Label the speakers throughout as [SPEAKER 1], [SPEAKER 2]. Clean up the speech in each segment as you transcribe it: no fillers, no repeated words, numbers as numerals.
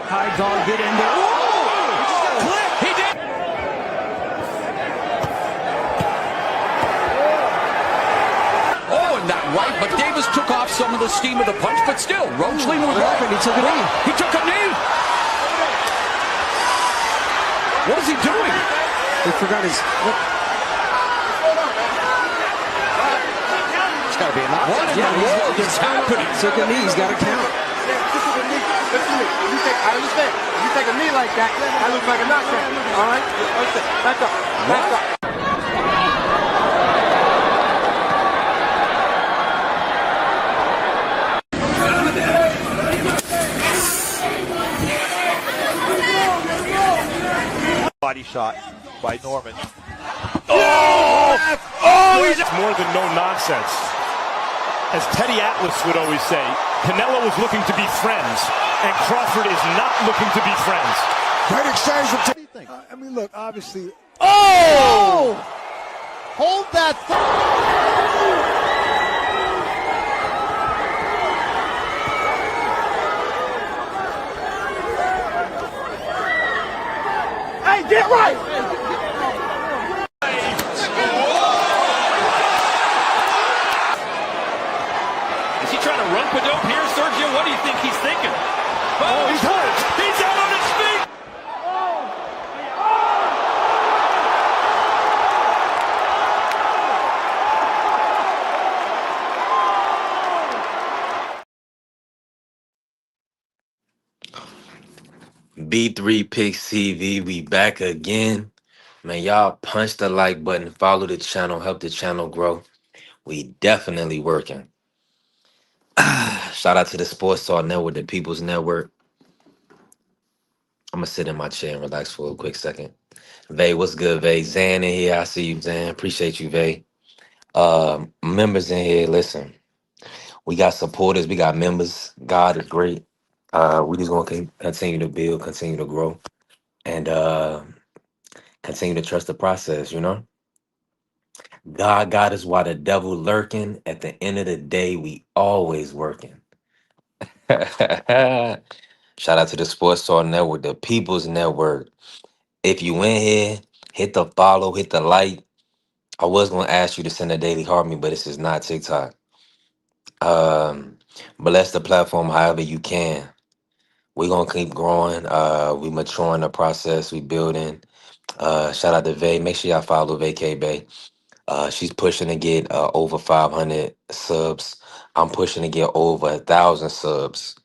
[SPEAKER 1] High guard, get in there. Whoa! He did. Oh, and that right, but Davis took off some of the steam of the punch, but still, Roachling was right.
[SPEAKER 2] He took a knee.
[SPEAKER 1] He took a knee. What is he doing?
[SPEAKER 2] He forgot his...
[SPEAKER 1] It's got to be a knockdown. What in the world is happening?
[SPEAKER 2] Took a knee. He's got to count.
[SPEAKER 3] I understand. You take a knee like that, that looks like a knockdown. All right? Back up. Back up.
[SPEAKER 4] Body shot by Norman.
[SPEAKER 5] He's more than no nonsense. As Teddy Atlas would always say, Canelo was looking to be friends, and Crawford is not looking to be friends.
[SPEAKER 6] Great exchange from Teddy. I mean, look, obviously.
[SPEAKER 4] Oh! Hold that.
[SPEAKER 3] Hey, get right!
[SPEAKER 5] Is he trying to run Padope here, Sergio? What do you think he's thinking? Oh, he's hurt. He's out on his feet.
[SPEAKER 7] B3 Picks TV, we back again. Man, y'all punch the like button, follow the channel, help the channel grow. We definitely working. Shout out to the Sports Talk Network, the People's Network. I'm gonna sit in my chair and relax for a quick second. Vay, what's good, Vay? Zan in here, I see you, Zan. Appreciate you, Vay. Members in here, listen. We got supporters, we got members. God is great. We just gonna continue to build, continue to grow, and continue to trust the process, you know? God got us while the devil lurking. At the end of the day, we always working. Shout out to the Sports Talk Network, the People's Network. If you in here, hit the follow, hit the like. I was gonna ask you to send a daily heart me, but this is not TikTok. Bless the platform however you can. We're gonna keep growing. We maturing the process, we building. Shout out to Vay. Make sure y'all follow Vacay Bay. She's pushing to get over 500 subs. I'm pushing to get over 1,000 subs.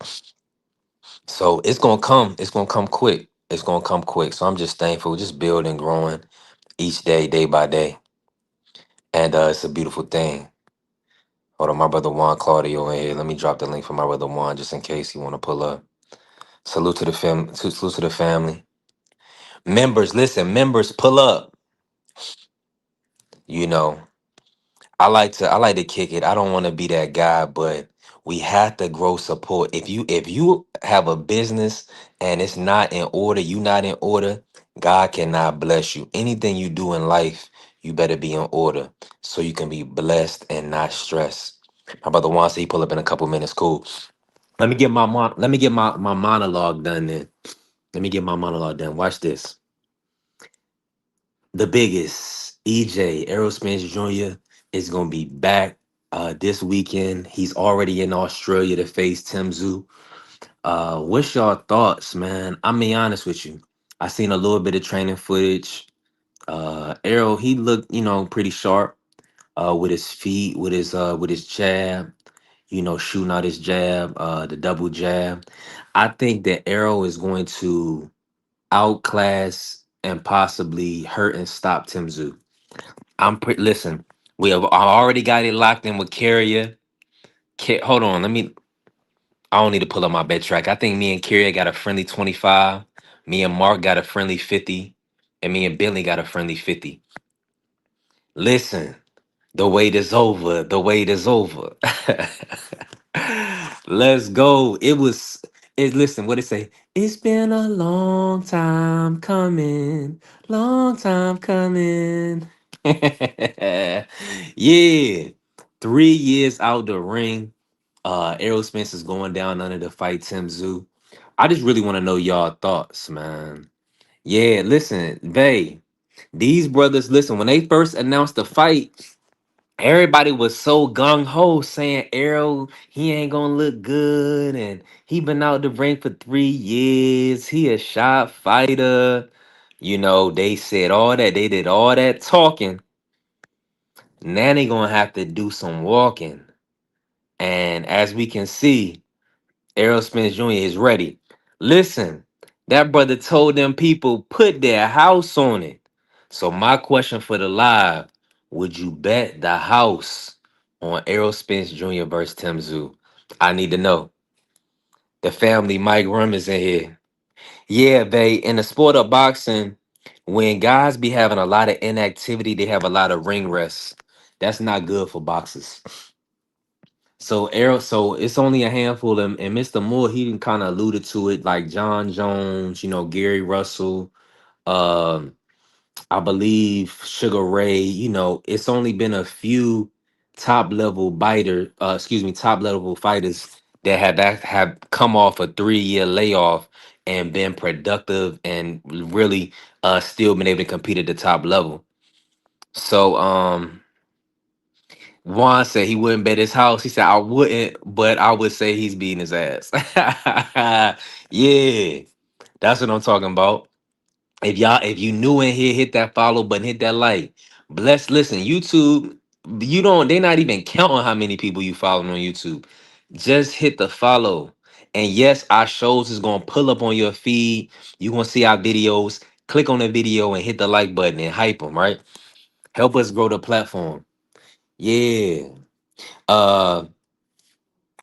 [SPEAKER 7] So it's gonna come. It's gonna come quick. It's gonna come quick. So I'm just thankful, just building, growing each day, day by day, and it's a beautiful thing. Hold on, my brother Juan Claudio in here. Let me drop the link for my brother Juan just in case you want to pull up. Salute to the salute to the family. Members, listen, members, pull up. You know, I like to kick it. I don't want to be that guy, but we have to grow support. If you have a business and it's not in order, you not in order, God cannot bless you. Anything you do in life, you better be in order so you can be blessed and not stressed. My brother wants he pull up in a couple minutes. Cool. Let me get my monologue done then. Let me get my monologue done. Watch this. The biggest EJ Errol Spence Jr. is gonna be back this weekend. He's already in Australia to face Tszyu. What's your thoughts, man? I'm being honest with you. I seen a little bit of training footage. Errol, he looked, pretty sharp with his feet, with his jab, shooting out his jab, the double jab. I think that Errol is going to outclass and possibly hurt and stop Tszyu. Listen. I already got it locked in with Carrier. Hold on, I don't need to pull up my bet track. I think me and Carrier got a friendly 25. Me and Mark got a friendly 50. And me and Billy got a friendly 50. Listen, the wait is over. The wait is over. Let's go. Listen, what it say? It's been a long time coming. Long time coming. Yeah. 3 years out the ring. Errol Spence is going down under to fight Tszyu. I just really want to know y'all thoughts, man. Yeah, listen, Vay, these brothers, listen, when they first announced the fight, everybody was so gung ho saying Errol, he ain't gonna look good, and he been out the ring for 3 years. He a shot fighter. You know, they said all that, they did all that talking. Now they gonna have to do some walking. And as we can see, Errol Spence Jr. is ready. Listen, that brother told them people put their house on it. So my question for the live, would you bet the house on Errol Spence Jr. versus Tim Tszyu? I need to know. The family Mike Rum is in here. Yeah, they in the sport of boxing, when guys be having a lot of inactivity, they have a lot of ring rest. That's not good for boxers. So Errol, so it's only a handful, and Mr. Moore, he kind of alluded to it, like John Jones, Gary Russell, um, I believe Sugar Ray. It's only been a few top level fighters that have come off a 3 year layoff and been productive and really still been able to compete at the top level. So Juan said he wouldn't bet his house. He said I wouldn't, but I would say he's beating his ass. Yeah, that's what I'm talking about. If you new in here, hit that follow button, hit that like. Bless. Listen, YouTube. They're not even counting how many people you follow on YouTube. Just hit the follow. And yes, our shows is gonna pull up on your feed. You're gonna see our videos. Click on the video and hit the like button and hype them. Right. Help us grow the platform. Yeah. Uh,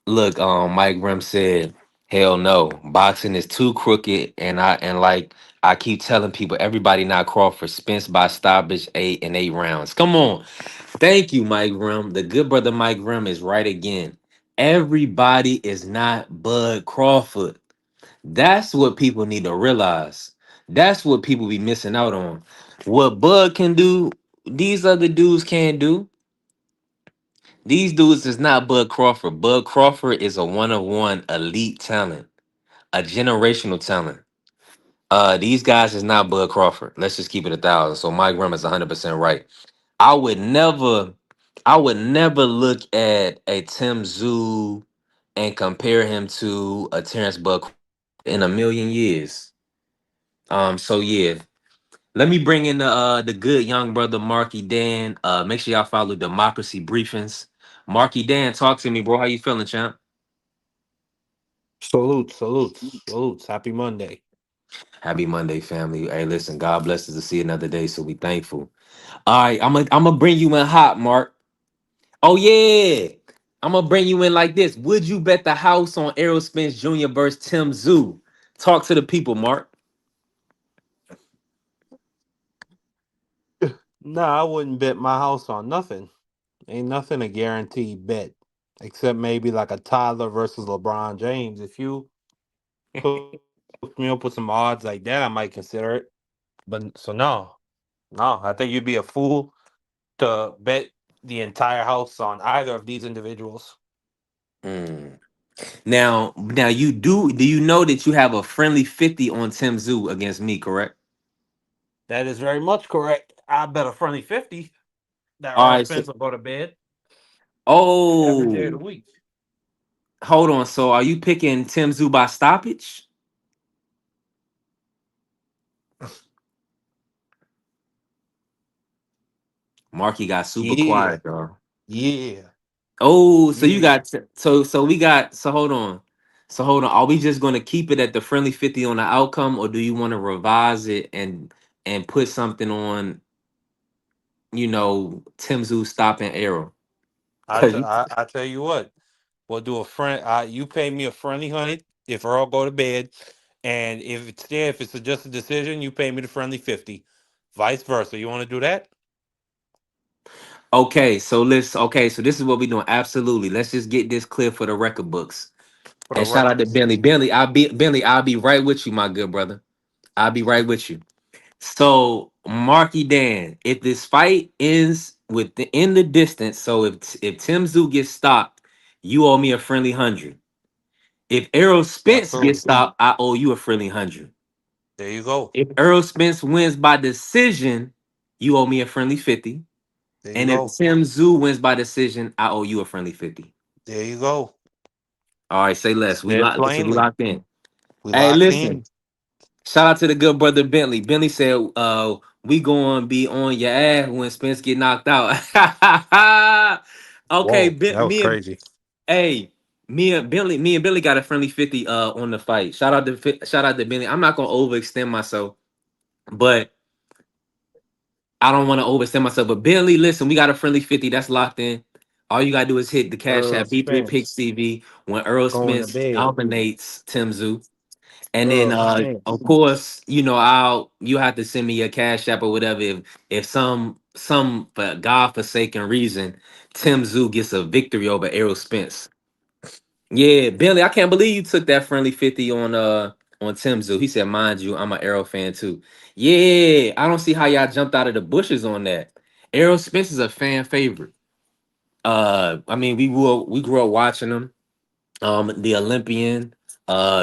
[SPEAKER 7] Look, Mike Grimm said, "Hell no, boxing is too crooked." And like I keep telling people, everybody not Crawford. Spence by stoppage, 8 and 8 rounds. Come on, thank you, Mike Grimm. The good brother Mike Grimm is right again. Everybody is not Bud Crawford. That's what people need to realize. That's what people be missing out on. What Bud can do, these other dudes can't do. These dudes is not Bud Crawford. Bud Crawford is a one of one elite talent, a generational talent. These guys is not Bud Crawford. Let's just keep it 1,000. So Mike Grimm is 100% right. I would never, I would never look at a Tim Tszyu and compare him to a Terrence Bud Crawford in a million years. So yeah, let me bring in the good young brother Marky Dan. Make sure y'all follow Democracy Briefings. Marky Dan, talk to me, bro. How you feeling, champ?
[SPEAKER 2] Salute, salutes, salutes. Happy Monday.
[SPEAKER 7] Happy Monday, family. Hey, listen, God bless us to see another day, so we thankful. All right, I'm gonna bring you in hot, Mark. Oh yeah, I'm gonna bring you in like this. Would you bet the house on Errol Spence Jr. versus Tim Tszyu? Talk to the people, Mark.
[SPEAKER 2] Nah, I wouldn't bet my house on nothing. Ain't nothing a guaranteed bet, except maybe like a Tyler versus LeBron James. If you hook me up with some odds like that, I might consider it. But so no, I think you'd be a fool to bet the entire house on either of these individuals.
[SPEAKER 7] Mm. Now you do you know that you have a friendly 50 on Tim Tszyu against me, correct?
[SPEAKER 2] That is very much correct. I bet a friendly 50 that
[SPEAKER 7] All
[SPEAKER 2] Earl
[SPEAKER 7] right, so
[SPEAKER 2] Spence will go to bed every day of the
[SPEAKER 7] oh,
[SPEAKER 2] week.
[SPEAKER 7] hold on. So are you picking Tim Tszyu by stoppage? Marky got super
[SPEAKER 2] Yeah,
[SPEAKER 7] quiet, though.
[SPEAKER 2] yeah,
[SPEAKER 7] Oh, so you
[SPEAKER 2] yeah.
[SPEAKER 7] got so we got so hold on. So hold on. Are we just gonna keep it at the friendly 50 on the outcome, or do you want to revise it and put something on, Tim Tszyu stopping arrow? Cause you
[SPEAKER 2] I tell you what, we'll do a friend. You pay me a friendly 100 if Earl go to bed, and if it's just a decision, you pay me the friendly 50. Vice versa. You want to do that
[SPEAKER 7] okay, so this is what we're doing. Absolutely. Let's just get this clear for the record books.
[SPEAKER 2] for the
[SPEAKER 7] And shout out to
[SPEAKER 2] records?
[SPEAKER 7] Bentley. Bentley, I'll be right with you, my good brother. I'll be right with you. So, Marky Dan, if this fight ends in the distance, so if Tim Tszyu gets stopped, you owe me a friendly 100. If Errol Spence gets
[SPEAKER 2] Absolutely.
[SPEAKER 7] stopped, I owe you a friendly 100.
[SPEAKER 2] There you go.
[SPEAKER 7] If Errol Spence wins by decision, you owe me a friendly 50.
[SPEAKER 2] There you
[SPEAKER 7] And if
[SPEAKER 2] go.
[SPEAKER 7] Tszyu wins by decision, I owe you a friendly 50.
[SPEAKER 2] There you go.
[SPEAKER 7] All right, say less. We
[SPEAKER 2] Said
[SPEAKER 7] locked. Listen, we
[SPEAKER 2] plainly.
[SPEAKER 7] locked in.
[SPEAKER 2] We
[SPEAKER 7] Hey,
[SPEAKER 2] locked
[SPEAKER 7] listen.
[SPEAKER 2] in.
[SPEAKER 7] Shout out to the good brother Bentley. Bentley said, we gonna be on your ass when Spence get knocked out. Okay,
[SPEAKER 2] Whoa, that was
[SPEAKER 7] me and
[SPEAKER 2] crazy.
[SPEAKER 7] hey, me and Billy got a friendly 50 on the fight. Shout out to Bentley. I'm not gonna overextend myself, but I don't want to overextend myself. But Bentley, listen, we got a friendly 50 that's locked in. All you gotta do is hit the cash
[SPEAKER 2] Earl
[SPEAKER 7] app B3 Picks
[SPEAKER 2] Spence
[SPEAKER 7] TV when Earl
[SPEAKER 2] going to
[SPEAKER 7] Spence
[SPEAKER 2] bed.
[SPEAKER 7] dominates Tszyu. And then
[SPEAKER 2] Earl
[SPEAKER 7] of
[SPEAKER 2] Spence.
[SPEAKER 7] course, you have to send me your cash app or whatever if some for God forsaken reason Tim Zoo gets a victory over Errol Spence. Yeah, Billy, I can't believe you took that friendly 50 on Tim Zoo. He said, mind you, I'm an Arrow fan too. Yeah, I don't see how y'all jumped out of the bushes on that. Errol Spence is a fan favorite. I mean, we grew up watching him. The Olympian.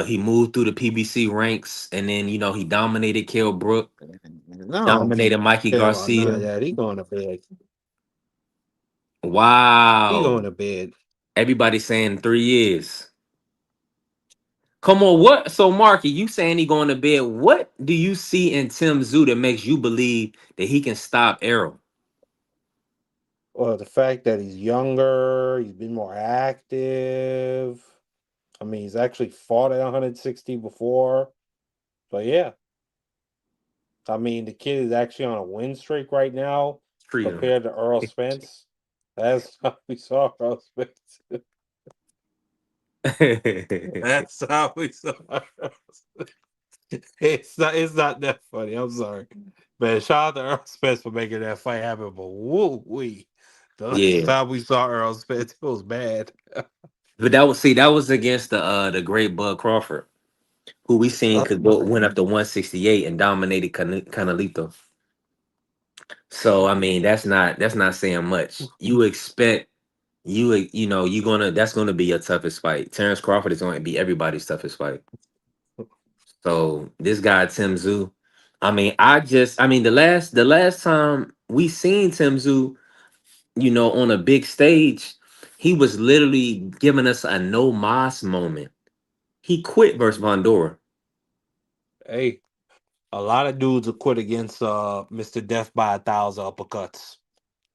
[SPEAKER 7] He moved through the PBC ranks, and then he dominated Kell Brook,
[SPEAKER 2] No,
[SPEAKER 7] dominated Mikey
[SPEAKER 2] care about none of
[SPEAKER 7] Garcia.
[SPEAKER 2] that. He going to bed. He going
[SPEAKER 7] Wow,
[SPEAKER 2] to bed.
[SPEAKER 7] everybody saying 3 years. Come on, what? So, Marky, you saying he going to bed? What do you see in Tim Zoo that makes you believe that he can stop Errol?
[SPEAKER 2] Well, the fact that he's younger, he's been more active. I mean, he's actually fought at 160 before. So yeah, I mean, the kid is actually on a win streak right now
[SPEAKER 7] Trio.
[SPEAKER 2] compared to Earl Spence. That's how we saw Earl Spence. That's how we saw Earl Spence. It's not that funny. I'm sorry. Man, shout out to Earl Spence for making that fight happen. But woo wee. The last
[SPEAKER 7] Yeah,
[SPEAKER 2] time we saw Earl Spence, it was bad.
[SPEAKER 7] but that was against the great Bud Crawford, who we seen could go win up to 168 and dominated Canalito. So I mean, that's not saying much. You expect you gonna that's gonna be your toughest fight. Terrence Crawford is going to be everybody's toughest fight. So this guy Tim Zoo, I mean the last time we seen Tim Zoo, on a big stage, he was literally giving us a no mas moment. He quit versus Vondora.
[SPEAKER 2] Hey, a lot of dudes will quit against Mr. Death by 1,000 uppercuts.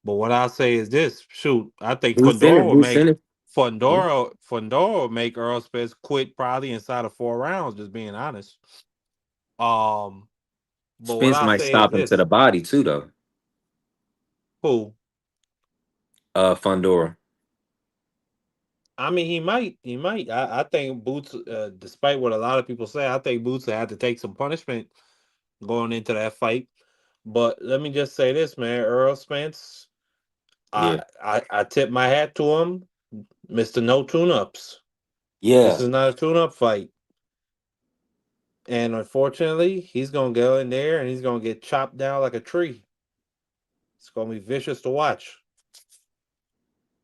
[SPEAKER 2] But what I say is this: shoot, I think
[SPEAKER 7] Bruce Senna.
[SPEAKER 2] Fundora will make Earl Spence quit probably inside of 4 rounds. Just being honest. Um, but what
[SPEAKER 7] Spence
[SPEAKER 2] I
[SPEAKER 7] might
[SPEAKER 2] say is
[SPEAKER 7] stop him to the
[SPEAKER 2] this:
[SPEAKER 7] body too, though.
[SPEAKER 2] who?
[SPEAKER 7] Fundora.
[SPEAKER 2] I mean, he might. I think Boots, despite what a lot of people say, I think Boots will have to take some punishment going into that fight. But let me just say this, man: Earl Spence,
[SPEAKER 7] Yeah.
[SPEAKER 2] I tip my hat to him, Mister No Tune Ups. This
[SPEAKER 7] Yeah.
[SPEAKER 2] is not a tune up fight. And unfortunately, he's gonna go in there and he's gonna get chopped down like a tree. It's gonna be vicious to watch.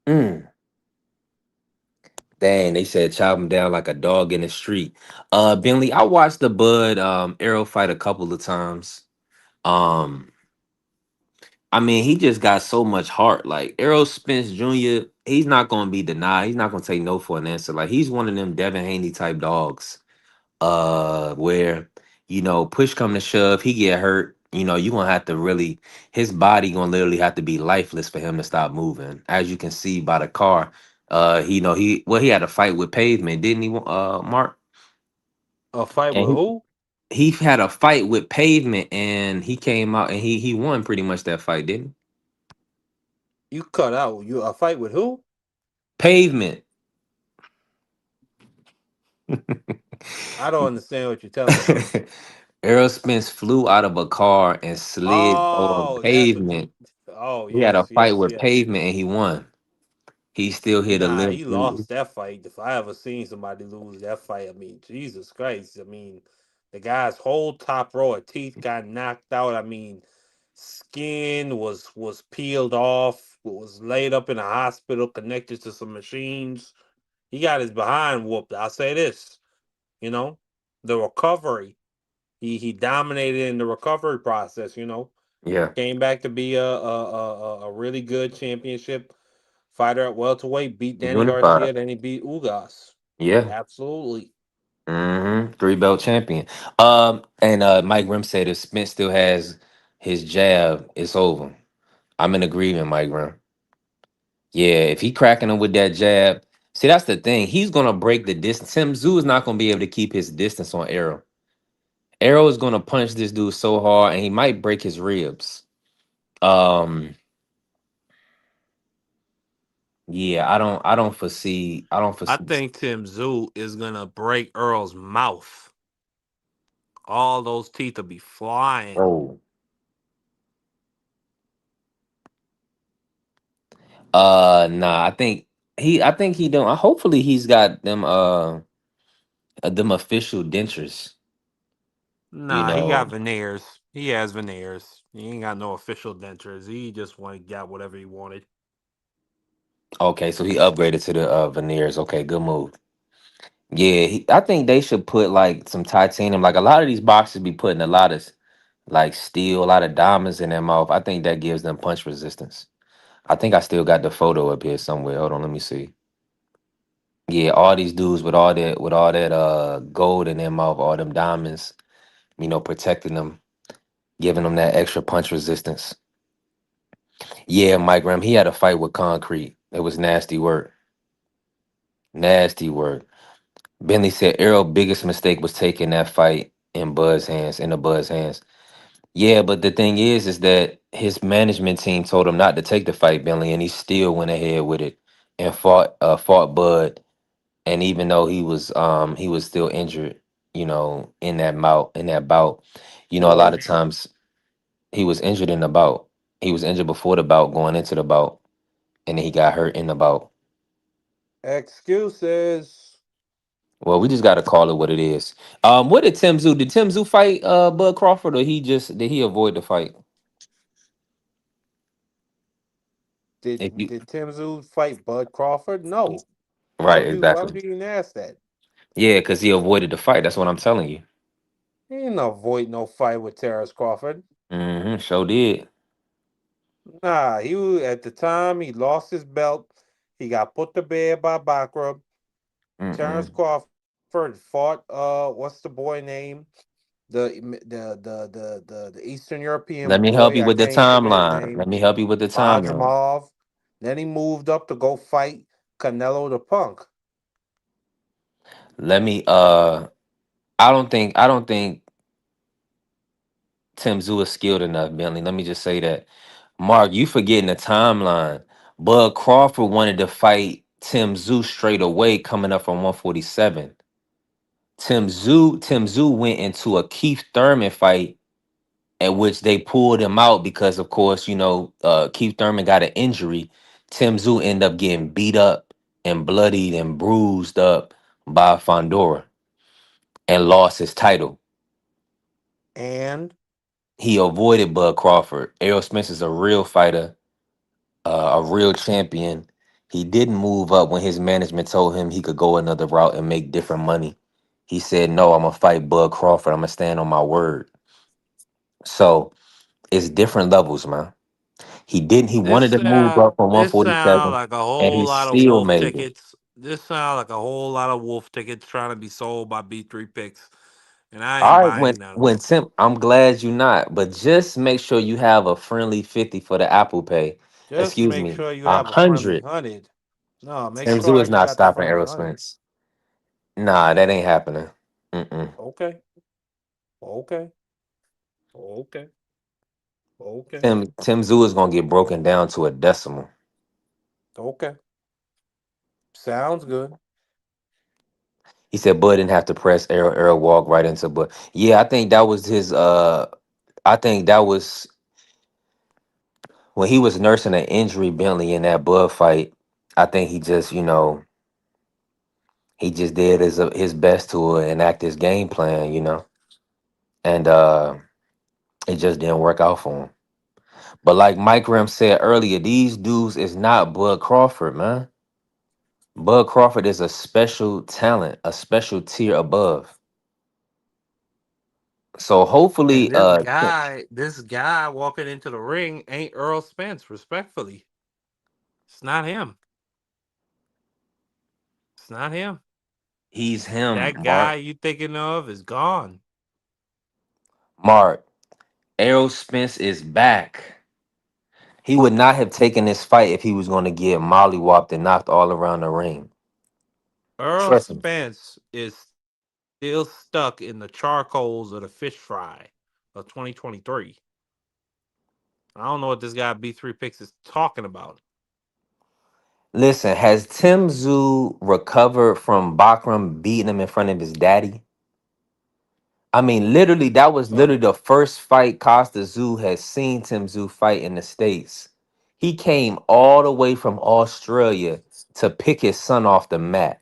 [SPEAKER 7] Mm. Dang, they said chop him down like a dog in the street. Bentley, I watched the Bud Arrow fight a couple of times. Um, I mean, he just got so much heart. Like Errol Spence Jr., he's not gonna be denied. He's not gonna take no for an answer. Like he's one of them Devin Haney type dogs. Where push come to shove, he get hurt. You gonna have to really his body gonna literally have to be lifeless for him to stop moving. As you can see by the car, he had a fight with Pavement, didn't he? Mark,
[SPEAKER 2] A fight
[SPEAKER 7] and
[SPEAKER 2] with who?
[SPEAKER 7] he had a fight with Pavement, and he came out and he won pretty much that fight, didn't
[SPEAKER 2] You cut out. You a fight with who?
[SPEAKER 7] he? Pavement.
[SPEAKER 2] I don't understand what you're telling me.
[SPEAKER 7] Errol Spence flew out of a car and slid on
[SPEAKER 2] Oh, that's what you.
[SPEAKER 7] Pavement.
[SPEAKER 2] Oh,
[SPEAKER 7] He had a
[SPEAKER 2] yes,
[SPEAKER 7] fight
[SPEAKER 2] yes,
[SPEAKER 7] with
[SPEAKER 2] yes.
[SPEAKER 7] Pavement and he won. He still hit a
[SPEAKER 2] Nah,
[SPEAKER 7] limp.
[SPEAKER 2] he lost that fight. If I ever seen somebody lose that fight, I mean, Jesus Christ. I mean, the guy's whole top row of teeth got knocked out. I mean, skin was peeled off, was laid up in a hospital connected to some machines. He got his behind whooped. I'll say this, you know, the recovery. He dominated in the recovery process.
[SPEAKER 7] Yeah,
[SPEAKER 2] Came back to be a really good championship fighter at welterweight. Beat Danny
[SPEAKER 7] unified.
[SPEAKER 2] Garcia, then he beat Ugas.
[SPEAKER 7] Yeah.
[SPEAKER 2] Absolutely.
[SPEAKER 7] Three belt champion. And Mike Grimm said if Spence still has his jab, it's over. I'm in agreement, Mike Grimm. Yeah, if he cracking him with that jab, see that's the thing. He's gonna break the distance. Tim Zoo is not gonna be able to keep his distance on Errol. Errol is gonna punch this dude so hard, and he might break his ribs. Um, yeah, I don't
[SPEAKER 2] I
[SPEAKER 7] foresee.
[SPEAKER 2] think Tim Zoo is gonna break Earl's mouth. All those teeth will be flying.
[SPEAKER 7] Oh, nah. I think he don't. Hopefully, he's got them official dentures. You
[SPEAKER 2] Nah, he
[SPEAKER 7] know.
[SPEAKER 2] got veneers. He has veneers. He ain't got no official dentures. He just got whatever he wanted.
[SPEAKER 7] Okay, so he upgraded to the veneers. Okay, good move. Yeah, I think they should put like some titanium. Like a lot of these boxers be putting a lot of like steel, a lot of diamonds in their mouth. I think that gives them punch resistance. I think I still got the photo up here somewhere. Hold on, let me see. Yeah, all these dudes with all that gold in their mouth, all them diamonds, protecting them, giving them that extra punch resistance. Yeah, Mike Graham, he had a fight with concrete. It was nasty work. Nasty work. Bentley said Errol's biggest mistake was taking that fight in the Buzz hands. Yeah, but the thing is that his management team told him not to take the fight, Bentley, and he still went ahead with it and fought Bud. And even though he was still injured, in that bout, a lot of
[SPEAKER 2] Whoa.
[SPEAKER 7] times he was injured in the bout. He was injured before the bout, going into the bout, and then he got hurt in the bout.
[SPEAKER 2] Excuses.
[SPEAKER 7] Well, we just got to call it what it is. What did Tim Zoo? Did Tim Zoo fight Bud Crawford, or did he avoid the fight? If
[SPEAKER 2] Did
[SPEAKER 7] you
[SPEAKER 2] did Tim Zoo fight Bud Crawford? No. Why
[SPEAKER 7] Right,
[SPEAKER 2] would you why
[SPEAKER 7] exactly.
[SPEAKER 2] would you even ask that?
[SPEAKER 7] Yeah, because he avoided the fight. That's what I'm telling you.
[SPEAKER 2] He didn't avoid no fight with Terrence Crawford.
[SPEAKER 7] Sure did.
[SPEAKER 2] Nah, at the time he lost his belt. He got put to bed by Bakra. Terrence
[SPEAKER 7] Mm-mm.
[SPEAKER 2] Crawford fought what's the boy name? The Eastern European
[SPEAKER 7] Let me help
[SPEAKER 2] boy.
[SPEAKER 7] you
[SPEAKER 2] I
[SPEAKER 7] with the
[SPEAKER 2] can't even think of his
[SPEAKER 7] timeline.
[SPEAKER 2] name.
[SPEAKER 7] Let me help you with the timeline.
[SPEAKER 2] Bajamov. Then he moved up to go fight Canelo the Punk.
[SPEAKER 7] Let me I don't think Tim Zoo is skilled enough, Bentley. Let me just say that. Mark, you forgetting the timeline. Bud Crawford wanted to fight Tim Zoo straight away coming up from 147. Tim Zoo went into a Keith Thurman fight at which they pulled him out because, of course, Keith Thurman got an injury. Tim Zoo ended up getting beat up and bloodied and bruised up by Fondora and lost his title.
[SPEAKER 2] And
[SPEAKER 7] He avoided Bud Crawford. Errol Spence is a real fighter, a real champion. He didn't move up when his management told him he could go another route and make different money. He said, "No, I'm gonna fight Bud Crawford. I'm gonna stand on my word." So it's different levels, man. He didn't. He wanted to move up from
[SPEAKER 2] this sound
[SPEAKER 7] 147,
[SPEAKER 2] like a
[SPEAKER 7] and he
[SPEAKER 2] whole lot of
[SPEAKER 7] still
[SPEAKER 2] wolf
[SPEAKER 7] made it.
[SPEAKER 2] tickets. This sound like a whole lot of wolf tickets trying to be sold by B3 picks. And I ain't
[SPEAKER 7] All right, when
[SPEAKER 2] buying none of
[SPEAKER 7] when
[SPEAKER 2] them.
[SPEAKER 7] Tim, I'm glad you not, but just make sure you have a friendly 50 for the Apple Pay.
[SPEAKER 2] Just
[SPEAKER 7] Excuse
[SPEAKER 2] make
[SPEAKER 7] me,
[SPEAKER 2] sure you
[SPEAKER 7] a
[SPEAKER 2] have a friendly
[SPEAKER 7] 100.
[SPEAKER 2] 100. No, make
[SPEAKER 7] Tim Zoo
[SPEAKER 2] sure
[SPEAKER 7] is
[SPEAKER 2] you
[SPEAKER 7] not
[SPEAKER 2] got the
[SPEAKER 7] stopping
[SPEAKER 2] friendly 100.
[SPEAKER 7] Aerosmiths. Nah, that ain't happening. Mm-mm.
[SPEAKER 2] Okay. Okay. Okay. Okay.
[SPEAKER 7] Tim Zoo is gonna get broken down to a decimal.
[SPEAKER 2] Okay. Sounds good.
[SPEAKER 7] He said Bud didn't have to press Errol walk right into Bud. Yeah, I think that was his. I think that was when he was nursing an injury, Bentley, in that Bud fight. I think he just did his best to enact his game plan, and it just didn't work out for him. But like Mike Rim said earlier, these dudes is not Bud Crawford, man. Bud Crawford is a special talent, a special tier above. So
[SPEAKER 2] And
[SPEAKER 7] hopefully,
[SPEAKER 2] this guy walking into the ring ain't Earl Spence. Respectfully, it's not him. It's not him.
[SPEAKER 7] he's him,
[SPEAKER 2] That guy
[SPEAKER 7] Mark.
[SPEAKER 2] you thinking of is gone.
[SPEAKER 7] Mark, Errol Spence is back. He would not have taken this fight if he was going to get mollywopped and knocked all around the ring.
[SPEAKER 2] Earl
[SPEAKER 7] Trust me.
[SPEAKER 2] Spence is still stuck in the charcoals of the fish fry of 2023. I don't know what this guy B3 Picks is talking about.
[SPEAKER 7] Listen, has Tim Tszyu recovered from Bakram beating him in front of his daddy? I mean, literally, that was literally the first fight Costa Tszyu has seen Tim Tszyu fight in the States. He came all the way from Australia to pick his son off the mat.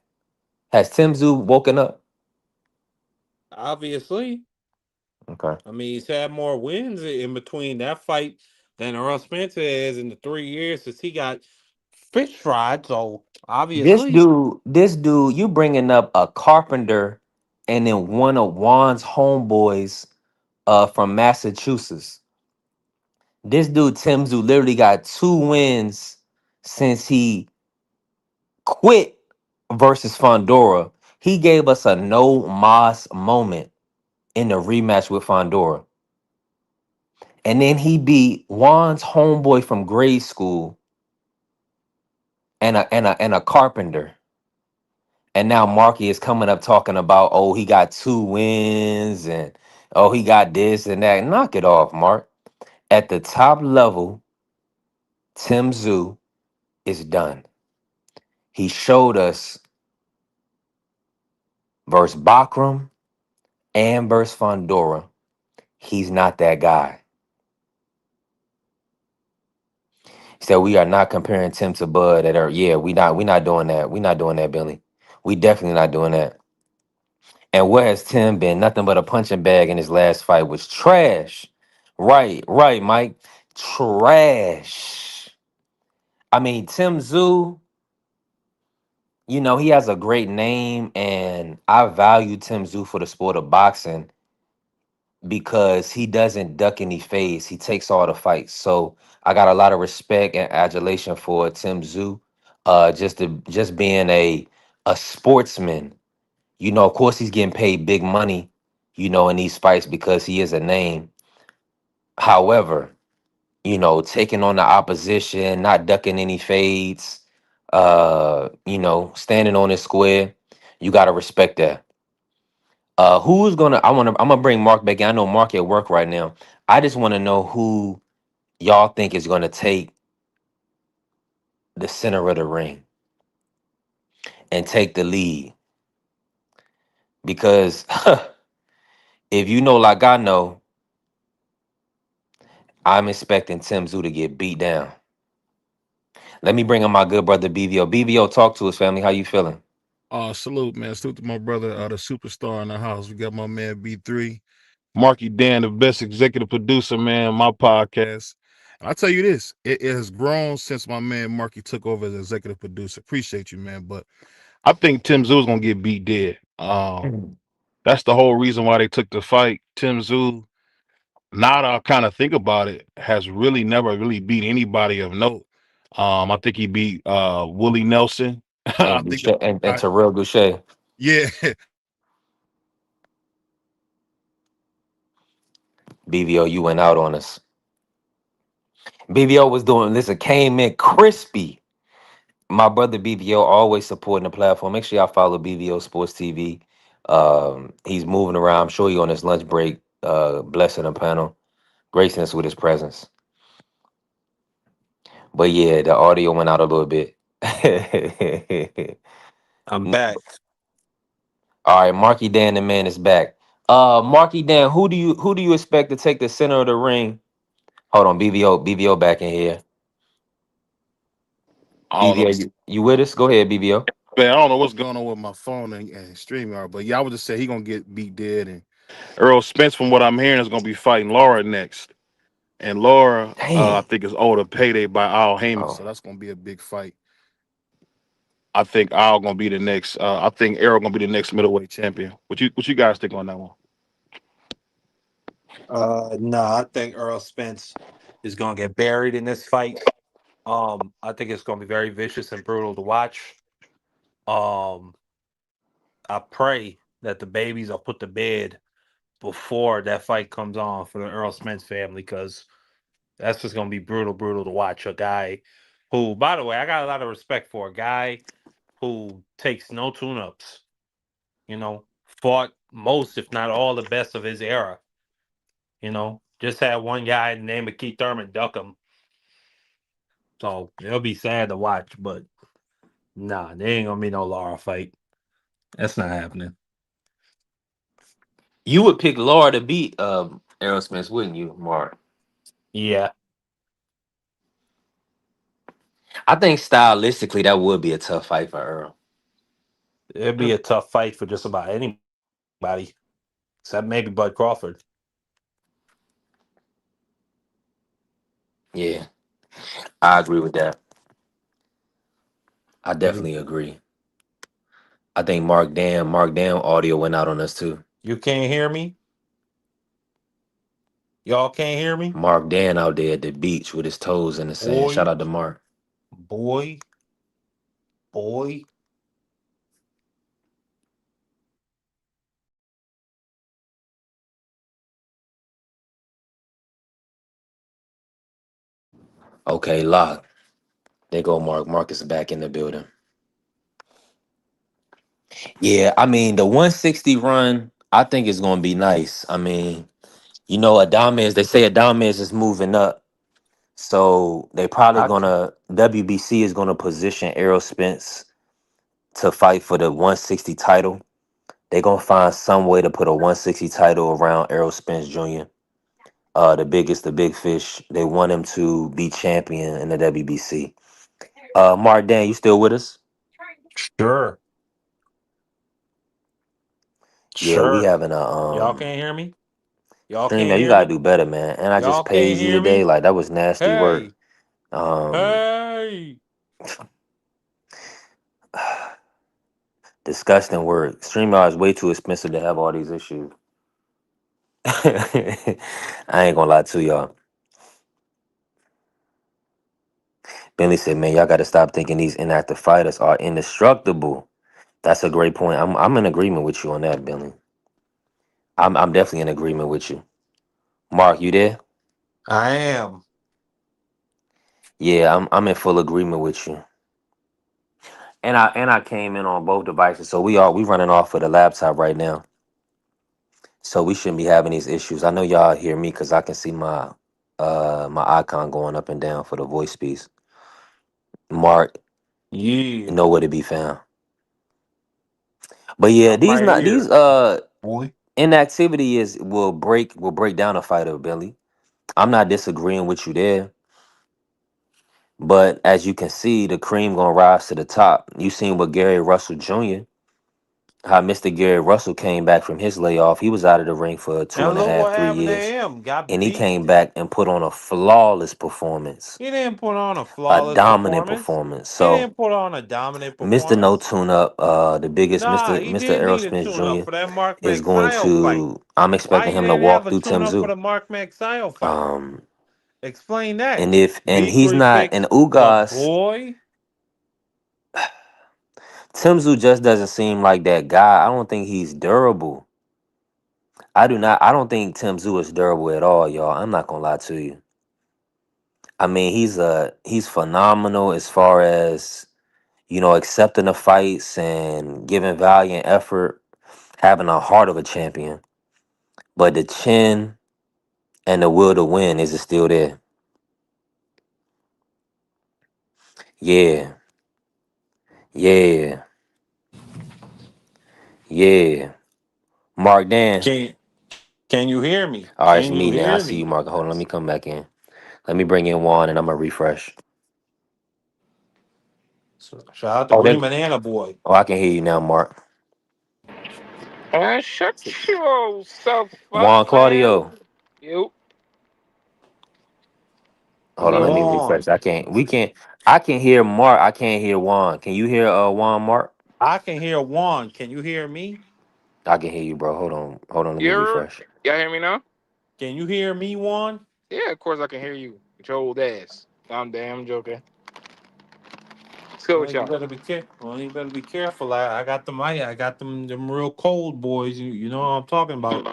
[SPEAKER 7] Has Tim Tszyu woken up?
[SPEAKER 2] Obviously,
[SPEAKER 7] Okay.
[SPEAKER 2] I mean, he's had more wins in between that fight than Earl Spence has in the 3 years since he got fish fried. So obviously,
[SPEAKER 7] This dude, you bringing up a carpenter and then one of Juan's homeboys from Massachusetts. This dude, Tim Tszyu, literally got 2 wins since he quit versus Fondora. He gave us a no mas moment in the rematch with Fondora. And then he beat Juan's homeboy from grade school and a carpenter. And now Marky is coming up talking about, oh, he got 2 wins and oh, he got this and that. Knock it off, Mark. At the top level, Tim Tszyu is done. He showed us versus Bakram and versus Fondora. He's not that guy. So we are not comparing Tim to Bud at our yeah, we not doing that. We not doing that, Billy. We definitely not doing that. And where has Tim been? Nothing but a punching bag in his last fight was trash. Right, Mike. Trash. I mean, Tim Tszyu, he has a great name, and I value Tim Tszyu for the sport of boxing because he doesn't duck any phase. He takes all the fights. So I got a lot of respect and adulation for Tim Tszyu. Just being a sportsman. Of course he's getting paid big money, in these fights because he is a name. However, taking on the opposition, not ducking any fades, standing on his square, you gotta respect that. Who's gonna I'm gonna bring Mark back in. I know Mark at work right now. I just wanna know who y'all think is gonna take the center of the ring and take the lead. Because if you know like I know, I'm expecting Tim Tszyu to get beat down. Let me bring in my good brother BVO. BVO, talk to us, family. How you feeling?
[SPEAKER 6] Salute, man. Salute to my brother, the superstar in the house. We got my man B3. Marky Dan, the best executive producer, man, my podcast. And I'll tell you this, it has grown since my man Marky took over as executive producer. Appreciate you, man. But I think Tim Tszyu is gonna get beat dead. That's the whole reason why they took the fight. Tim Tszyu, now that I kind of think about it, has really never really beat anybody of note. I think he beat Willie Nelson. I
[SPEAKER 7] And
[SPEAKER 6] think
[SPEAKER 7] Boucher, and Terrell Boucher.
[SPEAKER 6] yeah.
[SPEAKER 7] BVO, you went out on us. BVO was doing listen, came in crispy. My brother BVO always supporting the platform. Make sure y'all follow BVO Sports TV. He's moving around. I'm sure he on his lunch break, blessing the panel, gracing us with his presence. But yeah, the audio went out a little bit.
[SPEAKER 2] I'm back.
[SPEAKER 7] All right, Marky Dan the man is back. Marky Dan, who do you expect to take the center of the ring? Hold on, BVO back in here.
[SPEAKER 6] I don't know.
[SPEAKER 7] BVO, you with us? Go ahead, BVO.
[SPEAKER 6] Man, I don't know what's going on with my phone and StreamYard, but yeah, I would just say he gonna get beat dead. And Errol Spence, from what I'm hearing, is gonna be fighting Laura next. And Laura, I
[SPEAKER 7] Damn.
[SPEAKER 6] think is owed a payday by Al Heyman,
[SPEAKER 7] Oh,
[SPEAKER 6] so that's gonna be a big fight. I think Al gonna be the next. I think Errol gonna be the next middleweight champion. What you guys think on that one?
[SPEAKER 2] No, I think Earl Spence is gonna get buried in this fight. I think it's gonna be very vicious and brutal to watch. Um, I pray that the babies are put to bed before that fight comes on for the Earl Spence family, because that's just gonna be brutal, brutal to watch. A guy who, by the way, I got a lot of respect for a guy who takes no tune-ups. Fought most, if not all, the best of his era. Just had one guy named Keith Thurman duck him. So it'll be sad to watch, but nah, there ain't gonna be no Lara fight. That's not happening.
[SPEAKER 7] You would pick Laura to beat Errol Spence, wouldn't you, Mark?
[SPEAKER 2] Yeah,
[SPEAKER 7] I think stylistically that would be a tough fight for Earl.
[SPEAKER 2] it'd be a tough fight for just about anybody, except maybe Bud Crawford.
[SPEAKER 7] Yeah, I agree with that. I
[SPEAKER 2] You
[SPEAKER 7] definitely agree. I think Mark Dam audio went out on us too.
[SPEAKER 2] you can't hear me? Y'all can't hear me?
[SPEAKER 7] Mark Dan out there at the beach with his toes in the sand. Shout
[SPEAKER 2] Boy,
[SPEAKER 7] out to Mark.
[SPEAKER 2] boy, boy.
[SPEAKER 7] Okay, lock. There go Mark. Marcus back in the building. Yeah, I mean the 160 run, I think is gonna be nice. I mean, Adames, they say Adames is moving up. So they probably
[SPEAKER 2] I
[SPEAKER 7] gonna WBC is gonna position Errol Spence to fight for the 160 title. They're gonna find some way to put a 160 title around Errol Spence Jr. The biggest, the big fish. They want him to be champion in the WBC. Mark Dan, you still with us?
[SPEAKER 2] sure,
[SPEAKER 7] Yeah, we
[SPEAKER 2] sure.
[SPEAKER 7] having a
[SPEAKER 2] Y'all can't hear me? Y'all
[SPEAKER 7] stream.
[SPEAKER 2] can't
[SPEAKER 7] Man, you
[SPEAKER 2] hear
[SPEAKER 7] gotta
[SPEAKER 2] me?
[SPEAKER 7] do better, man. And I just
[SPEAKER 2] Y'all can't
[SPEAKER 7] paid you
[SPEAKER 2] hear
[SPEAKER 7] today.
[SPEAKER 2] me?
[SPEAKER 7] Like that was nasty work.
[SPEAKER 2] Hey,
[SPEAKER 7] Um,
[SPEAKER 2] hey.
[SPEAKER 7] disgusting work. StreamYard is way too expensive to have all these issues. I ain't gonna lie to y'all. Bentley said, "Man, y'all got to stop thinking these inactive fighters are indestructible." That's a great point. I'm in agreement with you on that, Bentley. I'm definitely in agreement with you. Mark, you there?
[SPEAKER 2] I am.
[SPEAKER 7] Yeah, I'm in full agreement with you. And I came in on both devices, so we running off of the laptop right now. So we shouldn't be having these issues. I know y'all hear me because I can see my icon going up and down for the voice piece. Mark,
[SPEAKER 2] Yeah,
[SPEAKER 7] nowhere to be found. But yeah,
[SPEAKER 2] I'm
[SPEAKER 7] these
[SPEAKER 2] right
[SPEAKER 7] not these
[SPEAKER 2] here, boy.
[SPEAKER 7] inactivity will break down a fighter, Billy. I'm not disagreeing with you there, but as you can see, the cream gonna rise to the top. You seen what Gary Russell Jr. how Mr. Gary Russell came back from his layoff. He was out of the ring for two
[SPEAKER 2] And
[SPEAKER 7] and a
[SPEAKER 2] look
[SPEAKER 7] half,
[SPEAKER 2] what
[SPEAKER 7] three
[SPEAKER 2] happened to
[SPEAKER 7] years,
[SPEAKER 2] him. Got
[SPEAKER 7] and he
[SPEAKER 2] beat.
[SPEAKER 7] came back and put on a flawless performance,
[SPEAKER 2] He didn't put on a
[SPEAKER 7] a
[SPEAKER 2] flawless
[SPEAKER 7] dominant
[SPEAKER 2] performance.
[SPEAKER 7] performance.
[SPEAKER 2] He
[SPEAKER 7] So
[SPEAKER 2] didn't put on a dominant
[SPEAKER 7] Mr. No
[SPEAKER 2] performance.
[SPEAKER 7] Tune Up, the biggest
[SPEAKER 2] Nah, he
[SPEAKER 7] Mr.
[SPEAKER 2] didn't
[SPEAKER 7] Errol
[SPEAKER 2] need a
[SPEAKER 7] Spence
[SPEAKER 2] tune-up
[SPEAKER 7] Jr.
[SPEAKER 2] for that Mark
[SPEAKER 7] is going
[SPEAKER 2] Magsayo fight.
[SPEAKER 7] to. I'm
[SPEAKER 2] Why
[SPEAKER 7] expecting
[SPEAKER 2] you
[SPEAKER 7] him to
[SPEAKER 2] didn't have
[SPEAKER 7] walk
[SPEAKER 2] a
[SPEAKER 7] through Tim
[SPEAKER 2] tune-up for
[SPEAKER 7] Zoo.
[SPEAKER 2] the Mark Magsayo fight?
[SPEAKER 7] Um,
[SPEAKER 2] Explain that.
[SPEAKER 7] and he's
[SPEAKER 2] V3
[SPEAKER 7] not and
[SPEAKER 2] picks, but
[SPEAKER 7] Ugas.
[SPEAKER 2] boy,
[SPEAKER 7] Tim Zoo just doesn't seem like that guy. I don't think he's durable. I do not. I don't think Tim Zoo is durable at all, y'all. I'm not gonna lie to you. I mean, he's phenomenal as far as accepting the fights and giving valiant effort, having a heart of a champion. But the chin and the will to win is it still there? Yeah, yeah, yeah. Mark Dan.
[SPEAKER 2] can can you hear me?
[SPEAKER 7] All right, it's
[SPEAKER 2] Can you
[SPEAKER 7] me now. I
[SPEAKER 2] hear
[SPEAKER 7] see you,
[SPEAKER 2] me?
[SPEAKER 7] Mark. Hold on, let me come back in. Let me bring in Juan and I'm gonna refresh.
[SPEAKER 2] So, shout out to
[SPEAKER 7] Oh,
[SPEAKER 2] Green
[SPEAKER 7] there.
[SPEAKER 2] Banana Boy.
[SPEAKER 7] Oh, I can hear you now, Mark.
[SPEAKER 8] Man, shut your self up,
[SPEAKER 7] Juan
[SPEAKER 8] man.
[SPEAKER 7] Claudio.
[SPEAKER 8] You
[SPEAKER 7] Hold on, let me
[SPEAKER 2] Juan.
[SPEAKER 7] refresh. I can't. We can't. I can hear Mark. I can't hear Juan. Can you hear Juan Mark?
[SPEAKER 2] I can hear Juan. Can you hear me?
[SPEAKER 7] I can hear you, bro. Hold on. Hold on. Let me
[SPEAKER 8] Y'all
[SPEAKER 7] refresh.
[SPEAKER 8] hear me now?
[SPEAKER 2] Can you hear me, Juan?
[SPEAKER 8] Yeah, of course I can hear you. With your old ass. I'm damn joking. Let's go
[SPEAKER 2] Well,
[SPEAKER 8] with
[SPEAKER 2] you
[SPEAKER 8] y'all.
[SPEAKER 2] better be careful. Well, you better be careful. I got them. I got them real cold boys. You know what I'm talking about.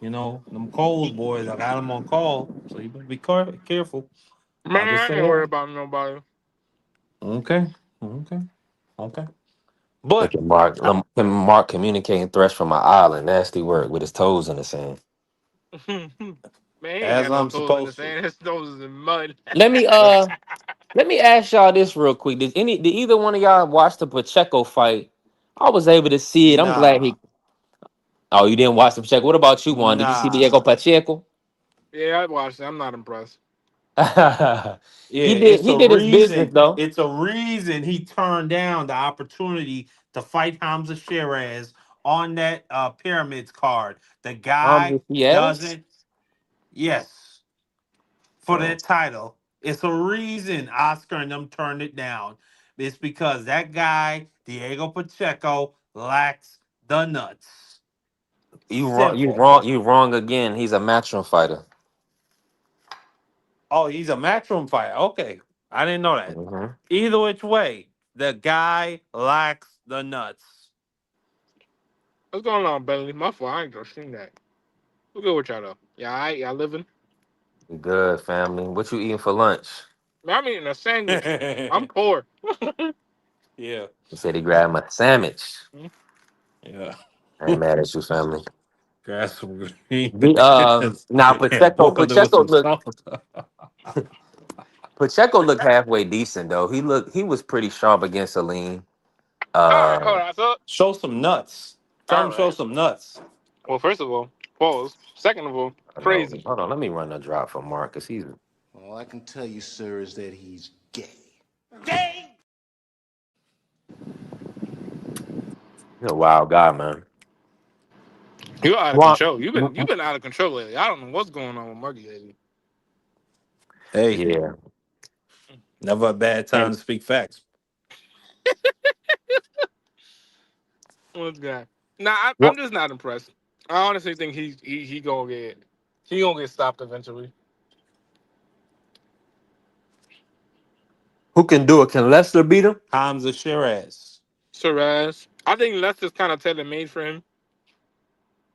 [SPEAKER 2] You know them cold boys. I got them on call. So you better be careful.
[SPEAKER 8] Man,
[SPEAKER 2] I'll just
[SPEAKER 8] I
[SPEAKER 2] say
[SPEAKER 8] ain't worried
[SPEAKER 2] that.
[SPEAKER 8] about nobody.
[SPEAKER 2] Okay. Okay. Okay. But
[SPEAKER 7] Look at Mark. Mark communicating threats from an island. Nasty work with his toes in the sand.
[SPEAKER 8] Man, he ain't
[SPEAKER 2] as
[SPEAKER 8] got no
[SPEAKER 2] I'm
[SPEAKER 8] toes in the
[SPEAKER 2] supposed to.
[SPEAKER 8] sand. His toes is in mud.
[SPEAKER 7] Let me let me ask y'all this real quick. Did either one of y'all watch the Pacheco fight? I was able to see it. I'm glad
[SPEAKER 2] Nah.
[SPEAKER 7] he. Oh, you didn't watch the Pacheco. What about you, Juan? Did you see
[SPEAKER 2] Nah.
[SPEAKER 7] Diego Pacheco?
[SPEAKER 8] Yeah, I watched it. I'm not impressed.
[SPEAKER 2] Yeah,
[SPEAKER 7] he did.
[SPEAKER 2] it's
[SPEAKER 7] He
[SPEAKER 2] a
[SPEAKER 7] did his business
[SPEAKER 2] reason.
[SPEAKER 7] though.
[SPEAKER 2] It's a reason he turned down the opportunity to fight Hamza Shiraz on that pyramids card. The guy
[SPEAKER 7] Yes.
[SPEAKER 2] doesn't. Yes, for
[SPEAKER 7] Oh,
[SPEAKER 2] that title. It's a reason Oscar and them turned it down. It's because that guy, Diego Pacheco, lacks the nuts.
[SPEAKER 7] you wrong. You
[SPEAKER 2] Simple.
[SPEAKER 7] wrong. You wrong again. He's a matchroom fighter.
[SPEAKER 2] Oh, he's a matchroom fighter. Okay. I didn't know that.
[SPEAKER 7] Hmm.
[SPEAKER 2] Either which way, the guy lacks the nuts.
[SPEAKER 8] What's going on, Bentley? My fault. I ain't just seen that. We'll go with y'all though. Yeah, y'all living.
[SPEAKER 7] Good family. What you eating for lunch?
[SPEAKER 8] Man, I'm eating a sandwich.
[SPEAKER 2] Yeah.
[SPEAKER 8] I'm poor.
[SPEAKER 7] He said he grabbed my sandwich.
[SPEAKER 2] Yeah.
[SPEAKER 7] I ain't mad at you, family.
[SPEAKER 2] Grab some green
[SPEAKER 7] The
[SPEAKER 2] bananas
[SPEAKER 7] now
[SPEAKER 2] and
[SPEAKER 7] Pacheco
[SPEAKER 2] boil it with
[SPEAKER 7] Pacheco
[SPEAKER 2] some
[SPEAKER 7] looked
[SPEAKER 2] salt.
[SPEAKER 7] Pacheco looked halfway decent though. He was pretty sharp against Celine.
[SPEAKER 8] All right, hold
[SPEAKER 7] Uh,
[SPEAKER 8] on. So,
[SPEAKER 2] Show some nuts. Tell
[SPEAKER 8] all
[SPEAKER 2] him show
[SPEAKER 8] right.
[SPEAKER 2] some nuts.
[SPEAKER 8] Well, first of all, pause. Second of all,
[SPEAKER 7] I know.
[SPEAKER 8] crazy.
[SPEAKER 7] Hold on, let me run a drop for Marcus. He's
[SPEAKER 9] All I can tell you, sir, is that he's gay.
[SPEAKER 7] a wild guy, man.
[SPEAKER 8] You're out of
[SPEAKER 7] Well,
[SPEAKER 8] control. You've been out of control lately. I don't know what's going on with Marky lately.
[SPEAKER 2] Hey,
[SPEAKER 7] yeah.
[SPEAKER 2] never a bad time
[SPEAKER 7] And
[SPEAKER 2] to speak facts.
[SPEAKER 8] What's that? Nah, I'm
[SPEAKER 7] what?
[SPEAKER 8] just not impressed. I honestly think he gonna get stopped eventually.
[SPEAKER 7] Who can do it? Can Lester beat him?
[SPEAKER 2] Hamza Shiraz.
[SPEAKER 8] Shiraz. I think Lester's kind of tailor made for him.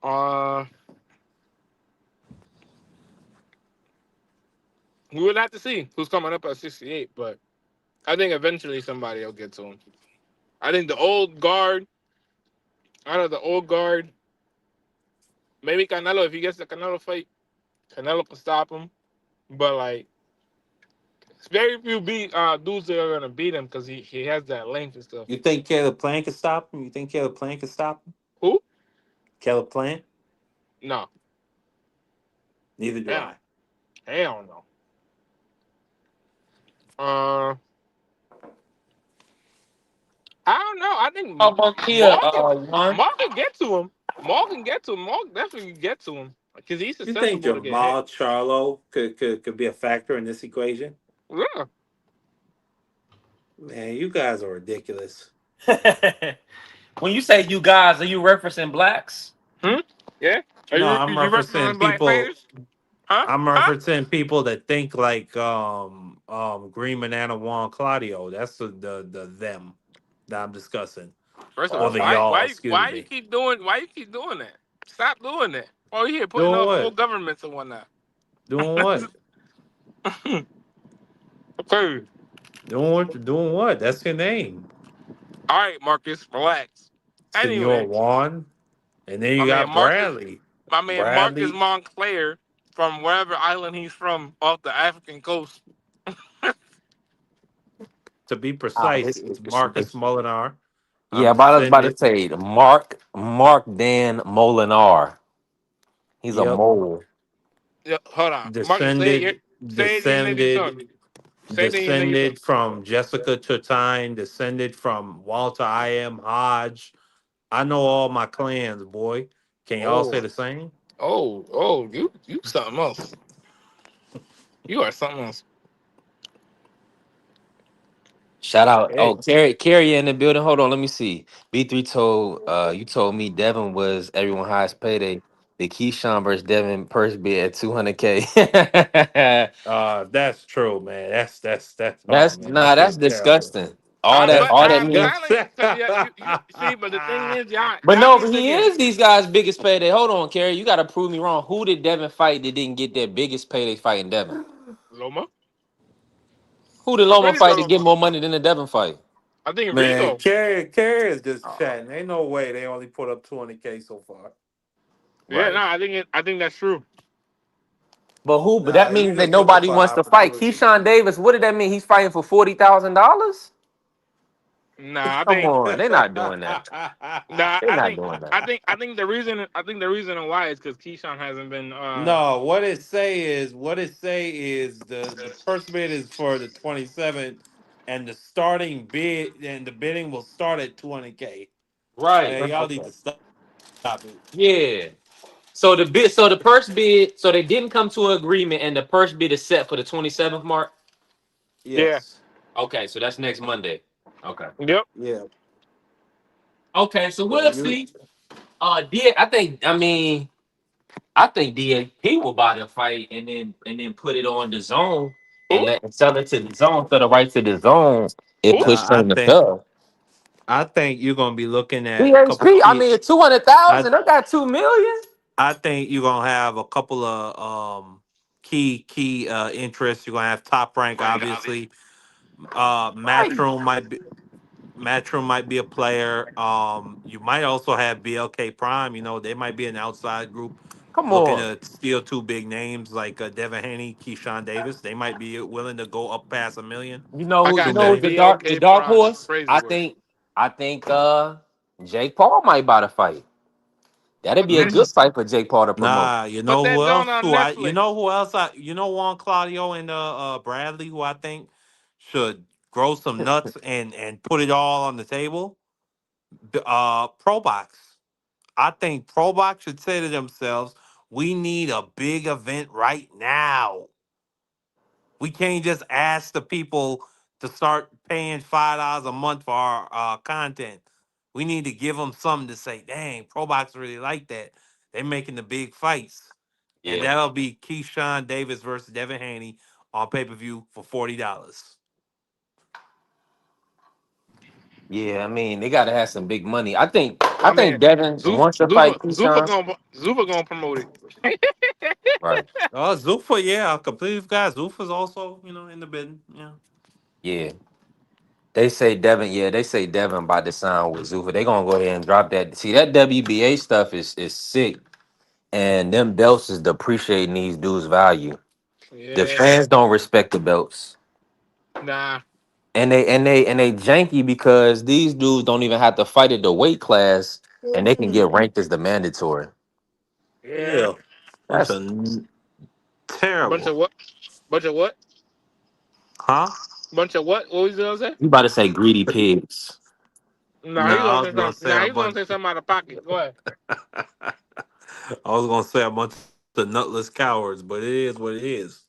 [SPEAKER 8] Uh, we would have to see who's coming up at 68, but I think eventually somebody will get to him. I think the old guard, out of the old guard, maybe Canelo. If he gets the Canelo fight, Canelo can stop him. But like, it's very few dudes that are gonna beat him because he has that length and stuff.
[SPEAKER 2] You think Caleb Plant can stop him? You think Caleb Plant can stop him?
[SPEAKER 8] Who?
[SPEAKER 2] Caleb Plant?
[SPEAKER 8] No,
[SPEAKER 2] Neither do
[SPEAKER 8] hell,
[SPEAKER 2] I.
[SPEAKER 8] hell no. Uh, I don't know. I
[SPEAKER 7] How
[SPEAKER 8] think
[SPEAKER 7] about Kia,
[SPEAKER 8] Maul can
[SPEAKER 7] Juan?
[SPEAKER 8] Maul can get to him. Maul can get to him. Maul definitely can get to him because he's
[SPEAKER 2] You think
[SPEAKER 8] susceptible to get hit.
[SPEAKER 2] Jamal Charlo could be a factor in this equation?
[SPEAKER 8] Yeah.
[SPEAKER 2] Man, you guys are ridiculous.
[SPEAKER 7] When you say you guys, are you referencing blacks?
[SPEAKER 8] Hmm? Yeah. Are
[SPEAKER 2] No,
[SPEAKER 8] you
[SPEAKER 2] I'm
[SPEAKER 8] you
[SPEAKER 2] referencing
[SPEAKER 8] representing black
[SPEAKER 2] people.
[SPEAKER 8] fighters? Huh?
[SPEAKER 2] I'm
[SPEAKER 8] Huh?
[SPEAKER 2] referencing people that think like Green Banana Juan Claudio. That's the them that I'm discussing.
[SPEAKER 8] First of
[SPEAKER 2] Or
[SPEAKER 8] all,
[SPEAKER 7] Wow.
[SPEAKER 2] the y'all, excuse
[SPEAKER 8] why you
[SPEAKER 2] me.
[SPEAKER 8] keep doing that? Stop doing that. Oh, you here putting
[SPEAKER 2] Doing
[SPEAKER 8] off whole
[SPEAKER 2] what?
[SPEAKER 8] governments and whatnot.
[SPEAKER 2] Doing what?
[SPEAKER 8] Okay.
[SPEAKER 2] Doing what? That's your name.
[SPEAKER 8] All right, Marcus, relax.
[SPEAKER 2] Senor
[SPEAKER 8] Anyway,
[SPEAKER 2] Juan. And then
[SPEAKER 8] my
[SPEAKER 2] you
[SPEAKER 8] man
[SPEAKER 2] got
[SPEAKER 8] Marcus,
[SPEAKER 2] Bradley.
[SPEAKER 8] Marcus
[SPEAKER 2] Bradley,
[SPEAKER 8] Montclair from wherever island he's from off the African coast.
[SPEAKER 2] to be
[SPEAKER 7] Ah,
[SPEAKER 2] precise, is Marcus Molinar. I'm
[SPEAKER 7] yeah, but I was about to
[SPEAKER 2] descended.
[SPEAKER 7] say Mark Dan Molinar. He's a
[SPEAKER 2] Yep.
[SPEAKER 7] mole.
[SPEAKER 8] Yeah, hold on, Marcus,
[SPEAKER 2] Descended
[SPEAKER 8] say it again as you talk. Say it again as you talk.
[SPEAKER 2] descended from Jessica Chastain, descended from Walter I. M. Hodge. I know all my clans, boy. Can y'all
[SPEAKER 8] Oh,
[SPEAKER 2] say the same?
[SPEAKER 8] you something else. You are something else.
[SPEAKER 7] Shout out.
[SPEAKER 2] Hey,
[SPEAKER 7] Oh, Carrie in the building. Hold on, let me see. B3 told you told me Devin was everyone highest payday. The Keyshawn versus Devin purse bid at 200K.
[SPEAKER 2] that's true, man. That's oh
[SPEAKER 7] That's
[SPEAKER 2] man, that
[SPEAKER 7] that's
[SPEAKER 2] shit terrible.
[SPEAKER 7] disgusting. All that
[SPEAKER 2] That's
[SPEAKER 7] all that
[SPEAKER 8] I'm
[SPEAKER 7] means.
[SPEAKER 2] that's
[SPEAKER 8] telling you see, but the thing is,
[SPEAKER 7] But
[SPEAKER 8] y'all
[SPEAKER 7] no,
[SPEAKER 8] be
[SPEAKER 7] but he
[SPEAKER 8] thinking
[SPEAKER 7] is these guys' biggest payday. Hold on, Carrie. You gotta prove me wrong. Who did Devin fight that didn't get their biggest payday fighting Devin?
[SPEAKER 8] Loma.
[SPEAKER 7] Who did
[SPEAKER 8] I'm
[SPEAKER 7] Loma
[SPEAKER 8] pretty sure
[SPEAKER 7] fight to get
[SPEAKER 8] Loma.
[SPEAKER 7] more money than the Devin fight?
[SPEAKER 8] I think
[SPEAKER 2] man.
[SPEAKER 8] Rico.
[SPEAKER 2] Carey is just
[SPEAKER 7] Oh,
[SPEAKER 2] chatting. Ain't no way they only put up 20K so far.
[SPEAKER 8] Yeah, no,
[SPEAKER 7] right.
[SPEAKER 8] I think that's true.
[SPEAKER 7] But
[SPEAKER 2] Nah,
[SPEAKER 7] that
[SPEAKER 2] he
[SPEAKER 7] means that
[SPEAKER 2] just looking
[SPEAKER 7] nobody
[SPEAKER 2] for an
[SPEAKER 7] wants to fight.
[SPEAKER 2] opportunity.
[SPEAKER 7] Keyshawn Davis, what did that mean? He's fighting for $40,000?
[SPEAKER 8] Nah, I
[SPEAKER 7] Come
[SPEAKER 8] think
[SPEAKER 7] on, they're not doing that.
[SPEAKER 8] nah,
[SPEAKER 7] They're not doing that.
[SPEAKER 8] I think the reason why is because Keyshawn hasn't been
[SPEAKER 2] No, what it say is the purse bid is for the 27th, and the starting bid and the bidding will start at 200K.
[SPEAKER 7] Right.
[SPEAKER 2] Man, y'all need
[SPEAKER 7] Okay.
[SPEAKER 2] to stop it.
[SPEAKER 7] Yeah. So the purse bid, so they didn't come to an agreement, and the purse bid is set for the 27th mark.
[SPEAKER 8] yeah.
[SPEAKER 2] Yes.
[SPEAKER 7] Okay, so that's next Monday. Okay.
[SPEAKER 8] Yep.
[SPEAKER 2] Yeah.
[SPEAKER 7] Okay, so
[SPEAKER 2] So
[SPEAKER 7] we'll
[SPEAKER 2] you
[SPEAKER 7] see. I think DAP will buy the fight and then put it on the zone and
[SPEAKER 8] Who?
[SPEAKER 7] let sell it to the zone for the right to the zone. It
[SPEAKER 8] Who?
[SPEAKER 7] push
[SPEAKER 2] nah,
[SPEAKER 7] on the sub.
[SPEAKER 2] I think you're gonna be looking at a couple
[SPEAKER 7] DHP, I
[SPEAKER 2] key.
[SPEAKER 7] mean
[SPEAKER 2] I
[SPEAKER 7] 200,000. I got 2 million.
[SPEAKER 2] I think you're gonna have a couple of key interests. You're gonna have Top Rank, obviously.
[SPEAKER 7] Right.
[SPEAKER 2] Matchroom might be a player. You might also have BLK Prime. You know, they might be an outside group
[SPEAKER 7] Come
[SPEAKER 2] looking
[SPEAKER 7] on.
[SPEAKER 2] to steal two big names like Devin Haney, Keyshawn Davis. They might be willing to go up past 1 million.
[SPEAKER 7] You know
[SPEAKER 8] I
[SPEAKER 7] who you
[SPEAKER 8] got
[SPEAKER 2] Two
[SPEAKER 7] know
[SPEAKER 8] that
[SPEAKER 7] who's the
[SPEAKER 2] names.
[SPEAKER 7] the
[SPEAKER 8] BLK
[SPEAKER 7] dark
[SPEAKER 8] Prime.
[SPEAKER 7] horse?
[SPEAKER 8] Crazy
[SPEAKER 7] I
[SPEAKER 8] word.
[SPEAKER 7] think I think Jake Paul might buy the fight. That'd
[SPEAKER 8] Put
[SPEAKER 7] be a
[SPEAKER 8] that
[SPEAKER 2] Mm,
[SPEAKER 7] good fight for Jake Paul to promote.
[SPEAKER 2] nah, you
[SPEAKER 8] put
[SPEAKER 2] know
[SPEAKER 8] that
[SPEAKER 2] who
[SPEAKER 8] joint
[SPEAKER 2] else?
[SPEAKER 8] on
[SPEAKER 2] You
[SPEAKER 8] Netflix.
[SPEAKER 2] know who else? You know Juan Claudio and Bradley, who I think should grow some nuts and put it all on the table. Pro Box. I think Pro Box should say to themselves, we need a big event right now. We can't just ask the people to start paying $5 a month for our content. We need to give them something to say, dang, Pro Box really like that. They're making the big fights. And
[SPEAKER 7] Yeah.
[SPEAKER 2] that'll be Keyshawn Davis versus Devin Haney on pay-per-view for $40.
[SPEAKER 7] Yeah, I mean they gotta have some big money. I think I
[SPEAKER 8] My man,
[SPEAKER 7] think Devin wants to fight Keyshawn.
[SPEAKER 8] Zufa gonna promote it.
[SPEAKER 7] Right.
[SPEAKER 2] Oh, Zuffa, yeah, I completely forgot. Zuffa's also, in the bidding. Yeah.
[SPEAKER 7] Yeah. They say Devin about to sign with Zufa. They gonna go ahead and drop that. See that WBA stuff is sick, and them belts is depreciating these dudes' value. The
[SPEAKER 8] Yeah.
[SPEAKER 7] fans don't respect the belts,
[SPEAKER 8] Nah.
[SPEAKER 7] and they janky because these dudes don't even have to fight at the weight class, and they can get ranked as the mandatory.
[SPEAKER 8] Yeah.
[SPEAKER 2] Yeah. Bunch
[SPEAKER 7] That's
[SPEAKER 2] of
[SPEAKER 8] Bunch
[SPEAKER 2] terrible.
[SPEAKER 8] of what? Bunch of what?
[SPEAKER 2] Huh?
[SPEAKER 8] Bunch of what? What was you gonna say?
[SPEAKER 7] you about to say greedy pigs.
[SPEAKER 8] Nah,
[SPEAKER 2] No,
[SPEAKER 8] he's
[SPEAKER 2] I
[SPEAKER 8] gonna
[SPEAKER 2] was
[SPEAKER 8] say
[SPEAKER 2] gonna
[SPEAKER 8] something.
[SPEAKER 2] say
[SPEAKER 8] Nah,
[SPEAKER 2] a
[SPEAKER 8] he's gonna
[SPEAKER 2] bunch.
[SPEAKER 8] say something out of pocket. Go ahead.
[SPEAKER 2] I was gonna say a bunch of nutless cowards, but it is what it is.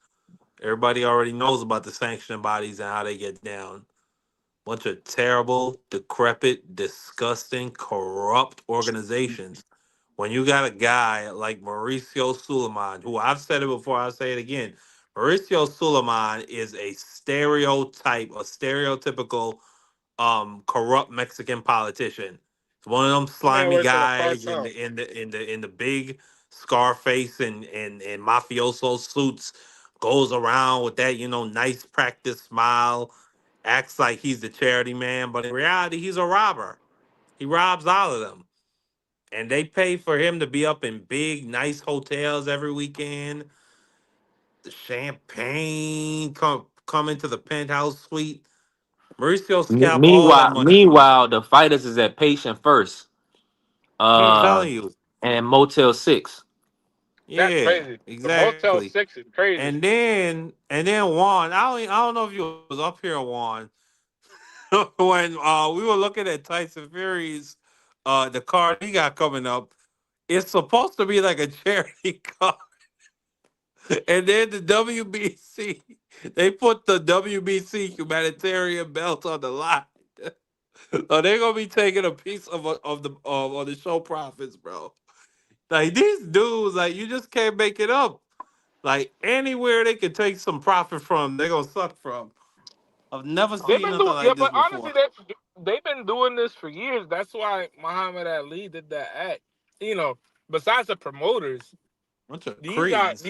[SPEAKER 2] Everybody already knows about the sanctioning bodies and how they get down. Bunch of terrible, decrepit, disgusting, corrupt organizations. When you got a guy like Mauricio Suleiman, who I've said it before, I'll say it again. Mauricio Suleiman is a stereotypical corrupt Mexican politician. It's one of them
[SPEAKER 8] Man
[SPEAKER 2] slimy
[SPEAKER 8] works for the
[SPEAKER 2] guys in
[SPEAKER 8] cartel.
[SPEAKER 2] the big Scarface and mafioso suits, goes around with that, nice practice smile, acts like he's the charity man, but in reality he's a robber. He robs all of them. And they pay for him to be up in big, nice hotels every weekend. The champagne come into the penthouse suite. Mauricio scalp all of that
[SPEAKER 7] Meanwhile,
[SPEAKER 2] money.
[SPEAKER 7] meanwhile, the fighters is at Patient First,
[SPEAKER 2] I'm
[SPEAKER 8] Hmm.
[SPEAKER 7] uh,
[SPEAKER 2] telling you.
[SPEAKER 7] and Motel 6.
[SPEAKER 8] That's
[SPEAKER 2] Yeah,
[SPEAKER 8] crazy. The Motel
[SPEAKER 2] exactly.
[SPEAKER 8] 6 is crazy.
[SPEAKER 2] And then Juan, I don't know if you was up here, Juan, when we were looking at Tyson Fury's the card he got coming up. It's supposed to be like a charity card. And then the WBC, they put the WBC humanitarian belt on the line. Oh, they're gonna be taking a piece of the show profits, bro. Like these dudes, like you just can't make it up. Like anywhere they can take some profit from, they're gonna suck from. I've never
[SPEAKER 8] They've
[SPEAKER 2] seen
[SPEAKER 8] been
[SPEAKER 2] nothing
[SPEAKER 8] doing, yeah,
[SPEAKER 2] like this
[SPEAKER 8] but honestly,
[SPEAKER 2] before.
[SPEAKER 8] they've been doing this for years. That's why Muhammad Ali did that act. You know, besides the promoters,
[SPEAKER 2] Bunch of
[SPEAKER 8] these guys,
[SPEAKER 2] creeds.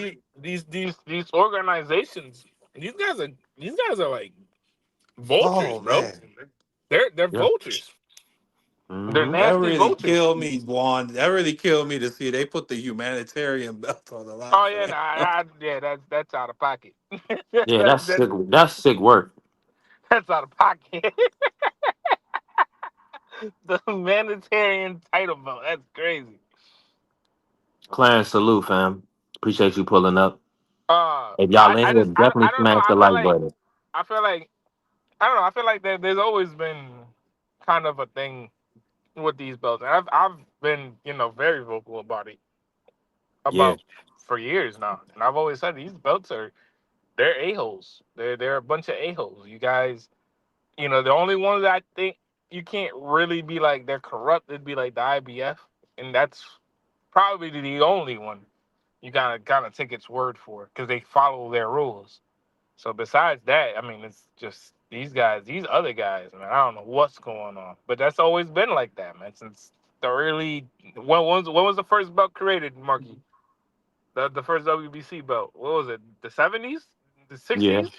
[SPEAKER 8] these organizations, these guys are like vultures,
[SPEAKER 2] Oh
[SPEAKER 8] bro.
[SPEAKER 2] man,
[SPEAKER 8] They're
[SPEAKER 7] Yeah.
[SPEAKER 8] vultures. They're
[SPEAKER 7] Hmm.
[SPEAKER 2] that
[SPEAKER 8] nasty
[SPEAKER 2] really
[SPEAKER 8] vultures.
[SPEAKER 2] killed me, Juan. That really killed me to see they put the humanitarian belt on the line
[SPEAKER 8] Oh
[SPEAKER 2] for
[SPEAKER 8] yeah,
[SPEAKER 2] that.
[SPEAKER 8] yeah, that's out of pocket.
[SPEAKER 7] Yeah,
[SPEAKER 8] that,
[SPEAKER 7] that's
[SPEAKER 8] that
[SPEAKER 7] sick. That's sick work.
[SPEAKER 8] that's out of pocket. The humanitarian title belt. That's crazy.
[SPEAKER 7] Clarence, salute, fam. Appreciate you pulling up.
[SPEAKER 8] Uh,
[SPEAKER 7] If y'all in
[SPEAKER 8] I
[SPEAKER 7] here,
[SPEAKER 8] just I
[SPEAKER 7] definitely
[SPEAKER 8] don't know.
[SPEAKER 7] smash the like button.
[SPEAKER 8] I feel like I don't know. I feel like there's always been kind of a thing with these belts. And I've been very vocal about it
[SPEAKER 7] Yeah.
[SPEAKER 8] about for years now, and I've always said these belts they're a holes. They're a bunch of a holes. You guys, the only ones that I think you can't really be like they're corrupt. It'd be like the IBF, and that's probably the only one you gotta kind of take its word for because they follow their rules. So besides that, I mean, it's just these guys, these other guys, man. I don't know what's going on, but that's always been like that, man. Since the early, when was the first belt created, Marky? The first WBC belt. What was it? The 70s, the
[SPEAKER 7] Yeah.
[SPEAKER 8] 60s.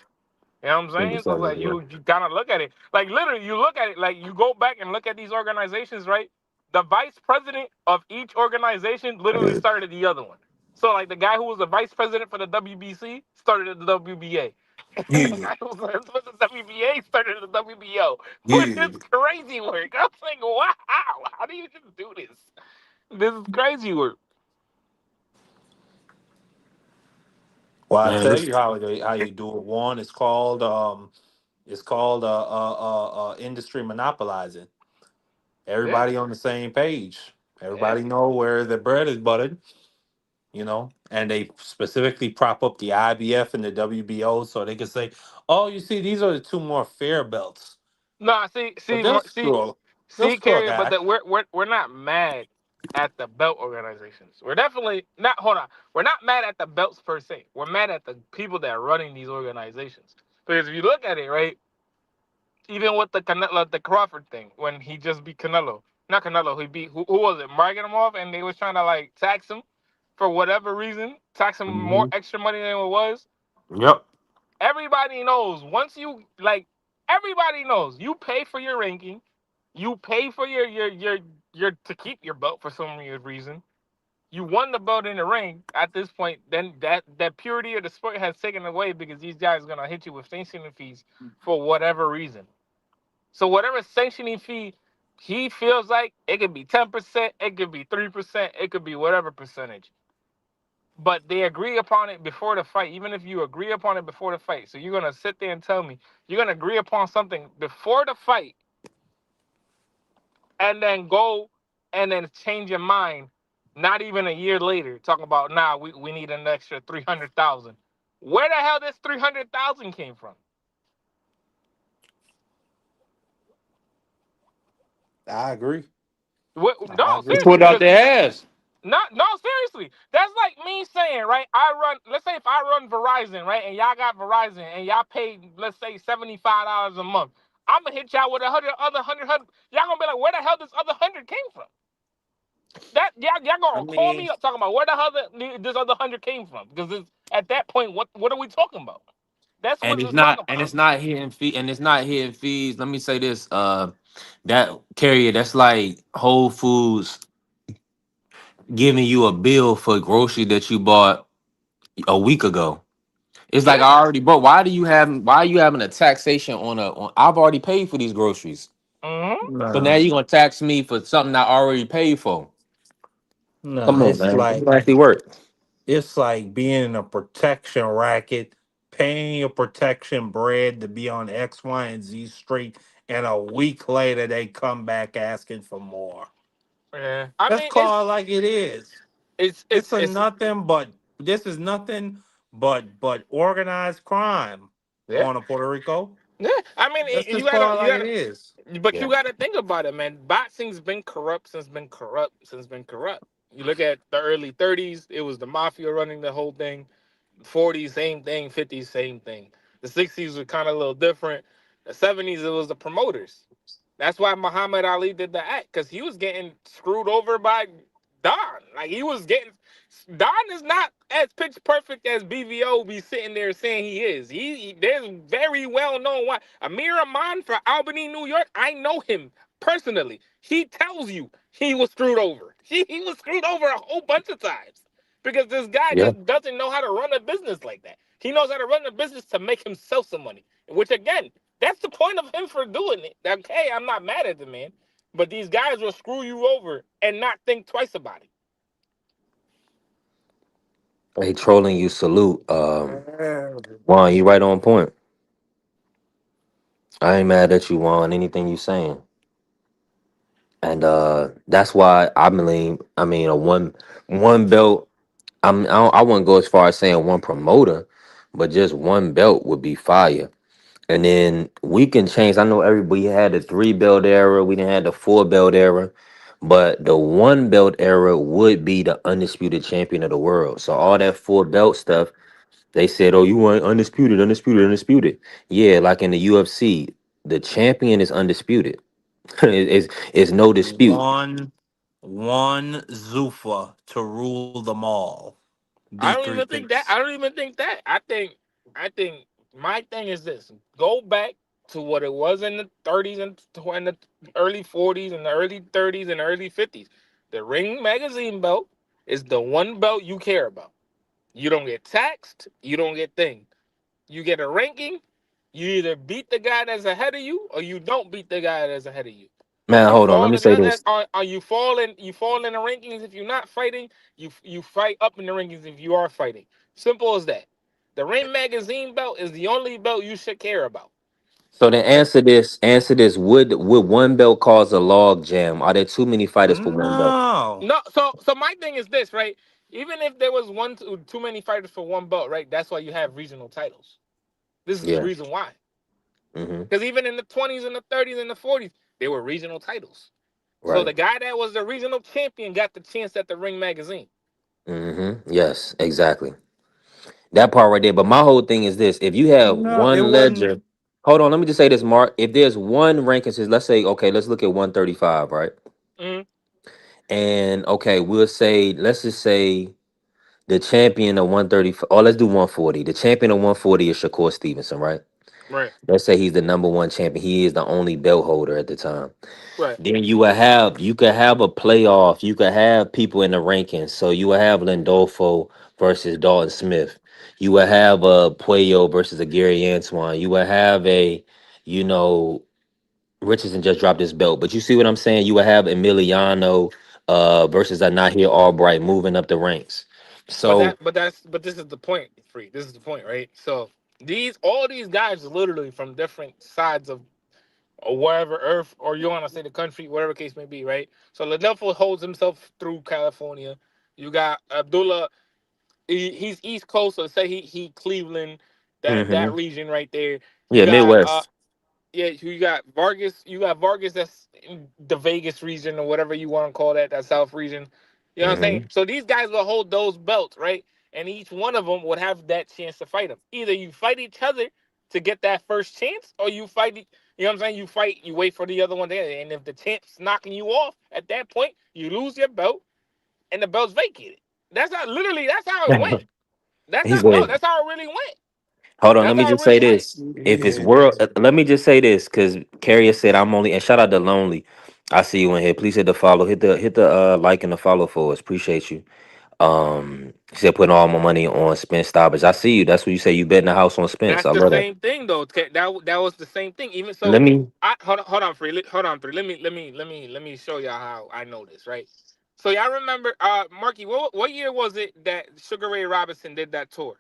[SPEAKER 8] You know what I'm
[SPEAKER 7] In the
[SPEAKER 8] saying? So like
[SPEAKER 7] 70s, yeah.
[SPEAKER 8] you kind of look at it, like literally you look at it, like you go back and look at these organizations, right? The vice president of each organization literally started at the other one. So like the guy who was the vice president for the WBC started at the WBA. And the
[SPEAKER 2] Yeah,
[SPEAKER 8] guy who was for the WBA started at the WBO. Which
[SPEAKER 2] yeah.
[SPEAKER 8] is crazy work. I was like, wow, how do you just do this? This is crazy work.
[SPEAKER 2] Well, I
[SPEAKER 7] Man,
[SPEAKER 2] tell
[SPEAKER 7] this,
[SPEAKER 2] you how you do it. One, it's called industry monopolizing.
[SPEAKER 8] Yeah.
[SPEAKER 2] Everybody on the same page.
[SPEAKER 8] Yeah.
[SPEAKER 2] Everybody know where the bread is buttered. And they specifically prop up the IBF and the WBO so they can say, "Oh, you see, these are the two more fair belts."
[SPEAKER 8] No,
[SPEAKER 2] But they'll
[SPEAKER 8] see,
[SPEAKER 2] screw a
[SPEAKER 8] Carrier, but
[SPEAKER 2] guy.
[SPEAKER 8] that we're not mad at the belt organizations. We're definitely not. Hold on, we're not mad at the belts per se. We're mad at the people that are running these organizations. Because if you look at it, right, even with the the Crawford thing, when he just beat Canelo, not Canelo, he beat who was it, Marganomov, and they was trying to like tax him for whatever reason, tax him more
[SPEAKER 7] hmm.
[SPEAKER 8] extra money than it was.
[SPEAKER 7] Yep.
[SPEAKER 8] Everybody knows once you like, everybody knows you pay for your ranking. You pay for your to keep your belt for some weird reason. You won the belt in the ring. At this point, then that purity of the sport has taken away because these guys are gonna hit you with sanctioning fees for whatever reason. So whatever sanctioning fee he feels like, it could be 10%, it could be 3%, it could be whatever percentage. But they agree upon it before the fight. Even if you agree upon it before the fight, so you're gonna sit there and tell me you're gonna agree upon something before the fight and then go and then change your mind not even a year later talking about we need an extra 300,000. Where the hell this 300,000 came from?
[SPEAKER 2] I agree.
[SPEAKER 8] No,
[SPEAKER 2] I
[SPEAKER 7] They
[SPEAKER 2] agree.
[SPEAKER 8] seriously,
[SPEAKER 7] pulled out
[SPEAKER 8] because
[SPEAKER 7] their ass.
[SPEAKER 8] not no, seriously, that's like me saying, right, let's say if I run Verizon, right, and y'all got Verizon and y'all pay, let's say, $75 a month, I'm gonna hit y'all with a hundred. Y'all gonna be like, where the hell this other 100 came from? That y'all
[SPEAKER 2] I
[SPEAKER 8] gonna call
[SPEAKER 2] mean,
[SPEAKER 8] me up talking about where the hell this other 100 came from? Because at that point, what are we talking about? That's what it's talking
[SPEAKER 7] And
[SPEAKER 8] about.
[SPEAKER 7] it's not hitting fee and it's not hitting fees. Let me say this. That carrier, that's like Whole Foods giving you a bill for grocery that you bought a week ago. It's like
[SPEAKER 8] Yeah.
[SPEAKER 7] I already bought. Why are you having a taxation on I've already paid for these groceries.
[SPEAKER 8] Mm-hmm.
[SPEAKER 7] So now
[SPEAKER 2] nah,
[SPEAKER 7] you're gonna tax me for something I already paid for.
[SPEAKER 2] nah.
[SPEAKER 7] Come on,
[SPEAKER 2] It's
[SPEAKER 7] man. This
[SPEAKER 2] like
[SPEAKER 7] actually work.
[SPEAKER 2] it's like being in a protection racket, paying your protection bread to be on X, Y, and Z Street, and a week later they come back asking for more.
[SPEAKER 8] Yeah. I
[SPEAKER 2] Let's
[SPEAKER 8] mean,
[SPEAKER 2] call it like it is.
[SPEAKER 8] it's
[SPEAKER 2] It's
[SPEAKER 8] it's
[SPEAKER 2] a
[SPEAKER 8] it's
[SPEAKER 2] nothing but this is nothing but organized crime
[SPEAKER 8] Yeah,
[SPEAKER 2] going to Puerto Rico.
[SPEAKER 8] yeah. I mean,
[SPEAKER 2] That's
[SPEAKER 8] you
[SPEAKER 2] just call
[SPEAKER 8] gotta,
[SPEAKER 2] it
[SPEAKER 8] you
[SPEAKER 2] like it
[SPEAKER 8] gotta,
[SPEAKER 2] is.
[SPEAKER 8] but
[SPEAKER 7] Yeah.
[SPEAKER 8] you gotta think about it, man. Boxing's been corrupt since been corrupt since been corrupt. You look at the early '30s; it was the mafia running the whole thing. '40s, same thing. '50s, same thing. The '60s were kind of a little different. The '70s, it was the promoters. That's why Muhammad Ali did the act because he was getting screwed over by Don. Like he was getting Don is not as pitch perfect as BVO be sitting there saying he is. There's very well known why. Amir Ahman for Albany, New York. I know him personally. He tells you he was screwed over. He was screwed over a whole bunch of times because this guy
[SPEAKER 7] Yeah.
[SPEAKER 8] just doesn't know how to run a business like that. He knows how to run a business to make himself some money, which again that's the point of him for doing it. Okay, I'm not mad at the man, but these guys will screw you over and not think twice about it.
[SPEAKER 7] Hey, trolling you. Salute. Juan, you right on point. I ain't mad at you, Juan. Anything you saying, and that's why I believe. I mean, a one belt. I wouldn't go as far as saying one promoter, but just one belt would be fire. And then we can change. I know everybody had the three belt era. We didn't have the four belt era, but the one belt era would be the undisputed champion of the world. So all that four belt stuff, they said, "Oh, you want undisputed, undisputed, undisputed." Yeah, like in the UFC, the champion is undisputed. It's no dispute.
[SPEAKER 2] One Zufa to rule them all.
[SPEAKER 8] I don't even think that.
[SPEAKER 2] D3
[SPEAKER 8] I don't even think that. I think my thing is this: go back to what it was in the 30s and the early 40s and the early 30s and early 50s. The Ring Magazine belt is the one belt you care about. You don't get taxed. You don't get things. You get a ranking. You either beat the guy that's ahead of you, or you don't beat the guy that's ahead of you.
[SPEAKER 7] Man,
[SPEAKER 8] You
[SPEAKER 7] hold on. Let
[SPEAKER 8] fall
[SPEAKER 7] me
[SPEAKER 8] in
[SPEAKER 7] say this.
[SPEAKER 8] you fall in the rankings if you're not fighting. You fight up in the rankings if you are fighting. Simple as that. The Ring Magazine belt is the only belt you should care about.
[SPEAKER 7] So to answer this, would one belt cause a log jam? Are there too many fighters for one belt?
[SPEAKER 2] No.
[SPEAKER 8] No, so my thing is this, right? Even if there was too many fighters for one belt, right? That's why you have regional titles. This is the
[SPEAKER 7] Yeah.
[SPEAKER 8] reason why.
[SPEAKER 7] Hmm.
[SPEAKER 8] Because even in the 20s and the 30s and the 40s, they were regional titles. So
[SPEAKER 7] Right.
[SPEAKER 8] the guy that was the regional champion got the chance at the Ring Magazine.
[SPEAKER 7] Yes, exactly. That part right there. But my whole thing is this: if you have
[SPEAKER 2] No, it
[SPEAKER 7] one
[SPEAKER 2] wasn't.
[SPEAKER 7] ledger, hold on, let me just say this, Mark. If there's one ranking system, let's say, okay, let's look at 135, right?
[SPEAKER 8] Mm,
[SPEAKER 7] And okay, we'll say, let's just say the champion of 130, or let's do 140. The champion of 140 is Shakur Stevenson, right?
[SPEAKER 8] right,
[SPEAKER 7] Let's say he's the number one champion. He is the only belt holder at the time.
[SPEAKER 8] right.
[SPEAKER 7] Then you could have a playoff. You could have people in the rankings. So you will have Lindolfo versus Dalton Smith. You will have a Puello versus a Gary Antoine. You will have you know, Richardson just dropped his belt. But you see what I'm saying? You will have Emiliano versus a Nahir Albright moving up the ranks. So
[SPEAKER 8] But this is the point, free. This is the point, right? So all these guys are literally from different sides of or wherever Earth or you want to say the country, whatever case may be, right? So Ladelfo holds himself through California. You got Abdullah. He's East Coast, so say he Cleveland, that
[SPEAKER 7] mhm.
[SPEAKER 8] region right there. You
[SPEAKER 7] Yeah,
[SPEAKER 8] got
[SPEAKER 7] Midwest.
[SPEAKER 8] yeah, you got Vargas. You got Vargas. That's in the Vegas region or whatever you want to call that. That South region. You know what I'm saying?
[SPEAKER 7] Hmm.
[SPEAKER 8] So these guys will hold those belts, right? And each one of them would have that chance to fight them. Either you fight each other to get that first chance, or you fight. You know what I'm saying? You fight. You wait for the other one there, and if the champ's knocking you off at that point, you lose your belt, and the belt's vacated. That's how literally. That's how it went. That's
[SPEAKER 7] He
[SPEAKER 8] how no.
[SPEAKER 7] said,
[SPEAKER 8] That's how it really went.
[SPEAKER 7] hold on, let
[SPEAKER 8] That's
[SPEAKER 7] me
[SPEAKER 8] how it
[SPEAKER 7] just say
[SPEAKER 8] really went.
[SPEAKER 7] this. If it's world, let me just say this, because Carrier said I'm only, and shout out to Lonely. I see you in here. Please hit the follow, hit the like and the follow for us. Appreciate you. He said putting all my money on Spence stoppage. I see you. That's what you say. You betting the house on Spence.
[SPEAKER 8] That's
[SPEAKER 7] I
[SPEAKER 8] the
[SPEAKER 7] love that.
[SPEAKER 8] same thing though. That was the same thing. Even
[SPEAKER 7] Let
[SPEAKER 8] so,
[SPEAKER 7] me.
[SPEAKER 8] I hold on, free. Hold on, free. Let me show y'all how I know this, right? So y'all remember, Marky, what year was it that Sugar Ray Robinson did that tour?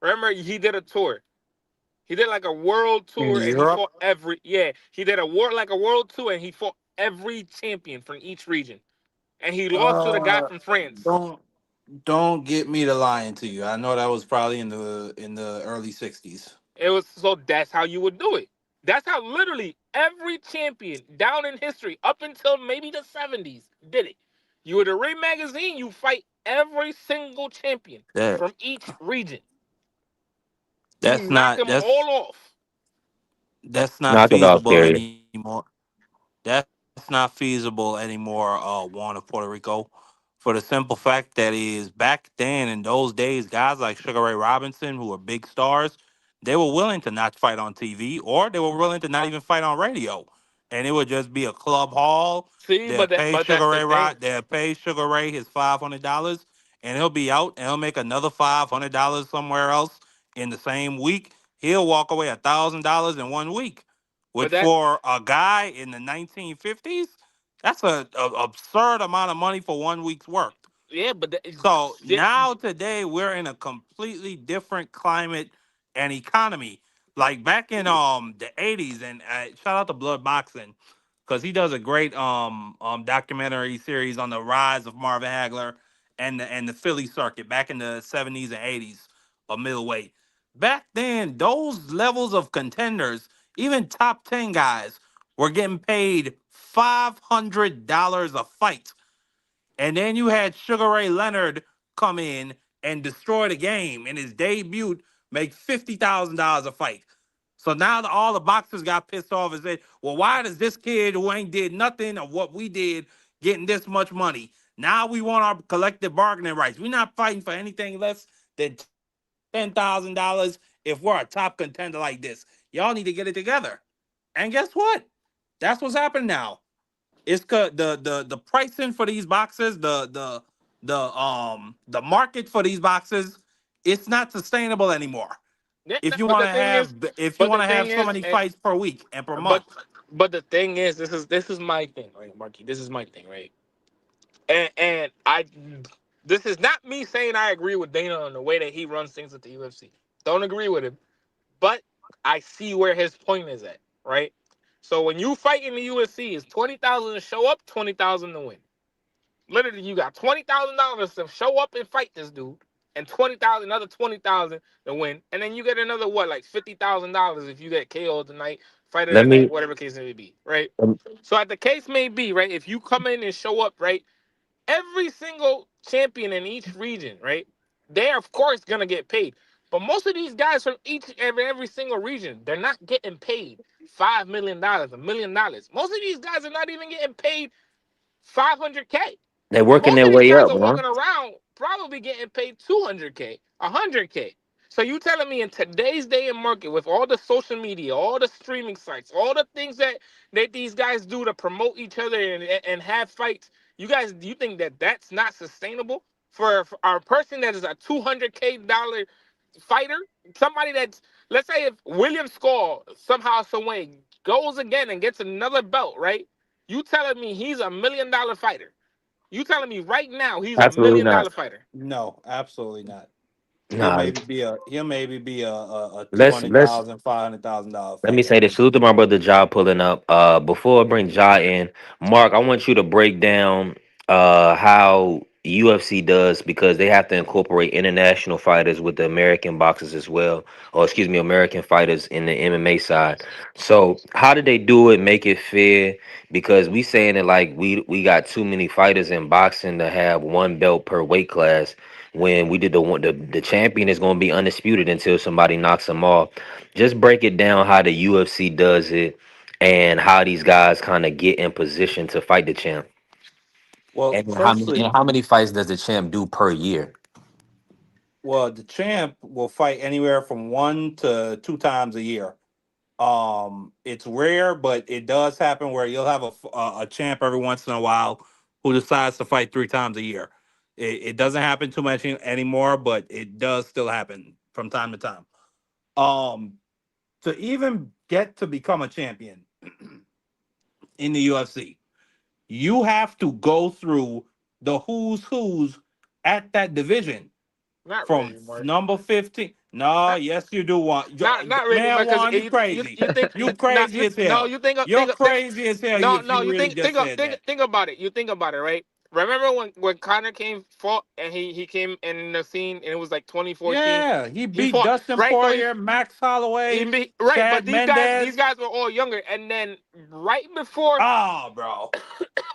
[SPEAKER 8] Remember, he did a tour. He did like a world
[SPEAKER 2] In
[SPEAKER 8] tour, and he
[SPEAKER 2] Europe?
[SPEAKER 8] fought every He did a world tour, and he fought every champion from each region, and he lost to the guy
[SPEAKER 2] Uh,
[SPEAKER 8] from France.
[SPEAKER 2] don't. Don't get me to lying to you. I know that was probably in the early '60s.
[SPEAKER 8] It was so that's how you would do it. That's how literally every champion down in history, up until maybe the 70s, did it. You would a Ring magazine, you fight every single champion
[SPEAKER 2] That
[SPEAKER 8] from each region. You
[SPEAKER 2] that's
[SPEAKER 8] knock
[SPEAKER 2] not
[SPEAKER 8] them all
[SPEAKER 2] that's
[SPEAKER 8] off.
[SPEAKER 2] that's not
[SPEAKER 7] Knock it off,
[SPEAKER 2] feasible
[SPEAKER 7] period.
[SPEAKER 2] anymore. That's not feasible anymore, Juan of Puerto Rico, for the simple fact that is back then in those days, guys like Sugar Ray Robinson, who were big stars, they were willing to not fight on TV, or they were willing to not even fight on radio, and it would just be a club hall.
[SPEAKER 8] See,
[SPEAKER 2] They'll pay
[SPEAKER 8] but that's
[SPEAKER 2] Sugar
[SPEAKER 8] the
[SPEAKER 2] Ray
[SPEAKER 8] thing.
[SPEAKER 2] Rod, they'll pay Sugar Ray his $500, and he'll be out and he'll make another $500 somewhere else in the same week. He'll walk away $1,000 in 1 week,
[SPEAKER 8] But
[SPEAKER 2] which
[SPEAKER 8] that
[SPEAKER 2] for a guy in the 1950s, that's a absurd amount of money for 1 week's work.
[SPEAKER 8] yeah, but that,
[SPEAKER 2] So
[SPEAKER 8] yeah,
[SPEAKER 2] now today we're in a completely different climate and economy. Like back in the '80s, and shout out to Blood Boxing because he does a great documentary series on the rise of Marvin Hagler and the Philly circuit back in the '70s and '80s of middleweight. Back then, those levels of contenders, even top 10 guys, were getting paid $500 a fight, and then you had Sugar Ray Leonard come in and destroy the game in his debut, make $50,000 a fight. So now all the boxers got pissed off and said, well, why does this kid who ain't did nothing of what we did getting this much money? Now we want our collective bargaining rights. We're not fighting for anything less than $10,000 if we're a top contender like this. Y'all need to get it together. And guess what? That's what's happening now. It's the pricing for these boxes, the market for these boxes, it's not sustainable anymore.
[SPEAKER 8] yeah,
[SPEAKER 2] If you
[SPEAKER 8] but
[SPEAKER 2] want
[SPEAKER 8] the
[SPEAKER 2] to
[SPEAKER 8] thing is,
[SPEAKER 2] have if you
[SPEAKER 8] but
[SPEAKER 2] want
[SPEAKER 8] the
[SPEAKER 2] to
[SPEAKER 8] thing
[SPEAKER 2] have so
[SPEAKER 8] is,
[SPEAKER 2] many fights per week and per
[SPEAKER 8] but
[SPEAKER 2] month.
[SPEAKER 8] the thing is, this is my thing, right, Marky? This is my thing, right? And this is not me saying I agree with Dana on the way that he runs things at the UFC. Don't agree with him, but I see where his point is at, right? So when you fight in the UFC, it's 20,000 to show up, 20,000 to win. Literally, you got $20,000 to show up and fight this dude, and 20,000, another 20,000 to win, and then you get another what, like $50,000 if you get KO tonight, fight of
[SPEAKER 7] Let
[SPEAKER 8] the night,
[SPEAKER 7] me.
[SPEAKER 8] whatever case it may be, right?
[SPEAKER 7] um,
[SPEAKER 8] So, at the case may be, right, if you come in and show up, right, every single champion in each region, right, they're of course gonna get paid. But most of these guys from every single region, they're not getting paid $5 million, $1 million. Most of these guys are not even getting paid 500K.
[SPEAKER 7] They're working
[SPEAKER 8] Most
[SPEAKER 7] their
[SPEAKER 8] of these
[SPEAKER 7] way
[SPEAKER 8] guys
[SPEAKER 7] up,
[SPEAKER 8] are
[SPEAKER 7] man.
[SPEAKER 8] walking around probably getting paid 200K, 100K. So you telling me in today's day and market, with all the social media, all the streaming sites, all the things that these guys do to promote each other and have fights, you think that that's not sustainable for our person that is a $200K fighter, somebody that's, let's say if William Skull somehow some way goes again and gets another belt, right? You telling me he's $1 million fighter? You telling me right now he's a
[SPEAKER 7] Absolutely
[SPEAKER 8] million
[SPEAKER 7] not.
[SPEAKER 8] dollar fighter?
[SPEAKER 2] No, absolutely not. He'll
[SPEAKER 7] Nah.
[SPEAKER 2] maybe be a two
[SPEAKER 7] Let's
[SPEAKER 2] hundred
[SPEAKER 7] let's
[SPEAKER 2] thousand, $500,000
[SPEAKER 7] Let me
[SPEAKER 2] fighter.
[SPEAKER 7] say this. Salute to my brother Ja pulling up. Before I bring Ja in, Mark, I want you to break down how UFC does, because they have to incorporate international fighters with the American boxers as well, or excuse me, American fighters in the MMA side. So how did they do it? Make it fair? Because we saying it like we got too many fighters in boxing to have one belt per weight class. When we did the champion is going to be undisputed until somebody knocks him off. Just break it down how the UFC does it and how these guys kind of get in position to fight the champ.
[SPEAKER 2] Well,
[SPEAKER 7] And
[SPEAKER 2] firstly,
[SPEAKER 7] how many fights does the champ do per year?
[SPEAKER 2] well, the champ will fight anywhere from 1 to 2 times a year. It's rare, but it does happen where you'll have a champ every once in a while who decides to fight 3 times a year. It doesn't happen too much anymore, but it does still happen from time to time. Um, to even get to become a champion in the UFC, you have to go through the who's at that division
[SPEAKER 8] Not
[SPEAKER 2] from
[SPEAKER 8] really, Mark.
[SPEAKER 2] number 15. No,
[SPEAKER 8] Not
[SPEAKER 2] yes, you do want.
[SPEAKER 8] not really,
[SPEAKER 2] Man,
[SPEAKER 8] because
[SPEAKER 2] Juan, you
[SPEAKER 8] you
[SPEAKER 2] crazy.
[SPEAKER 8] you think
[SPEAKER 2] You
[SPEAKER 8] not
[SPEAKER 2] crazy
[SPEAKER 8] you
[SPEAKER 2] as
[SPEAKER 8] no
[SPEAKER 2] hell.
[SPEAKER 8] you think
[SPEAKER 2] You're crazy as hell
[SPEAKER 8] no
[SPEAKER 2] if
[SPEAKER 8] no
[SPEAKER 2] you
[SPEAKER 8] you
[SPEAKER 2] really just said that.
[SPEAKER 8] think about it. You think about it, right? Remember when Connor fought and he came in the scene and it was like 2014.
[SPEAKER 2] Yeah, he
[SPEAKER 8] He
[SPEAKER 2] beat
[SPEAKER 8] fought
[SPEAKER 2] Dustin
[SPEAKER 8] right, so
[SPEAKER 2] Poirier, Max Holloway,
[SPEAKER 8] right, but
[SPEAKER 2] Chad
[SPEAKER 8] these
[SPEAKER 2] Mendez.
[SPEAKER 8] guys were all younger, and then right before,
[SPEAKER 2] Oh, bro.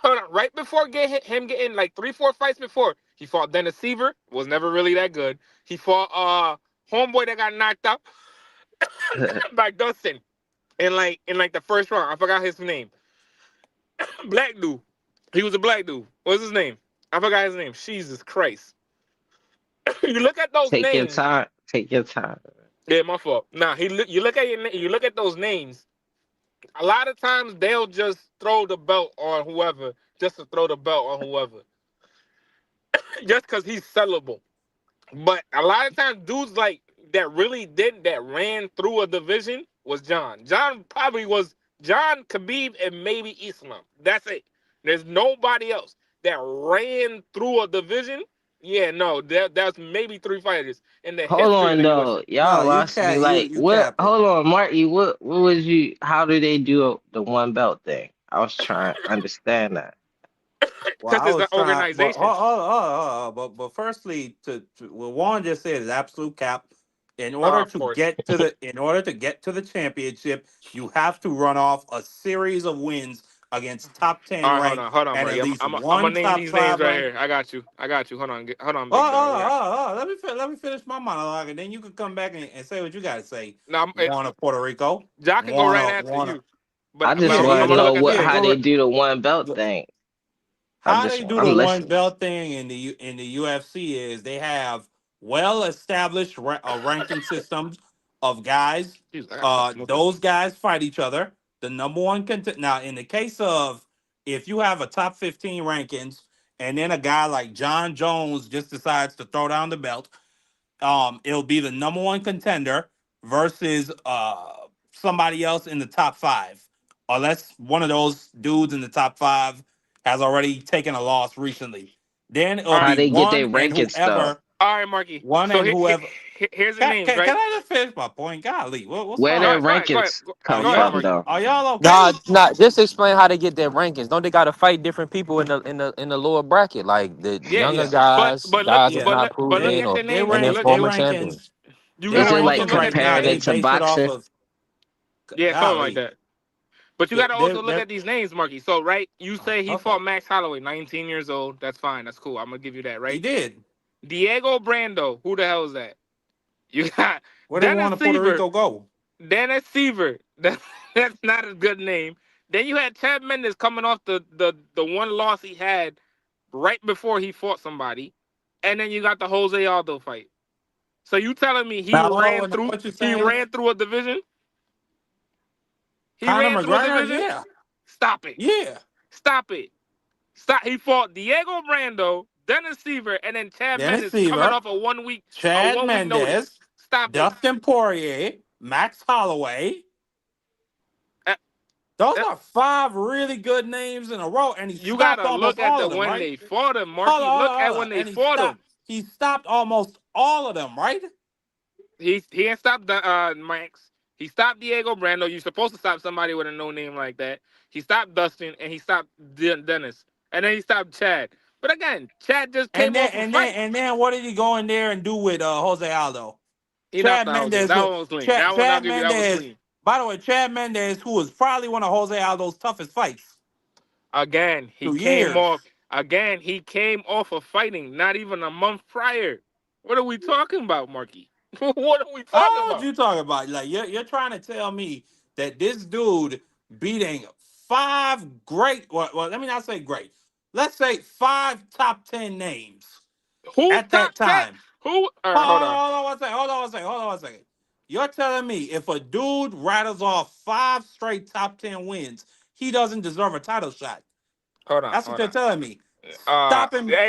[SPEAKER 8] hold on, right before him getting like 3-4 fights before, he fought Dennis Seaver, was never really that good. He fought homeboy that got knocked out by Dustin in like the first round. I forgot his name. Black dude. He was a black dude. What's his name? I forgot his name. Jesus Christ. You look at those
[SPEAKER 10] Take your
[SPEAKER 8] names.
[SPEAKER 10] time. Take your time.
[SPEAKER 8] Yeah, my fault. Nah, you look at you look at those names. A lot of times they'll just throw the belt on whoever, just to throw the belt on whoever, just because he's sellable. But a lot of times, dudes like that ran through a division was John. John probably was John, Khabib, and maybe Islam. That's it. There's nobody else that ran through a division. Yeah, no, that's maybe 3 fighters in the
[SPEAKER 10] Hold
[SPEAKER 8] history of
[SPEAKER 10] on
[SPEAKER 8] the
[SPEAKER 10] though.
[SPEAKER 8] UFC.
[SPEAKER 2] No,
[SPEAKER 10] Y'all
[SPEAKER 2] you
[SPEAKER 10] lost me.
[SPEAKER 2] can't. You
[SPEAKER 10] Like
[SPEAKER 2] you
[SPEAKER 10] what
[SPEAKER 2] capping.
[SPEAKER 10] hold on, Marty, what was you how do they do the one belt thing? I was trying to understand that.
[SPEAKER 2] Well,
[SPEAKER 8] Because
[SPEAKER 2] I
[SPEAKER 8] it's an
[SPEAKER 2] was trying,
[SPEAKER 8] organization.
[SPEAKER 2] but firstly, to what Warren just said is absolute cap.
[SPEAKER 8] Of course.
[SPEAKER 2] In order to get to the championship, you have to run off a series of wins against top ten
[SPEAKER 8] All right,
[SPEAKER 2] ranked
[SPEAKER 8] hold on,
[SPEAKER 2] and at
[SPEAKER 8] Marky.
[SPEAKER 2] least
[SPEAKER 8] I'm gonna
[SPEAKER 2] one
[SPEAKER 8] name
[SPEAKER 2] top
[SPEAKER 8] these names
[SPEAKER 2] five
[SPEAKER 8] right
[SPEAKER 2] ranked.
[SPEAKER 8] here. I got you. Hold on, hold on, big dog. I got you.
[SPEAKER 2] Let me let me finish my monologue, and then you can come back and say what you got to say.
[SPEAKER 8] Now,
[SPEAKER 2] Warner, Puerto Rico,
[SPEAKER 8] Jock can go right after
[SPEAKER 2] Warner.
[SPEAKER 8] you,
[SPEAKER 10] I
[SPEAKER 8] but
[SPEAKER 10] just
[SPEAKER 2] Yeah,
[SPEAKER 10] want
[SPEAKER 8] I'm
[SPEAKER 10] to
[SPEAKER 8] gonna
[SPEAKER 10] know
[SPEAKER 8] look at the
[SPEAKER 10] what
[SPEAKER 2] yeah.
[SPEAKER 10] how
[SPEAKER 8] names.
[SPEAKER 10] they do the one belt thing.
[SPEAKER 2] How they do the
[SPEAKER 10] I'm
[SPEAKER 2] one
[SPEAKER 10] listening.
[SPEAKER 2] belt thing in the UFC is they have well established ranking systems of guys.
[SPEAKER 8] Jeez, I gotta stop smoking.
[SPEAKER 2] Those guys fight each other. The number one now in the case of if you have a top 15 rankings and then a guy like John Jones just decides to throw down the belt, it'll be the number one contender versus somebody else in the top five, unless one of those dudes in the top five has already taken a loss recently. Then it'll
[SPEAKER 8] All
[SPEAKER 10] How
[SPEAKER 8] right,
[SPEAKER 2] be
[SPEAKER 10] they get their rankings though?
[SPEAKER 8] all right, Marky.
[SPEAKER 2] one
[SPEAKER 8] So
[SPEAKER 2] and whoever.
[SPEAKER 8] here's the names,
[SPEAKER 2] Can
[SPEAKER 8] right?
[SPEAKER 2] I just finish my point? Golly, what's
[SPEAKER 10] Where
[SPEAKER 2] wrong
[SPEAKER 10] their
[SPEAKER 2] with you?
[SPEAKER 10] rankings
[SPEAKER 2] Are
[SPEAKER 10] come
[SPEAKER 8] Go ahead,
[SPEAKER 2] y'all
[SPEAKER 10] from
[SPEAKER 8] Marky.
[SPEAKER 10] though?
[SPEAKER 2] are y'all
[SPEAKER 7] Nah,
[SPEAKER 2] okay?
[SPEAKER 7] nah. Just explain how they get their rankings. Don't they got to fight different people in the lower bracket, like the
[SPEAKER 8] Yeah,
[SPEAKER 7] younger
[SPEAKER 2] Yeah,
[SPEAKER 7] guys, guys that's
[SPEAKER 2] yeah.
[SPEAKER 7] not
[SPEAKER 8] look
[SPEAKER 7] proven,
[SPEAKER 8] at
[SPEAKER 7] or
[SPEAKER 8] the names.
[SPEAKER 7] and then
[SPEAKER 2] They
[SPEAKER 7] former champions.
[SPEAKER 2] rankings
[SPEAKER 8] You
[SPEAKER 2] they
[SPEAKER 10] Is
[SPEAKER 8] gotta
[SPEAKER 10] it
[SPEAKER 8] also
[SPEAKER 10] like
[SPEAKER 2] rankings
[SPEAKER 8] look at
[SPEAKER 2] right
[SPEAKER 8] these
[SPEAKER 2] now
[SPEAKER 10] comparing
[SPEAKER 2] they
[SPEAKER 10] it
[SPEAKER 8] names.
[SPEAKER 10] to
[SPEAKER 2] base it off
[SPEAKER 10] boxing?
[SPEAKER 2] of
[SPEAKER 8] Yeah, something like
[SPEAKER 2] golly.
[SPEAKER 8] that. But you gotta also look
[SPEAKER 2] They
[SPEAKER 8] at these names, Marky. So right, you say he
[SPEAKER 2] okay.
[SPEAKER 8] fought Max Holloway, 19 years old. That's fine. That's cool. I'm gonna give you that,
[SPEAKER 2] He
[SPEAKER 8] right?
[SPEAKER 2] did.
[SPEAKER 8] Diego Brando. Who the hell is that? You got
[SPEAKER 2] Where they
[SPEAKER 8] Dennis
[SPEAKER 2] want to Puerto
[SPEAKER 8] Seaver.
[SPEAKER 2] Rico go?
[SPEAKER 8] Dennis Seaver. That's not a good name. Then you had Chad Mendes coming off the one loss he had right before he fought somebody, and then you got the Jose Aldo fight. So you telling me
[SPEAKER 2] Now what you
[SPEAKER 8] he
[SPEAKER 2] saying?
[SPEAKER 8] ran through a division? He
[SPEAKER 2] Conor
[SPEAKER 8] ran through a
[SPEAKER 2] McGregor?
[SPEAKER 8] division?
[SPEAKER 2] Yeah.
[SPEAKER 8] Stop it.
[SPEAKER 2] Yeah.
[SPEAKER 8] Stop it. Stop. He fought Diego Brando, Dennis Seaver, and then Chad
[SPEAKER 2] Dennis
[SPEAKER 8] Mendes coming
[SPEAKER 2] Seaver,
[SPEAKER 8] off a
[SPEAKER 2] Chad
[SPEAKER 8] 1 week notice.
[SPEAKER 2] Mendez,
[SPEAKER 8] Stop it.
[SPEAKER 2] Dustin Poirier, Max Holloway.
[SPEAKER 8] Uh,
[SPEAKER 2] Those
[SPEAKER 8] uh,
[SPEAKER 2] are five really good names in a row, and he
[SPEAKER 8] you
[SPEAKER 2] stopped
[SPEAKER 8] gotta
[SPEAKER 2] almost
[SPEAKER 8] look at
[SPEAKER 2] all
[SPEAKER 8] the
[SPEAKER 2] of them,
[SPEAKER 8] when
[SPEAKER 2] right?
[SPEAKER 8] they fought him, Marky. Look at
[SPEAKER 2] Hold on.
[SPEAKER 8] when they
[SPEAKER 2] And
[SPEAKER 8] fought him.
[SPEAKER 2] he stopped almost all of them, right?
[SPEAKER 8] He ain't stopped Max. He stopped Diego Brando. You're supposed to stop somebody with a no name like that. He stopped Dustin and he stopped Dennis. And then he stopped Chad. But again, Chad just came off a fight.
[SPEAKER 2] And then what did he go in there and do with Jose Aldo?
[SPEAKER 8] He knocked
[SPEAKER 2] Chad
[SPEAKER 8] out Jose.
[SPEAKER 2] Mendez
[SPEAKER 8] That
[SPEAKER 2] was
[SPEAKER 8] one was clean. That one I'll
[SPEAKER 2] Chad
[SPEAKER 8] give you. That was
[SPEAKER 2] Mendez.
[SPEAKER 8] clean.
[SPEAKER 2] By the way, Chad Mendez, who was probably one of Jose Aldo's toughest fights
[SPEAKER 8] Again, he
[SPEAKER 2] through
[SPEAKER 8] came off.
[SPEAKER 2] years.
[SPEAKER 8] Again, he came off of fighting not even a month prior. What are we talking about, Marky? What are we talking
[SPEAKER 2] Oh, what
[SPEAKER 8] about?
[SPEAKER 2] you talking about? Like you're trying to tell me that this dude beating five great, well, let me not say great. Let's say five top 10 names
[SPEAKER 8] Who
[SPEAKER 2] at that
[SPEAKER 8] top 10?
[SPEAKER 2] time.
[SPEAKER 8] Who? All right, hold on.
[SPEAKER 2] Hold on one second. Hold on one second. You're telling me if a dude rattles off five straight top 10 wins, he doesn't deserve a title shot.
[SPEAKER 8] Hold on.
[SPEAKER 2] That's what
[SPEAKER 8] Hold
[SPEAKER 2] you're
[SPEAKER 8] on.
[SPEAKER 2] telling me.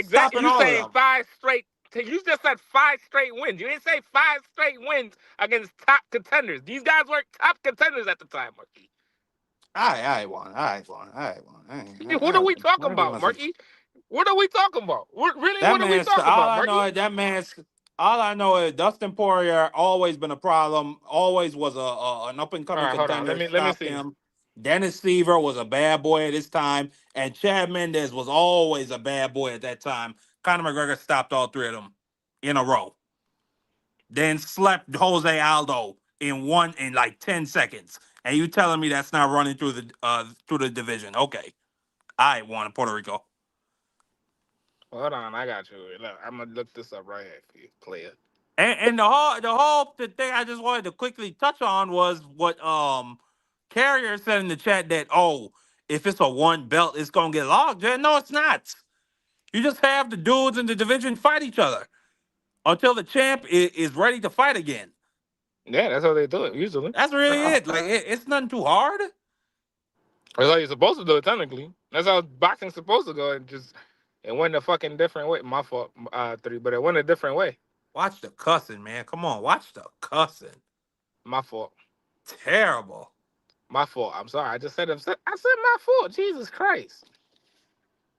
[SPEAKER 2] Stopping
[SPEAKER 8] You
[SPEAKER 2] all of
[SPEAKER 8] saying
[SPEAKER 2] them.
[SPEAKER 8] 5 straight? You just said 5 straight wins. You didn't say 5 straight wins against top contenders. These guys were top contenders at the time, Marky.
[SPEAKER 2] I won.
[SPEAKER 8] What are we talking
[SPEAKER 2] What do you
[SPEAKER 8] about,
[SPEAKER 2] want to say?
[SPEAKER 8] Marky? What are we talking about?
[SPEAKER 2] That
[SPEAKER 8] What are we
[SPEAKER 2] man's
[SPEAKER 8] talking
[SPEAKER 2] all
[SPEAKER 8] about,
[SPEAKER 2] I know
[SPEAKER 8] Marky?
[SPEAKER 2] is that man's all I know is Dustin Poirier always been a problem. Always was an up and
[SPEAKER 8] All
[SPEAKER 2] coming
[SPEAKER 8] right, hold on.
[SPEAKER 2] contender.
[SPEAKER 8] Let me
[SPEAKER 2] Stopped
[SPEAKER 8] see.
[SPEAKER 2] him. Dennis Seaver was a bad boy at his time, and Chad Mendez was always a bad boy at that time. Conor McGregor stopped all three of them in a row. Then slept Jose Aldo in like 10 seconds. And you telling me that's not running through the division? Okay, I won Puerto Rico.
[SPEAKER 8] Hold on, I got you. Look, I'm gonna look this up right here for you, player.
[SPEAKER 2] And the thing I just wanted to quickly touch on was what Carrier said in the chat that if it's a one belt it's gonna get logged. Yeah, no, it's not. You just have the dudes in the division fight each other until the champ is ready to fight again.
[SPEAKER 8] Yeah, that's how they do it usually.
[SPEAKER 2] That's really it. Like it's nothing too hard.
[SPEAKER 8] That's how you're supposed to do it technically. That's how boxing's supposed to go. It went a fucking different way. My fault, three, but it went a different way.
[SPEAKER 2] Watch the cussing, man. Come on, watch the cussing.
[SPEAKER 8] My fault.
[SPEAKER 2] Terrible.
[SPEAKER 8] My fault. I'm sorry. I said my fault. Jesus Christ.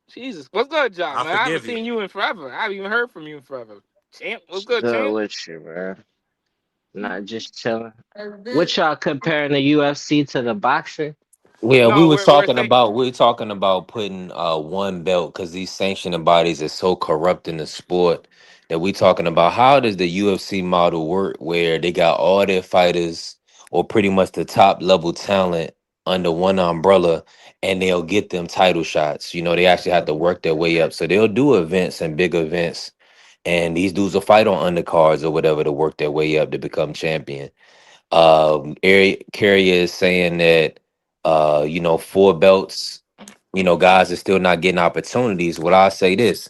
[SPEAKER 8] Jesus. What's good, John?
[SPEAKER 2] I
[SPEAKER 8] Man, I haven't
[SPEAKER 2] forgive you.
[SPEAKER 8] seen you in forever. I haven't even heard from you in forever. Champ, what's good,
[SPEAKER 10] Good
[SPEAKER 8] champ?
[SPEAKER 10] with you, man. Not just chilling. What y'all comparing the UFC to the boxing?
[SPEAKER 7] Yeah,
[SPEAKER 8] No, we're saying
[SPEAKER 7] we were talking about putting one belt because these sanctioning bodies are so corrupt in the sport that we talking about how does the UFC model work where they got all their fighters or pretty much the top level talent under one umbrella and they'll get them title shots. You know, they actually have to work their way up. So they'll do events and big events and these dudes will fight on undercards or whatever to work their way up to become champion. Carrier is saying that four belts, guys are still not getting opportunities. Well, I say this,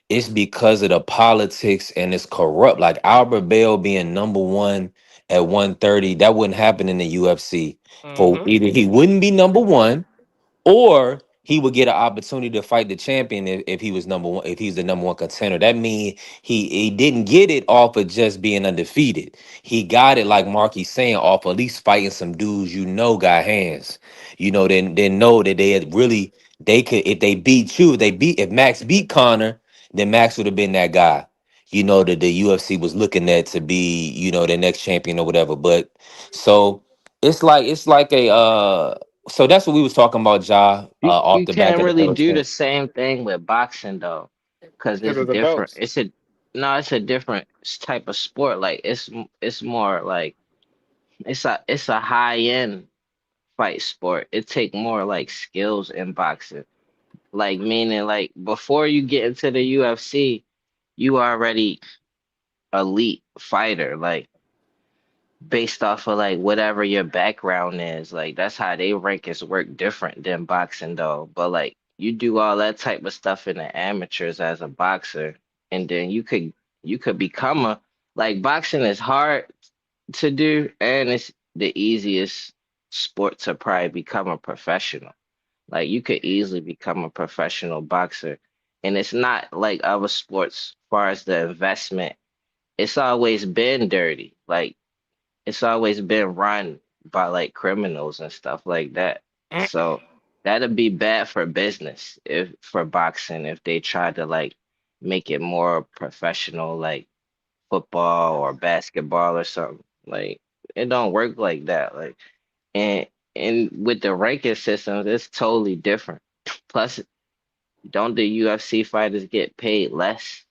[SPEAKER 7] it's because of the politics and it's corrupt. Like Albert Bell being number one at 130, that wouldn't happen in the UFC. For
[SPEAKER 8] mm-hmm.
[SPEAKER 7] either he wouldn't be number one or he would get an opportunity to fight the champion if he was number one, if he's the number one contender. That means he didn't get it off of just being undefeated. He got it, like Marky's saying, off at least fighting some dudes got hands. Then know that they had really they could if they beat you, if Max beat Connor, then Max would have been that guy. That the UFC was looking at to be, the next champion or whatever. But so it's like a so that's what we was talking about, Ja, off
[SPEAKER 10] You
[SPEAKER 7] the back
[SPEAKER 10] can't
[SPEAKER 7] of the
[SPEAKER 10] really
[SPEAKER 7] Errol
[SPEAKER 10] do the
[SPEAKER 7] Spence.
[SPEAKER 10] same thing with boxing though, because
[SPEAKER 8] Because
[SPEAKER 10] it's
[SPEAKER 8] of the
[SPEAKER 10] different.
[SPEAKER 8] belts.
[SPEAKER 10] It's a different type of sport. Like it's more like it's a high end fight sport. It take more like skills in boxing. Like meaning like before you get into the UFC, you already elite fighter. Like based off of like whatever your background is. Like that's how they rankings work different than boxing though. But like you do all that type of stuff in the amateurs as a boxer, and then you could become a like boxing is hard to do and it's the easiest sport to probably become a professional. Like you could easily become a professional boxer. And it's not like other sports as far as the investment. It's always been dirty. Like it's always been run by like criminals and stuff like that. So that'd be bad for business if for boxing if they try to like make it more professional like football or basketball or something. Like it don't work like that. Like and and with the ranking systems, it's totally different. Plus, don't the UFC fighters get paid less?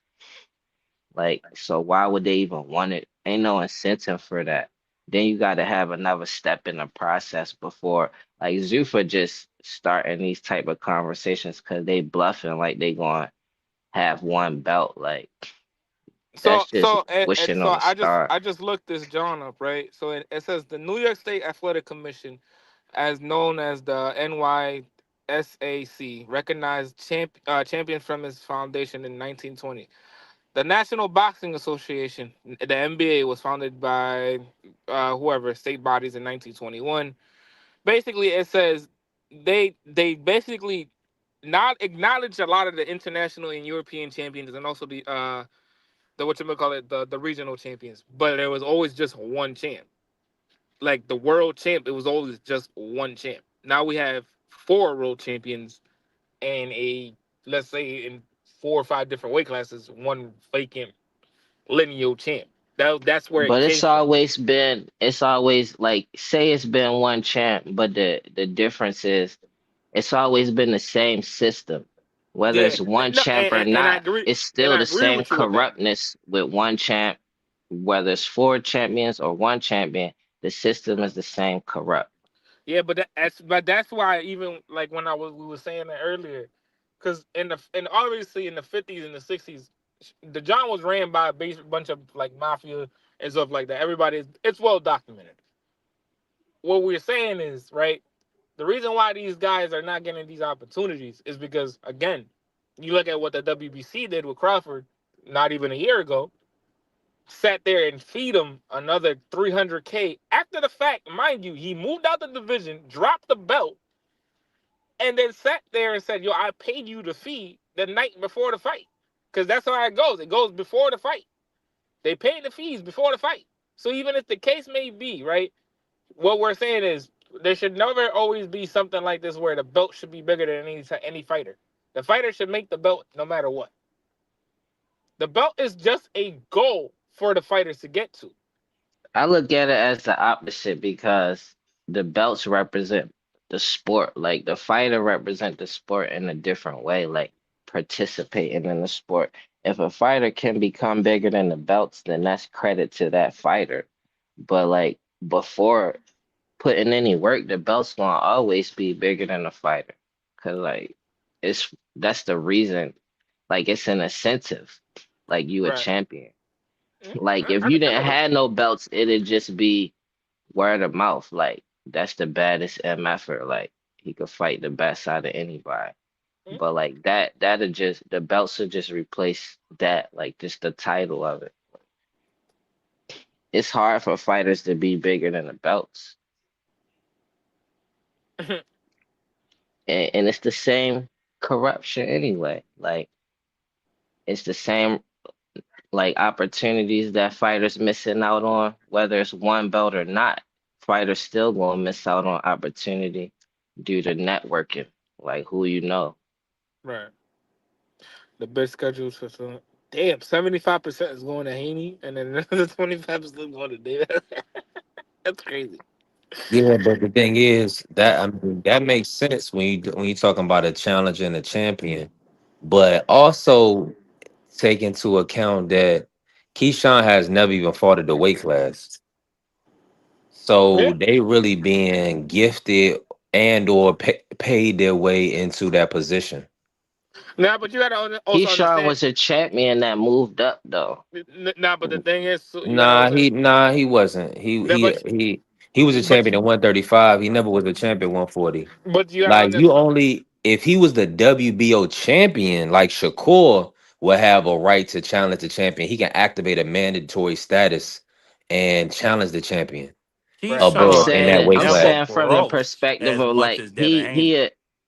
[SPEAKER 10] Like, so why would they even want it? Ain't no incentive for that. Then you got to have another step in the process before, like Zuffa just starting these type of conversations because they bluffing like they going to have one belt. Like
[SPEAKER 8] So
[SPEAKER 10] that's just
[SPEAKER 8] so and
[SPEAKER 10] wishing
[SPEAKER 8] so
[SPEAKER 10] on a star.
[SPEAKER 8] I just looked this John up, right? So it says the New York State Athletic Commission, as known as the NYSAC, recognized champions from its foundation in 1920. The National Boxing Association, the NBA, was founded by whoever state bodies in 1921. Basically, it says they basically not acknowledge a lot of the international and European champions, and also the what you call it, the regional champions. But there was always just one champ, like the world champ. It was always just one champ. Now we have four world champions and let's say in 4 or 5 different weight classes, one vacant lineal champ. That's where it
[SPEAKER 10] But
[SPEAKER 8] came from.
[SPEAKER 10] it's always like say it's been one champ, but the difference is it's always been the same system. Whether
[SPEAKER 8] Yeah,
[SPEAKER 10] it's one
[SPEAKER 8] no,
[SPEAKER 10] champ or
[SPEAKER 8] and I
[SPEAKER 10] not,
[SPEAKER 8] agree,
[SPEAKER 10] it's
[SPEAKER 8] and
[SPEAKER 10] still
[SPEAKER 8] I
[SPEAKER 10] the
[SPEAKER 8] agree
[SPEAKER 10] same
[SPEAKER 8] with you with that.
[SPEAKER 10] corruptness with one champ, whether it's four champions or one champion, the system is the same corrupt.
[SPEAKER 8] Yeah, but that's why even like when we were saying that earlier, because and obviously in the 50s and the 60s, the John was ran by a bunch of like mafia and stuff like that. It's well documented. What we're saying is right. The reason why these guys are not getting these opportunities is because again, you look at what the WBC did with Crawford, not even a year ago, sat there and feed him another 300K after the fact, mind you, he moved out the division, dropped the belt, and then sat there and said, "Yo, I paid you the fee the night before the fight," because that's how it goes. It goes before the fight. They pay the fees before the fight. So even if the case may be right, what we're saying is there should never always be something like this where the belt should be bigger than any fighter. The fighter should make the belt no matter what. The belt is just a goal for the fighters to get to.
[SPEAKER 10] I look at it as the opposite because the belts represent the sport. Like the fighter represent the sport in a different way, like participating in the sport. If a fighter can become bigger than the belts, then that's credit to that fighter. But like before putting any work, the belt's gonna always be bigger than the fighter. Cause like that's the reason. Like it's an incentive. Like you a
[SPEAKER 8] Right.
[SPEAKER 10] champion.
[SPEAKER 8] Mhm.
[SPEAKER 10] Like if
[SPEAKER 8] I
[SPEAKER 10] you
[SPEAKER 8] know
[SPEAKER 10] didn't
[SPEAKER 8] that.
[SPEAKER 10] have no belts, it'd just be word of mouth. Like that's the baddest MFer. Like he could fight the best out of anybody.
[SPEAKER 8] Mhm.
[SPEAKER 10] But like that'll just the belts will just replace that. Like just the title of it. It's hard for fighters to be bigger than the belts. And it's the same corruption anyway. Like it's the same like opportunities that fighters missing out on, whether it's one belt or not, fighters still gonna miss out on opportunity due to networking, like who you know.
[SPEAKER 8] Right. The best schedules for some. Damn, 75% is going to Haney, and then another 25% going to Davis. That's crazy.
[SPEAKER 7] Yeah, but the thing is that I mean that makes sense when you talking about a challenger and a champion, but also take into account that Keyshawn has never even fought at the weight class, so
[SPEAKER 8] Yeah.
[SPEAKER 7] they really being gifted and or paid their way into that position.
[SPEAKER 8] Now, but you got to also
[SPEAKER 10] Keyshawn
[SPEAKER 8] understand.
[SPEAKER 10] was a champion that moved up though.
[SPEAKER 8] Nah, but the thing is, so you got to
[SPEAKER 7] Nah,
[SPEAKER 8] also.
[SPEAKER 7] he wasn't.
[SPEAKER 8] That,
[SPEAKER 7] He was a
[SPEAKER 8] but
[SPEAKER 7] champion at 135. He never was a champion 140.
[SPEAKER 8] but you got to
[SPEAKER 7] Like you
[SPEAKER 8] understand.
[SPEAKER 7] only if he was the WBO champion, like Shakur will have a right to challenge the champion. He can activate a mandatory status and challenge the champion
[SPEAKER 8] Right.
[SPEAKER 7] above
[SPEAKER 2] Keyshawn
[SPEAKER 7] in
[SPEAKER 2] ain't
[SPEAKER 7] that weight
[SPEAKER 10] I'm
[SPEAKER 2] never
[SPEAKER 7] class.
[SPEAKER 10] saying from the
[SPEAKER 2] grossed
[SPEAKER 10] perspective
[SPEAKER 2] as
[SPEAKER 10] of
[SPEAKER 2] much
[SPEAKER 10] like
[SPEAKER 2] as Devin Haney.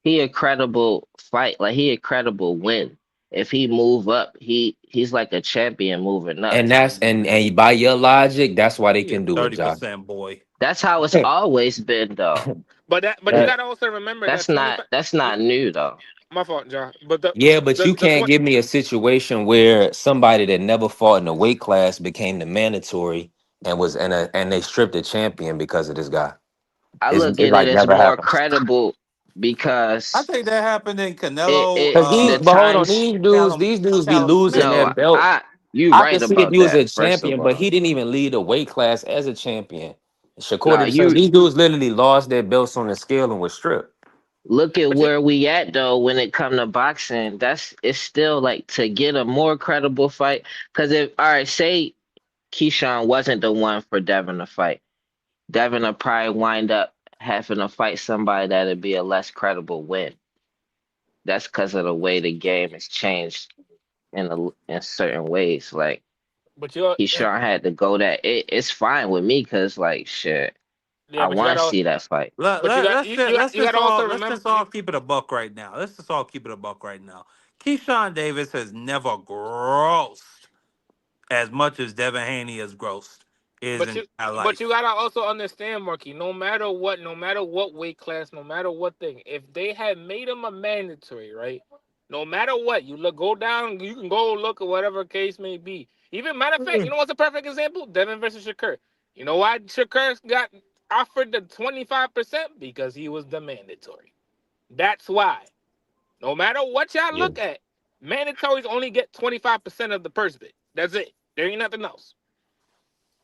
[SPEAKER 10] he a credible fight, like he a credible win. If he move up, he's like a champion moving up.
[SPEAKER 7] And that's and by your logic, that's why they
[SPEAKER 2] He a
[SPEAKER 7] can do it, Josh.
[SPEAKER 2] 30% boy.
[SPEAKER 10] That's how it's always been though.
[SPEAKER 8] But you
[SPEAKER 10] That
[SPEAKER 8] got to also remember that
[SPEAKER 10] that's
[SPEAKER 8] 25.
[SPEAKER 10] not new though.
[SPEAKER 8] My fault, John. But the
[SPEAKER 7] Yeah, but
[SPEAKER 8] the
[SPEAKER 7] you
[SPEAKER 8] the
[SPEAKER 7] can't
[SPEAKER 8] twenty.
[SPEAKER 7] give me a situation where somebody that never fought in a weight class became the mandatory and was in a and they stripped the champion because of this guy.
[SPEAKER 10] I look
[SPEAKER 7] It
[SPEAKER 10] at it
[SPEAKER 7] like
[SPEAKER 10] as
[SPEAKER 7] never
[SPEAKER 10] more
[SPEAKER 7] happened.
[SPEAKER 10] credible
[SPEAKER 2] I
[SPEAKER 10] because
[SPEAKER 2] think that happened in Canelo,
[SPEAKER 10] it
[SPEAKER 7] Cause these,
[SPEAKER 10] the
[SPEAKER 7] but hold on,
[SPEAKER 10] times
[SPEAKER 7] these dudes be
[SPEAKER 2] Callum
[SPEAKER 7] losing
[SPEAKER 2] Smith.
[SPEAKER 7] their
[SPEAKER 10] no,
[SPEAKER 7] belt.
[SPEAKER 10] you
[SPEAKER 7] I can
[SPEAKER 10] right
[SPEAKER 7] see if
[SPEAKER 10] about
[SPEAKER 7] he was
[SPEAKER 10] that,
[SPEAKER 7] a
[SPEAKER 10] first of
[SPEAKER 7] champion, but
[SPEAKER 10] all.
[SPEAKER 7] he didn't even lead a weight class as a champion. Shakur
[SPEAKER 10] Now
[SPEAKER 7] did the same.
[SPEAKER 10] you
[SPEAKER 7] These dudes literally lost their belts on the scale and was stripped.
[SPEAKER 10] look at
[SPEAKER 8] But you
[SPEAKER 10] where we at though when it come to boxing. That's it's still like to get a more credible fight. Cause if all right, say Keyshawn wasn't the one for Devin to fight, Devin will probably wind up having to fight somebody that'd be a less credible win. That's because of the way the game has changed in certain ways. Like
[SPEAKER 8] but you
[SPEAKER 10] Keyshawn had to go that it's fine with me because like shit,
[SPEAKER 8] yeah,
[SPEAKER 10] I
[SPEAKER 8] but you
[SPEAKER 10] want
[SPEAKER 8] got
[SPEAKER 10] to
[SPEAKER 8] to
[SPEAKER 10] see that fight.
[SPEAKER 8] but you got to also
[SPEAKER 2] Let's
[SPEAKER 8] remember.
[SPEAKER 2] just all keep it a buck right now. Let's just all keep it a buck right now. Keyshawn Davis has never grossed as much as Devin Haney has grossed his
[SPEAKER 8] But you
[SPEAKER 2] entire
[SPEAKER 8] but you
[SPEAKER 2] life.
[SPEAKER 8] gotta also understand, Marky. No matter what weight class, no matter what thing, if they had made him a mandatory, right? No matter what, go down. You can go look at whatever case may be. Even matter of fact, you know what's a perfect example? Devin versus Shakur. You know why Shakur got offered the 25%? Because he was the mandatory. That's why. No matter what y'all
[SPEAKER 7] Yeah.
[SPEAKER 8] look at, mandatories only get 25% of the purse bid. That's it. There ain't nothing else.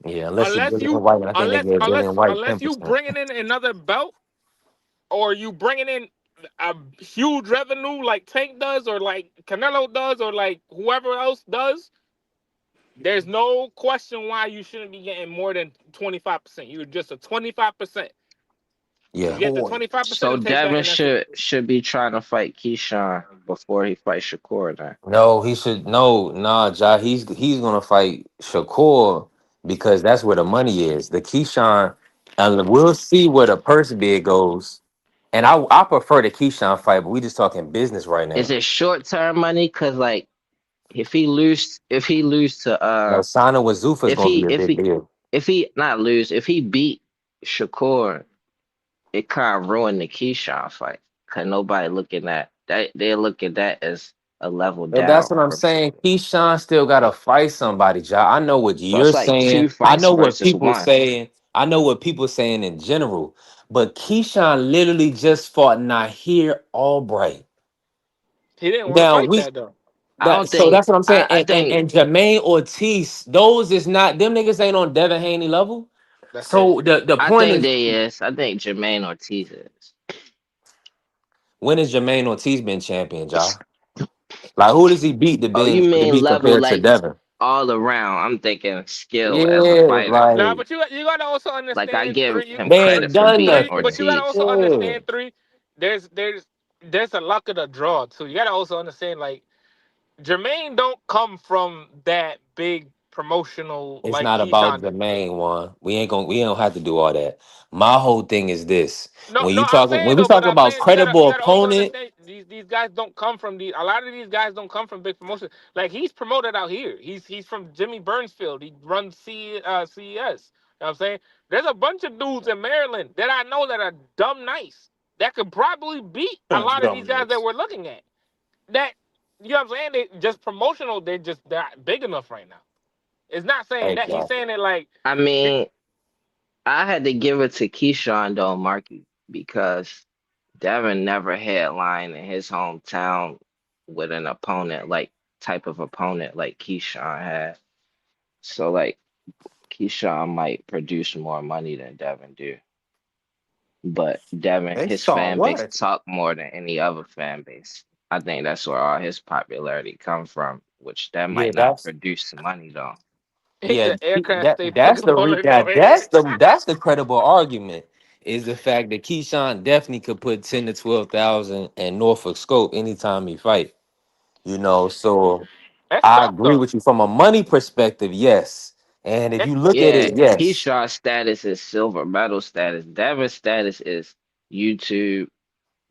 [SPEAKER 7] Yeah, unless you
[SPEAKER 8] Unless
[SPEAKER 7] Dillian
[SPEAKER 8] you
[SPEAKER 7] White, and I think they gave Dillian White
[SPEAKER 8] unless you
[SPEAKER 7] 10%.
[SPEAKER 8] bringing in another belt or you bringing in a huge revenue like Tank does or like Canelo does or like whoever else does, there's no question why you shouldn't be getting more than 25%. You're just a 25%. You
[SPEAKER 7] Yeah.
[SPEAKER 8] get the 25%
[SPEAKER 10] So
[SPEAKER 8] and take that,
[SPEAKER 10] Devin
[SPEAKER 8] and that's it.
[SPEAKER 10] should be trying to fight Keyshawn before he fights Shakur. Then
[SPEAKER 7] No, he should no, nah, Ja. He's gonna fight Shakur because that's where the money is. The Keyshawn, and we'll see where the purse bid goes. And I prefer the Keyshawn fight, but we just talking business right
[SPEAKER 10] is
[SPEAKER 7] now.
[SPEAKER 10] it short term money? Cause like if he lose to
[SPEAKER 7] Signing with Zufa is
[SPEAKER 10] if
[SPEAKER 7] gonna be
[SPEAKER 10] he
[SPEAKER 7] a
[SPEAKER 10] if
[SPEAKER 7] big
[SPEAKER 10] he
[SPEAKER 7] deal.
[SPEAKER 10] if he not lose if he beat Shakur, it kind of ruined the Keyshawn fight. Cause nobody looking at that, they look at that as a level
[SPEAKER 7] And that's
[SPEAKER 10] down
[SPEAKER 7] what I'm
[SPEAKER 10] from
[SPEAKER 7] saying.
[SPEAKER 10] Shakur.
[SPEAKER 7] Keyshawn still gotta fight somebody, Ja. I know what
[SPEAKER 10] So
[SPEAKER 7] you're
[SPEAKER 10] it's like
[SPEAKER 7] saying.
[SPEAKER 10] two
[SPEAKER 7] I
[SPEAKER 10] fights
[SPEAKER 7] know what
[SPEAKER 10] versus
[SPEAKER 7] people
[SPEAKER 10] one.
[SPEAKER 7] saying. I know what people saying in general. But Keyshawn literally just fought Nahir Albright.
[SPEAKER 8] He didn't want to
[SPEAKER 7] Now
[SPEAKER 8] fight
[SPEAKER 7] we
[SPEAKER 8] that though.
[SPEAKER 10] I don't
[SPEAKER 7] so
[SPEAKER 10] think
[SPEAKER 7] that's what I'm saying.
[SPEAKER 10] I
[SPEAKER 7] And, and
[SPEAKER 10] think
[SPEAKER 7] and Jermaine Ortiz, those is not them niggas ain't on Devin Haney level.
[SPEAKER 8] That's it.
[SPEAKER 7] So the
[SPEAKER 10] I
[SPEAKER 7] point
[SPEAKER 10] think
[SPEAKER 7] is,
[SPEAKER 10] they is. I think Jermaine Ortiz is.
[SPEAKER 7] when has Jermaine Ortiz been champion, Ja? Like who does he beat
[SPEAKER 10] Oh, you
[SPEAKER 7] to
[SPEAKER 10] mean
[SPEAKER 7] be
[SPEAKER 10] level
[SPEAKER 7] compared to
[SPEAKER 10] like
[SPEAKER 7] Devin?
[SPEAKER 10] all around? I'm thinking skill as a
[SPEAKER 7] Yeah,
[SPEAKER 10] fighter.
[SPEAKER 8] Nah,
[SPEAKER 7] like
[SPEAKER 8] but you gotta also
[SPEAKER 10] Like I
[SPEAKER 8] understand
[SPEAKER 10] give
[SPEAKER 8] three.
[SPEAKER 10] him
[SPEAKER 7] they
[SPEAKER 10] credit
[SPEAKER 7] ain't
[SPEAKER 10] for
[SPEAKER 7] done
[SPEAKER 10] beating
[SPEAKER 8] But you gotta
[SPEAKER 7] nothing.
[SPEAKER 10] Ortiz.
[SPEAKER 8] also
[SPEAKER 7] Yeah.
[SPEAKER 8] understand three. There's there's there's a luck of the draw too. You gotta also understand like Jermaine don't come from that big promotional
[SPEAKER 7] It's
[SPEAKER 8] like
[SPEAKER 7] not about
[SPEAKER 8] Keyshawn
[SPEAKER 7] the
[SPEAKER 8] did.
[SPEAKER 7] main one. We don't have to do all that. My whole thing is this.
[SPEAKER 8] No, no, I'm saying
[SPEAKER 7] When we
[SPEAKER 8] though,
[SPEAKER 7] talk
[SPEAKER 8] but I'm
[SPEAKER 7] about
[SPEAKER 8] saying
[SPEAKER 7] credible
[SPEAKER 8] you gotta also
[SPEAKER 7] opponent,
[SPEAKER 8] understand these guys don't come from these. A lot of these guys don't come from big promotions. Like he's promoted out here. He's from Jimmy Burnsfield. He runs CES. You know what I'm saying? There's a bunch of dudes in Maryland that I know that are dumb nice that could probably beat a lot of these
[SPEAKER 2] Dumb
[SPEAKER 8] guys that
[SPEAKER 2] nice.
[SPEAKER 8] we're looking at. That you know what I'm saying? They just promotional. They're just not big enough right now. It's not saying that. He's
[SPEAKER 7] exactly.
[SPEAKER 8] saying it like
[SPEAKER 10] I mean, I had to give it to Keyshawn though, Marky, because Devin never headlined in his hometown with an opponent like type of opponent like Keyshawn had. So like Keyshawn might produce more money than Devin do. But Devin,
[SPEAKER 2] They
[SPEAKER 10] his
[SPEAKER 2] saw
[SPEAKER 10] fan base
[SPEAKER 2] what?
[SPEAKER 10] talk more than any other fan base. I think that's where all his popularity come from, which that
[SPEAKER 7] Yeah,
[SPEAKER 10] might not produce some money though.
[SPEAKER 8] he
[SPEAKER 7] yeah,
[SPEAKER 8] said aircraft
[SPEAKER 7] that
[SPEAKER 8] stay
[SPEAKER 7] that's
[SPEAKER 8] fucking
[SPEAKER 7] the re-
[SPEAKER 8] bullet
[SPEAKER 7] that
[SPEAKER 8] noise.
[SPEAKER 7] that's the credible argument is the fact that Keyshawn definitely could put 10 to 12,000 in Norfolk scope anytime he fight. So
[SPEAKER 8] That's
[SPEAKER 7] I
[SPEAKER 8] tough
[SPEAKER 7] agree
[SPEAKER 8] though.
[SPEAKER 7] with you from a money perspective, yes. And if
[SPEAKER 8] It,
[SPEAKER 7] you look at
[SPEAKER 10] Yeah,
[SPEAKER 7] it, yes.
[SPEAKER 10] Keyshawn status is silver medal status. Devin's status is YouTube,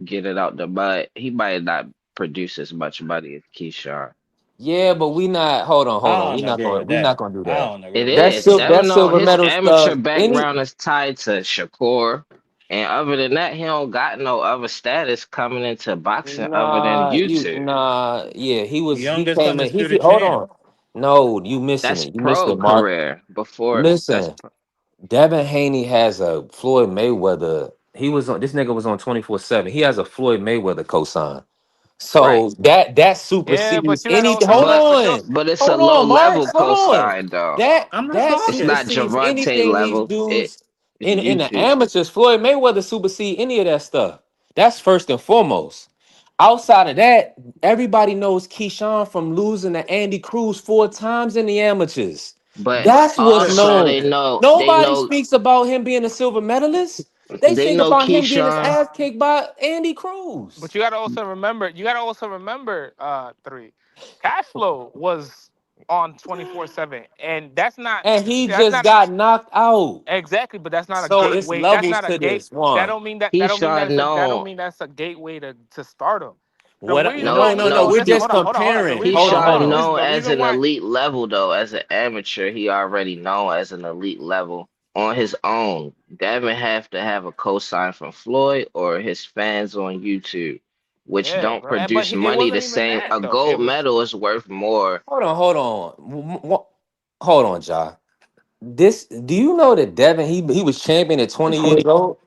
[SPEAKER 10] get it out the mud. He might not produce as much money as Keyshawn.
[SPEAKER 7] Yeah, but we not hold
[SPEAKER 2] I
[SPEAKER 7] on.
[SPEAKER 2] don't agree with
[SPEAKER 7] We not
[SPEAKER 2] that.
[SPEAKER 7] gonna do
[SPEAKER 2] I
[SPEAKER 7] that.
[SPEAKER 2] don't agree
[SPEAKER 10] It
[SPEAKER 2] with that
[SPEAKER 10] is.
[SPEAKER 2] either.
[SPEAKER 10] Devin
[SPEAKER 7] That
[SPEAKER 10] know
[SPEAKER 7] silver
[SPEAKER 10] his
[SPEAKER 7] medal
[SPEAKER 10] amateur
[SPEAKER 7] stuff.
[SPEAKER 10] background is tied to Shakur. And other than that, he don't got no other status coming into boxing other than YouTube.
[SPEAKER 7] Yeah, he
[SPEAKER 2] Youngest
[SPEAKER 7] came in.
[SPEAKER 2] undisputed
[SPEAKER 7] Hold
[SPEAKER 2] champ.
[SPEAKER 7] on. No, you missing
[SPEAKER 10] That's
[SPEAKER 7] it. You missed
[SPEAKER 10] pro
[SPEAKER 7] it, Mark.
[SPEAKER 10] career. Before that's
[SPEAKER 7] Listen, Devin Haney has a Floyd Mayweather. This nigga was on 24/7. He has a Floyd Mayweather cosign.
[SPEAKER 10] right.
[SPEAKER 7] So that
[SPEAKER 8] yeah, but
[SPEAKER 7] supersedes
[SPEAKER 8] you gotta
[SPEAKER 7] any.
[SPEAKER 8] also
[SPEAKER 10] But but it's a
[SPEAKER 7] Hold
[SPEAKER 10] low
[SPEAKER 7] on, Mark.
[SPEAKER 10] level
[SPEAKER 7] Hold on.
[SPEAKER 10] cosign though.
[SPEAKER 2] I'm not
[SPEAKER 7] That
[SPEAKER 10] It's
[SPEAKER 2] talking.
[SPEAKER 10] not
[SPEAKER 7] supersedes
[SPEAKER 10] Javante
[SPEAKER 7] anything these
[SPEAKER 10] level.
[SPEAKER 7] dudes
[SPEAKER 10] It's
[SPEAKER 7] in the
[SPEAKER 10] YouTube.
[SPEAKER 7] amateurs. Floyd Mayweather supersede any of that stuff. That's first and foremost. Outside of that, everybody knows Keyshawn from losing to Andy Cruz 4 times in the amateurs.
[SPEAKER 10] But
[SPEAKER 7] That's what's
[SPEAKER 10] also
[SPEAKER 7] known.
[SPEAKER 10] they
[SPEAKER 7] Nobody
[SPEAKER 10] know
[SPEAKER 7] speaks about him being a silver medalist. They
[SPEAKER 10] they
[SPEAKER 7] speak
[SPEAKER 10] know
[SPEAKER 7] about him getting his
[SPEAKER 10] Keyshawn.
[SPEAKER 7] ass kicked by Andy Cruz.
[SPEAKER 8] But you gotta also remember. You gotta also remember. Three, cash flow was on 24/7, and that's not.
[SPEAKER 7] And he
[SPEAKER 8] That's
[SPEAKER 7] just
[SPEAKER 8] not
[SPEAKER 7] got knocked out.
[SPEAKER 8] exactly. But that's not a
[SPEAKER 7] So it's
[SPEAKER 8] gateway. That's
[SPEAKER 7] levels
[SPEAKER 8] not a
[SPEAKER 7] to
[SPEAKER 8] gate.
[SPEAKER 7] this one.
[SPEAKER 8] That don't mean
[SPEAKER 10] Keyshawn
[SPEAKER 8] that's a. That don't
[SPEAKER 10] known
[SPEAKER 8] mean that's a gateway to stardom. The
[SPEAKER 7] What?
[SPEAKER 8] reason
[SPEAKER 10] no
[SPEAKER 8] why.
[SPEAKER 7] No.
[SPEAKER 10] no
[SPEAKER 7] We're
[SPEAKER 10] he
[SPEAKER 7] just
[SPEAKER 8] Hold on.
[SPEAKER 7] comparing. Hold on. Hold
[SPEAKER 10] Keyshawn
[SPEAKER 7] on.
[SPEAKER 10] known
[SPEAKER 8] The
[SPEAKER 10] as
[SPEAKER 8] reason
[SPEAKER 10] an
[SPEAKER 8] why.
[SPEAKER 10] elite level though. As an amateur, he already known as an elite level on his own. Devin have to have a cosign from Floyd or his fans on YouTube, which
[SPEAKER 8] Yeah,
[SPEAKER 10] don't
[SPEAKER 8] bro. But
[SPEAKER 10] produce
[SPEAKER 8] it
[SPEAKER 10] money the
[SPEAKER 8] wasn't even
[SPEAKER 10] same.
[SPEAKER 8] that
[SPEAKER 10] A
[SPEAKER 8] though. It
[SPEAKER 10] gold
[SPEAKER 8] was
[SPEAKER 10] medal is worth more.
[SPEAKER 7] Hold on. hold on, Ja. This do you know that Devin he was champion at 20 years old?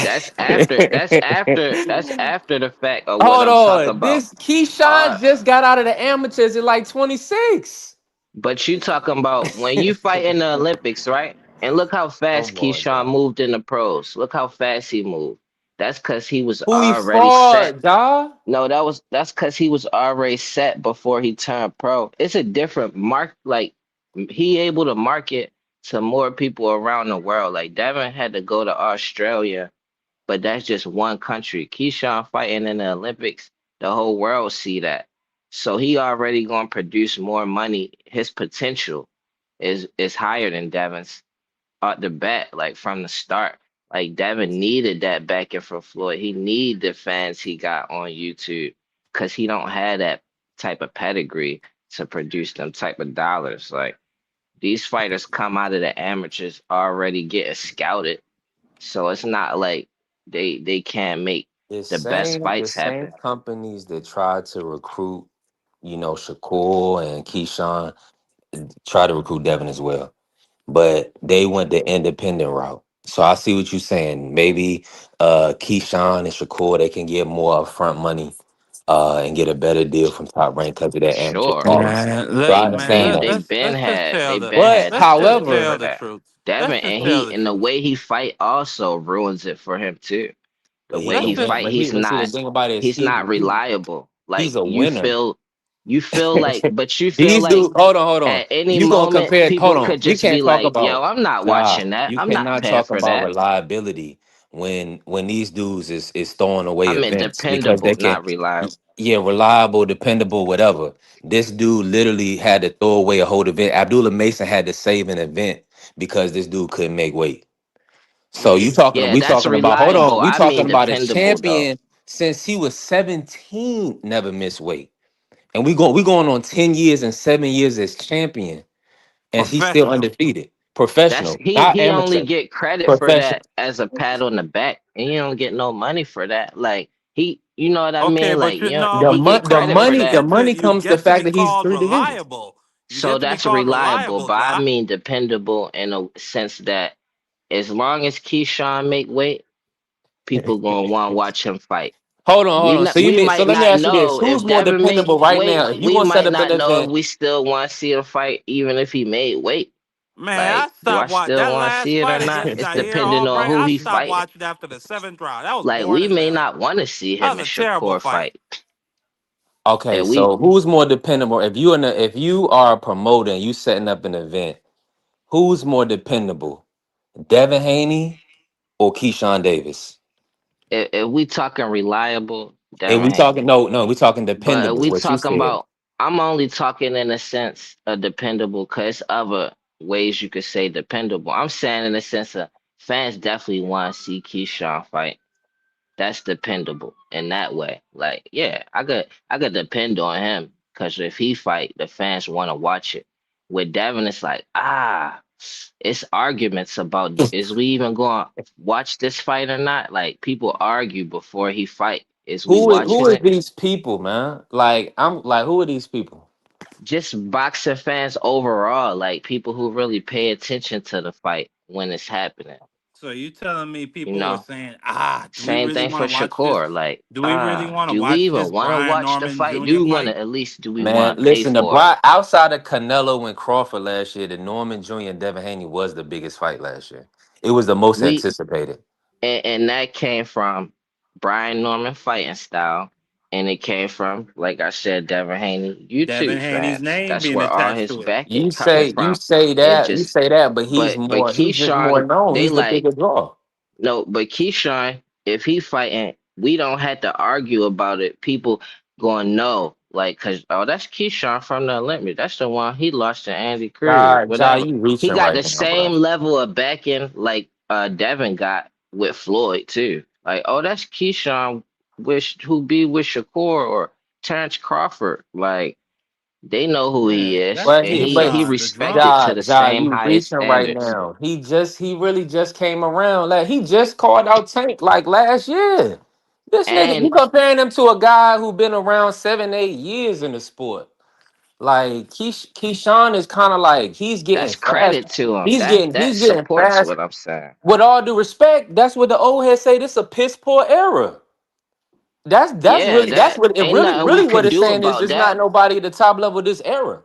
[SPEAKER 10] That's after. That's after. That's after the fact of what
[SPEAKER 7] Hold
[SPEAKER 10] I'm talking
[SPEAKER 7] on.
[SPEAKER 10] about.
[SPEAKER 7] This Keyshawn
[SPEAKER 10] Uh,
[SPEAKER 7] just got out of the amateurs at like 26.
[SPEAKER 10] but you talking about when you fight in the Olympics, right? And look how fast
[SPEAKER 7] Come on,
[SPEAKER 10] Keyshawn
[SPEAKER 7] Ja.
[SPEAKER 10] moved in the pros. Look how fast he moved. That's because he was
[SPEAKER 7] Who he
[SPEAKER 10] already set.
[SPEAKER 7] fought, Ja?
[SPEAKER 10] No, that's because he was already set before he turned pro. It's a different mark. Like he able to market to more people around the world. Like Devin had to go to Australia, but that's just one country. Keyshawn fighting in the Olympics, the whole world see that. So he already gonna produce more money. His potential is higher than Devin's at the bat, like from the start. Like Devin needed that backing from Floyd. He need the fans he got on YouTube because he don't have that type of pedigree to produce them type of dollars. Like these fighters come out of the amateurs already getting scouted, so it's not like they can't make the best
[SPEAKER 7] The
[SPEAKER 10] fights
[SPEAKER 7] same
[SPEAKER 10] happen.
[SPEAKER 7] companies that tried to recruit, Shakur and Keyshawn try to recruit Devin as well. But they went the independent route. So I see what you're saying. Maybe Keyshawn and Shakur they can get more upfront money and get a better deal from Top Rank because of that amateur
[SPEAKER 10] Sure.
[SPEAKER 7] status.
[SPEAKER 2] Man,
[SPEAKER 7] So I
[SPEAKER 2] man,
[SPEAKER 7] understand that.
[SPEAKER 10] They been
[SPEAKER 7] But
[SPEAKER 10] had the
[SPEAKER 2] let's just
[SPEAKER 10] ability
[SPEAKER 7] however,
[SPEAKER 2] tell
[SPEAKER 10] for
[SPEAKER 2] the
[SPEAKER 10] that.
[SPEAKER 2] truth. Let's
[SPEAKER 10] Devin
[SPEAKER 2] just
[SPEAKER 10] and
[SPEAKER 2] tell
[SPEAKER 10] he
[SPEAKER 2] the
[SPEAKER 10] and the
[SPEAKER 2] truth.
[SPEAKER 10] way he fight also ruins it for him too. The
[SPEAKER 7] but he's
[SPEAKER 10] way
[SPEAKER 7] a
[SPEAKER 10] he
[SPEAKER 2] Let's just
[SPEAKER 7] win.
[SPEAKER 10] fight,
[SPEAKER 7] But see the thing about it is
[SPEAKER 10] he's not reliable.
[SPEAKER 7] he's
[SPEAKER 10] Like
[SPEAKER 7] a winner.
[SPEAKER 10] you feel like, but you feel
[SPEAKER 7] These
[SPEAKER 10] like
[SPEAKER 7] dudes, hold on.
[SPEAKER 10] at any
[SPEAKER 7] You gonna
[SPEAKER 10] moment
[SPEAKER 7] compare? Hold
[SPEAKER 10] people
[SPEAKER 7] on.
[SPEAKER 10] could
[SPEAKER 7] We
[SPEAKER 10] just be
[SPEAKER 7] can't talk
[SPEAKER 10] like, "Yo,
[SPEAKER 7] about
[SPEAKER 10] I'm not
[SPEAKER 7] Ja.
[SPEAKER 10] watching that.
[SPEAKER 7] You
[SPEAKER 10] I'm not
[SPEAKER 7] cannot
[SPEAKER 10] paying
[SPEAKER 7] talk
[SPEAKER 10] for
[SPEAKER 7] about
[SPEAKER 10] that."
[SPEAKER 7] reliability when these dudes is throwing away
[SPEAKER 10] I meant
[SPEAKER 7] events because they
[SPEAKER 10] dependable,
[SPEAKER 7] can.
[SPEAKER 10] not reliable.
[SPEAKER 7] Yeah, reliable, dependable, whatever. This dude literally had to throw away a whole event. Abdullah Mason had to save an event because this dude couldn't make weight. So
[SPEAKER 10] Yeah,
[SPEAKER 7] we
[SPEAKER 10] that's
[SPEAKER 7] talking about, hold
[SPEAKER 10] reliable.
[SPEAKER 7] on, we
[SPEAKER 10] I mean
[SPEAKER 7] talking about a
[SPEAKER 10] dependable though.
[SPEAKER 7] champion since he was 17, never missed weight. And we going on 10 years and 7 years as champion, and he's still
[SPEAKER 2] professional.
[SPEAKER 7] undefeated.
[SPEAKER 10] That's
[SPEAKER 7] Professional, not
[SPEAKER 10] he only
[SPEAKER 7] amateur.
[SPEAKER 10] get credit for
[SPEAKER 7] Professional.
[SPEAKER 10] that as a pat on the back, and you don't get no money for that. Like he, you know what I
[SPEAKER 2] Okay,
[SPEAKER 10] mean?
[SPEAKER 2] but
[SPEAKER 10] Like
[SPEAKER 2] you know,
[SPEAKER 7] The
[SPEAKER 10] he
[SPEAKER 2] but you
[SPEAKER 10] get
[SPEAKER 7] mon-
[SPEAKER 2] call
[SPEAKER 10] credit for
[SPEAKER 7] the
[SPEAKER 10] that.
[SPEAKER 7] money
[SPEAKER 2] you
[SPEAKER 7] comes the
[SPEAKER 2] get to
[SPEAKER 7] fact
[SPEAKER 2] be
[SPEAKER 7] that he's
[SPEAKER 2] called
[SPEAKER 7] three divisions.
[SPEAKER 2] reliable. You
[SPEAKER 10] So
[SPEAKER 2] get to be
[SPEAKER 10] that's
[SPEAKER 2] called
[SPEAKER 10] reliable,
[SPEAKER 2] reliable,
[SPEAKER 10] but I
[SPEAKER 2] Ja.
[SPEAKER 10] mean dependable in a sense that as long as Keyshawn make weight, people gonna want to watch him fight.
[SPEAKER 7] Hold on. So you
[SPEAKER 10] We
[SPEAKER 7] mean so
[SPEAKER 10] might
[SPEAKER 7] let me
[SPEAKER 10] not
[SPEAKER 7] ask you this:
[SPEAKER 10] know
[SPEAKER 7] who's
[SPEAKER 10] if
[SPEAKER 7] more
[SPEAKER 10] Devin make
[SPEAKER 7] dependable right
[SPEAKER 10] weight.
[SPEAKER 7] now? If you
[SPEAKER 10] We
[SPEAKER 7] gonna set
[SPEAKER 10] might
[SPEAKER 7] up an
[SPEAKER 10] not know if
[SPEAKER 7] event,
[SPEAKER 10] we still want to see him fight, even if he made weight.
[SPEAKER 2] Man, I
[SPEAKER 10] Like, do I
[SPEAKER 2] stopped watching
[SPEAKER 10] still
[SPEAKER 2] that
[SPEAKER 10] want to
[SPEAKER 2] last
[SPEAKER 10] see it or
[SPEAKER 2] fight
[SPEAKER 10] not?
[SPEAKER 2] against
[SPEAKER 10] It's
[SPEAKER 2] Jair
[SPEAKER 10] depending on
[SPEAKER 2] Albright.
[SPEAKER 10] who
[SPEAKER 2] I
[SPEAKER 10] he
[SPEAKER 2] stopped
[SPEAKER 10] fighting.
[SPEAKER 2] watching after the seventh round. That was
[SPEAKER 10] Like,
[SPEAKER 2] boring
[SPEAKER 10] we
[SPEAKER 2] as
[SPEAKER 10] may
[SPEAKER 2] hell.
[SPEAKER 10] not want to see
[SPEAKER 2] That
[SPEAKER 10] him
[SPEAKER 2] was
[SPEAKER 10] and
[SPEAKER 2] a terrible
[SPEAKER 10] Shakur
[SPEAKER 2] fight.
[SPEAKER 10] fight,
[SPEAKER 7] okay.
[SPEAKER 10] and we
[SPEAKER 7] So who's more dependable? If you are a promoter and you setting up an event, who's more dependable, Devin Haney or Keyshawn Davis?
[SPEAKER 10] if we talking reliable,
[SPEAKER 7] And
[SPEAKER 10] Devin
[SPEAKER 7] we talking
[SPEAKER 10] Haney.
[SPEAKER 7] no, we talking
[SPEAKER 10] But if
[SPEAKER 7] dependable.
[SPEAKER 10] we
[SPEAKER 7] What you
[SPEAKER 10] talking
[SPEAKER 7] said.
[SPEAKER 10] about, I'm only talking in a sense of dependable, cause other ways you could say dependable. I'm saying in the sense of fans definitely want to see Keyshawn fight. That's dependable in that way. Like, yeah, I could depend on him because if he fight, the fans want to watch it. With Devin, it's like, it's arguments about is we even going to watch this fight or not? Like people argue before he fight. Is we
[SPEAKER 7] Who
[SPEAKER 10] watching
[SPEAKER 7] is
[SPEAKER 10] it?
[SPEAKER 7] these people, man? Like I'm like, who are these people?
[SPEAKER 10] Just boxing fans overall, like people who really pay attention to the fight when it's happening.
[SPEAKER 2] So you telling me
[SPEAKER 10] You
[SPEAKER 2] people are
[SPEAKER 10] know,
[SPEAKER 2] saying, do we
[SPEAKER 10] same
[SPEAKER 2] really
[SPEAKER 10] thing
[SPEAKER 2] want
[SPEAKER 10] for
[SPEAKER 2] to watch this?
[SPEAKER 10] Shakur. Like,
[SPEAKER 2] Do we really want to
[SPEAKER 10] do we
[SPEAKER 2] watch
[SPEAKER 10] even
[SPEAKER 2] this
[SPEAKER 10] want to
[SPEAKER 2] Brian
[SPEAKER 10] watch the
[SPEAKER 2] Norman
[SPEAKER 10] fight? Do
[SPEAKER 2] Jr.
[SPEAKER 10] we want
[SPEAKER 2] fight?
[SPEAKER 10] to at least do we
[SPEAKER 7] Man,
[SPEAKER 10] want to pay
[SPEAKER 7] listen,
[SPEAKER 10] for it?
[SPEAKER 7] outside of Canelo and Crawford last year, the Norman Jr. and Devin Haney was the biggest fight last year. It was the most
[SPEAKER 10] We
[SPEAKER 7] anticipated.
[SPEAKER 10] and that came from Brian Norman fighting style, and it came from, like I said, Devin Haney
[SPEAKER 2] Devin
[SPEAKER 10] YouTube
[SPEAKER 2] Haney's
[SPEAKER 10] fans.
[SPEAKER 2] name
[SPEAKER 10] That's
[SPEAKER 2] being
[SPEAKER 10] where all
[SPEAKER 2] attached
[SPEAKER 10] his
[SPEAKER 2] to it.
[SPEAKER 10] backing coming from. It
[SPEAKER 7] You
[SPEAKER 10] just,
[SPEAKER 7] say that, but
[SPEAKER 10] but
[SPEAKER 7] he's just more
[SPEAKER 10] Keyshawn,
[SPEAKER 7] known.
[SPEAKER 10] they
[SPEAKER 7] He's the
[SPEAKER 10] like.
[SPEAKER 7] bigger draw.
[SPEAKER 10] No, but Keyshawn, if he fighting, we don't have to argue about it. People going no, like, cause oh, that's Keyshawn from the Olympics. That's the one he lost to Andy Cruz, whatever.
[SPEAKER 7] You
[SPEAKER 10] He
[SPEAKER 7] reaching
[SPEAKER 10] got
[SPEAKER 7] right
[SPEAKER 10] the
[SPEAKER 7] now, bro.
[SPEAKER 10] same level of backing like Devin got with Floyd too. Like, oh, that's Keyshawn, wish who be with Shakur or Terrence Crawford. Like, they know who he
[SPEAKER 2] Yeah,
[SPEAKER 10] is,
[SPEAKER 2] that's
[SPEAKER 7] But
[SPEAKER 10] and
[SPEAKER 7] but
[SPEAKER 10] he
[SPEAKER 2] Keyshawn, the
[SPEAKER 10] respected
[SPEAKER 2] drummer.
[SPEAKER 10] to the same
[SPEAKER 7] you
[SPEAKER 10] highest
[SPEAKER 7] reaching right
[SPEAKER 10] standards.
[SPEAKER 7] now. He really just came around. Like he just called out Tank like last year. This nigga, you
[SPEAKER 10] And
[SPEAKER 7] comparing him to a guy who been around 7, 8 years in the sport. Like Keyshawn is kind of like he's getting
[SPEAKER 10] That's
[SPEAKER 7] fast.
[SPEAKER 10] credit to him.
[SPEAKER 7] He's
[SPEAKER 10] That
[SPEAKER 7] getting
[SPEAKER 10] that
[SPEAKER 7] he's getting
[SPEAKER 10] supports
[SPEAKER 7] fast.
[SPEAKER 10] what I'm saying.
[SPEAKER 7] With all due respect, that's what the old heads say. This is a piss poor era. That's
[SPEAKER 10] Yeah,
[SPEAKER 7] really that's
[SPEAKER 10] that
[SPEAKER 7] what it
[SPEAKER 10] ain't
[SPEAKER 7] really
[SPEAKER 10] nothing we
[SPEAKER 7] really what
[SPEAKER 10] could
[SPEAKER 7] it's
[SPEAKER 10] do
[SPEAKER 7] saying is
[SPEAKER 10] about
[SPEAKER 7] just not
[SPEAKER 10] that.
[SPEAKER 7] nobody at the top level of this era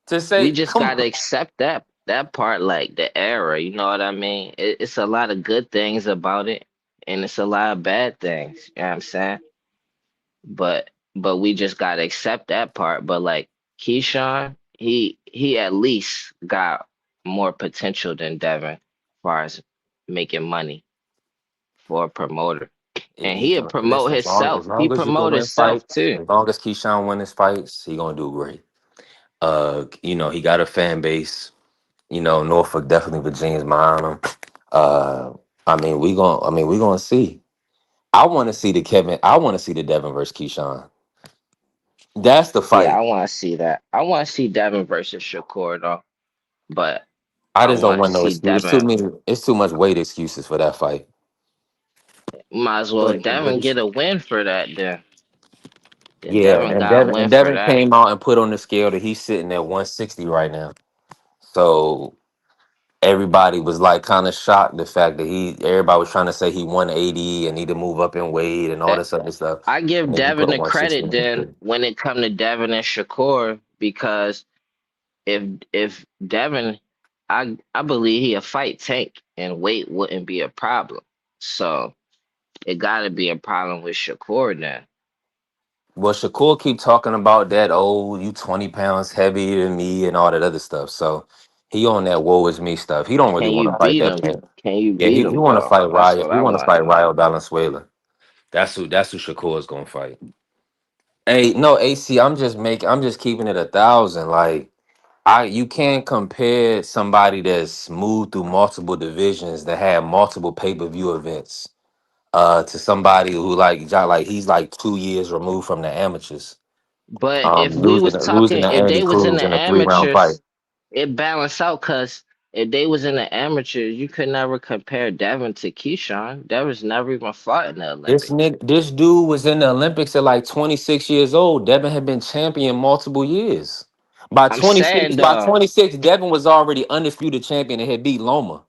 [SPEAKER 7] to
[SPEAKER 10] We
[SPEAKER 7] say
[SPEAKER 10] just
[SPEAKER 7] come
[SPEAKER 10] gotta
[SPEAKER 7] on.
[SPEAKER 10] accept that part, like the era. You know what I mean? It's a lot of good things about it, and it's a lot of bad things. You know what I'm saying? But we just gotta accept that part. But like Keyshawn, he at least got more potential than Devin, as far as making money for a promoter. And
[SPEAKER 7] He
[SPEAKER 10] he'll
[SPEAKER 7] can
[SPEAKER 10] promote
[SPEAKER 7] listen as
[SPEAKER 10] himself. He
[SPEAKER 7] long as you can
[SPEAKER 10] promote
[SPEAKER 7] win
[SPEAKER 10] himself
[SPEAKER 7] fights,
[SPEAKER 10] too.
[SPEAKER 7] as long as Keyshawn win his fights, he gonna do great. He got a fan base. Norfolk definitely Virginia's behind him. Uh, we gonna see. I want to see the Devin versus Keyshawn. That's the
[SPEAKER 10] Yeah,
[SPEAKER 7] fight.
[SPEAKER 10] I want to see that. I want to see Devin versus Shakur though, but
[SPEAKER 7] I
[SPEAKER 10] I
[SPEAKER 7] just don't
[SPEAKER 10] want to
[SPEAKER 7] want no
[SPEAKER 10] see
[SPEAKER 7] excuse.
[SPEAKER 10] Devin.
[SPEAKER 7] It's too much weight excuses for that fight.
[SPEAKER 10] Might as well
[SPEAKER 7] But
[SPEAKER 10] Devin
[SPEAKER 7] it's,
[SPEAKER 10] get a win for that then. Then
[SPEAKER 7] yeah,
[SPEAKER 10] Devin
[SPEAKER 7] and
[SPEAKER 10] got a
[SPEAKER 7] Devin
[SPEAKER 10] win
[SPEAKER 7] and
[SPEAKER 10] for
[SPEAKER 7] Devin
[SPEAKER 10] that.
[SPEAKER 7] came out and put on the scale that he's sitting at 160 right now. So everybody was like kind of shocked the fact that everybody was trying to say he 180 and need to move up in weight and all
[SPEAKER 10] Eh,
[SPEAKER 7] this other stuff.
[SPEAKER 10] I give
[SPEAKER 7] And then he put
[SPEAKER 10] Devin
[SPEAKER 7] on
[SPEAKER 10] the
[SPEAKER 7] 160.
[SPEAKER 10] credit then when it come to Devin and Shakur because if if Devin, I believe he a fight tank and weight wouldn't be a problem. So it got to be a problem with Shakur then.
[SPEAKER 7] Well, Shakur keep talking about that, oh, you 20 pounds heavier than me and all that other stuff. So he on that woe is me stuff. He don't really
[SPEAKER 10] Can
[SPEAKER 7] want
[SPEAKER 10] you
[SPEAKER 7] to fight
[SPEAKER 10] beat
[SPEAKER 7] that
[SPEAKER 10] him?
[SPEAKER 7] man.
[SPEAKER 10] Can you
[SPEAKER 7] Yeah,
[SPEAKER 10] beat
[SPEAKER 7] he
[SPEAKER 10] him
[SPEAKER 7] want to
[SPEAKER 10] though?
[SPEAKER 7] fight
[SPEAKER 10] That's
[SPEAKER 7] Raya.
[SPEAKER 10] what
[SPEAKER 7] He
[SPEAKER 10] I
[SPEAKER 7] want to
[SPEAKER 10] want to
[SPEAKER 7] fight
[SPEAKER 10] know.
[SPEAKER 7] Ryo Valenzuela. That's who Shakur is gonna fight. Hey, no, AC, I'm just keeping it 1,000. Like you can't compare somebody that's moved through multiple divisions that had multiple pay-per-view events to somebody who he's like 2 years removed from the amateurs.
[SPEAKER 10] But if we
[SPEAKER 7] Losing
[SPEAKER 10] was
[SPEAKER 7] losing
[SPEAKER 10] talking,
[SPEAKER 7] to
[SPEAKER 10] if
[SPEAKER 7] Andy
[SPEAKER 10] they was in
[SPEAKER 7] Cruz
[SPEAKER 10] the
[SPEAKER 7] in a 3-round fight.
[SPEAKER 10] amateurs, it balanced out because if they was in the amateurs, you could never compare Devin to Keyshawn. Devin's never even fought in the Olympics.
[SPEAKER 7] This dude was in the Olympics at like 26 years old. Devin had been champion multiple years. By
[SPEAKER 10] I'm
[SPEAKER 7] 26,
[SPEAKER 10] saying
[SPEAKER 7] by
[SPEAKER 10] though,
[SPEAKER 7] 26, Devin was already undisputed champion and had beat Loma.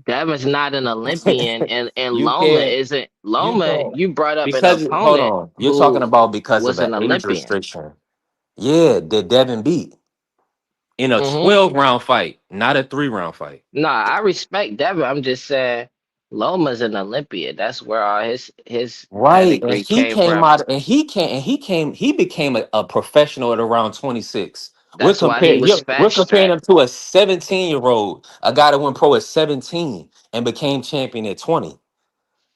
[SPEAKER 10] Devin's not an Olympian, and
[SPEAKER 7] You
[SPEAKER 10] Loma
[SPEAKER 7] can't,
[SPEAKER 10] isn't.
[SPEAKER 7] you
[SPEAKER 10] Loma,
[SPEAKER 7] don't,
[SPEAKER 10] you brought up an
[SPEAKER 7] because hold
[SPEAKER 10] opponent
[SPEAKER 7] on, you're talking
[SPEAKER 10] who
[SPEAKER 7] about because of
[SPEAKER 10] was
[SPEAKER 7] an
[SPEAKER 10] an
[SPEAKER 7] age
[SPEAKER 10] Olympian.
[SPEAKER 7] restriction. Yeah, that Devin beat in a
[SPEAKER 10] Mm-hmm.
[SPEAKER 7] 12-round fight, not a 3-round fight.
[SPEAKER 10] Nah, I respect Devin. I'm just saying Loma's an Olympian. That's where all his
[SPEAKER 7] Right, and
[SPEAKER 10] pedigree came from.
[SPEAKER 7] he became a professional at around 26.
[SPEAKER 10] That's why he was
[SPEAKER 7] We're
[SPEAKER 10] fast
[SPEAKER 7] comparing
[SPEAKER 10] track.
[SPEAKER 7] him to a 17-year-old, a guy that went pro at 17 and became champion at 20,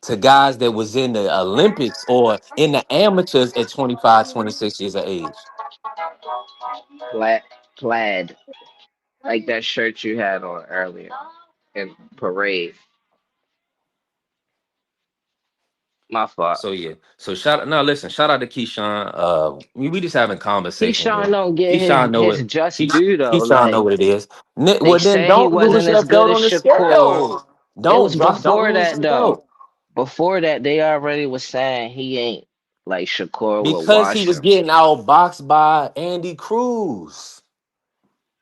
[SPEAKER 7] to guys that was in the Olympics or in the amateurs at 25, 26 years of age.
[SPEAKER 10] Plaid, like that shirt you had on earlier in parade. My fault.
[SPEAKER 7] So yeah. So shout out to Keyshawn. We just having conversation
[SPEAKER 10] Keyshawn
[SPEAKER 7] here.
[SPEAKER 10] don't get
[SPEAKER 7] Keyshawn know
[SPEAKER 10] his
[SPEAKER 7] it.
[SPEAKER 10] just due though.
[SPEAKER 7] Keyshawn know
[SPEAKER 10] Like
[SPEAKER 7] what it is.
[SPEAKER 10] they
[SPEAKER 7] Well then
[SPEAKER 10] say he
[SPEAKER 7] don't lose
[SPEAKER 10] wasn't
[SPEAKER 7] your
[SPEAKER 10] as good
[SPEAKER 7] belt
[SPEAKER 10] as
[SPEAKER 7] on the
[SPEAKER 10] Shakur.
[SPEAKER 7] scale.
[SPEAKER 10] It was
[SPEAKER 7] Don't
[SPEAKER 10] before
[SPEAKER 7] lose
[SPEAKER 10] that
[SPEAKER 7] your
[SPEAKER 10] though.
[SPEAKER 7] belt.
[SPEAKER 10] Before that, they already was saying he ain't like Shakur will
[SPEAKER 7] Because he
[SPEAKER 10] wash
[SPEAKER 7] was
[SPEAKER 10] him.
[SPEAKER 7] getting outboxed by Andy Cruz.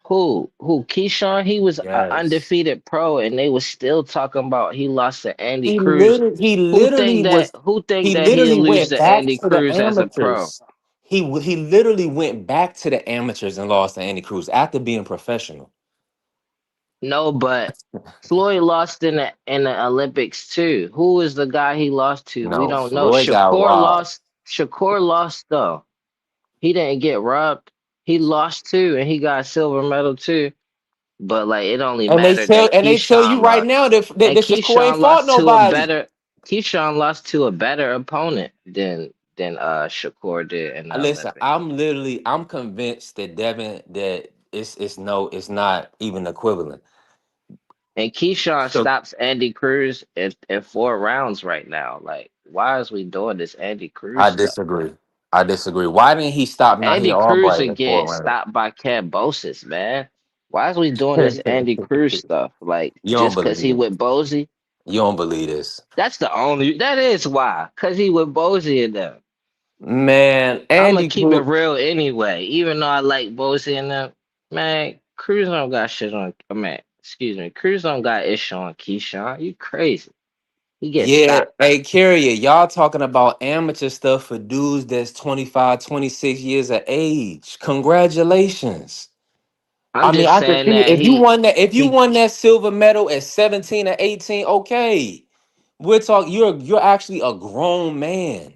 [SPEAKER 10] Who? Keyshawn? He was an
[SPEAKER 7] Yes.
[SPEAKER 10] undefeated pro, and they was still talking about he lost to Andy
[SPEAKER 7] He
[SPEAKER 10] Cruz.
[SPEAKER 7] literally he literally was
[SPEAKER 10] Who think
[SPEAKER 7] he
[SPEAKER 10] that he'll
[SPEAKER 7] literally
[SPEAKER 10] lose
[SPEAKER 7] went
[SPEAKER 10] to
[SPEAKER 7] back
[SPEAKER 10] Andy
[SPEAKER 7] to the
[SPEAKER 10] Cruz as a pro?
[SPEAKER 7] amateurs. He literally went back to the amateurs and lost to Andy Cruz after being professional.
[SPEAKER 10] No, but Floyd lost in the Olympics too. Who is the guy he lost to? We
[SPEAKER 7] No,
[SPEAKER 10] don't know.
[SPEAKER 7] Floyd got
[SPEAKER 10] Shakur
[SPEAKER 7] robbed.
[SPEAKER 10] lost. Shakur lost though. He didn't get robbed. He lost too, and he got a silver medal too. But like it only mattered that
[SPEAKER 7] They tell you
[SPEAKER 10] Keyshawn
[SPEAKER 7] right
[SPEAKER 10] lost.
[SPEAKER 7] now
[SPEAKER 10] And
[SPEAKER 7] that Shakur ain't
[SPEAKER 10] Keyshawn
[SPEAKER 7] fought
[SPEAKER 10] lost to a
[SPEAKER 7] nobody.
[SPEAKER 10] better Keyshawn lost to a better opponent than Shakur did in the
[SPEAKER 7] Listen,
[SPEAKER 10] Olympics.
[SPEAKER 7] I'm convinced that Devin that it's not even equivalent.
[SPEAKER 10] And Keyshawn
[SPEAKER 7] So
[SPEAKER 10] stops Andy Cruz in 4 rounds right now. Like, why is we doing this Andy Cruz
[SPEAKER 7] I
[SPEAKER 10] stuff?
[SPEAKER 7] disagree. I disagree. Why didn't he stop Nahi
[SPEAKER 10] Andy Cruz
[SPEAKER 7] Albright
[SPEAKER 10] would
[SPEAKER 7] in 4
[SPEAKER 10] get
[SPEAKER 7] rounds?
[SPEAKER 10] stopped by Cambosis, man. Why is we doing this Andy Cruz stuff? Like,
[SPEAKER 7] You don't
[SPEAKER 10] just because
[SPEAKER 7] believe
[SPEAKER 10] he
[SPEAKER 7] it.
[SPEAKER 10] with Bozy?
[SPEAKER 7] You don't believe this.
[SPEAKER 10] That is why. Because he with Bozy and them.
[SPEAKER 7] Man,
[SPEAKER 10] I'ma
[SPEAKER 7] Andy
[SPEAKER 10] keep it
[SPEAKER 7] Cruz.
[SPEAKER 10] real anyway. Even though I like Bosie and them, man, Cruz don't got shit on. Man, excuse me, Cruz don't got issue on Keyshawn. You crazy? He gets
[SPEAKER 7] Yeah,
[SPEAKER 10] stopped.
[SPEAKER 7] hey, Carrier, y'all talking about amateur stuff for dudes that's 25, 26 years of age. Congratulations.
[SPEAKER 10] I'm
[SPEAKER 7] I mean,
[SPEAKER 10] just
[SPEAKER 7] I can
[SPEAKER 10] saying
[SPEAKER 7] see
[SPEAKER 10] that
[SPEAKER 7] if you
[SPEAKER 10] he
[SPEAKER 7] won that silver medal at 17 or 18, okay. We're talking you're actually a grown man.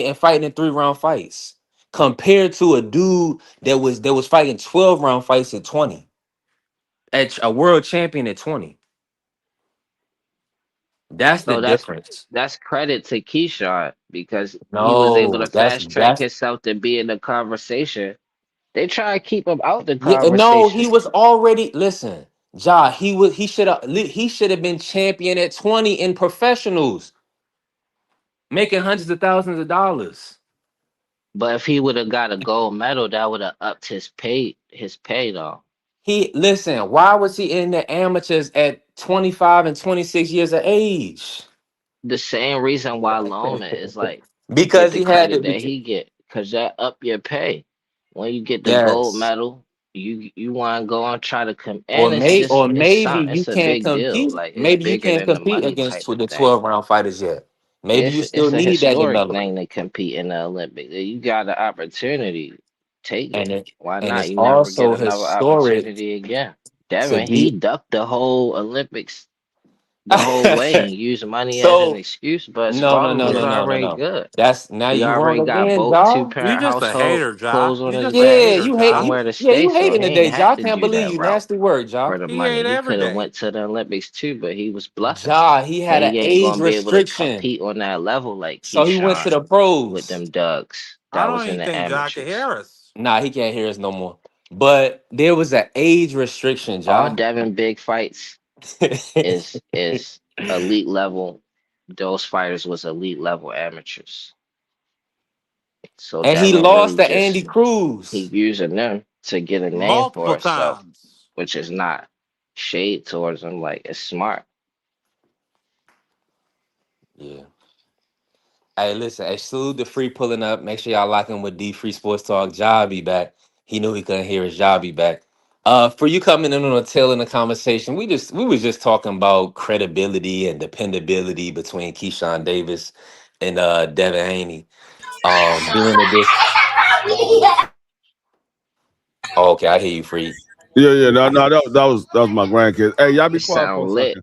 [SPEAKER 7] And fighting in 3 round fights compared to a dude that was fighting 12 round fights at 20, at a world champion at 20. That's the
[SPEAKER 10] so that's
[SPEAKER 7] difference.
[SPEAKER 10] that's credit to Keyshawn because he was able
[SPEAKER 7] No,
[SPEAKER 10] to
[SPEAKER 7] that's
[SPEAKER 10] fast track
[SPEAKER 7] that's
[SPEAKER 10] himself to be in the conversation. They try to keep him out the
[SPEAKER 7] yeah, no, he
[SPEAKER 10] conversation.
[SPEAKER 7] was already listen, Ja, he should have been champion at 20 in professionals, making hundreds of thousands of dollars.
[SPEAKER 10] But if he would have got a gold medal, that would have upped his pay though.
[SPEAKER 7] Why was he in the amateurs at 25 and 26 years of age?
[SPEAKER 10] The same reason why Lona is like get
[SPEAKER 7] Because
[SPEAKER 10] the
[SPEAKER 7] he had
[SPEAKER 10] credit
[SPEAKER 7] to
[SPEAKER 10] that
[SPEAKER 7] be.
[SPEAKER 10] he get, cause that up your pay. When you get the gold
[SPEAKER 7] Yes.
[SPEAKER 10] medal, you want to go and try to come,
[SPEAKER 7] Or
[SPEAKER 10] and
[SPEAKER 7] may or maybe you
[SPEAKER 10] it's a
[SPEAKER 7] can't
[SPEAKER 10] big deal.
[SPEAKER 7] compete.
[SPEAKER 10] Like it's
[SPEAKER 7] Maybe you
[SPEAKER 10] bigger
[SPEAKER 7] can't
[SPEAKER 10] than the
[SPEAKER 7] compete
[SPEAKER 10] money
[SPEAKER 7] against
[SPEAKER 10] type of
[SPEAKER 7] the
[SPEAKER 10] thing.
[SPEAKER 7] 12 round fighters yet. Maybe you still
[SPEAKER 10] It's a
[SPEAKER 7] need that
[SPEAKER 10] historic
[SPEAKER 7] development.
[SPEAKER 10] thing to compete in the Olympics. You got the opportunity, take
[SPEAKER 7] And
[SPEAKER 10] it.
[SPEAKER 7] it
[SPEAKER 10] Why
[SPEAKER 7] and
[SPEAKER 10] not?
[SPEAKER 7] it's
[SPEAKER 10] You never get
[SPEAKER 7] also
[SPEAKER 10] another
[SPEAKER 7] historic
[SPEAKER 10] opportunity again.
[SPEAKER 7] to
[SPEAKER 10] Devin, he
[SPEAKER 7] be
[SPEAKER 10] ducked the whole Olympics the whole way and used money as an
[SPEAKER 7] so
[SPEAKER 10] excuse, but his
[SPEAKER 7] no no
[SPEAKER 10] father
[SPEAKER 7] no
[SPEAKER 10] was
[SPEAKER 7] no
[SPEAKER 2] Yeah.
[SPEAKER 7] no no
[SPEAKER 10] already
[SPEAKER 7] no.
[SPEAKER 10] good.
[SPEAKER 7] That's now
[SPEAKER 10] He
[SPEAKER 7] you wrong
[SPEAKER 10] already got
[SPEAKER 7] again,
[SPEAKER 10] both two
[SPEAKER 7] y'all.
[SPEAKER 2] You
[SPEAKER 10] parent
[SPEAKER 2] just a
[SPEAKER 10] household
[SPEAKER 2] hater, Ja.
[SPEAKER 10] clothes on
[SPEAKER 2] You
[SPEAKER 10] his
[SPEAKER 2] just a
[SPEAKER 10] back.
[SPEAKER 7] Yeah,
[SPEAKER 2] hater,
[SPEAKER 7] you hate
[SPEAKER 2] Ja.
[SPEAKER 10] Somewhere
[SPEAKER 7] you
[SPEAKER 10] to
[SPEAKER 7] yeah,
[SPEAKER 10] stay,
[SPEAKER 7] you
[SPEAKER 10] so
[SPEAKER 7] hating
[SPEAKER 10] he
[SPEAKER 7] today,
[SPEAKER 10] ain't
[SPEAKER 7] Ja.
[SPEAKER 10] have
[SPEAKER 7] I
[SPEAKER 10] to
[SPEAKER 7] can't
[SPEAKER 10] do
[SPEAKER 7] believe
[SPEAKER 10] that
[SPEAKER 7] you.
[SPEAKER 10] route
[SPEAKER 7] Nasty word, Ja.
[SPEAKER 10] for the
[SPEAKER 2] He
[SPEAKER 10] money.
[SPEAKER 2] hate
[SPEAKER 10] He
[SPEAKER 2] every
[SPEAKER 10] could have
[SPEAKER 2] day.
[SPEAKER 10] went to the Olympics too, but he was bluffing.
[SPEAKER 7] Ja, he
[SPEAKER 10] Say
[SPEAKER 7] had an
[SPEAKER 10] he ain't
[SPEAKER 7] age
[SPEAKER 10] gonna be able to
[SPEAKER 7] restriction.
[SPEAKER 10] compete on that level like
[SPEAKER 7] So he went to
[SPEAKER 10] Keyshawn
[SPEAKER 7] the
[SPEAKER 10] with
[SPEAKER 7] pros.
[SPEAKER 10] them Dugs
[SPEAKER 2] I
[SPEAKER 10] that
[SPEAKER 2] don't
[SPEAKER 10] was in
[SPEAKER 2] even
[SPEAKER 10] the
[SPEAKER 2] think Ja can
[SPEAKER 10] amateurs.
[SPEAKER 2] hear us.
[SPEAKER 7] Nah, he can't hear us no more. But there was an age restriction,
[SPEAKER 10] All
[SPEAKER 7] Ja.
[SPEAKER 10] Devin big fights is elite level. Those fighters was elite level amateurs. So
[SPEAKER 7] And he
[SPEAKER 10] Devin
[SPEAKER 7] lost
[SPEAKER 10] really
[SPEAKER 7] to Andy
[SPEAKER 10] just he
[SPEAKER 7] Cruz.
[SPEAKER 10] using them to get a name for
[SPEAKER 2] Multiple
[SPEAKER 10] himself,
[SPEAKER 2] times.
[SPEAKER 10] which is not shade towards him. Like it's smart.
[SPEAKER 7] Yeah. Hey, listen, hey, salute the free pulling up. Make sure y'all lock in with D Free Sports Talk. Ja be back. He knew he couldn't hear his Ja be back. For you coming in on a tail in the conversation, we was just talking about credibility and dependability between Keyshawn Davis and Devin Haney. Being that this oh, okay, I hear you, free.
[SPEAKER 6] Yeah, yeah, no, that was my grandkids. Hey, y'all be
[SPEAKER 10] You
[SPEAKER 6] quiet for a
[SPEAKER 10] sound lit.
[SPEAKER 6] second.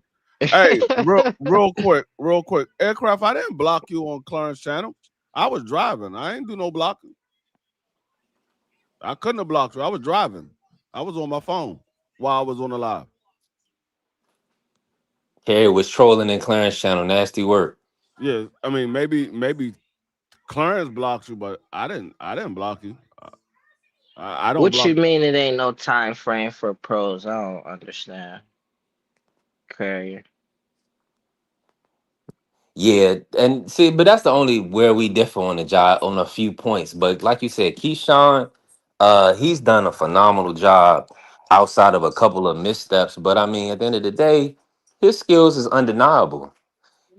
[SPEAKER 6] Hey, real quick. Aircraft, I didn't block you on Clarence channel. I was driving. I ain't do no blocking. I couldn't have blocked you. I was driving. I was on my phone while I was on the live.
[SPEAKER 7] Harry was trolling in Clarence channel. Nasty work.
[SPEAKER 6] Yeah, I mean maybe Clarence blocked you, but I didn't. I didn't block you. I don't
[SPEAKER 10] What
[SPEAKER 6] block.
[SPEAKER 10] you mean it ain't no time frame for pros? I don't understand. Carrier.
[SPEAKER 7] Yeah, and see, but that's the only where we differ on the job on a few points. But like you said, Keyshawn, he's done a phenomenal job outside of a couple of missteps. But I mean, at the end of the day, his skills is undeniable.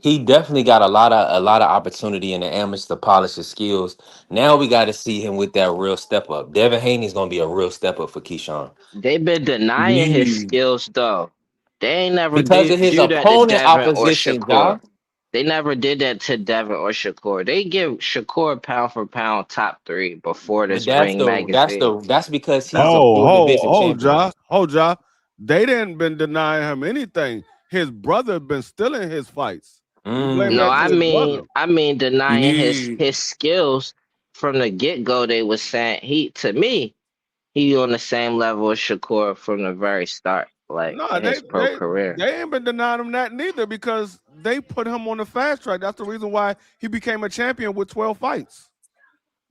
[SPEAKER 7] He definitely got a lot of opportunity in the amateur to polish his skills. Now we got to see him with that real step up. Devin Haney's gonna be a real step up for Keyshawn
[SPEAKER 10] They been denying his
[SPEAKER 2] Yeah.
[SPEAKER 10] skills though. They ain't never
[SPEAKER 7] because of his
[SPEAKER 10] do that to
[SPEAKER 7] opponent
[SPEAKER 10] Devin or
[SPEAKER 7] opposition,
[SPEAKER 10] Shakur.
[SPEAKER 7] Josh.
[SPEAKER 10] They never did that to Devin or Shakur. They give Shakur pound for pound top three before
[SPEAKER 7] But
[SPEAKER 10] this Ring magazine.
[SPEAKER 7] that's because he's a
[SPEAKER 6] Oh,
[SPEAKER 7] full division champion.
[SPEAKER 6] hold, Ja. They didn't been denying him anything. His brother been stealing his fights. You blame
[SPEAKER 10] No,
[SPEAKER 6] that
[SPEAKER 7] Mm.
[SPEAKER 6] to his brother.
[SPEAKER 10] I mean denying
[SPEAKER 2] Yeah.
[SPEAKER 10] his skills from the get go. They was saying he to me he on the same level as Shakur from the very start, like
[SPEAKER 6] No,
[SPEAKER 10] in
[SPEAKER 6] they
[SPEAKER 10] his pro
[SPEAKER 6] they
[SPEAKER 10] career.
[SPEAKER 6] they ain't been denying him that neither because they put him on the fast track. That's the reason why he became a champion with 12 fights.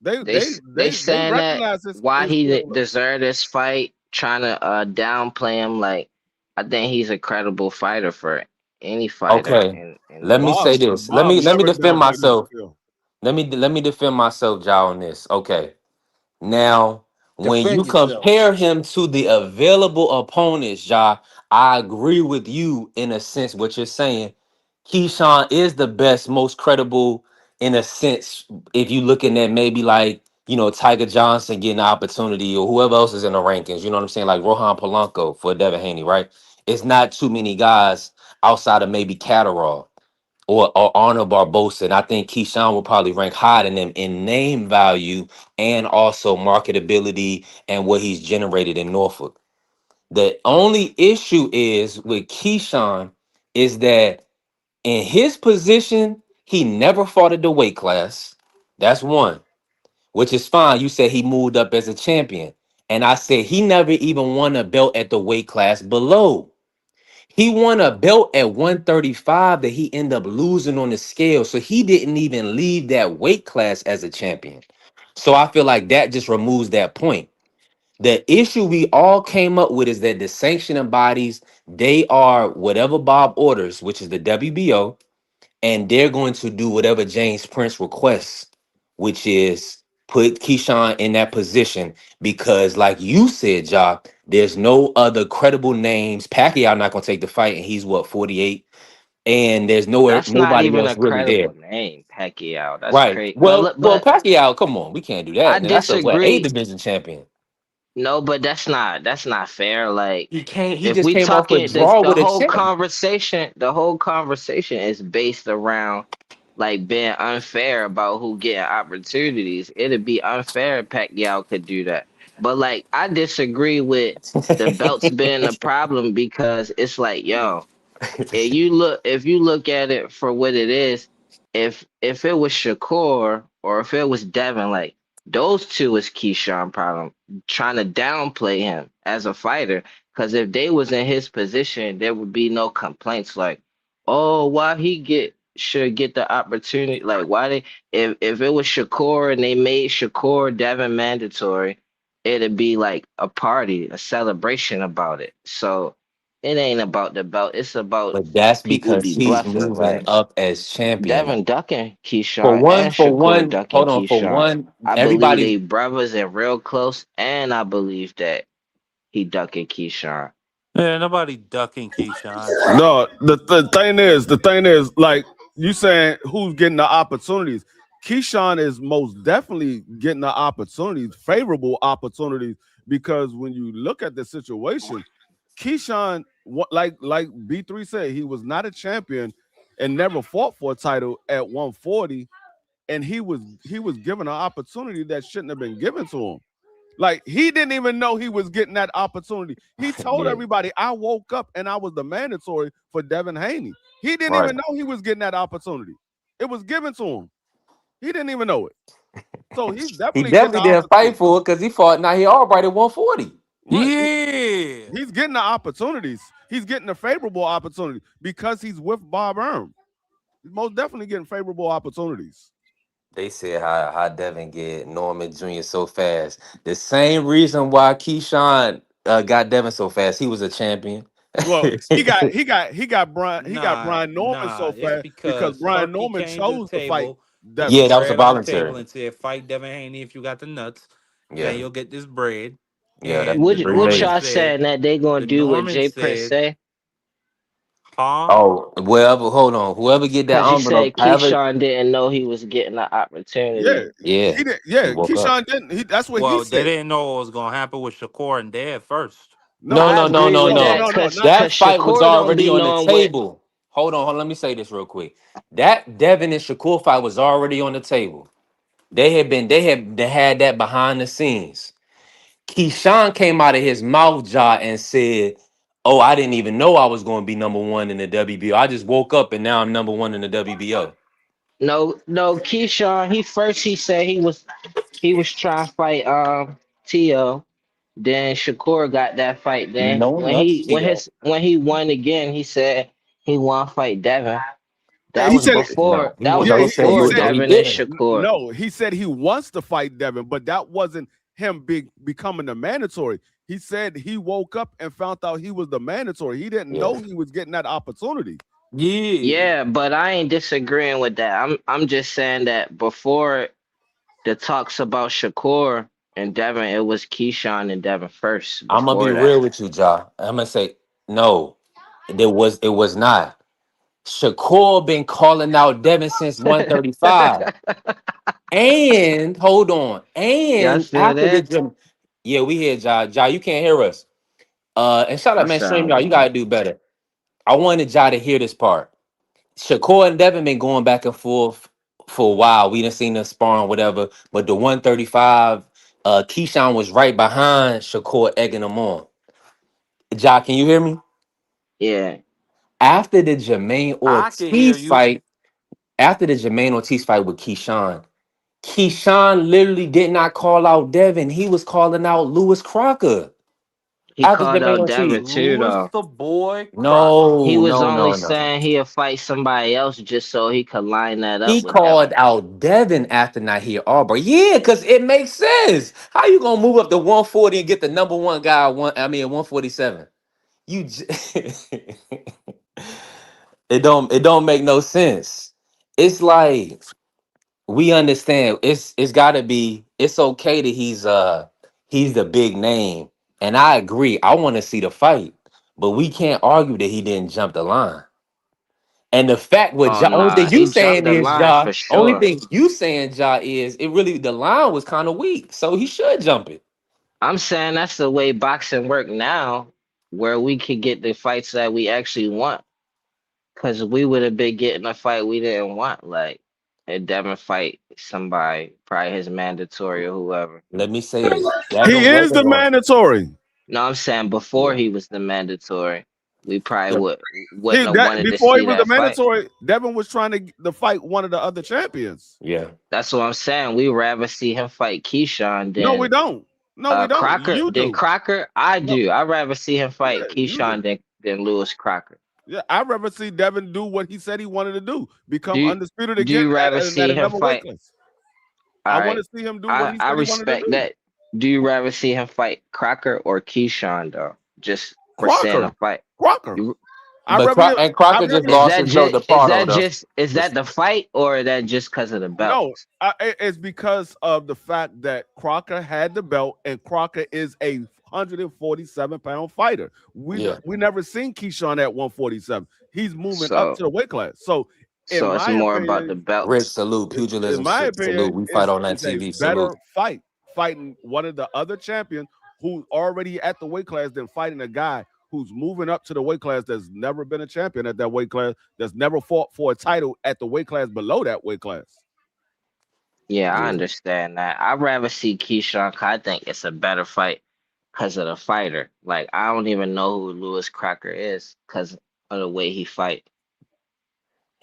[SPEAKER 6] They
[SPEAKER 10] They
[SPEAKER 6] they
[SPEAKER 10] they
[SPEAKER 6] they they
[SPEAKER 10] saying that
[SPEAKER 6] recognize
[SPEAKER 10] why
[SPEAKER 6] his
[SPEAKER 10] he
[SPEAKER 6] skill.
[SPEAKER 10] deserved this fight, trying to downplay him. Like I think he's a credible fighter for any fighter
[SPEAKER 7] Okay.
[SPEAKER 10] in the
[SPEAKER 7] Let me say
[SPEAKER 6] Bob
[SPEAKER 10] UFC.
[SPEAKER 7] this. Let
[SPEAKER 6] Bob
[SPEAKER 7] me let me
[SPEAKER 6] never
[SPEAKER 7] defend
[SPEAKER 6] downplayed his
[SPEAKER 7] myself.
[SPEAKER 6] skill.
[SPEAKER 7] Let me defend myself, Joe, on this. Okay. Now, when you
[SPEAKER 2] Defend yourself.
[SPEAKER 7] compare him to the available opponents, Ja, I agree with you in a sense what you're saying. Keyshawn is the best, most credible in a sense, if you looking at maybe like, Tiger Johnson getting the opportunity or whoever else is in the rankings, you know what I'm saying? Like Rohan Polanco for Devin Haney, right? It's not too many guys outside of maybe Catterall or Arnold Barbosa. And I think Keyshawn will probably rank higher than them in name value and also marketability and what he's generated in Norfolk. The only issue is with Keyshawn is that in his position, he never fought at the weight class. That's one, which is fine. You said he moved up as a champion. And I said he never even won a belt at the weight class below. He won a belt at 135 that he ended up losing on the scale. So he didn't even leave that weight class as a champion. So I feel like that just removes that point. The issue we all came up with is that the sanctioning bodies, they are whatever Bob orders, which is the WBO, and they're going to do whatever James Prince requests, which is put Keyshawn in that position because, like you said, Ja, there's no other credible names. Pacquiao not going to take the fight, and he's what 48, and there's
[SPEAKER 10] That's not
[SPEAKER 7] nobody
[SPEAKER 10] even
[SPEAKER 7] else
[SPEAKER 10] a
[SPEAKER 7] really there.
[SPEAKER 10] credible name, Pacquiao. That's
[SPEAKER 7] Right.
[SPEAKER 10] crazy.
[SPEAKER 7] Well, Pacquiao, come on, we can't do
[SPEAKER 10] I
[SPEAKER 7] that. Now that's a A
[SPEAKER 10] disagree.
[SPEAKER 7] division champion.
[SPEAKER 10] No, but that's not fair. Like,
[SPEAKER 7] He can't. He
[SPEAKER 10] if
[SPEAKER 7] just
[SPEAKER 10] we
[SPEAKER 7] came off a
[SPEAKER 10] talking the
[SPEAKER 7] draw
[SPEAKER 10] the
[SPEAKER 7] with a
[SPEAKER 10] whole
[SPEAKER 7] champ.
[SPEAKER 10] conversation, the whole conversation is based around like being unfair about who getting opportunities. It'd be unfair if Pacquiao could do that. But like, I disagree with the belts being the problem because it's like, yo, if you look at it for what it is, if it was Shakur or if it was Devin, like those two is Keyshawn problem, trying to downplay him as a fighter. Because if they was in his position, there would be no complaints like, oh, why he should get the opportunity. Like why they if it was Shakur and they made Shakur Devin mandatory, it'd be like a party, a celebration about it. So it ain't about the belt. It's about
[SPEAKER 7] But that's
[SPEAKER 10] people
[SPEAKER 7] because
[SPEAKER 10] be
[SPEAKER 7] he's
[SPEAKER 10] bluffing.
[SPEAKER 7] moving
[SPEAKER 10] Like
[SPEAKER 7] up as champion.
[SPEAKER 10] Devin ducking
[SPEAKER 7] For
[SPEAKER 10] Keyshawn
[SPEAKER 7] one,
[SPEAKER 10] and
[SPEAKER 7] for
[SPEAKER 10] Shakur
[SPEAKER 7] one,
[SPEAKER 10] ducking
[SPEAKER 7] hold on, for
[SPEAKER 10] Keyshawn.
[SPEAKER 7] one,
[SPEAKER 10] I believe
[SPEAKER 7] everybody.
[SPEAKER 10] they brothers and real close, and I believe that he ducking Keyshawn.
[SPEAKER 2] Yeah, nobody ducking Keyshawn.
[SPEAKER 11] No, the thing is, like you saying, who's getting the opportunities? Keyshawn is most definitely getting the opportunities, favorable opportunities, because when you look at the situation, Keyshawn, like B3 said, he was not a champion and never fought for a title at 140, and he was given an opportunity that shouldn't have been given to him. Like he didn't even know he was getting that opportunity. He told
[SPEAKER 7] Yeah,
[SPEAKER 11] everybody, I woke up and I was the mandatory for Devin Haney. He didn't
[SPEAKER 7] right.
[SPEAKER 11] even know he was getting that opportunity. It was given to him. He didn't even know it. So he's
[SPEAKER 7] He
[SPEAKER 11] definitely getting the
[SPEAKER 7] definitely didn't
[SPEAKER 11] opportunity.
[SPEAKER 7] fight for it because he fought Nahi Albright at 140.
[SPEAKER 11] Right.
[SPEAKER 2] Yeah.
[SPEAKER 11] He's getting the opportunities. He's getting a favorable opportunity because he's with Bob Erm. He's most definitely getting favorable opportunities.
[SPEAKER 7] They said how Devin get Norman Jr. so fast. The same reason why Keyshawn got Devin so fast. He was a champion.
[SPEAKER 11] Well, he got Brian Norman
[SPEAKER 2] Nah.
[SPEAKER 11] so
[SPEAKER 2] It's
[SPEAKER 11] fast because
[SPEAKER 2] because
[SPEAKER 11] Brian
[SPEAKER 2] Turkey
[SPEAKER 11] Norman
[SPEAKER 2] came to the
[SPEAKER 11] chose to fight
[SPEAKER 2] table, put
[SPEAKER 11] Devin.
[SPEAKER 2] some
[SPEAKER 7] Yeah, that was a
[SPEAKER 2] bread on the table,
[SPEAKER 7] voluntary.
[SPEAKER 2] and said, "Fight Devin Haney if you got the nuts, and
[SPEAKER 7] Yeah,
[SPEAKER 2] you'll get this bread."
[SPEAKER 7] yeah, that's
[SPEAKER 2] And
[SPEAKER 7] the
[SPEAKER 2] the
[SPEAKER 7] Brie
[SPEAKER 10] What
[SPEAKER 2] Norman
[SPEAKER 7] Bates.
[SPEAKER 10] y'all
[SPEAKER 2] said,
[SPEAKER 10] saying that they gonna
[SPEAKER 2] the
[SPEAKER 10] do what
[SPEAKER 2] Norman
[SPEAKER 10] Jay Prince
[SPEAKER 2] said,
[SPEAKER 10] say?
[SPEAKER 2] "Huh?
[SPEAKER 7] Oh, whoever, hold on, whoever get that
[SPEAKER 10] Because you
[SPEAKER 7] envelope,
[SPEAKER 10] said
[SPEAKER 7] however,
[SPEAKER 10] Keyshawn didn't know he was getting the
[SPEAKER 11] Yeah,
[SPEAKER 10] opportunity.
[SPEAKER 7] yeah,
[SPEAKER 11] he did.
[SPEAKER 7] he
[SPEAKER 11] Yeah,
[SPEAKER 7] woke up.
[SPEAKER 11] Keyshawn didn't. That's what he
[SPEAKER 2] Well, they
[SPEAKER 11] said.
[SPEAKER 2] didn't know what was gonna happen with Shakur and Dad first."
[SPEAKER 11] No,
[SPEAKER 7] No,
[SPEAKER 10] I
[SPEAKER 7] no, no,
[SPEAKER 10] agree
[SPEAKER 7] no,
[SPEAKER 10] with
[SPEAKER 11] no,
[SPEAKER 10] that
[SPEAKER 7] no.
[SPEAKER 11] no,
[SPEAKER 10] because
[SPEAKER 11] not
[SPEAKER 7] That fight was
[SPEAKER 10] Shakur don't
[SPEAKER 7] already
[SPEAKER 10] be
[SPEAKER 7] on the
[SPEAKER 10] knowing what.
[SPEAKER 7] table. Hold on, let me say this real quick. That Devin and Shakur fight was already on the table. They had that behind the scenes. Keyshawn came out of his mouth jar and said, "Oh, I didn't even know I was going to be number one in the WBO. I just woke up and now I'm number one in the WBO."
[SPEAKER 10] No, Keyshawn. He said he was trying to fight Tio. Then Shakur got that fight. Then
[SPEAKER 7] No
[SPEAKER 10] when
[SPEAKER 7] nuts,
[SPEAKER 10] he when
[SPEAKER 7] Tio.
[SPEAKER 10] his when he won again, he said he want to fight Devin.
[SPEAKER 11] Yeah,
[SPEAKER 10] That
[SPEAKER 11] he
[SPEAKER 10] was
[SPEAKER 11] said.
[SPEAKER 10] before.
[SPEAKER 7] No, he
[SPEAKER 10] That
[SPEAKER 7] wa-
[SPEAKER 10] was
[SPEAKER 11] Yeah,
[SPEAKER 7] no.
[SPEAKER 11] he
[SPEAKER 10] before
[SPEAKER 11] said.
[SPEAKER 7] No, he
[SPEAKER 10] Devin and
[SPEAKER 7] didn't.
[SPEAKER 10] Shakur.
[SPEAKER 11] No, he said he wants to fight Devin, but that wasn't him becoming the mandatory. He said he woke up and found out he was the mandatory. He didn't
[SPEAKER 7] Yeah,
[SPEAKER 11] know he was getting that opportunity.
[SPEAKER 2] Yeah.
[SPEAKER 10] Yeah, but I ain't disagreeing with that. I'm just saying that before the talks about Shakur and Devin, it was Keyshawn and Devin first.
[SPEAKER 7] I'm gonna be
[SPEAKER 10] Before that,
[SPEAKER 7] real with you, Ja. I'm gonna say no. It was not. Shakur been calling out Devin since 135. And hold on.
[SPEAKER 10] Y'all
[SPEAKER 7] And
[SPEAKER 10] still
[SPEAKER 7] after the
[SPEAKER 10] there?
[SPEAKER 7] gym, yeah, we hear Ja. Ja, you can't hear us. And shout out,
[SPEAKER 10] My
[SPEAKER 7] man, stream
[SPEAKER 10] sound
[SPEAKER 7] y'all. You
[SPEAKER 10] going.
[SPEAKER 7] gotta do better. I wanted Ja to hear this part. Shakur and Devin been going back and forth for a while. We done seen them sparring, whatever. But the 135, Keyshawn was right behind Shakur, egging him on. Ja, can you hear me?
[SPEAKER 10] Yeah.
[SPEAKER 7] After the Jermaine
[SPEAKER 2] I can hear
[SPEAKER 7] Ortiz
[SPEAKER 2] you.
[SPEAKER 7] fight, after the Jermaine Ortiz fight with Keyshawn, Keyshawn literally did not call out Devin. He was calling out Lewis Crocker
[SPEAKER 10] He
[SPEAKER 7] after
[SPEAKER 10] called
[SPEAKER 7] Jermaine
[SPEAKER 10] out
[SPEAKER 7] Ortiz.
[SPEAKER 10] Devin too,
[SPEAKER 2] Lewis
[SPEAKER 10] though.
[SPEAKER 2] the boy Crocker.
[SPEAKER 10] He
[SPEAKER 7] No,
[SPEAKER 10] was
[SPEAKER 7] no,
[SPEAKER 10] only
[SPEAKER 7] no, no.
[SPEAKER 10] saying he'll fight somebody else just so he could line that up
[SPEAKER 7] He
[SPEAKER 10] with Devin.
[SPEAKER 7] called out Devin after Nahir Aubrey. Yeah, because it makes sense. How you gonna move up to 140 and get the number one guy? At 147. You, it don't make no sense. It's like we understand. It's got to be. It's okay that he's the big name, and I agree. I want to see the fight, but we can't argue that he didn't jump the line. And the fact what
[SPEAKER 10] Oh
[SPEAKER 7] Ja, only
[SPEAKER 10] nah,
[SPEAKER 7] thing you
[SPEAKER 10] he jumped
[SPEAKER 7] saying
[SPEAKER 10] the
[SPEAKER 7] is
[SPEAKER 10] line
[SPEAKER 7] Ja.
[SPEAKER 10] for
[SPEAKER 7] Only
[SPEAKER 10] sure.
[SPEAKER 7] thing you saying Ja is it really the line was kind of weak, so he should jump it.
[SPEAKER 10] I'm saying that's the way boxing work now, where we could get the fights that we actually want. Cause we would have been getting a fight we didn't want, like a Devin fight somebody, probably his mandatory or whoever.
[SPEAKER 7] Let me say this:
[SPEAKER 11] He
[SPEAKER 7] Devin
[SPEAKER 11] is the
[SPEAKER 7] wasn't on.
[SPEAKER 11] mandatory.
[SPEAKER 10] No, I'm saying before
[SPEAKER 7] Yeah,
[SPEAKER 10] he was the mandatory, we probably
[SPEAKER 7] yeah.
[SPEAKER 10] wouldn't have wanted to
[SPEAKER 11] Before he
[SPEAKER 10] see
[SPEAKER 11] was the
[SPEAKER 10] that fight.
[SPEAKER 11] mandatory, Devin was trying to fight one of the other champions.
[SPEAKER 7] Yeah.
[SPEAKER 10] That's what I'm saying. We rather see him fight Keyshawn
[SPEAKER 11] No, we
[SPEAKER 10] than
[SPEAKER 11] don't. No, we don't.
[SPEAKER 10] Crocker.
[SPEAKER 11] You
[SPEAKER 10] Than
[SPEAKER 11] do.
[SPEAKER 10] Crocker, I
[SPEAKER 11] No,
[SPEAKER 10] do. I'd rather see him
[SPEAKER 11] yeah,
[SPEAKER 10] fight
[SPEAKER 11] you do.
[SPEAKER 10] Keyshawn than Lewis Crocker.
[SPEAKER 11] Yeah, I'd rather see Devin do what he said he wanted to do,
[SPEAKER 10] Do
[SPEAKER 11] become
[SPEAKER 10] you,
[SPEAKER 11] undisputed
[SPEAKER 10] do
[SPEAKER 11] again
[SPEAKER 10] you rather
[SPEAKER 11] at
[SPEAKER 10] see him
[SPEAKER 11] another weight
[SPEAKER 10] fight?
[SPEAKER 11] class.
[SPEAKER 10] All
[SPEAKER 11] I want
[SPEAKER 10] right,
[SPEAKER 11] to see him do what he
[SPEAKER 10] I
[SPEAKER 11] said he wanted to
[SPEAKER 10] respect
[SPEAKER 11] do.
[SPEAKER 10] that. Do you rather see him fight Crocker or Keyshawn though? Just for saying a
[SPEAKER 11] Crocker,
[SPEAKER 10] fight.
[SPEAKER 11] Crocker.
[SPEAKER 10] You
[SPEAKER 7] But
[SPEAKER 11] I
[SPEAKER 7] Crocker just
[SPEAKER 11] rather.
[SPEAKER 10] is
[SPEAKER 7] lost
[SPEAKER 10] that
[SPEAKER 7] to Joe
[SPEAKER 10] just is
[SPEAKER 7] DePardo
[SPEAKER 10] that
[SPEAKER 7] though.
[SPEAKER 10] just is that the fight or is that just because of the
[SPEAKER 11] No,
[SPEAKER 10] belts?
[SPEAKER 11] it's because of the fact that Crocker had the belt, and Crocker is a 147-pound fighter.
[SPEAKER 7] Yeah.
[SPEAKER 11] We never seen Keyshawn at 147. He's moving up
[SPEAKER 10] So
[SPEAKER 11] to the weight class. So, in
[SPEAKER 10] so it's
[SPEAKER 11] my
[SPEAKER 10] more about the
[SPEAKER 11] opinion,
[SPEAKER 7] Rich
[SPEAKER 10] belts.
[SPEAKER 7] salute,
[SPEAKER 11] in
[SPEAKER 7] pugilism
[SPEAKER 11] my
[SPEAKER 7] salute.
[SPEAKER 11] opinion,
[SPEAKER 7] We fight on that
[SPEAKER 11] it's a
[SPEAKER 7] TV salute.
[SPEAKER 11] better fight fighting one of the other champions who's already at the weight class than fighting a guy who's moving up to the weight class that's never been a champion at that weight class, that's never fought for a title at the weight class below that weight class.
[SPEAKER 10] Yeah, I
[SPEAKER 7] Yeah.
[SPEAKER 10] understand that. I'd rather see Keyshawn 'cause I think it's a better fight because of the fighter. Like I don't even know who Lewis Crocker is because of the way he fight.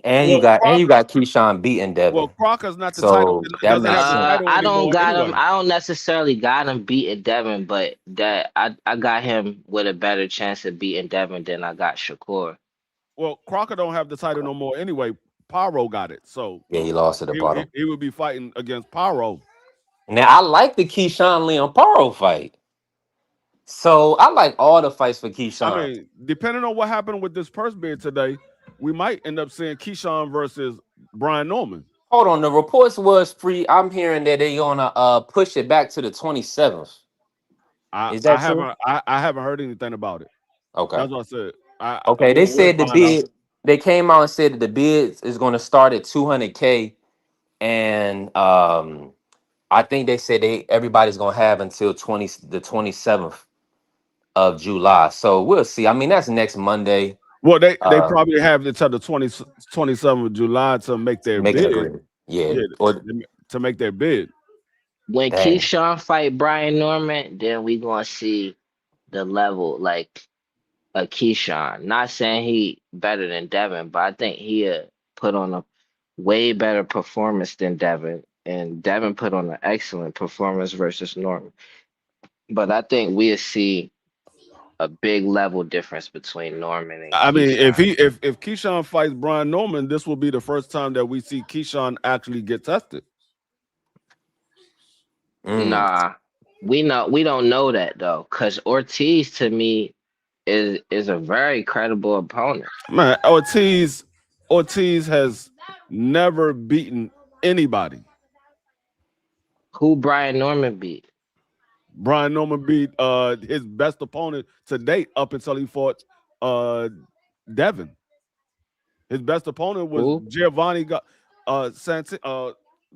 [SPEAKER 7] And you
[SPEAKER 11] Well,
[SPEAKER 7] got Keyshawn beating Devin.
[SPEAKER 11] Crocker's not the title.
[SPEAKER 7] So that
[SPEAKER 11] Doesn't
[SPEAKER 7] makes
[SPEAKER 11] have the
[SPEAKER 7] sense.
[SPEAKER 11] title
[SPEAKER 10] I don't
[SPEAKER 11] anymore
[SPEAKER 10] got him.
[SPEAKER 11] anyway.
[SPEAKER 10] I don't necessarily got him beating Devin, but that I got him with a better chance of beating Devin than I got Shakur.
[SPEAKER 11] Well, Crocker don't have the title no more anyway. Pyro got it, so
[SPEAKER 7] Yeah, he lost to DePardo.
[SPEAKER 11] he would be fighting against Pyro.
[SPEAKER 7] Now I like the Keyshawn Leon Paro fight. So I like all the fights for
[SPEAKER 11] I
[SPEAKER 7] Keyshawn.
[SPEAKER 11] mean, depending on what happened with this purse bid today, we might end up seeing Keyshawn versus Brian Norman.
[SPEAKER 7] Hold on, the reports was free. I'm hearing that they're gonna push it back to the 27th. Is that true?
[SPEAKER 11] I haven't heard anything about it.
[SPEAKER 7] Okay.
[SPEAKER 11] That's what I said.
[SPEAKER 7] Okay. They
[SPEAKER 11] We'll
[SPEAKER 7] said the
[SPEAKER 11] find out.
[SPEAKER 7] bid. They came out and said that the bid is going to start at 200K, and I think they said everybody's going to have until the 27th of July. So we'll see. I mean, that's next Monday.
[SPEAKER 11] Well, they
[SPEAKER 7] Uh,
[SPEAKER 11] probably have until the 27th of July to make their
[SPEAKER 7] make an
[SPEAKER 11] bid.
[SPEAKER 7] agreement. Yeah.
[SPEAKER 11] Yeah,
[SPEAKER 7] Or
[SPEAKER 11] to make their bid.
[SPEAKER 10] When
[SPEAKER 7] dang.
[SPEAKER 10] Keyshawn fight Brian Norman, then we gonna see the level like a Keyshawn. Not saying he better than Devin, but I think he put on a way better performance than Devin, and Devin put on an excellent performance versus Norman. But I think we'll see a big level difference between Norman and
[SPEAKER 11] I mean,
[SPEAKER 10] Keyshawn.
[SPEAKER 11] if Keyshawn fights Brian Norman, this will be the first time that we see Keyshawn actually get tested.
[SPEAKER 7] Mm.
[SPEAKER 10] Nah, we don't know that though, because Ortiz to me is a very credible opponent.
[SPEAKER 11] Man, Ortiz has never beaten anybody.
[SPEAKER 10] Who Brian Norman beat?
[SPEAKER 11] Brian Norman beat his best opponent to date up until he fought Devin. His best opponent was
[SPEAKER 10] Who?
[SPEAKER 11] Giovanni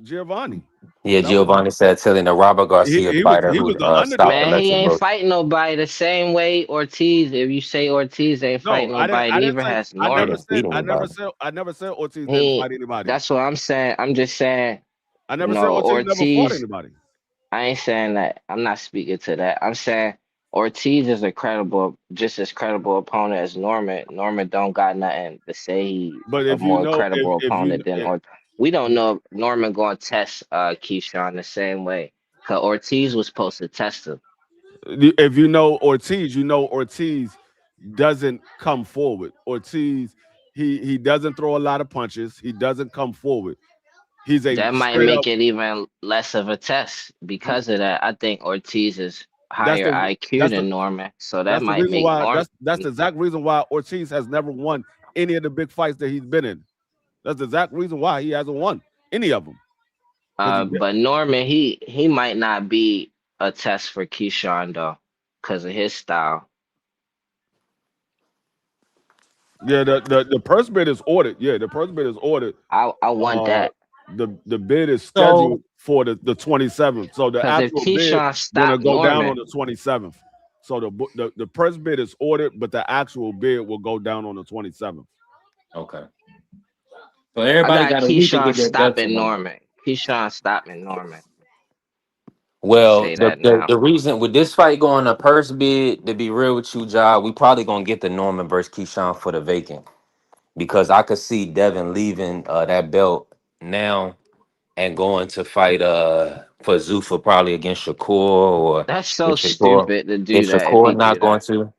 [SPEAKER 11] Giovanni.
[SPEAKER 7] Yeah,
[SPEAKER 11] That was
[SPEAKER 7] Giovanni Santilli and the Robert Garcia fighter
[SPEAKER 11] he
[SPEAKER 7] who
[SPEAKER 11] was the
[SPEAKER 7] stopped
[SPEAKER 11] underdog.
[SPEAKER 10] Man, he
[SPEAKER 7] Alexis
[SPEAKER 10] ain't
[SPEAKER 7] Brooks.
[SPEAKER 10] fighting nobody the same way Ortiz. If you say Ortiz ain't
[SPEAKER 11] No,
[SPEAKER 10] fighting nobody,
[SPEAKER 11] I didn't
[SPEAKER 10] neither
[SPEAKER 11] say
[SPEAKER 10] has
[SPEAKER 11] I
[SPEAKER 7] He
[SPEAKER 11] never
[SPEAKER 10] Norman.
[SPEAKER 7] didn't
[SPEAKER 11] said
[SPEAKER 7] beat anybody.
[SPEAKER 11] I never said Ortiz didn't
[SPEAKER 10] He.
[SPEAKER 11] fight anybody.
[SPEAKER 10] That's what I'm saying. I'm just saying.
[SPEAKER 11] I never said Ortiz never fought
[SPEAKER 10] Ortiz.
[SPEAKER 11] anybody.
[SPEAKER 10] I ain't saying that. I'm not speaking to that. I'm saying Ortiz is a credible, just as credible opponent as Norman. Norman don't got nothing to say he
[SPEAKER 11] But
[SPEAKER 10] a
[SPEAKER 11] if you
[SPEAKER 10] more
[SPEAKER 11] know
[SPEAKER 10] credible
[SPEAKER 11] if you
[SPEAKER 10] opponent than Ortiz. We don't know if Norman going to test Keyshawn the same way. Cause Ortiz was supposed to test him.
[SPEAKER 11] if you know Ortiz doesn't come forward. Ortiz he doesn't throw a lot of punches. He doesn't come forward. He's a
[SPEAKER 10] That might
[SPEAKER 11] straight
[SPEAKER 10] make
[SPEAKER 11] up.
[SPEAKER 10] it even less of a test because of that. I think Ortiz is
[SPEAKER 11] That's
[SPEAKER 10] higher
[SPEAKER 11] the
[SPEAKER 10] IQ
[SPEAKER 11] that's the
[SPEAKER 10] than Norman, so that
[SPEAKER 11] that's the
[SPEAKER 10] might
[SPEAKER 11] reason
[SPEAKER 10] make
[SPEAKER 11] why
[SPEAKER 10] Norman.
[SPEAKER 11] that's the exact reason why Ortiz has never won any of the big fights that he's been in. That's the exact reason why he hasn't won any of them. Because
[SPEAKER 10] But Norman, he might not be a test for Keyshawn though, because of his style.
[SPEAKER 11] yeah, the purse bid is ordered. Yeah, the purse bid is ordered.
[SPEAKER 10] I want
[SPEAKER 11] Uh,
[SPEAKER 10] that
[SPEAKER 11] the bid is
[SPEAKER 7] So
[SPEAKER 11] scheduled for the 27th. So the
[SPEAKER 10] because if
[SPEAKER 11] actual bid
[SPEAKER 10] Keyshawn
[SPEAKER 11] gonna
[SPEAKER 10] stopped
[SPEAKER 11] go down on
[SPEAKER 10] Norman,
[SPEAKER 11] the 27th. So the purse bid is ordered, but the actual bid will go down on the 27th.
[SPEAKER 7] okay. So
[SPEAKER 10] I
[SPEAKER 7] everybody
[SPEAKER 10] got
[SPEAKER 7] got a week to
[SPEAKER 10] Keyshawn
[SPEAKER 7] get their bets
[SPEAKER 10] stopping
[SPEAKER 7] in.
[SPEAKER 10] Norman. Keyshawn stopping Norman.
[SPEAKER 7] Well,
[SPEAKER 10] Say that now.
[SPEAKER 7] the reason with this fight going to purse bid, to be real with you, Ja, we probably gonna get the Norman versus Keyshawn for the vacant because I could see Devin leaving that belt now and going to fight for Zuffa probably against Shakur or
[SPEAKER 10] That's so
[SPEAKER 7] if Shakur
[SPEAKER 10] stupid to do
[SPEAKER 7] if
[SPEAKER 10] that if
[SPEAKER 7] Shakur
[SPEAKER 10] he
[SPEAKER 7] not
[SPEAKER 10] do
[SPEAKER 7] going
[SPEAKER 10] that.
[SPEAKER 7] to.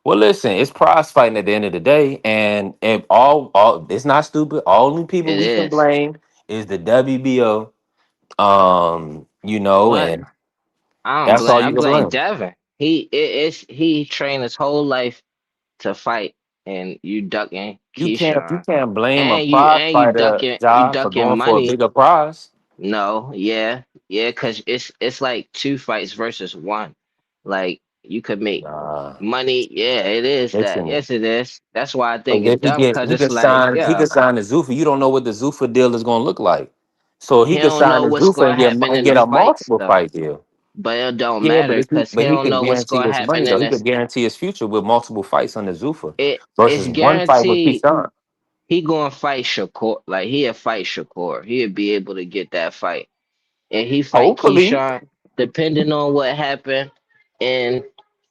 [SPEAKER 7] Well, listen, it's prize fighting at the end of the day, and all it's not stupid. All the people
[SPEAKER 10] It
[SPEAKER 7] we can
[SPEAKER 10] is.
[SPEAKER 7] blame is the WBO.
[SPEAKER 10] What?
[SPEAKER 7] And
[SPEAKER 10] I don't
[SPEAKER 7] that's
[SPEAKER 10] blame.
[SPEAKER 7] all
[SPEAKER 10] I
[SPEAKER 7] you can
[SPEAKER 10] blame
[SPEAKER 7] blame.
[SPEAKER 10] Devin. He trained his whole life to fight, and you ducking
[SPEAKER 7] You
[SPEAKER 10] Keyshawn,
[SPEAKER 7] can't blame a
[SPEAKER 10] and you
[SPEAKER 7] prize
[SPEAKER 10] and
[SPEAKER 7] fighter
[SPEAKER 10] you
[SPEAKER 7] job for
[SPEAKER 10] ducking
[SPEAKER 7] going for a
[SPEAKER 10] money.
[SPEAKER 7] bigger prize.
[SPEAKER 10] No, yeah, because it's like two fights versus one. Like you could make
[SPEAKER 7] Nah,
[SPEAKER 10] money. Yeah, it is that.
[SPEAKER 7] listen.
[SPEAKER 10] Yes, it is. That's why I think
[SPEAKER 7] Because
[SPEAKER 10] it's
[SPEAKER 7] if
[SPEAKER 10] dumb. Because it's like,
[SPEAKER 7] he
[SPEAKER 10] yeah,
[SPEAKER 7] could sign the Zuffa. You don't know what the Zuffa deal is going to look like. So he
[SPEAKER 10] he
[SPEAKER 7] could
[SPEAKER 10] don't
[SPEAKER 7] sign
[SPEAKER 10] know
[SPEAKER 7] the
[SPEAKER 10] what's
[SPEAKER 7] Zuffa
[SPEAKER 10] gonna
[SPEAKER 7] and get
[SPEAKER 10] happen in the
[SPEAKER 7] get a
[SPEAKER 10] fights
[SPEAKER 7] multiple
[SPEAKER 10] though.
[SPEAKER 7] fight deal.
[SPEAKER 10] But it don't
[SPEAKER 7] Yeah,
[SPEAKER 10] matter because he
[SPEAKER 7] but he
[SPEAKER 10] don't
[SPEAKER 7] could
[SPEAKER 10] know what's
[SPEAKER 7] guarantee
[SPEAKER 10] gonna
[SPEAKER 7] his money
[SPEAKER 10] happen
[SPEAKER 7] though.
[SPEAKER 10] in
[SPEAKER 7] He could
[SPEAKER 10] this.
[SPEAKER 7] guarantee his future with multiple fights on the Zuffa
[SPEAKER 10] It's
[SPEAKER 7] versus one fight with
[SPEAKER 10] guaranteed.
[SPEAKER 7] Keyshawn.
[SPEAKER 10] He gonna fight Shakur. Like he'll fight Shakur. He'll be able to get that fight. And he fight
[SPEAKER 7] Hopefully,
[SPEAKER 10] Keyshawn, depending on what happened, and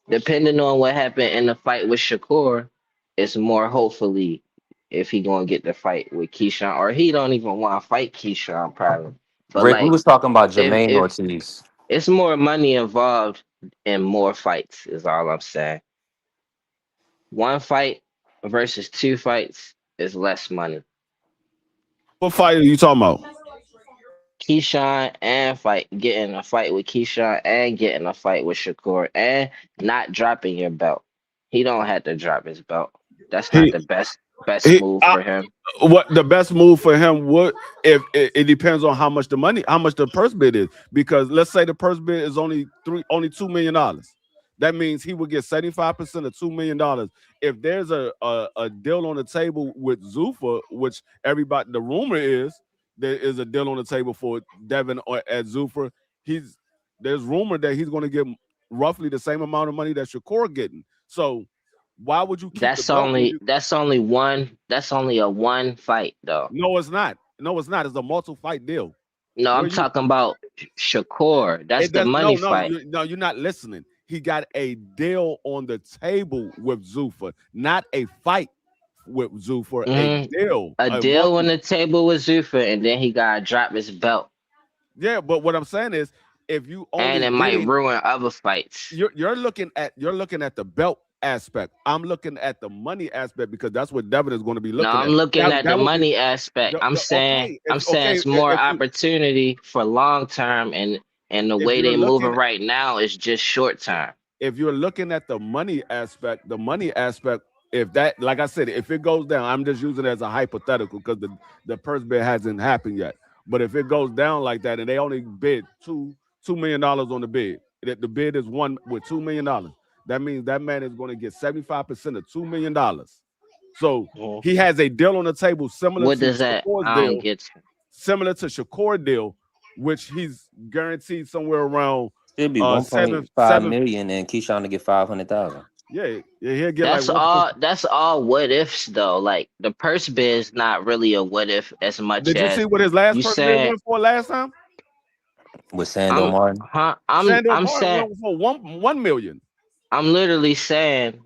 [SPEAKER 10] depending on what happened in the fight with Shakur, it's more hopefully if he gonna get the fight with Keyshawn, or he don't even want to fight Keyshawn probably. But
[SPEAKER 7] Rick, we
[SPEAKER 10] like
[SPEAKER 7] was talking about Jermaine
[SPEAKER 10] if
[SPEAKER 7] Ortiz.
[SPEAKER 10] it's more money involved in more fights, is all I'm saying. One fight versus two fights is less money.
[SPEAKER 11] What fight are you talking about?
[SPEAKER 10] Keyshawn and getting a fight with Keyshawn and getting a fight with Shakur and not dropping your belt. He don't have to drop his belt. That's not
[SPEAKER 11] He
[SPEAKER 10] the best
[SPEAKER 11] he
[SPEAKER 10] move for him.
[SPEAKER 11] what the best move for him would if it depends on how much the purse bid is, because let's say the purse bid is only $2 million. That means he would get 75% of $2 million. If there's a deal on the table with Zuffa, which everybody, the rumor is there is a deal on the table for Devin or at Zuffa, there's rumor that he's going to get roughly the same amount of money that Shakur getting. So why would you keep the belt when you?
[SPEAKER 10] That's only a one fight though.
[SPEAKER 11] No, it's not. No, it's not. It's a multiple fight deal.
[SPEAKER 10] No, I'm
[SPEAKER 11] Where you?
[SPEAKER 10] talking about Shakur. That's
[SPEAKER 11] It
[SPEAKER 10] the
[SPEAKER 11] does. No,
[SPEAKER 10] money
[SPEAKER 11] no,
[SPEAKER 10] fight.
[SPEAKER 11] no. You're not listening. He got a deal on the table with Zuffa, not a fight with Zuffa. A
[SPEAKER 10] Mhm.
[SPEAKER 11] deal.
[SPEAKER 10] A deal on the table with Zuffa, and then he gotta drop his belt,
[SPEAKER 11] Yeah, but what I'm saying is, if you
[SPEAKER 10] and
[SPEAKER 11] only
[SPEAKER 10] it might
[SPEAKER 11] bid,
[SPEAKER 10] ruin other fights.
[SPEAKER 11] you're looking at the belt aspect. I'm looking at the money aspect because that's what Devin is going to be
[SPEAKER 10] No,
[SPEAKER 11] looking
[SPEAKER 10] I'm
[SPEAKER 11] at.
[SPEAKER 10] looking at the
[SPEAKER 11] That would be
[SPEAKER 10] money aspect.
[SPEAKER 11] okay.
[SPEAKER 10] I'm
[SPEAKER 11] If
[SPEAKER 10] saying
[SPEAKER 11] okay,
[SPEAKER 10] it's more
[SPEAKER 11] if you
[SPEAKER 10] opportunity for long term, and the
[SPEAKER 11] if
[SPEAKER 10] way
[SPEAKER 11] you're
[SPEAKER 10] they moving
[SPEAKER 11] looking
[SPEAKER 10] right now is just short term.
[SPEAKER 11] if you're looking at the money aspect, if that, like I said, if it goes down, I'm just using it as a hypothetical because the purse bid hasn't happened yet. But if it goes down like that and they only bid $2 million on the bid, that the bid is one with $2 million, that means that man is going to get 75% of $2 million. So he has a deal on the table similar
[SPEAKER 10] What
[SPEAKER 11] to
[SPEAKER 10] does that?
[SPEAKER 11] Shakur's
[SPEAKER 10] I don't
[SPEAKER 11] deal,
[SPEAKER 10] get.
[SPEAKER 11] similar to Shakur deal, which he's guaranteed somewhere around
[SPEAKER 7] Should be
[SPEAKER 11] seven
[SPEAKER 7] 1.5
[SPEAKER 11] seven.
[SPEAKER 7] million, and Keyshawn to get 500,000.
[SPEAKER 11] Yeah, he'll get like
[SPEAKER 10] That's
[SPEAKER 11] 1.
[SPEAKER 10] all. That's all what ifs though. Like the purse bid is not really a what if as much
[SPEAKER 11] Did you see
[SPEAKER 10] as
[SPEAKER 11] what his last
[SPEAKER 10] you
[SPEAKER 11] person bid
[SPEAKER 10] saying.
[SPEAKER 11] went for last time?
[SPEAKER 7] With Sando Martin.
[SPEAKER 11] Sandor
[SPEAKER 10] I'm
[SPEAKER 11] Martin
[SPEAKER 10] saying.
[SPEAKER 11] went for 1 million.
[SPEAKER 10] I'm literally saying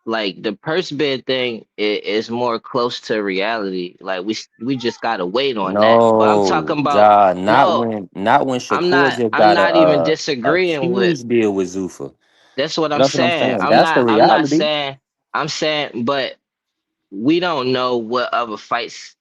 [SPEAKER 10] like the purse bid thing is more close to reality. Like we just gotta wait on that. But I'm
[SPEAKER 7] No,
[SPEAKER 10] talking about
[SPEAKER 7] Ja,
[SPEAKER 10] no.
[SPEAKER 7] not when
[SPEAKER 10] I'm
[SPEAKER 7] Shakur
[SPEAKER 10] not.
[SPEAKER 7] just
[SPEAKER 10] I'm
[SPEAKER 7] got
[SPEAKER 10] not even
[SPEAKER 7] a
[SPEAKER 10] disagreeing with.
[SPEAKER 7] huge deal with Zuffa.
[SPEAKER 10] That's what I'm
[SPEAKER 7] That's what I'm
[SPEAKER 10] saying.
[SPEAKER 7] saying. That's the
[SPEAKER 10] I'm not
[SPEAKER 7] reality.
[SPEAKER 10] saying. I'm saying, but we don't know what other fights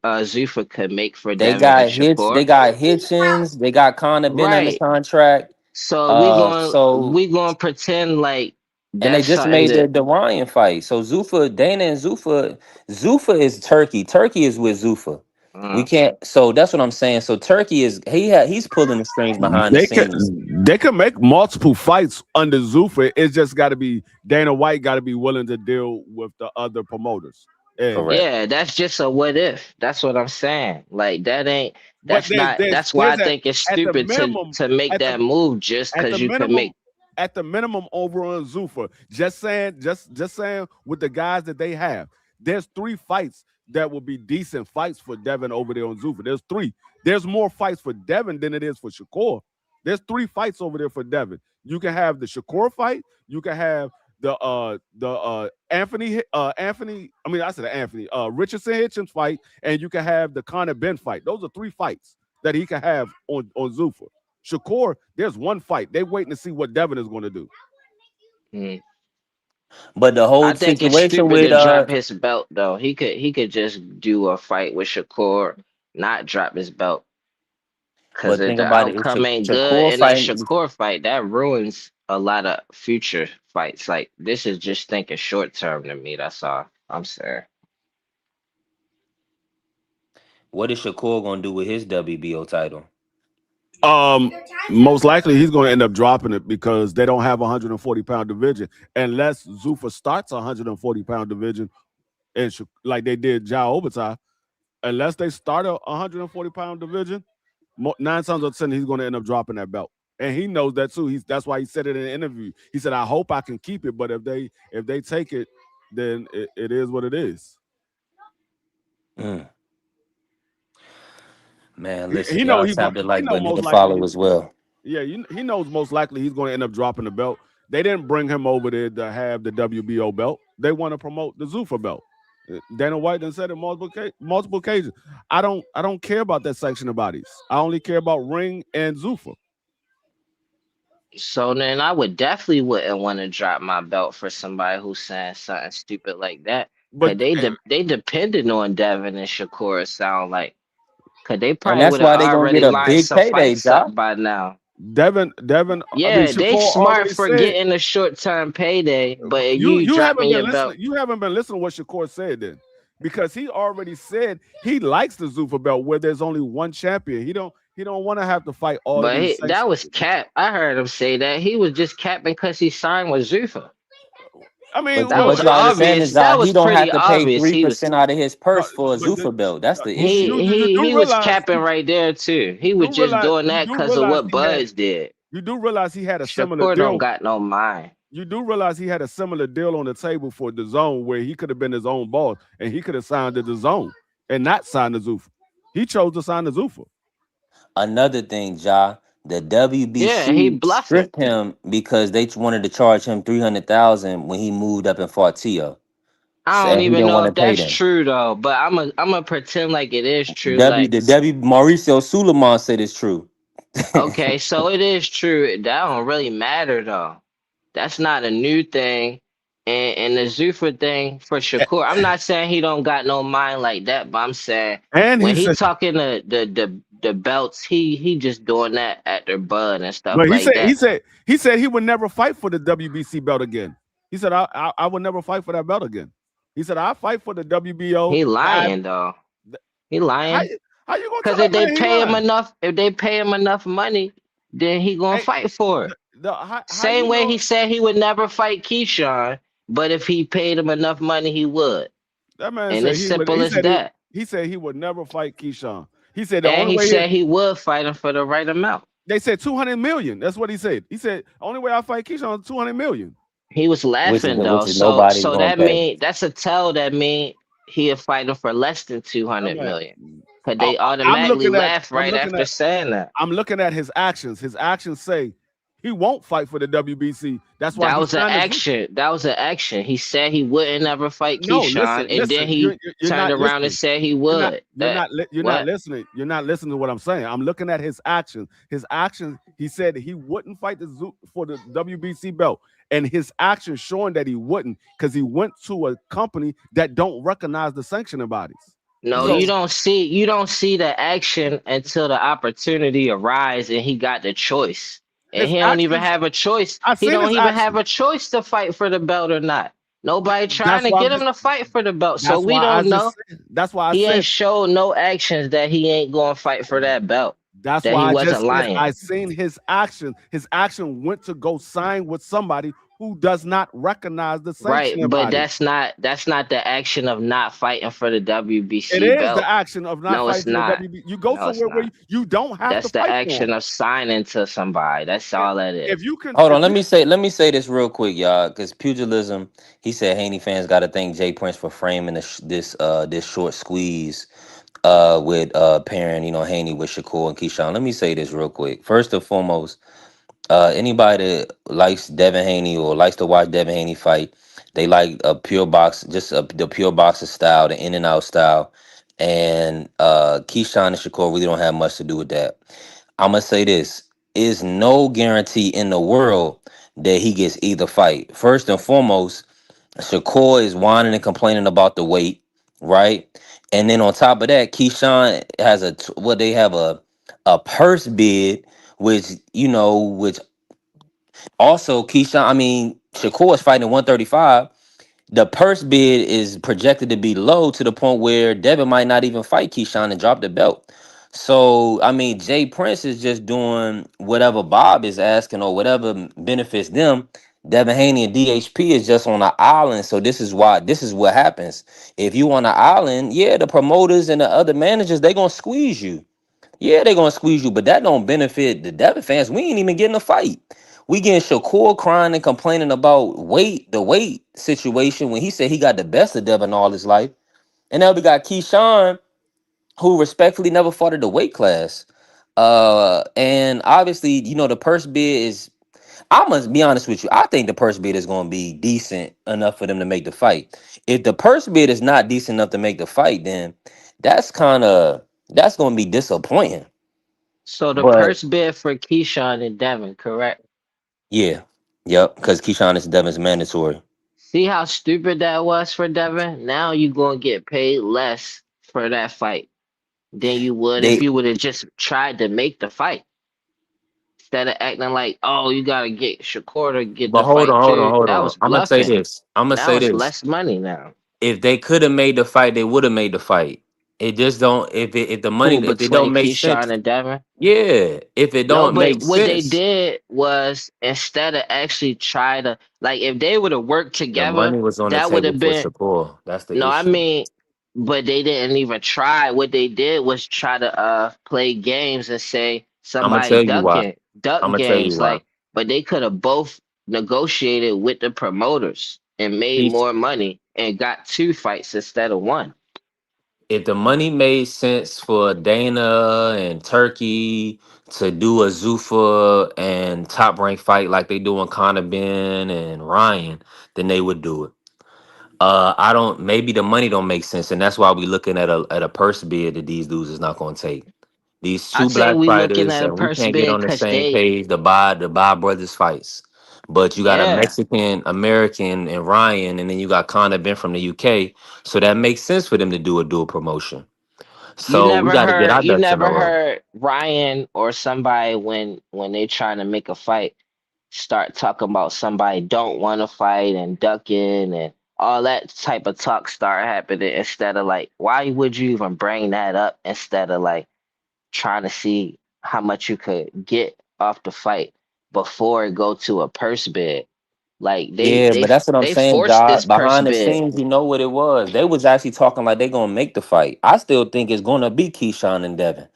[SPEAKER 10] Zuffa could make for
[SPEAKER 7] They
[SPEAKER 10] Devin and
[SPEAKER 7] got
[SPEAKER 10] Shakur.
[SPEAKER 7] Hitchens, they got Conor Ben under
[SPEAKER 10] Right.
[SPEAKER 7] contract.
[SPEAKER 10] So
[SPEAKER 7] So
[SPEAKER 10] we going to pretend like
[SPEAKER 7] and they
[SPEAKER 10] that's
[SPEAKER 7] just
[SPEAKER 10] something
[SPEAKER 7] made
[SPEAKER 10] that
[SPEAKER 7] the Ryan fight. So Dana and Zuffa is Turkey. Turkey is with Zuffa. We
[SPEAKER 10] uh,
[SPEAKER 7] can't. So that's what I'm saying. So Turkey is he's pulling the strings behind the
[SPEAKER 11] They could
[SPEAKER 7] scenes.
[SPEAKER 11] they could make multiple fights under Zuffa. It's just got to be Dana White got to be willing to deal with the other promoters. And
[SPEAKER 7] Correct.
[SPEAKER 10] yeah, that's just a what if. That's what I'm saying. Like that ain't
[SPEAKER 11] but
[SPEAKER 10] that's why I
[SPEAKER 11] there's a
[SPEAKER 10] think it's
[SPEAKER 11] at the
[SPEAKER 10] stupid
[SPEAKER 11] minimum
[SPEAKER 10] to make
[SPEAKER 11] at the
[SPEAKER 10] that move just
[SPEAKER 11] at the
[SPEAKER 10] because you could
[SPEAKER 11] minimum
[SPEAKER 10] make
[SPEAKER 11] at the minimum over on Zuffa. Just saying with the guys that they have. There's 3 fights that will be decent fights for Devin over there on Zuffa. There's 3. There's more fights for Devin than it is for Shakur. There's 3 fights over there for Devin. You can have the Shakur fight. You can have the Anthony I mean I said Anthony Richardson Hitchens fight, and you can have the Conor Ben fight. Those are 3 fights that he can have on Zuffa. Shakur, there's 1 fight. They're waiting to see what Devin is going to do.
[SPEAKER 10] mm.
[SPEAKER 7] But the whole
[SPEAKER 10] I think it's
[SPEAKER 7] situation
[SPEAKER 10] stupid
[SPEAKER 7] with
[SPEAKER 10] to drop his belt though. He could just do a fight with Shakur, not drop his belt. Cause
[SPEAKER 7] but
[SPEAKER 10] if
[SPEAKER 7] think
[SPEAKER 10] the
[SPEAKER 7] about it, it's
[SPEAKER 10] outcome ain't good
[SPEAKER 7] Shakur
[SPEAKER 10] in that
[SPEAKER 7] fighting.
[SPEAKER 10] Shakur fight, that ruins a lot of future fights. Like this is just thinking short term to me. That's all I'm saying.
[SPEAKER 7] What is Shakur gonna do with his WBO title?
[SPEAKER 11] Most likely he's going to end up dropping it because they don't have a 140-pound division unless Zuffa starts a 140-pound division and like they did Ja Obertai. Unless they start a 140-pound division, 9 times out of 10 he's going to end up dropping that belt, and he knows that too. That's why he said it in an interview. He said, "I hope I can keep it, but if they take it, then it is what it is."
[SPEAKER 7] Mm. Man,
[SPEAKER 11] He
[SPEAKER 7] listen,
[SPEAKER 11] know
[SPEAKER 7] y'all
[SPEAKER 11] he's going.
[SPEAKER 7] tap the
[SPEAKER 11] He
[SPEAKER 7] like
[SPEAKER 11] know
[SPEAKER 7] button, hit
[SPEAKER 11] most
[SPEAKER 7] the
[SPEAKER 11] likely.
[SPEAKER 7] follow as well.
[SPEAKER 11] Yeah, he knows most likely he's going to end up dropping the belt. They didn't bring him over there to have the WBO belt. They want to promote the Zuffa belt. Dana White done said it multiple occasions. I don't care about that section of bodies. I only care about ring and Zuffa.
[SPEAKER 10] So then I would definitely wouldn't want to drop my belt for somebody who's saying something stupid like that. Cause
[SPEAKER 11] But
[SPEAKER 10] they depended on Devin and Shakur. It sound like. Cause they
[SPEAKER 7] And
[SPEAKER 10] probably
[SPEAKER 7] that's
[SPEAKER 10] would have
[SPEAKER 7] why they gonna get
[SPEAKER 10] already
[SPEAKER 7] a
[SPEAKER 10] lined
[SPEAKER 7] big
[SPEAKER 10] some
[SPEAKER 7] payday,
[SPEAKER 10] fights up
[SPEAKER 7] Josh.
[SPEAKER 10] by now.
[SPEAKER 11] Devin, I mean
[SPEAKER 10] Yeah, they
[SPEAKER 11] Shakur
[SPEAKER 10] smart
[SPEAKER 11] already
[SPEAKER 10] for
[SPEAKER 11] said
[SPEAKER 10] getting a short term payday, but
[SPEAKER 11] you
[SPEAKER 10] you
[SPEAKER 11] you haven't
[SPEAKER 10] dropping
[SPEAKER 11] been
[SPEAKER 10] your
[SPEAKER 11] listening.
[SPEAKER 10] belt.
[SPEAKER 11] You haven't been listening to what Shakur said then, because he already said he likes the Zuffa belt where there's only 1 champion. He don't want to have to fight all of
[SPEAKER 10] But
[SPEAKER 11] these
[SPEAKER 10] that
[SPEAKER 11] sections.
[SPEAKER 10] was cap. I heard him say that he was just capping because he signed with Zuffa.
[SPEAKER 11] I mean,
[SPEAKER 10] That
[SPEAKER 11] well,
[SPEAKER 10] was
[SPEAKER 7] But y'all understand
[SPEAKER 10] obvious.
[SPEAKER 7] is
[SPEAKER 10] That
[SPEAKER 7] he
[SPEAKER 10] was
[SPEAKER 7] don't have
[SPEAKER 10] pretty
[SPEAKER 7] to pay
[SPEAKER 10] obvious. He was
[SPEAKER 7] 3% out of his
[SPEAKER 11] no,
[SPEAKER 7] purse for a
[SPEAKER 11] but
[SPEAKER 7] Zuffa belt. That's the
[SPEAKER 10] he
[SPEAKER 7] issue.
[SPEAKER 11] you
[SPEAKER 10] he
[SPEAKER 11] do
[SPEAKER 10] was
[SPEAKER 11] realize
[SPEAKER 10] capping right there too. He was just doing
[SPEAKER 11] you
[SPEAKER 10] that
[SPEAKER 11] do
[SPEAKER 10] because of
[SPEAKER 11] realize
[SPEAKER 10] what Buds did.
[SPEAKER 11] you do realize he had a similar
[SPEAKER 10] Shakur don't
[SPEAKER 11] deal.
[SPEAKER 10] got no mind.
[SPEAKER 11] You do realize he had a similar deal on the table for the zone where he could have been his own boss and he could have signed to the zone and not signed the Zuffa. He chose to sign the Zuffa.
[SPEAKER 7] Another thing, the
[SPEAKER 10] Yeah, he
[SPEAKER 7] WBC
[SPEAKER 10] bluffing.
[SPEAKER 7] stripped him because they wanted to charge him 300,000 when he moved up and fought Tio.
[SPEAKER 10] I don't
[SPEAKER 7] Said he
[SPEAKER 10] even
[SPEAKER 7] didn't
[SPEAKER 10] know
[SPEAKER 7] want to
[SPEAKER 10] if
[SPEAKER 7] pay
[SPEAKER 10] that's
[SPEAKER 7] them.
[SPEAKER 10] true though, but I'm gonna pretend like it is true. Like,
[SPEAKER 7] Mauricio Suleiman said it's true.
[SPEAKER 10] okay, so it is true. That don't really matter though. That's not a new thing. And the Zuffa thing for Shakur, I'm not saying he don't got no mind like that, but I'm saying
[SPEAKER 11] And he
[SPEAKER 10] when he
[SPEAKER 11] said,
[SPEAKER 10] talking the belts, he just doing that at their bud and stuff
[SPEAKER 11] but
[SPEAKER 10] like that.
[SPEAKER 11] he said he would never fight for the WBC belt again. He said I would never fight for that belt again. He said I fight for the WBO.
[SPEAKER 10] He lying though. He lying.
[SPEAKER 11] How you gonna
[SPEAKER 10] Because
[SPEAKER 11] tell
[SPEAKER 10] if
[SPEAKER 11] that
[SPEAKER 10] they
[SPEAKER 11] man he
[SPEAKER 10] pay him
[SPEAKER 11] lying?
[SPEAKER 10] enough, money, then he gonna
[SPEAKER 11] Hey,
[SPEAKER 10] fight for it.
[SPEAKER 11] how
[SPEAKER 10] Same
[SPEAKER 11] you
[SPEAKER 10] way
[SPEAKER 11] know?
[SPEAKER 10] he said he would never fight Keyshawn, but if he paid him enough money, he would.
[SPEAKER 11] That man
[SPEAKER 10] And
[SPEAKER 11] said
[SPEAKER 10] it's
[SPEAKER 11] he would.
[SPEAKER 10] simple as that.
[SPEAKER 11] He said he would never fight Keyshawn. He said the
[SPEAKER 10] And
[SPEAKER 11] only
[SPEAKER 10] he
[SPEAKER 11] way
[SPEAKER 10] said he would fight him for the right amount.
[SPEAKER 11] they said 200 million. That's what he said. He said only way I fight Keyshawn is 200 million.
[SPEAKER 10] He was laughing though.
[SPEAKER 7] which is
[SPEAKER 10] So
[SPEAKER 7] nobody's
[SPEAKER 10] so
[SPEAKER 7] gonna
[SPEAKER 10] that
[SPEAKER 7] pay.
[SPEAKER 10] mean that's a tell that mean he'll fight him for less than
[SPEAKER 11] That
[SPEAKER 10] 200
[SPEAKER 11] man,
[SPEAKER 10] million. Cause
[SPEAKER 11] I,
[SPEAKER 10] they
[SPEAKER 11] I'm
[SPEAKER 10] automatically
[SPEAKER 11] looking at.
[SPEAKER 10] laugh
[SPEAKER 11] I'm
[SPEAKER 10] right
[SPEAKER 11] looking
[SPEAKER 10] after
[SPEAKER 11] at.
[SPEAKER 10] saying that.
[SPEAKER 11] I'm looking at his actions. His actions say he won't fight for the WBC. That's why
[SPEAKER 10] That
[SPEAKER 11] he
[SPEAKER 10] was an
[SPEAKER 11] signed his.
[SPEAKER 10] action. That was an action. He said he wouldn't ever fight
[SPEAKER 11] No, listen,
[SPEAKER 10] Keyshawn, and then
[SPEAKER 11] listen.
[SPEAKER 10] he
[SPEAKER 11] You're
[SPEAKER 10] turned
[SPEAKER 11] not
[SPEAKER 10] around and
[SPEAKER 11] listening.
[SPEAKER 10] said he
[SPEAKER 11] You're not.
[SPEAKER 10] would.
[SPEAKER 11] You're not
[SPEAKER 10] What?
[SPEAKER 11] listening. You're not listening to what I'm saying. I'm looking at his actions. His actions. He said he wouldn't fight for the WBC belt, and his actions showing that he wouldn't because he went to a company that don't recognize the sanctioning bodies.
[SPEAKER 10] No,
[SPEAKER 11] So
[SPEAKER 10] you don't see the action until the opportunity arrives and he got the choice. And
[SPEAKER 11] his
[SPEAKER 10] he don't even
[SPEAKER 11] actions.
[SPEAKER 10] have a choice.
[SPEAKER 11] I
[SPEAKER 10] He
[SPEAKER 11] seen
[SPEAKER 10] don't
[SPEAKER 11] his
[SPEAKER 10] even have
[SPEAKER 11] actions.
[SPEAKER 10] a choice to fight for the belt or not. Nobody trying
[SPEAKER 11] That's
[SPEAKER 10] to
[SPEAKER 11] why.
[SPEAKER 10] get him to fight for the belt. So
[SPEAKER 11] That's
[SPEAKER 10] we
[SPEAKER 11] why I
[SPEAKER 10] don't
[SPEAKER 11] just.
[SPEAKER 10] know.
[SPEAKER 11] That's why I
[SPEAKER 10] He ain't
[SPEAKER 11] said.
[SPEAKER 10] showed no actions that he ain't going to fight for that belt.
[SPEAKER 11] That's
[SPEAKER 10] That
[SPEAKER 11] why
[SPEAKER 10] he
[SPEAKER 11] I
[SPEAKER 10] wasn't
[SPEAKER 11] just said
[SPEAKER 10] lying.
[SPEAKER 11] I seen his action. His action went to go sign with somebody who does not recognize the
[SPEAKER 10] Right,
[SPEAKER 11] sanctioning
[SPEAKER 10] but
[SPEAKER 11] body.
[SPEAKER 10] that's not the action of not fighting for the
[SPEAKER 11] It
[SPEAKER 10] WBC
[SPEAKER 11] is the
[SPEAKER 10] belt.
[SPEAKER 11] action of not
[SPEAKER 10] No, it's
[SPEAKER 11] fighting for the
[SPEAKER 10] not.
[SPEAKER 11] WB. You go
[SPEAKER 10] No, it's
[SPEAKER 11] somewhere where
[SPEAKER 10] not.
[SPEAKER 11] you don't have to
[SPEAKER 10] That's the
[SPEAKER 11] fight for
[SPEAKER 10] action
[SPEAKER 11] them.
[SPEAKER 10] of signing to somebody. That's all that
[SPEAKER 11] If
[SPEAKER 10] is.
[SPEAKER 11] you can,
[SPEAKER 7] Hold
[SPEAKER 11] if
[SPEAKER 7] on,
[SPEAKER 11] you
[SPEAKER 7] let me say this real quick, y'all, because pugilism. He said Haney fans got to thank Jay Prince for framing this short squeeze with pairing Haney with Shakur and Keyshawn. Let me say this real quick. First and foremost, anybody that likes Devin Haney or likes to watch Devin Haney fight, they like a pure box, the pure boxer style, the in and out style. And Keyshawn and Shakur really don't have much to do with that. I'm gonna say this: is no guarantee in the world that he gets either fight. First and foremost, Shakur is whining and complaining about the weight, right? And then on top of that, Keyshawn has they have a purse bid, which also Keyshawn. I mean, Shakur is fighting 135. The purse bid is projected to be low to the point where Devin might not even fight Keyshawn and drop the belt. So, I mean, Jay Prince is just doing whatever Bob is asking or whatever benefits them. Devin Haney and DHP is just on an island. So this is what happens. If you on an island, yeah, the promoters and the other managers, they gonna squeeze you. Yeah, they gonna squeeze you, but that don't benefit the Devin fans. We ain't even getting a fight. We getting Shakur crying and complaining about the weight situation when he said he got the best of Devin all his life. And now we got Keyshawn, who respectfully never fought at the weight class. And obviously, the purse bid is, I must be honest with you, I think the purse bid is gonna be decent enough for them to make the fight. If the purse bid is not decent enough to make the fight, then that's gonna be disappointing.
[SPEAKER 10] So the
[SPEAKER 7] But
[SPEAKER 10] purse bid for Keyshawn and Devin, correct?
[SPEAKER 7] yeah, yep, because Keyshawn is Devin's mandatory.
[SPEAKER 10] See how stupid that was for Devin? Now you gonna get paid less for that fight than you would if
[SPEAKER 7] They,
[SPEAKER 10] you would have just tried to make the fight. Instead of acting like, oh, you gotta get Shakur to get
[SPEAKER 7] but
[SPEAKER 10] the
[SPEAKER 7] hold
[SPEAKER 10] fight
[SPEAKER 7] on, hold on,
[SPEAKER 10] too.
[SPEAKER 7] hold
[SPEAKER 10] That
[SPEAKER 7] on.
[SPEAKER 10] was
[SPEAKER 7] I'm gonna say
[SPEAKER 10] bluffing.
[SPEAKER 7] this. I'm gonna
[SPEAKER 10] Now
[SPEAKER 7] say
[SPEAKER 10] it's
[SPEAKER 7] this.
[SPEAKER 10] less money now.
[SPEAKER 7] If they could have made the fight, they would have made the fight. It just don't. If the money,
[SPEAKER 10] Who
[SPEAKER 7] if it don't
[SPEAKER 10] between
[SPEAKER 7] make
[SPEAKER 10] Keyshawn
[SPEAKER 7] sense,
[SPEAKER 10] and Devin?
[SPEAKER 7] yeah. If it
[SPEAKER 10] No,
[SPEAKER 7] don't
[SPEAKER 10] but
[SPEAKER 7] make
[SPEAKER 10] what they
[SPEAKER 7] sense,
[SPEAKER 10] did was instead of actually try to like if they would have worked
[SPEAKER 7] the
[SPEAKER 10] together,
[SPEAKER 7] money was on the
[SPEAKER 10] that would
[SPEAKER 7] table
[SPEAKER 10] have
[SPEAKER 7] for
[SPEAKER 10] been
[SPEAKER 7] Shakur. That's the
[SPEAKER 10] no, I
[SPEAKER 7] issue.
[SPEAKER 10] mean, but they didn't even try. What they did was try to play games and say
[SPEAKER 7] I'm gonna
[SPEAKER 10] somebody
[SPEAKER 7] tell you why.
[SPEAKER 10] duck
[SPEAKER 7] I'm gonna tell you
[SPEAKER 10] games
[SPEAKER 7] why.
[SPEAKER 10] like but they could have both negotiated with the promoters and made
[SPEAKER 7] Keith,
[SPEAKER 10] more money and got two fights instead of one.
[SPEAKER 7] if the money made sense for Dana and Turkey to do a Zuffa and top rank fight like they do on Conor Ben and Ryan, then they would do it. I don't. Maybe the money don't make sense, and that's why we looking at a purse bid that these dudes is not going to take. These
[SPEAKER 10] I
[SPEAKER 7] two
[SPEAKER 10] say
[SPEAKER 7] black
[SPEAKER 10] we looking
[SPEAKER 7] fighters,
[SPEAKER 10] at a
[SPEAKER 7] and we
[SPEAKER 10] purse
[SPEAKER 7] can't get
[SPEAKER 10] bid
[SPEAKER 7] on the
[SPEAKER 10] because
[SPEAKER 7] same
[SPEAKER 10] they
[SPEAKER 7] page to buy brothers fights. But you got a
[SPEAKER 10] yeah.
[SPEAKER 7] Mexican, American, and Ryan, and then you got Conor Ben from the UK. So that makes sense for them to do a dual promotion. So we got to get our
[SPEAKER 10] You
[SPEAKER 7] ducks in a
[SPEAKER 10] never
[SPEAKER 7] row.
[SPEAKER 10] heard Ryan or somebody when they trying to make a fight start talking about somebody don't want to fight and ducking and all that type of talk start happening instead of like why would you even bring that up instead of like trying to see how much you could get off the fight before it go to a purse bid. Like
[SPEAKER 7] Yeah, but that's what I'm
[SPEAKER 10] they
[SPEAKER 7] saying,
[SPEAKER 10] forced this
[SPEAKER 7] God.
[SPEAKER 10] purse
[SPEAKER 7] Behind the
[SPEAKER 10] bid.
[SPEAKER 7] scenes, you know what it was. They was actually talking like they gonna make the fight. I still think it's gonna be Keyshawn and Devin.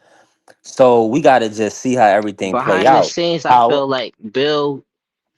[SPEAKER 7] So we gotta just see how everything play
[SPEAKER 10] Behind the
[SPEAKER 7] out.
[SPEAKER 10] scenes, I
[SPEAKER 7] How
[SPEAKER 10] feel like Bill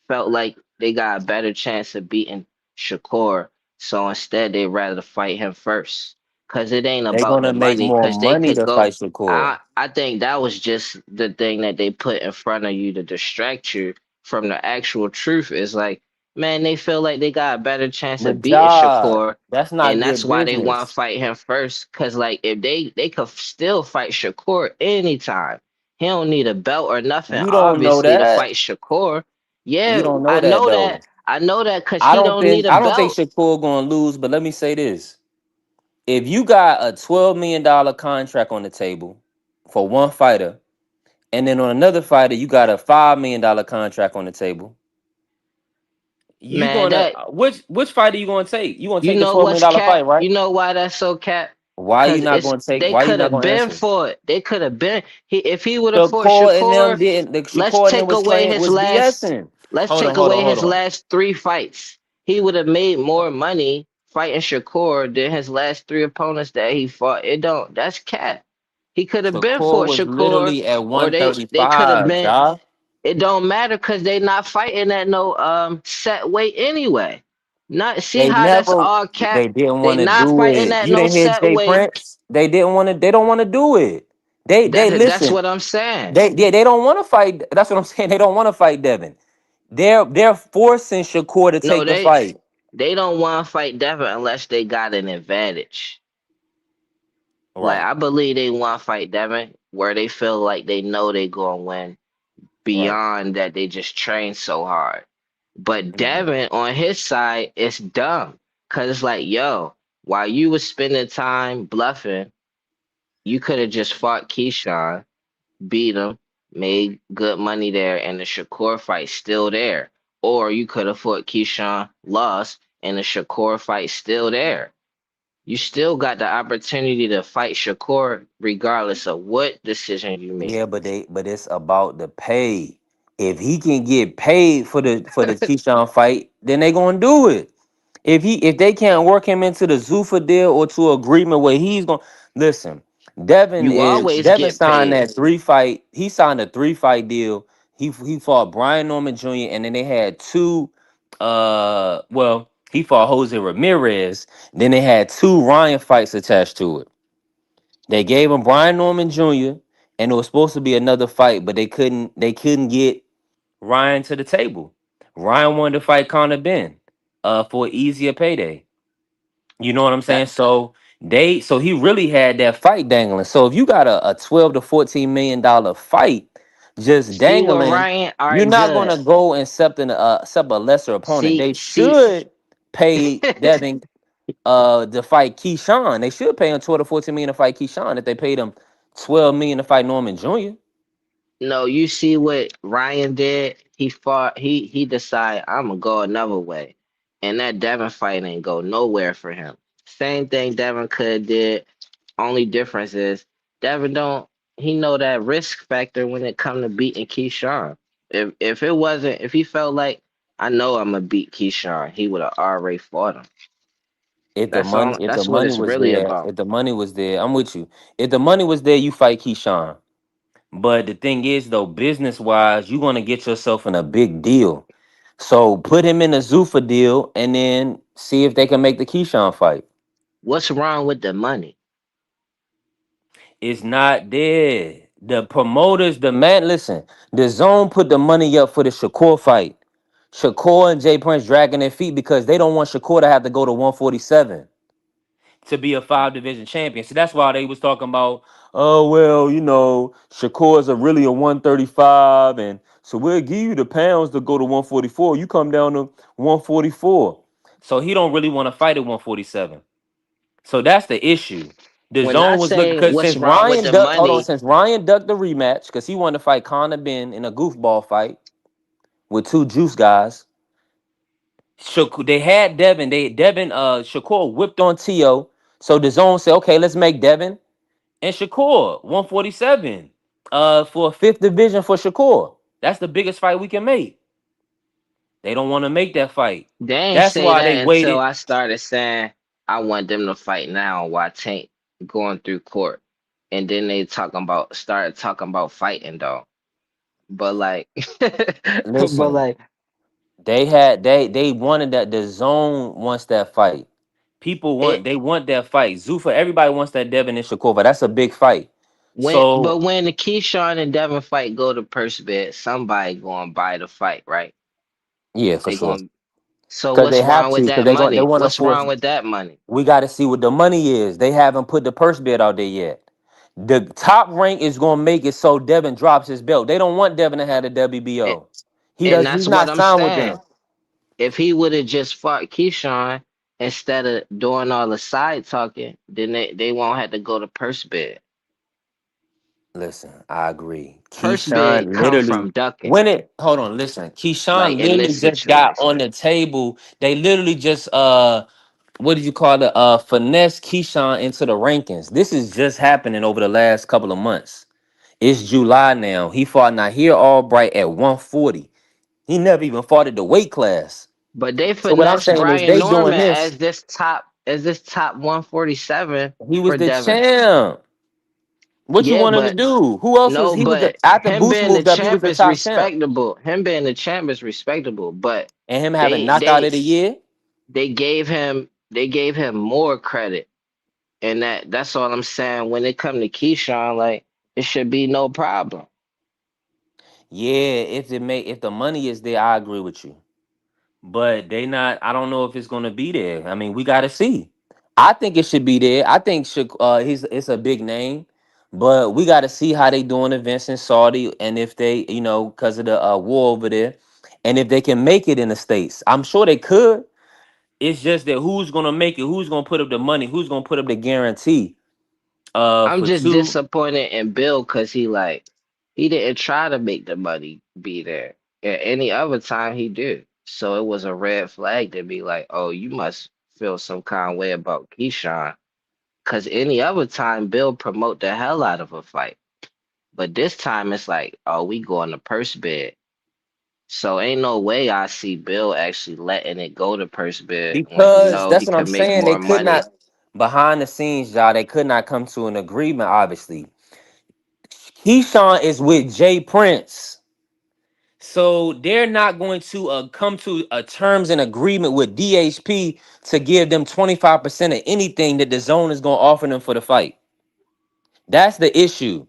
[SPEAKER 10] felt like they got a better chance of beating Shakur. So instead, they rather fight him first. Cause it ain't
[SPEAKER 7] they
[SPEAKER 10] about the
[SPEAKER 7] gonna make
[SPEAKER 10] money.
[SPEAKER 7] more
[SPEAKER 10] Cause they
[SPEAKER 7] money
[SPEAKER 10] could
[SPEAKER 7] to
[SPEAKER 10] go.
[SPEAKER 7] fight Shakur.
[SPEAKER 10] I think that was just the thing that they put in front of you to distract you from the actual truth. Is like, man, they feel like they got a better chance of
[SPEAKER 7] But
[SPEAKER 10] beating
[SPEAKER 7] God,
[SPEAKER 10] Shakur,
[SPEAKER 7] that's
[SPEAKER 10] and
[SPEAKER 7] not
[SPEAKER 10] that's
[SPEAKER 7] good
[SPEAKER 10] why they want to
[SPEAKER 7] business.
[SPEAKER 10] fight him first. Cause like if they could still fight Shakur anytime. He don't need a belt or nothing,
[SPEAKER 7] You don't know
[SPEAKER 10] obviously, to
[SPEAKER 7] that.
[SPEAKER 10] fight Shakur.
[SPEAKER 7] You
[SPEAKER 10] Yeah,
[SPEAKER 7] don't know
[SPEAKER 10] I
[SPEAKER 7] that
[SPEAKER 10] know
[SPEAKER 7] though.
[SPEAKER 10] that. I know that because he don't need a
[SPEAKER 7] I don't think
[SPEAKER 10] belt.
[SPEAKER 7] Shakur gonna lose, but let me say this. If you got a $12 million contract on the table for one fighter, and then on another fighter, you got a $5 million contract on the table, you
[SPEAKER 10] Man,
[SPEAKER 7] gonna
[SPEAKER 10] that
[SPEAKER 7] which fighter you gonna take? You gonna
[SPEAKER 10] you
[SPEAKER 7] take the
[SPEAKER 10] know
[SPEAKER 7] twelve million
[SPEAKER 10] what's
[SPEAKER 7] dollar
[SPEAKER 10] cap?
[SPEAKER 7] fight, right?
[SPEAKER 10] You know why that's so cap?
[SPEAKER 7] Why you
[SPEAKER 10] Cause
[SPEAKER 7] not
[SPEAKER 10] it's
[SPEAKER 7] gonna take?
[SPEAKER 10] they
[SPEAKER 7] Why you
[SPEAKER 10] could
[SPEAKER 7] not
[SPEAKER 10] have
[SPEAKER 7] gonna
[SPEAKER 10] been
[SPEAKER 7] answer?
[SPEAKER 10] for it. They could have been. If he would have fought
[SPEAKER 7] Shakur and them
[SPEAKER 10] Shakur,
[SPEAKER 7] didn't. The
[SPEAKER 10] let's
[SPEAKER 7] Shakur and them
[SPEAKER 10] take
[SPEAKER 7] was
[SPEAKER 10] away
[SPEAKER 7] playing
[SPEAKER 10] his
[SPEAKER 7] was
[SPEAKER 10] last.
[SPEAKER 7] BSing.
[SPEAKER 10] Let's
[SPEAKER 2] Hold on,
[SPEAKER 10] take
[SPEAKER 2] hold on,
[SPEAKER 10] away
[SPEAKER 2] hold
[SPEAKER 10] his
[SPEAKER 2] on.
[SPEAKER 10] last three fights. He would have made more money fighting Shakur than his last three opponents that he fought. It don't. That's cap. He could have been
[SPEAKER 7] Shakur
[SPEAKER 10] fought
[SPEAKER 7] was
[SPEAKER 10] Shakur,
[SPEAKER 7] literally at
[SPEAKER 10] or they could have
[SPEAKER 7] 135,
[SPEAKER 10] been.
[SPEAKER 7] y'all.
[SPEAKER 10] It don't matter because they not fighting at no set weight anyway. Not see
[SPEAKER 7] They
[SPEAKER 10] how that's
[SPEAKER 7] never.
[SPEAKER 10] all cap.
[SPEAKER 7] They didn't
[SPEAKER 10] They
[SPEAKER 7] want to
[SPEAKER 10] not
[SPEAKER 7] do
[SPEAKER 10] fighting
[SPEAKER 7] it.
[SPEAKER 10] at
[SPEAKER 7] You
[SPEAKER 10] no
[SPEAKER 7] didn't hear
[SPEAKER 10] set
[SPEAKER 7] Jay
[SPEAKER 10] weight.
[SPEAKER 7] Prince. They didn't want to. They don't want to do it. They
[SPEAKER 10] That's
[SPEAKER 7] listen.
[SPEAKER 10] what I'm saying.
[SPEAKER 7] They don't want to fight. That's what I'm saying. They don't want to fight Devin. They're forcing Shakur to
[SPEAKER 10] No,
[SPEAKER 7] take the fight.
[SPEAKER 10] they don't want to fight Devin unless they got an advantage. Like
[SPEAKER 7] Right.
[SPEAKER 10] I believe they want to fight Devin where they feel like they know they gonna win
[SPEAKER 7] Right.
[SPEAKER 10] beyond that they just train so hard. But
[SPEAKER 7] Mhm.
[SPEAKER 10] Devin on his side is dumb. Cause it's like, yo, while you was spending time bluffing, you could have just fought Keyshawn, beat him, made good money there, and the Shakur fight still there. Or you could have fought Keyshawn, lost, and the Shakur fight still there. You still got the opportunity to fight Shakur regardless of what decision you make.
[SPEAKER 7] Yeah, but it's about the pay. If he can get paid for the Keyshawn fight, then they gonna do it. If they can't work him into the Zuffa deal or to agreement where he's going listen,
[SPEAKER 10] You always
[SPEAKER 7] Devin
[SPEAKER 10] get
[SPEAKER 7] signed
[SPEAKER 10] paid.
[SPEAKER 7] that 3 fight. He signed a 3 fight deal. He fought Brian Norman Jr. and then they had two. Well, he fought Jose Ramirez. Then they had two Ryan fights attached to it. They gave him Brian Norman Jr. and it was supposed to be another fight, but they couldn't get Ryan to the table. Ryan wanted to fight Conor Ben for an easier payday. You know what I'm
[SPEAKER 10] That
[SPEAKER 7] saying? So he really had that fight dangling. So if you got a 12 to $14 million fight just
[SPEAKER 10] see what
[SPEAKER 7] dangling,
[SPEAKER 10] Ryan. All
[SPEAKER 7] you're
[SPEAKER 10] right,
[SPEAKER 7] not
[SPEAKER 10] good.
[SPEAKER 7] gonna go and accept a lesser opponent.
[SPEAKER 10] See,
[SPEAKER 7] They
[SPEAKER 10] see.
[SPEAKER 7] should pay Devin to fight Keyshawn. They should pay him 12 to 14 million to fight Keyshawn if they paid him 12 million to fight Norman Jr.
[SPEAKER 10] No, you see what Ryan did? He fought. He decided I'm gonna go another way, and that Devin fight ain't go nowhere for him. Same thing Devin could did. Only difference is Devin don't. He know that risk factor when it come to beating Keyshawn. If it wasn't, if he felt like I know I'm gonna beat Keyshawn, he would have already fought him.
[SPEAKER 7] If the
[SPEAKER 10] That's
[SPEAKER 7] money,
[SPEAKER 10] all.
[SPEAKER 7] if the
[SPEAKER 10] That's what
[SPEAKER 7] money
[SPEAKER 10] it's
[SPEAKER 7] was
[SPEAKER 10] really
[SPEAKER 7] there,
[SPEAKER 10] about.
[SPEAKER 7] if the money was there, I'm with you. If the money was there, you fight Keyshawn. But the thing is, though, business wise, you're gonna get yourself in a big deal. So put him in a Zuffa deal, and then see if they can make the Keyshawn fight.
[SPEAKER 10] What's wrong with the money?
[SPEAKER 7] It's not there. The promoters, the man, listen. The Zone put the money up for the Shakur fight. Shakur and Jay Prince dragging their feet because they don't want Shakur to have to go to 147 to be a 5 division champion. So that's why they was talking about, oh well, Shakur's a really a 135, and so we'll give you the pounds to go to 144. You come down to 144. So he don't really want to fight at 147. So that's the issue. The
[SPEAKER 10] When I
[SPEAKER 7] Zone was looking
[SPEAKER 10] say
[SPEAKER 7] because
[SPEAKER 10] what's wrong with the money,
[SPEAKER 7] since Ryan ducked the rematch because he wanted to fight Conor Ben in a goofball fight with two juice guys. They had Devin. Shakur whipped on Tio. So the Zone said, okay, let's make Devin and Shakur 147 for a fifth division for Shakur. That's the biggest fight we can make. They don't want to make that fight.
[SPEAKER 10] They ain't
[SPEAKER 7] That's
[SPEAKER 10] say
[SPEAKER 7] why
[SPEAKER 10] that
[SPEAKER 7] they
[SPEAKER 10] until
[SPEAKER 7] waited.
[SPEAKER 10] I started saying I want them to fight now while Tank going through court. And then they started talking about fighting though. But like but
[SPEAKER 7] Listen,
[SPEAKER 10] like
[SPEAKER 7] they wanted that. The zone wants that fight. People
[SPEAKER 10] it
[SPEAKER 7] want they want that fight. Zuffa, everybody wants that Devin and Shakova. That's a big fight. So
[SPEAKER 10] when the Keyshawn and Devin fight go to purse bid, somebody going to buy the fight, right?
[SPEAKER 7] yeah, for
[SPEAKER 10] They
[SPEAKER 7] sure.
[SPEAKER 10] going So
[SPEAKER 7] Because
[SPEAKER 10] what's
[SPEAKER 7] they have
[SPEAKER 10] wrong
[SPEAKER 7] to.
[SPEAKER 10] with
[SPEAKER 7] Because
[SPEAKER 10] that
[SPEAKER 7] they
[SPEAKER 10] money?
[SPEAKER 7] want to
[SPEAKER 10] What's
[SPEAKER 7] force.
[SPEAKER 10] wrong with that money?
[SPEAKER 7] We got to see what the money is. They haven't put the purse bid out there yet. The top rank is going to make it so Devin drops his belt. They don't want Devin to have the
[SPEAKER 10] And,
[SPEAKER 7] WBO. He
[SPEAKER 10] and
[SPEAKER 7] does.
[SPEAKER 10] that's
[SPEAKER 7] He's
[SPEAKER 10] what
[SPEAKER 7] not
[SPEAKER 10] I'm
[SPEAKER 7] signed with
[SPEAKER 10] saying.
[SPEAKER 7] them.
[SPEAKER 10] If he would have just fought Keyshawn instead of doing all the side talking, then they won't have to go to purse bid.
[SPEAKER 7] Listen, I agree.
[SPEAKER 10] Purse bid
[SPEAKER 7] Keyshawn
[SPEAKER 10] come
[SPEAKER 7] literally
[SPEAKER 10] from ducking,
[SPEAKER 7] when it. Hold on, listen.
[SPEAKER 10] like
[SPEAKER 7] Keyshawn
[SPEAKER 10] in
[SPEAKER 7] literally
[SPEAKER 10] this
[SPEAKER 7] just got
[SPEAKER 10] situation.
[SPEAKER 7] on the table. They literally just what did you call it? Finesse Keyshawn into the rankings. This is just happening over the last couple of months. It's July now. He fought Nahir Albright at 140. He never even fought at the weight class.
[SPEAKER 10] But they
[SPEAKER 7] So what I'm
[SPEAKER 10] finessed
[SPEAKER 7] saying is
[SPEAKER 10] Brian
[SPEAKER 7] they doing
[SPEAKER 10] Norman
[SPEAKER 7] this.
[SPEAKER 10] as this top 147
[SPEAKER 7] He was
[SPEAKER 10] for
[SPEAKER 7] the
[SPEAKER 10] Devin.
[SPEAKER 7] champ. What you
[SPEAKER 10] Yeah,
[SPEAKER 7] want him to
[SPEAKER 10] but
[SPEAKER 7] do? Who else was
[SPEAKER 10] no,
[SPEAKER 7] he was the
[SPEAKER 10] but
[SPEAKER 7] after
[SPEAKER 10] him
[SPEAKER 7] Boost
[SPEAKER 10] being the
[SPEAKER 7] moved up, he was
[SPEAKER 10] champ
[SPEAKER 7] the
[SPEAKER 10] is
[SPEAKER 7] top champ.
[SPEAKER 10] respectable. Him being the champ is respectable. But
[SPEAKER 7] And him having
[SPEAKER 10] they
[SPEAKER 7] knockout
[SPEAKER 10] they
[SPEAKER 7] of the year.
[SPEAKER 10] they gave him more credit. And that's all I'm saying. When it come to Keyshawn, like it should be no problem.
[SPEAKER 7] Yeah, if the money is there, I agree with you. But they not. I don't know if it's gonna be there. I mean, we gotta see. I think it should be there. I think he's it's a big name, but we gotta see how they doing events in Saudi and if they, because of the war over there, and if they can make it in the states. I'm sure they could. It's just that who's gonna make it? Who's gonna put up the money? Who's gonna put up the guarantee?
[SPEAKER 10] I'm
[SPEAKER 7] For
[SPEAKER 10] just
[SPEAKER 7] two.
[SPEAKER 10] disappointed in Bill because he didn't try to make the money be there. At any other time he did. So it was a red flag to be like, oh, you must feel some kind of way about Keyshawn. Cause any other time Bill promote the hell out of a fight. But this time it's like, oh, we going to purse bid. So ain't no way I see Bill actually letting it go to purse bid when he
[SPEAKER 7] Because
[SPEAKER 10] know
[SPEAKER 7] that's
[SPEAKER 10] he
[SPEAKER 7] what I'm
[SPEAKER 10] can make
[SPEAKER 7] saying. They
[SPEAKER 10] more
[SPEAKER 7] could
[SPEAKER 10] money.
[SPEAKER 7] not behind the scenes, y'all. They could not come to an agreement. Obviously, Keyshawn is with Jay Prince, so they're not going to come to a terms and agreement with DHP to give them 25% of anything that the zone is going to offer them for the fight. That's the issue.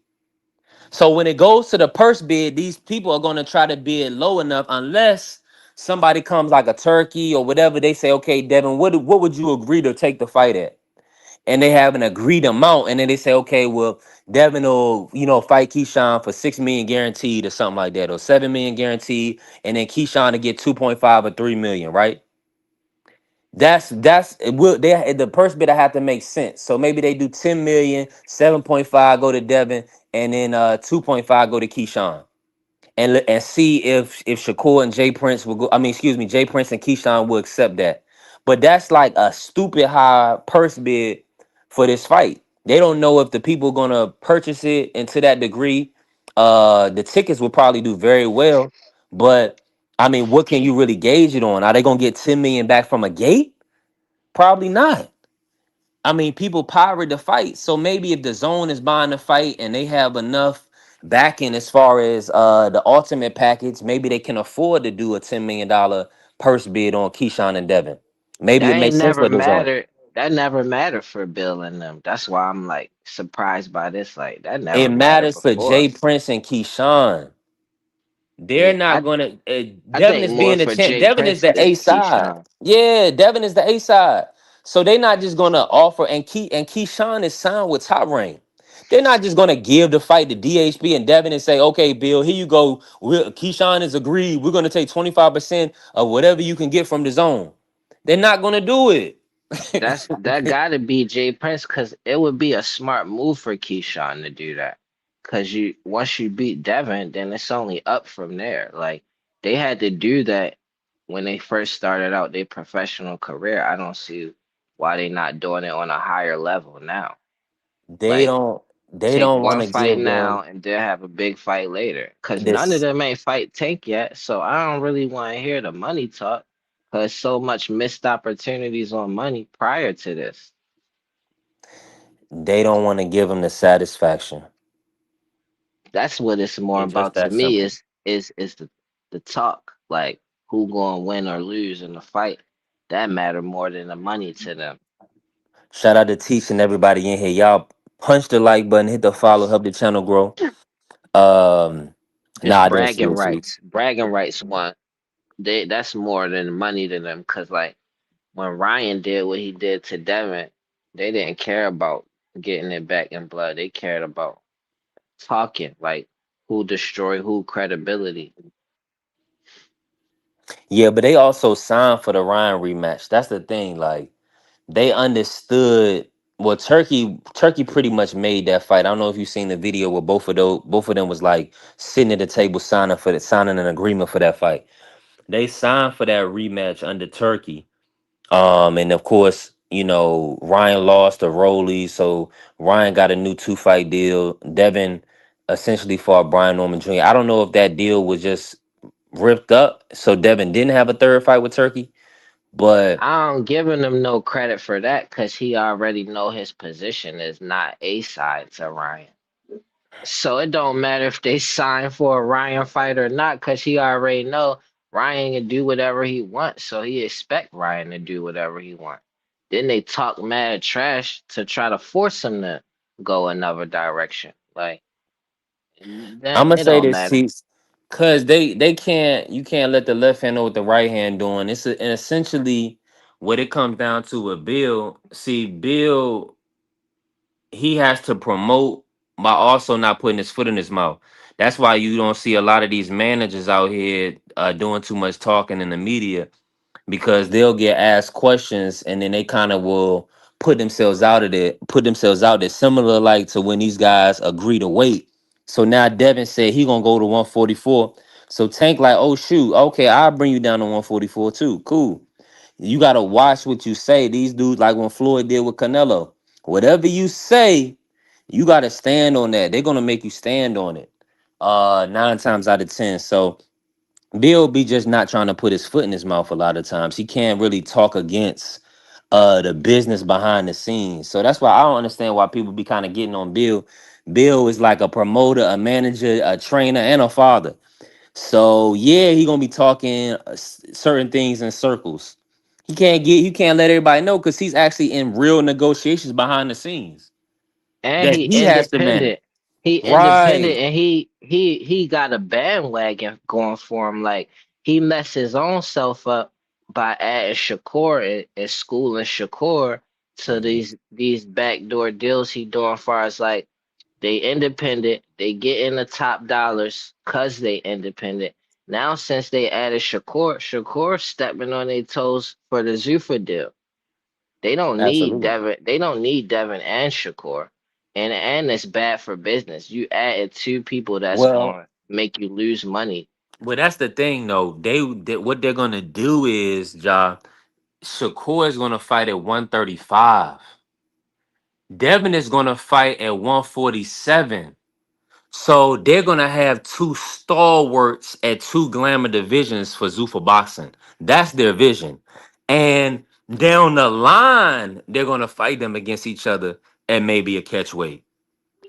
[SPEAKER 7] So when it goes to the purse bid, these people are going to try to bid low enough, unless somebody comes like a turkey or whatever. They say, okay, Devin, what would you agree to take the fight at? And they have an agreed amount, and then they say, okay, well, Devin will, fight Keyshawn for 6 million guaranteed or something like that, or 7 million guaranteed, and then Keyshawn to get 2.5 or 3 million, right? That's it will they the purse bid I have to make sense. So maybe they do 10 million, 7.5 go to Devin, and then 2.5 go to Keyshawn, and see if Shakur and Jay Prince will go. I mean, excuse me, Jay Prince and Keyshawn will accept that. But that's like a stupid high purse bid for this fight. They don't know if the people gonna purchase it, and to that degree, the tickets will probably do very well. But I mean, what can you really gauge it on? Are they gonna get 10 million back from a gate? Probably not. I mean, people pirate the fight. So maybe if the zone is buying the fight and they have enough backing as far as the ultimate package, maybe they can afford to do a $10 million purse bid on Keyshawn and Devin. Maybe
[SPEAKER 10] That
[SPEAKER 7] it
[SPEAKER 10] ain't
[SPEAKER 7] makes sense
[SPEAKER 10] never
[SPEAKER 7] for the zone.
[SPEAKER 10] mattered. That never mattered for Bill and them. That's why I'm like surprised by this. Like that
[SPEAKER 7] It
[SPEAKER 10] never mattered
[SPEAKER 7] matters for
[SPEAKER 10] before.
[SPEAKER 7] Jay Prince and Keyshawn. They're
[SPEAKER 10] Yeah,
[SPEAKER 7] not gonna.
[SPEAKER 10] I
[SPEAKER 7] Devin
[SPEAKER 10] think
[SPEAKER 7] is
[SPEAKER 10] more
[SPEAKER 7] being the
[SPEAKER 10] for
[SPEAKER 7] champ.
[SPEAKER 10] Jay
[SPEAKER 7] Devin is
[SPEAKER 10] Prince
[SPEAKER 7] the
[SPEAKER 10] than
[SPEAKER 7] A side.
[SPEAKER 10] Keyshawn.
[SPEAKER 7] Yeah, Devin is the A side. So they're not just gonna offer and Keyshawn is signed with Top Rank. They're not just gonna give the fight to DHP and Devin and say, "Okay, Bill, here you go. Keyshawn has agreed. We're gonna take 25% of whatever you can get from the zone." They're not gonna do it.
[SPEAKER 10] That gotta be Jay Prince because it would be a smart move for Keyshawn to do that. Cause once you beat Devin, then it's only up from there. Like they had to do that when they first started out their professional career. I don't see why they not doing it on a higher level now.
[SPEAKER 7] They
[SPEAKER 10] Like
[SPEAKER 7] don't. They
[SPEAKER 10] Take
[SPEAKER 7] don't want
[SPEAKER 10] one
[SPEAKER 7] to
[SPEAKER 10] fight
[SPEAKER 7] give them
[SPEAKER 10] now and then have a big fight later. Cause none of
[SPEAKER 7] this.
[SPEAKER 10] them ain't fight Tank yet. So I don't really want to hear the money talk. Cause so much missed opportunities on money prior to this.
[SPEAKER 7] They don't want to give them the satisfaction.
[SPEAKER 10] That's what it's more
[SPEAKER 7] It's just
[SPEAKER 10] about to
[SPEAKER 7] that
[SPEAKER 10] me
[SPEAKER 7] simple.
[SPEAKER 10] is the talk. Like who gonna win or lose in the fight. That matter more than the money to them.
[SPEAKER 7] Shout out to teaching everybody in here. Y'all punch the like button, hit the follow, help the channel grow. Um,
[SPEAKER 10] It's
[SPEAKER 7] nah, I didn't see
[SPEAKER 10] bragging
[SPEAKER 7] it, sweet.
[SPEAKER 10] rights. Bragging rights one. That's more than money to them. Cause like when Ryan did what he did to Devin, they didn't care about getting it back in blood. They cared about talking, like who destroy who credibility.
[SPEAKER 7] Yeah, but they also signed for the Ryan rematch. That's the thing. Like they understood. Well, Turkey pretty much made that fight. I don't know if you've seen the video where both of them was like sitting at the table signing an agreement for that fight. They signed for that rematch under Turkey. And of course, Ryan lost to Rolly, so Ryan got a new 2-fight deal. Devin essentially fought Brian Norman Jr. I don't know if that deal was just ripped up, so Devin didn't have a third fight with Turkey. But
[SPEAKER 10] I don't giving him no credit for that because he already know his position is not a side to Ryan. So it don't matter if they sign for a Ryan fight or not, cause he already know Ryan can do whatever he wants. So he expect Ryan to do whatever he want. Then they talk mad trash to try to force him to go another direction. Like
[SPEAKER 7] I'm
[SPEAKER 10] then
[SPEAKER 7] gonna
[SPEAKER 10] it
[SPEAKER 7] say
[SPEAKER 10] don't
[SPEAKER 7] this,
[SPEAKER 10] matter.
[SPEAKER 7] see, because they can't you can't let the left hand know what the right hand doing. And essentially what it comes down to with Bill. See, Bill, he has to promote by also not putting his foot in his mouth. That's why you don't see a lot of these managers out here doing too much talking in the media, because they'll get asked questions and then they kind of will put themselves out there, similar like to when these guys agree to wait. So now Devin said he gonna go to 144. So Tank like, oh shoot, okay, I'll bring you down to 144 too. Cool. You gotta watch what you say. These dudes, like when Floyd did with Canelo, whatever you say, you gotta stand on that. They're gonna make you stand on it. 9 times out of 10. So Bill be just not trying to put his foot in his mouth a lot of times. He can't really talk against the business behind the scenes. So that's why I don't understand why people be kind of getting on Bill. Bill is like a promoter, a manager, a trainer, and a father. So yeah, he gonna be talking certain things in circles. He can't let everybody know because he's actually in real negotiations behind the scenes
[SPEAKER 10] And
[SPEAKER 7] that
[SPEAKER 10] he
[SPEAKER 7] he has to manage.
[SPEAKER 10] independent. He independent
[SPEAKER 7] Right.
[SPEAKER 10] and he got a bandwagon going for him. Like he messed his own self up by adding Shakur and schooling Shakur to
[SPEAKER 7] Mhm.
[SPEAKER 10] these backdoor deals he doing far as like they independent, they get in the top dollars cause they independent. Now since they added Shakur stepping on their toes for the Zuffa deal. They don't need
[SPEAKER 7] Absolutely.
[SPEAKER 10] Devin. They don't need Devin and Shakur, and it's bad for business. You added two people that's
[SPEAKER 7] Well,
[SPEAKER 10] going to make you lose money.
[SPEAKER 7] well, that's the thing though. What they're gonna do is, Shakur is gonna fight at 135. Devin is gonna fight at 147. So they're gonna have two stalwarts at two glamour divisions for Zuffa boxing. That's their vision. And down the line, they're gonna fight them against each other at maybe a catch weight.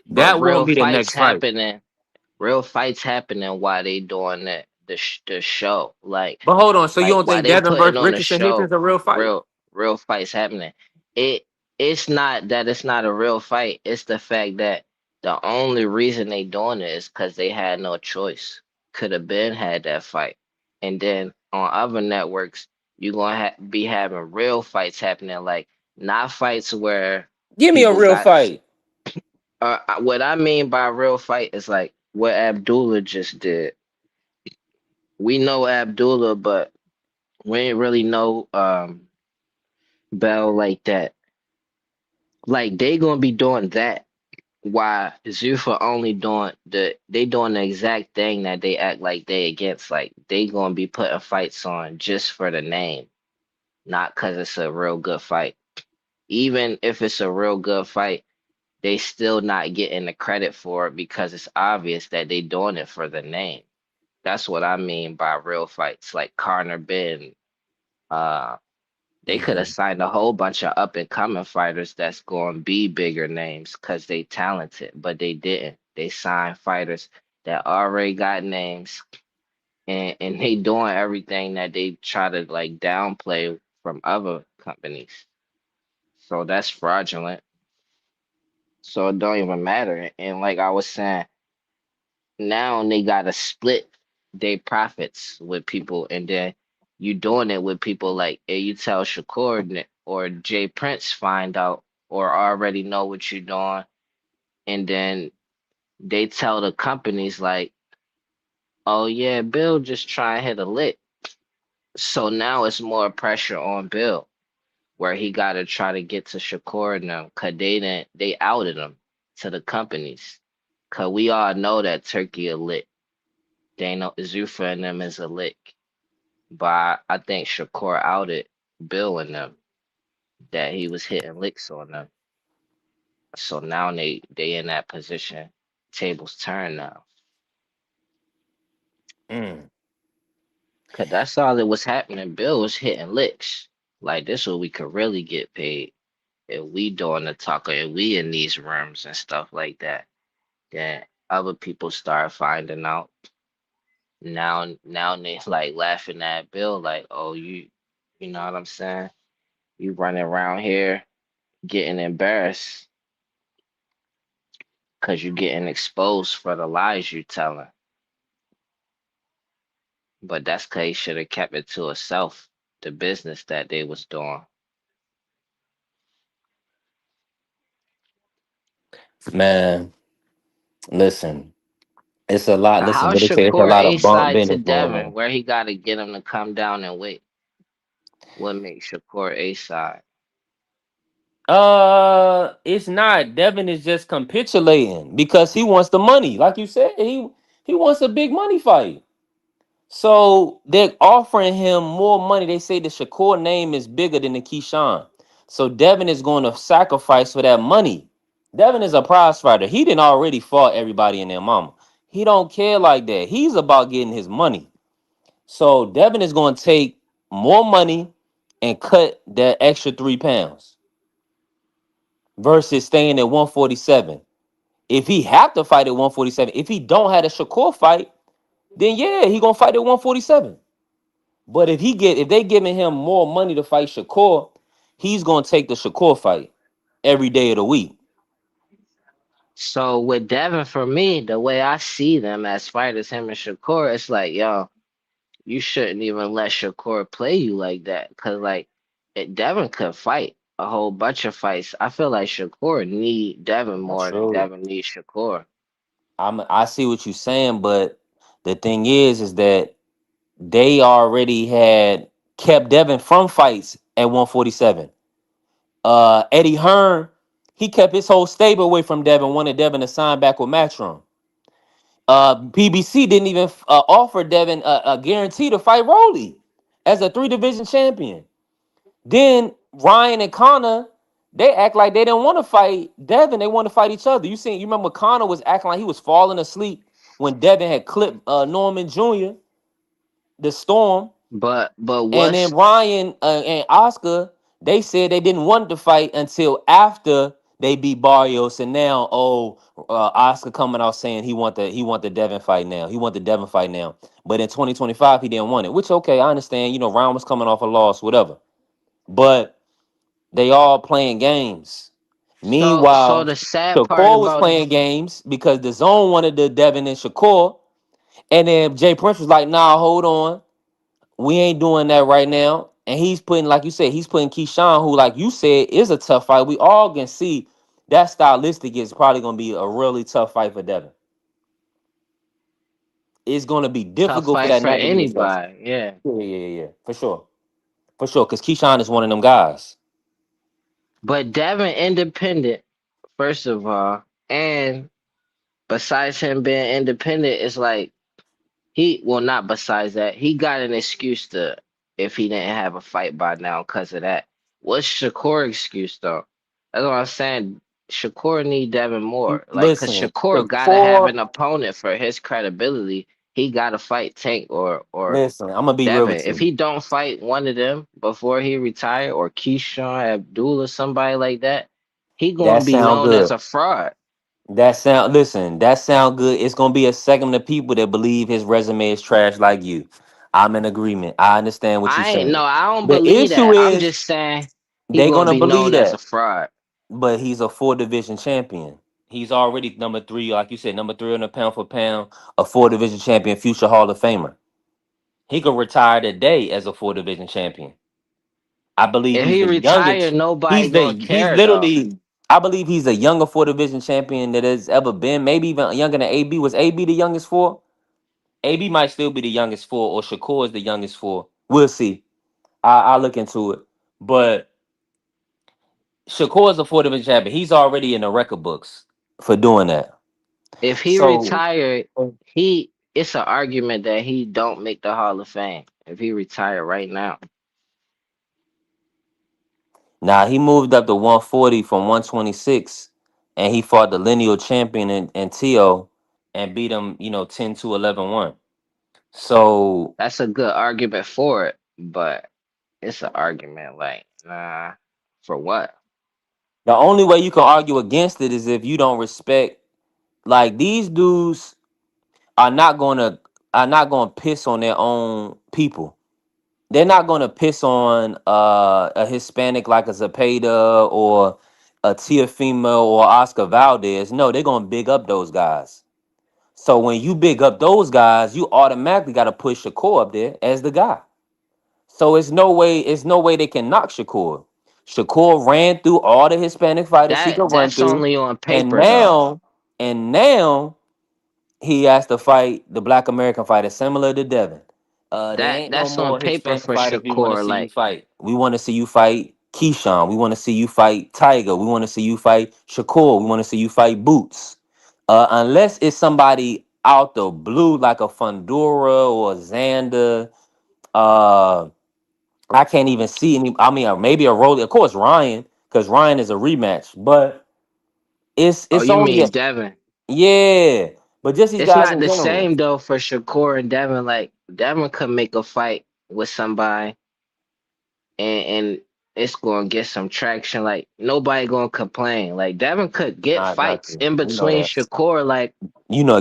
[SPEAKER 10] But
[SPEAKER 7] That won't be the next fight.
[SPEAKER 10] real fights happening while they doing the show.
[SPEAKER 7] But hold on, so you
[SPEAKER 10] Like
[SPEAKER 7] don't
[SPEAKER 10] while
[SPEAKER 7] think
[SPEAKER 10] they
[SPEAKER 7] Devin
[SPEAKER 10] putting
[SPEAKER 7] versus
[SPEAKER 10] on the
[SPEAKER 7] Richardson Hitch
[SPEAKER 10] show,
[SPEAKER 7] is a real fight?
[SPEAKER 10] real fights happening. It it's not that it's not a real fight. It's the fact that the only reason they doing it is because they had no choice. Could have been had that fight, and then on other networks you gonna be having real fights happening, like not fights where
[SPEAKER 7] Give me a
[SPEAKER 10] people
[SPEAKER 7] real
[SPEAKER 10] got.
[SPEAKER 7] fight.
[SPEAKER 10] What I mean by real fight is like what Abdullah just did. We know Abdullah, but we ain't really know Bell like that. Like they gonna be doing that. Why Zuffa only doing the exact thing that they act like they against. Like they gonna be putting fights on just for the name, not cause it's a real good fight. Even if it's a real good fight, they still not getting the credit for it because it's obvious that they doing it for the name. That's what I mean by real fights, like Conor Ben. Uh, they could have
[SPEAKER 7] Mhm.
[SPEAKER 10] signed a whole bunch of up and coming fighters that's going to be bigger names because they talented, but they didn't. They signed fighters that already got names, and they doing everything that they try to like downplay from other companies. So that's fraudulent. So it don't even matter. And like I was saying, now they gotta split their profits with people, and then you doing it with people like you tell Shakur or Jay Prince find out or already know what you're doing, and then they tell the companies like, oh yeah, Bill just try and hit a lick. So now it's more pressure on Bill where he gotta try to get to Shakur and them cause they outed him to the companies. Cause we all know that Turkey a lick. Dana Zufa and them is a lick. But I think Shakur outed Bill and them that he was hitting licks on them. So now they in that position. Tables turn now.
[SPEAKER 7] Mm.
[SPEAKER 10] Cause that's all that was happening. Bill was hitting licks. Like this where we could really get paid. If we doing the talking and we in these rooms and stuff like that. Then other people start finding out. Now they like laughing at Bill like, oh you know what I'm saying? You running around here getting embarrassed because you're getting exposed for the lies you telling. But that's because he should have kept it to himself, the business that they was doing.
[SPEAKER 7] Man, listen, it's a lot.
[SPEAKER 10] But
[SPEAKER 7] Listen,
[SPEAKER 10] how's
[SPEAKER 7] what they say, it's a
[SPEAKER 10] Shakur
[SPEAKER 7] lot
[SPEAKER 10] A
[SPEAKER 7] of bump
[SPEAKER 10] side to
[SPEAKER 7] business going
[SPEAKER 10] Devin,
[SPEAKER 7] on.
[SPEAKER 10] where he got to get him to come down and wait? What makes Shakur A side?
[SPEAKER 7] It's not. Devin is just capitulating because he wants the money. Like you said, he wants a big money fight. So they're offering him more money. They say the Shakur name is bigger than the Keyshawn. So Devin is going to sacrifice for that money. Devin is a prize fighter. He didn't already fought everybody in their mama. He don't care like that. He's about getting his money. So Devin is going to take more money and cut that extra 3 pounds versus staying at 147. If he have to fight at 147, if he don't have a Shakur fight, then yeah, he gonna fight at 147. But if they giving him more money to fight Shakur, he's gonna take the Shakur fight every day of the week.
[SPEAKER 10] So with Devin, for me, the way I see them as fighters, him and Shakur, it's like, yo, you shouldn't even let Shakur play you like that. Cause like Devin could fight a whole bunch of fights. I feel like Shakur need Devin
[SPEAKER 7] That's
[SPEAKER 10] more than
[SPEAKER 7] true.
[SPEAKER 10] Devin needs Shakur.
[SPEAKER 7] I see what you're saying, but the thing is that they already had kept Devin from fights at 147. Eddie Hearn, he kept his whole stable away from Devin, wanted Devin to sign back with Matchroom. BBC didn't even offer Devin a guarantee to fight Rolly as a 3 division champion. Then Ryan and Connor, they act like they didn't want to fight Devin. They want to fight each other. You remember Connor was acting like he was falling asleep when Devin had clipped Norman Jr., the Storm.
[SPEAKER 10] But
[SPEAKER 7] And then
[SPEAKER 10] what's
[SPEAKER 7] Ryan and Oscar, they said they didn't want to fight until after they beat Barrios. And now, Oscar coming out saying he want the Devin fight now. He want the Devin fight now. But in 2025, he didn't want it. Which okay, I understand. Ryan was coming off a loss, whatever. But they all playing games.
[SPEAKER 10] so
[SPEAKER 7] Meanwhile,
[SPEAKER 10] the sad part
[SPEAKER 7] Shakur was
[SPEAKER 10] about
[SPEAKER 7] playing games because the zone wanted the Devin and Shakur. And then Jay Prince was like, nah, hold on. We ain't doing that right now. And he's putting, like you said, he's putting Keyshawn, who, like you said, is a tough fight. We all can see that stylistic is probably going to be a really tough fight for Devin. It's going to be
[SPEAKER 10] tough
[SPEAKER 7] difficult for
[SPEAKER 10] fight
[SPEAKER 7] that
[SPEAKER 10] for
[SPEAKER 7] night to be a tough.
[SPEAKER 10] anybody, yeah.
[SPEAKER 7] Yeah. For sure. For sure. Because Keyshawn is one of them guys.
[SPEAKER 10] But Devin independent, first of all, and besides him being independent, it's like not besides that, he got an excuse to if he didn't have a fight by now because of that. What's Shakur excuse though? That's what I'm saying. Shakur need Devin more. Like, cause
[SPEAKER 7] Listen,
[SPEAKER 10] Shakur gotta have
[SPEAKER 7] before
[SPEAKER 10] an opponent for his credibility. He gotta fight Tank or
[SPEAKER 7] listen, I'm gonna be real
[SPEAKER 10] Devin.
[SPEAKER 7] with
[SPEAKER 10] If
[SPEAKER 7] you.
[SPEAKER 10] he don't fight one of them before he retire, or Keyshawn Abdul or somebody like that, he
[SPEAKER 7] That
[SPEAKER 10] gonna be
[SPEAKER 7] sound
[SPEAKER 10] known as
[SPEAKER 7] good.
[SPEAKER 10] a fraud.
[SPEAKER 7] That sound good. It's gonna be a segment of people that believe his resume is trash like you. I'm in agreement. I understand what you're
[SPEAKER 10] I ain't no,
[SPEAKER 7] saying.
[SPEAKER 10] I don't
[SPEAKER 7] The
[SPEAKER 10] believe
[SPEAKER 7] issue
[SPEAKER 10] that. I'm
[SPEAKER 7] is
[SPEAKER 10] just saying he
[SPEAKER 7] they
[SPEAKER 10] gonna
[SPEAKER 7] gonna
[SPEAKER 10] be
[SPEAKER 7] believe
[SPEAKER 10] known as a
[SPEAKER 7] that,
[SPEAKER 10] fraud.
[SPEAKER 7] but he's a four division champion. He's already number three, like you said, number three on the pound for pound, a four division champion, future Hall of Famer. He could retire today as a four division champion. I believe
[SPEAKER 10] If
[SPEAKER 7] he's
[SPEAKER 10] he
[SPEAKER 7] the
[SPEAKER 10] retire,
[SPEAKER 7] youngest.
[SPEAKER 10] nobody gonna
[SPEAKER 7] He's
[SPEAKER 10] care though.
[SPEAKER 7] literally. I believe he's the younger four division champion that has ever been. Maybe even younger than AB. Was AB the youngest four? AB might still be the youngest four, or Shakur is the youngest four. We'll see. I'll look into it. But Shakur is a four division champion. He's already in the record books for doing that.
[SPEAKER 10] If he
[SPEAKER 7] So
[SPEAKER 10] retired, it's an argument that he don't make the Hall of Fame if he retire right now.
[SPEAKER 7] now he moved up to 140 from 126, and he fought the lineal champion in Tszyu and beat him, 10 to 11-1. So
[SPEAKER 10] That's a good argument for it, but it's an argument like, nah, for what?
[SPEAKER 7] the only way you can argue against it is if you don't respect, like, these dudes are not gonna piss on their own people. They're not gonna piss on a Hispanic like a Zapata or a Tiafimo or Oscar Valdez. No, they're gonna big up those guys. So when you big up those guys, you automatically gotta push Shakur up there as the guy. So it's no way they can knock Shakur. Shakur ran through all the Hispanic fighters he could run
[SPEAKER 10] That's
[SPEAKER 7] through,
[SPEAKER 10] only on
[SPEAKER 7] and
[SPEAKER 10] paper though.
[SPEAKER 7] now he has to fight the Black American fighter similar to Devin. There ain't no
[SPEAKER 10] That's on
[SPEAKER 7] more
[SPEAKER 10] paper
[SPEAKER 7] Hispanic
[SPEAKER 10] for
[SPEAKER 7] fighters we want to
[SPEAKER 10] Shakur.
[SPEAKER 7] see you
[SPEAKER 10] Like
[SPEAKER 7] fight. We want to see you fight Keyshawn. We want to see you fight Tiger. We want to see you fight Shakur. We want to see you fight Boots. Unless it's somebody out the blue like a Fundora or Xander. Uh, I can't even see any. I mean, maybe a Rolly. Of course, Ryan, because Ryan is a rematch. But
[SPEAKER 10] oh,
[SPEAKER 7] it's
[SPEAKER 10] you
[SPEAKER 7] only
[SPEAKER 10] mean Devin?
[SPEAKER 7] yeah. But just these
[SPEAKER 10] It's
[SPEAKER 7] guys
[SPEAKER 10] not
[SPEAKER 7] in
[SPEAKER 10] the
[SPEAKER 7] general.
[SPEAKER 10] same though for Shakur and Devin. Like Devin could make a fight with somebody and it's gonna get some traction. Like nobody gonna complain. Like Devin could get
[SPEAKER 7] Not
[SPEAKER 10] fights
[SPEAKER 7] you.
[SPEAKER 10] in
[SPEAKER 7] You know
[SPEAKER 10] between
[SPEAKER 7] that.
[SPEAKER 10] Shakur. Like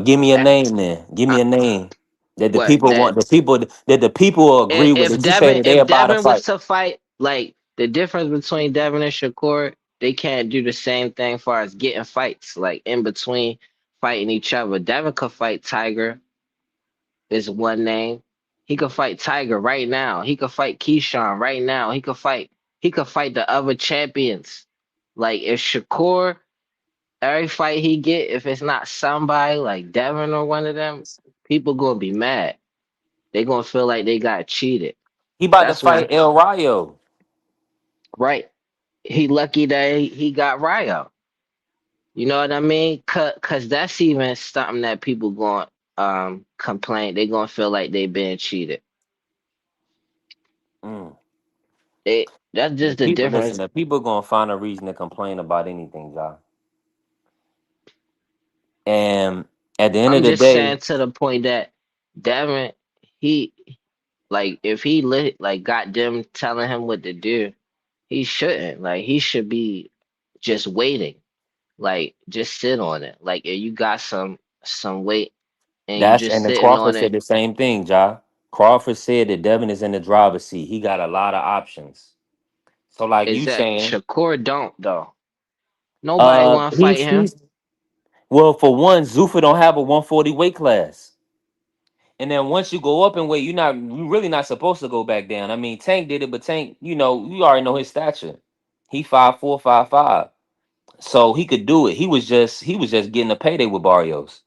[SPEAKER 7] Give me a
[SPEAKER 10] that,
[SPEAKER 7] name then. Give me
[SPEAKER 10] I,
[SPEAKER 7] a name that the
[SPEAKER 10] what
[SPEAKER 7] people want.
[SPEAKER 10] that
[SPEAKER 7] The people that the people will agree with. That you say that they
[SPEAKER 10] If
[SPEAKER 7] about to
[SPEAKER 10] Devin was
[SPEAKER 7] fight.
[SPEAKER 10] to fight, like the difference between Devin and Shakur, they can't do the same thing as far as getting fights. Like in between fighting each other, Devin could fight Tiger is one name. He could fight Tiger right now. He could fight Keyshawn right now. He could fight the other champions. Like if Shakur, every fight he get, if it's not somebody like Devin or one of them, people gonna be mad. They gonna feel like they got cheated.
[SPEAKER 7] He about to
[SPEAKER 10] That's
[SPEAKER 7] fight
[SPEAKER 10] why,
[SPEAKER 7] El Rayo.
[SPEAKER 10] right? He lucky that he got Ryo. You know what I mean? Cause that's even something that people going complain. They gonna feel like they been cheated.
[SPEAKER 7] Mm.
[SPEAKER 10] That's
[SPEAKER 7] The
[SPEAKER 10] just the
[SPEAKER 7] people listen.
[SPEAKER 10] difference.
[SPEAKER 7] The people gonna find a reason to complain about anything, y'all. And at the end of
[SPEAKER 10] I'm
[SPEAKER 7] the
[SPEAKER 10] just
[SPEAKER 7] day,
[SPEAKER 10] saying to the point that Devin, he like if he lit like got them telling him what to do, he shouldn't. Like he should be just waiting. Like just sit on it. Like if you got some weight and you
[SPEAKER 7] that's
[SPEAKER 10] just
[SPEAKER 7] and then
[SPEAKER 10] sitting
[SPEAKER 7] Crawford
[SPEAKER 10] on
[SPEAKER 7] said
[SPEAKER 10] it,
[SPEAKER 7] the same thing, Ja. Crawford said that Devin is in the driver's seat. He got a lot of options. So, like
[SPEAKER 10] is
[SPEAKER 7] you
[SPEAKER 10] that
[SPEAKER 7] saying,
[SPEAKER 10] Shakur don't though. Nobody wanna fight him.
[SPEAKER 7] he's well, for one, Zuffa don't have a 140 weight class. And then once you go up in weight, you really not supposed to go back down. I mean, Tank did it, but Tank, you already know his stature. He 5'4", 5'5". So he could do it. He was just getting a payday with Barrios.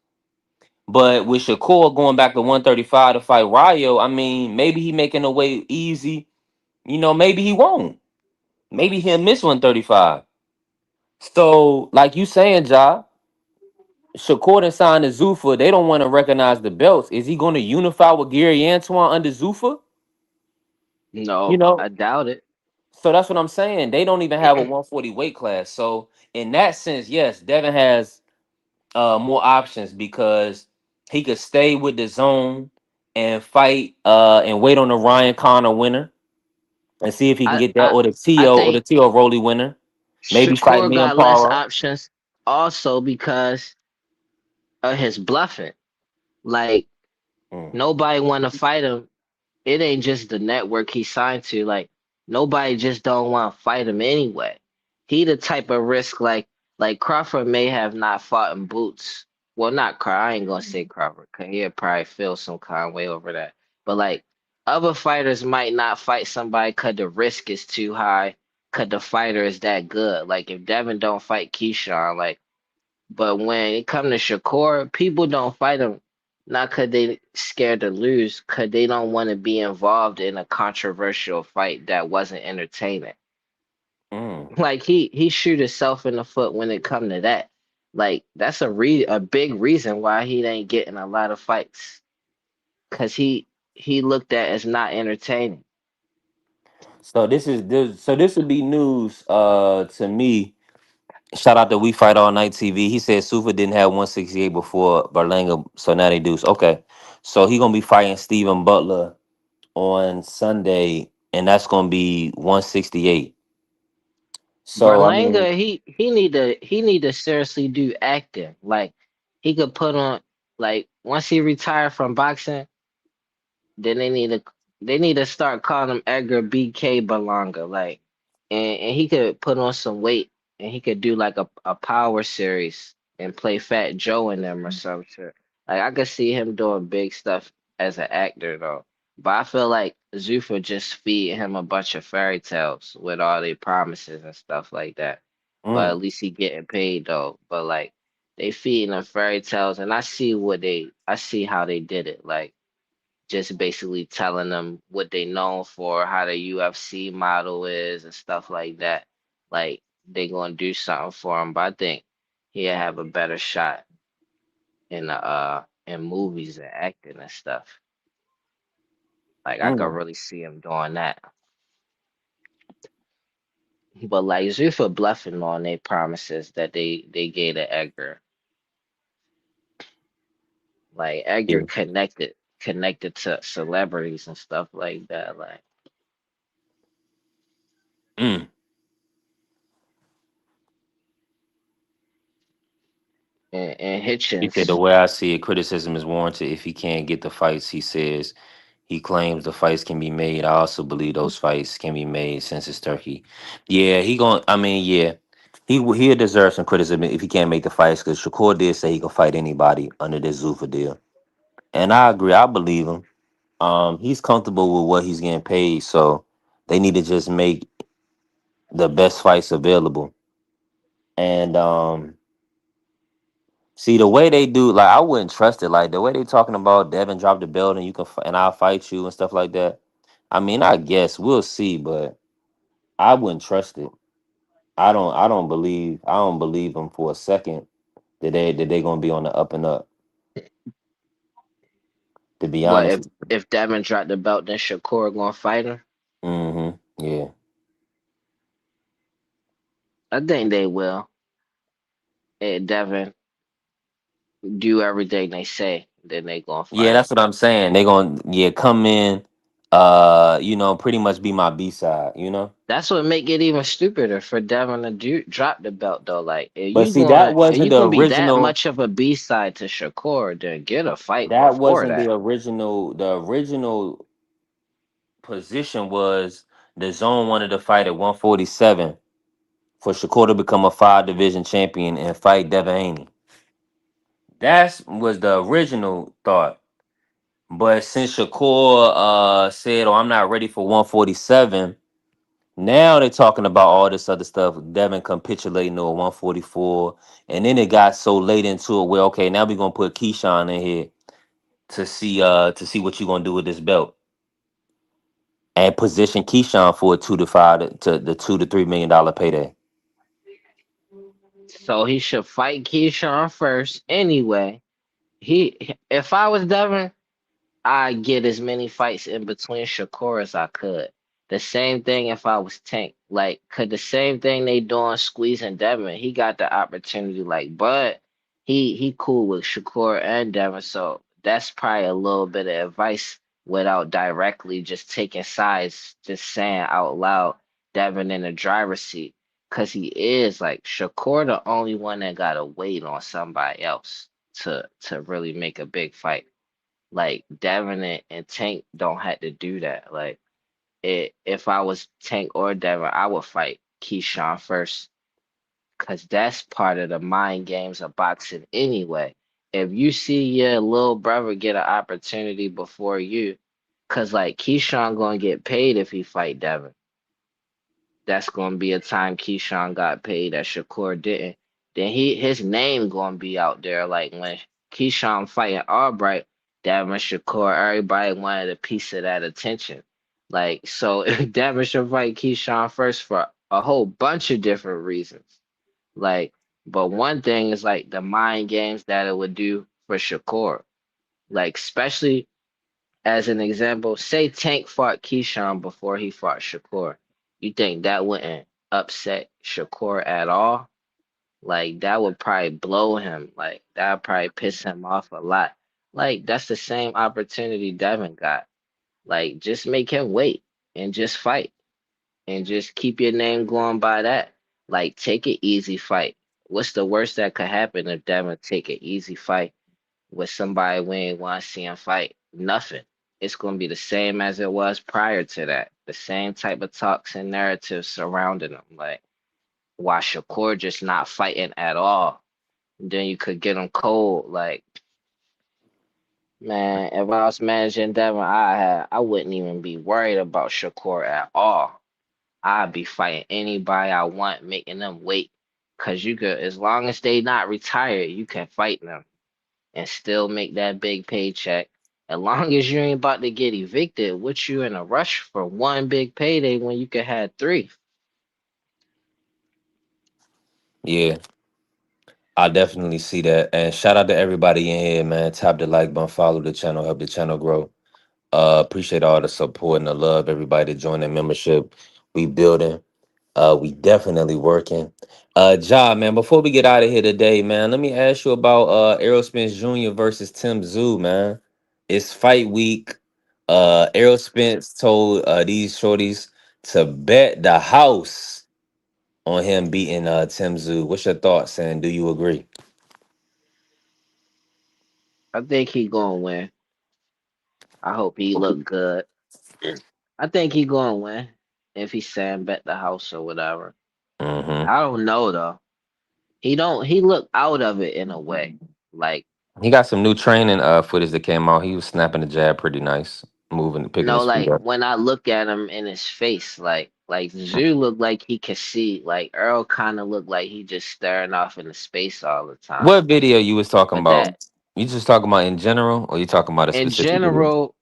[SPEAKER 7] But with Shakur going back to 135 to fight Rayo, I mean, maybe he making the way easy. Maybe he won't. Maybe he'll miss 135. So, like you saying, Ja, Shakur and signed to Zuffa. They don't want to recognize the belts. Is he going to unify with Gary Antoine under Zuffa? You
[SPEAKER 10] No,
[SPEAKER 7] know,
[SPEAKER 10] I doubt it.
[SPEAKER 7] So that's what I'm saying. They don't even have a 140 weight class. So in that sense, yes, Devin has more options because he could stay with the zone and fight and wait on the Ryan Connor winner and see if he can
[SPEAKER 10] I
[SPEAKER 7] get that
[SPEAKER 10] I
[SPEAKER 7] or the
[SPEAKER 10] I
[SPEAKER 7] Tio or the
[SPEAKER 10] think
[SPEAKER 7] Tio Roly winner. Maybe fight
[SPEAKER 10] Shakur
[SPEAKER 7] Liam
[SPEAKER 10] got less
[SPEAKER 7] Paro.
[SPEAKER 10] options also because of his bluffing. Like
[SPEAKER 7] Mm,
[SPEAKER 10] nobody want to fight him. It ain't just the network he signed to. Like nobody just don't want to fight him anyway. He the type of risk like Crawford may have not fought in boots. Well, not Crawford. I ain't gonna say Crawford because he'll probably feel some kind of way over that. But like other fighters might not fight somebody because the risk is too high. Cause the fighter is that good. Like if Devin don't fight Keyshawn, like but when it come to Shakur, people don't fight him not because they scared to lose, because they don't want to be involved in a controversial fight that wasn't entertaining.
[SPEAKER 7] mm.
[SPEAKER 10] Like he shoot himself in the foot when it come to that. Like that's a big reason why he ain't getting a lot of fights, because he looked at as not entertaining.
[SPEAKER 7] So this would be news to me. Shout out to We Fight All Night TV. He said Sufa didn't have 168 before Berlanga, so now they do. Okay. So he gonna be fighting Steven Butler on Sunday, and that's gonna be 168. So I mean,
[SPEAKER 10] Berlanga, he need to seriously do acting. Like he could put on like once he retired from boxing, then they need to start calling him Edgar BK Berlanga. Like and he could put on some weight and he could do like a power series and play Fat Joe in them or some shit. Like I could see him doing big stuff as an actor though. But I feel like Zuffa just feed him a bunch of fairy tales with all their promises and stuff like that. But
[SPEAKER 7] mm,
[SPEAKER 10] at least he getting paid though. But like they feeding him fairy tales and I see how they did it. Like just basically telling them what they known for, how the UFC model is and stuff like that. Like they gonna do something for him, but I think he'll have a better shot in movies and acting and stuff. Like I could
[SPEAKER 7] mm.
[SPEAKER 10] really see him doing that. But like Zuffa bluffing on their promises that they gave to Edgar. Like Edgar
[SPEAKER 7] Yeah.
[SPEAKER 10] connected to celebrities and stuff like that. Like
[SPEAKER 7] Mm.
[SPEAKER 10] and
[SPEAKER 7] He said the
[SPEAKER 10] Hitchens.
[SPEAKER 7] way I see it, criticism is warranted if he can't get the fights. He says he claims the fights can be made. I also believe those fights can be made since it's Turkey. Yeah, he going. I mean, yeah, he'll deserve some criticism if he can't make the fights because Shakur did say he can fight anybody under this Zuffa deal, and I agree. I believe him. He's comfortable with what he's getting paid, so they need to just make the best fights available. And see the way they do, like I wouldn't trust it. Like the way they talking about Devin drop the belt and you can and I'll fight you and stuff like that. I mean, I guess we'll see, but I wouldn't trust it. I don't believe them for a second that they gonna be on the up and up. To be
[SPEAKER 10] But
[SPEAKER 7] honest.
[SPEAKER 10] if Devin dropped the belt, then Shakur gonna fight him.
[SPEAKER 7] Mm-hmm. Yeah.
[SPEAKER 10] I think they will. And Devin do everything they say, then they gonna
[SPEAKER 7] Yeah,
[SPEAKER 10] fight him.
[SPEAKER 7] that's what I'm saying. They gonna come in, pretty much be my B side, you know.
[SPEAKER 10] That's what make it even stupider for Devin to drop the belt though. Like
[SPEAKER 7] But see, that
[SPEAKER 10] if
[SPEAKER 7] wasn't
[SPEAKER 10] you
[SPEAKER 7] the
[SPEAKER 10] gonna be that
[SPEAKER 7] original.
[SPEAKER 10] much of a B side to Shakur, then get a fight
[SPEAKER 7] That
[SPEAKER 10] before
[SPEAKER 7] wasn't
[SPEAKER 10] that.
[SPEAKER 7] the original position was the zone wanted to fight at 147 for Shakur to become a 5 division champion and fight Devin Haney. That was the original thought. But since Shakur said, "Oh, I'm not ready for 147," now they're talking about all this other stuff. Devin capitulating to a 144, and then it got so late into it. Well, okay, now we're gonna put Keyshawn in here to see what you're gonna do with this belt and position Keyshawn for a 2 to 5 to the $2 to $3 million payday.
[SPEAKER 10] So he should fight Keyshawn first anyway. If I was Devin, I'd get as many fights in between Shakur as I could. The same thing if I was Tank. Like, could the same thing they doing squeezing Devin, he got the opportunity like, but he cool with Shakur and Devin, so that's probably a little bit of advice without directly just taking sides, just saying out loud Devin in the driver's seat. Cause he is like Shakur the only one that gotta wait on somebody else to really make a big fight. Like Devin and Tank don't have to do that. Like if I was Tank or Devin, I would fight Keyshawn first, because that's part of the mind games of boxing anyway. If you see your little brother get an opportunity before you, because like Keyshawn gonna get paid if he fight Devin. That's gonna be a time Keyshawn got paid that Shakur didn't. Then his name gonna be out there. Like when Keyshawn fighting Albright, Devin Shakur, everybody wanted a piece of that attention. Like so, if Devin should fight Keyshawn first for a whole bunch of different reasons. Like, but one thing is like the mind games that it would do for Shakur. Like, especially as an example, say Tank fought Keyshawn before he fought Shakur. You think that wouldn't upset Shakur at all? Like that would probably blow him. Like that would probably piss him off a lot. Like that's the same opportunity Devin got. Like just make him wait and just fight and just keep your name going by that. Like take an easy fight. What's the worst that could happen if Devin take an easy fight with somebody we ain't want to see him fight? Nothing. It's going to be the same as it was prior to that. The same type of talks and narratives surrounding him. Like, why Shakur just not fighting at all? Then you could get him cold. Like, man, if I was managing Devin, I wouldn't even be worried about Shakur at all. I'd be fighting anybody I want, making them wait. Cause you could, as long as they not retired, you can fight them and still make that big paycheck. As long as you ain't about to get evicted, what you in a rush for one big payday when you could have three?
[SPEAKER 7] Yeah, I definitely see that. And shout out to everybody in here, man. Tap the like button, follow the channel, help the channel grow. Appreciate all the support and the love, everybody that joined the membership. We building. We definitely working. Ja, man, before we get out of here today, man, let me ask you about Errol Spence Jr. versus Tim Tszyu, man. It's fight week. Errol Spence told these shorties to bet the house on him beating Tim Tszyu. What's your thoughts, and do you agree?
[SPEAKER 10] I think he gonna win. I hope he look good. I think he gonna win if he's saying bet the house or whatever.
[SPEAKER 7] Hmm.
[SPEAKER 10] I don't know though. He don't. He look out of it in a way. Like
[SPEAKER 7] He got some new training footage that came out. He was snapping the jab pretty nice, moving, picking
[SPEAKER 10] no,
[SPEAKER 7] his feet
[SPEAKER 10] like
[SPEAKER 7] up.
[SPEAKER 10] when I look at him in his face, like Zoo look like he can see. Like Earl kind of look like he just staring off into space all the time.
[SPEAKER 7] What video you was talking
[SPEAKER 10] But
[SPEAKER 7] about?
[SPEAKER 10] that
[SPEAKER 7] You just talking about in general, or you talking about a
[SPEAKER 10] in
[SPEAKER 7] specific video?
[SPEAKER 10] general,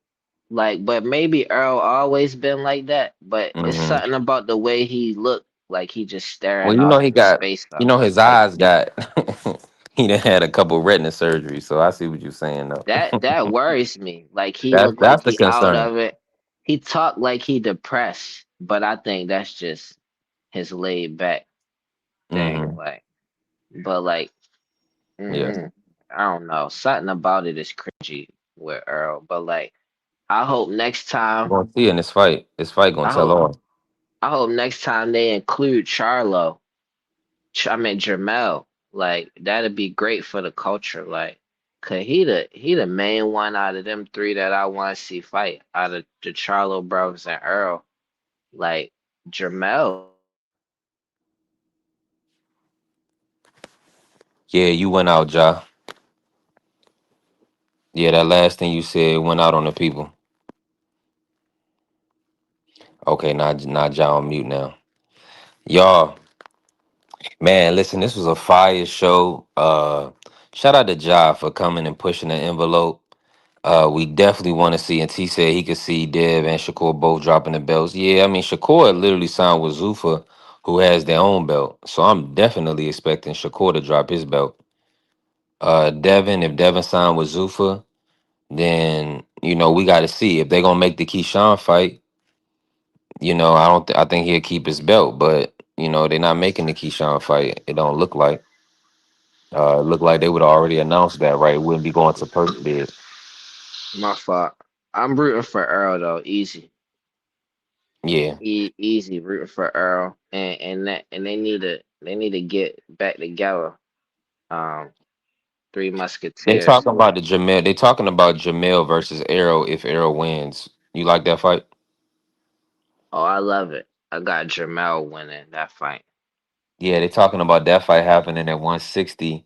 [SPEAKER 10] like, but maybe Earl always been like that. But it's
[SPEAKER 7] Hmm.
[SPEAKER 10] something about the way he looked, like he just
[SPEAKER 7] Well,
[SPEAKER 10] staring
[SPEAKER 7] you know
[SPEAKER 10] off
[SPEAKER 7] he
[SPEAKER 10] into
[SPEAKER 7] got,
[SPEAKER 10] space.
[SPEAKER 7] you know his
[SPEAKER 10] Like
[SPEAKER 7] eyes got, he done had a couple retina surgeries, so I see what you're saying though.
[SPEAKER 10] that worries me. Like he
[SPEAKER 7] That's
[SPEAKER 10] looked like
[SPEAKER 7] that's the
[SPEAKER 10] he out
[SPEAKER 7] concern.
[SPEAKER 10] of it. He talked like he depressed, but I think that's just his laid back thing.
[SPEAKER 7] Hmm.
[SPEAKER 10] Like, but like.
[SPEAKER 7] Yeah,
[SPEAKER 10] I don't know. Something about it is cringy with Earl. But like I hope next
[SPEAKER 7] we're
[SPEAKER 10] time
[SPEAKER 7] gonna see in this fight. This fight gonna
[SPEAKER 10] I
[SPEAKER 7] tell
[SPEAKER 10] hope
[SPEAKER 7] all.
[SPEAKER 10] I hope next time they include Charlo. I mean Jermel. Like that'd be great for the culture. Like cause he the main one out of them three that I want to see fight out of the Charlo brothers and Earl. Like Jermel.
[SPEAKER 7] Yeah, you went out, Ja. Yeah, that last thing you said went out on the people. Okay, now Ja on mute now. Y'all, man, listen, this was a fire show. Shout out to Ja for coming and pushing the envelope. We definitely want to see, and T said he could see Dev and Shakur both dropping the belts. Yeah, I mean Shakur literally signed with Zufa, who has their own belt. So I'm definitely expecting Shakur to drop his belt. Devin, if Devin signed with Zufa, then we got to see if they're gonna make the Keyshawn fight. You know, I think he'll keep his belt, but you know, they're not making the Keyshawn fight. It don't look like. Look like they would already announced that, right? It wouldn't be going to purse bid.
[SPEAKER 10] My fault. I'm rooting for Earl though. Easy.
[SPEAKER 7] Yeah.
[SPEAKER 10] Easy rooting for Earl. And they need to get back together. Um, Three
[SPEAKER 7] They
[SPEAKER 10] Musketeers.
[SPEAKER 7] talking about the Jamel. They talking about Jamel versus Errol if Errol wins. You like that fight?
[SPEAKER 10] Oh, I love it. I got Jermel winning that fight.
[SPEAKER 7] Yeah, they talking about that fight happening at 160.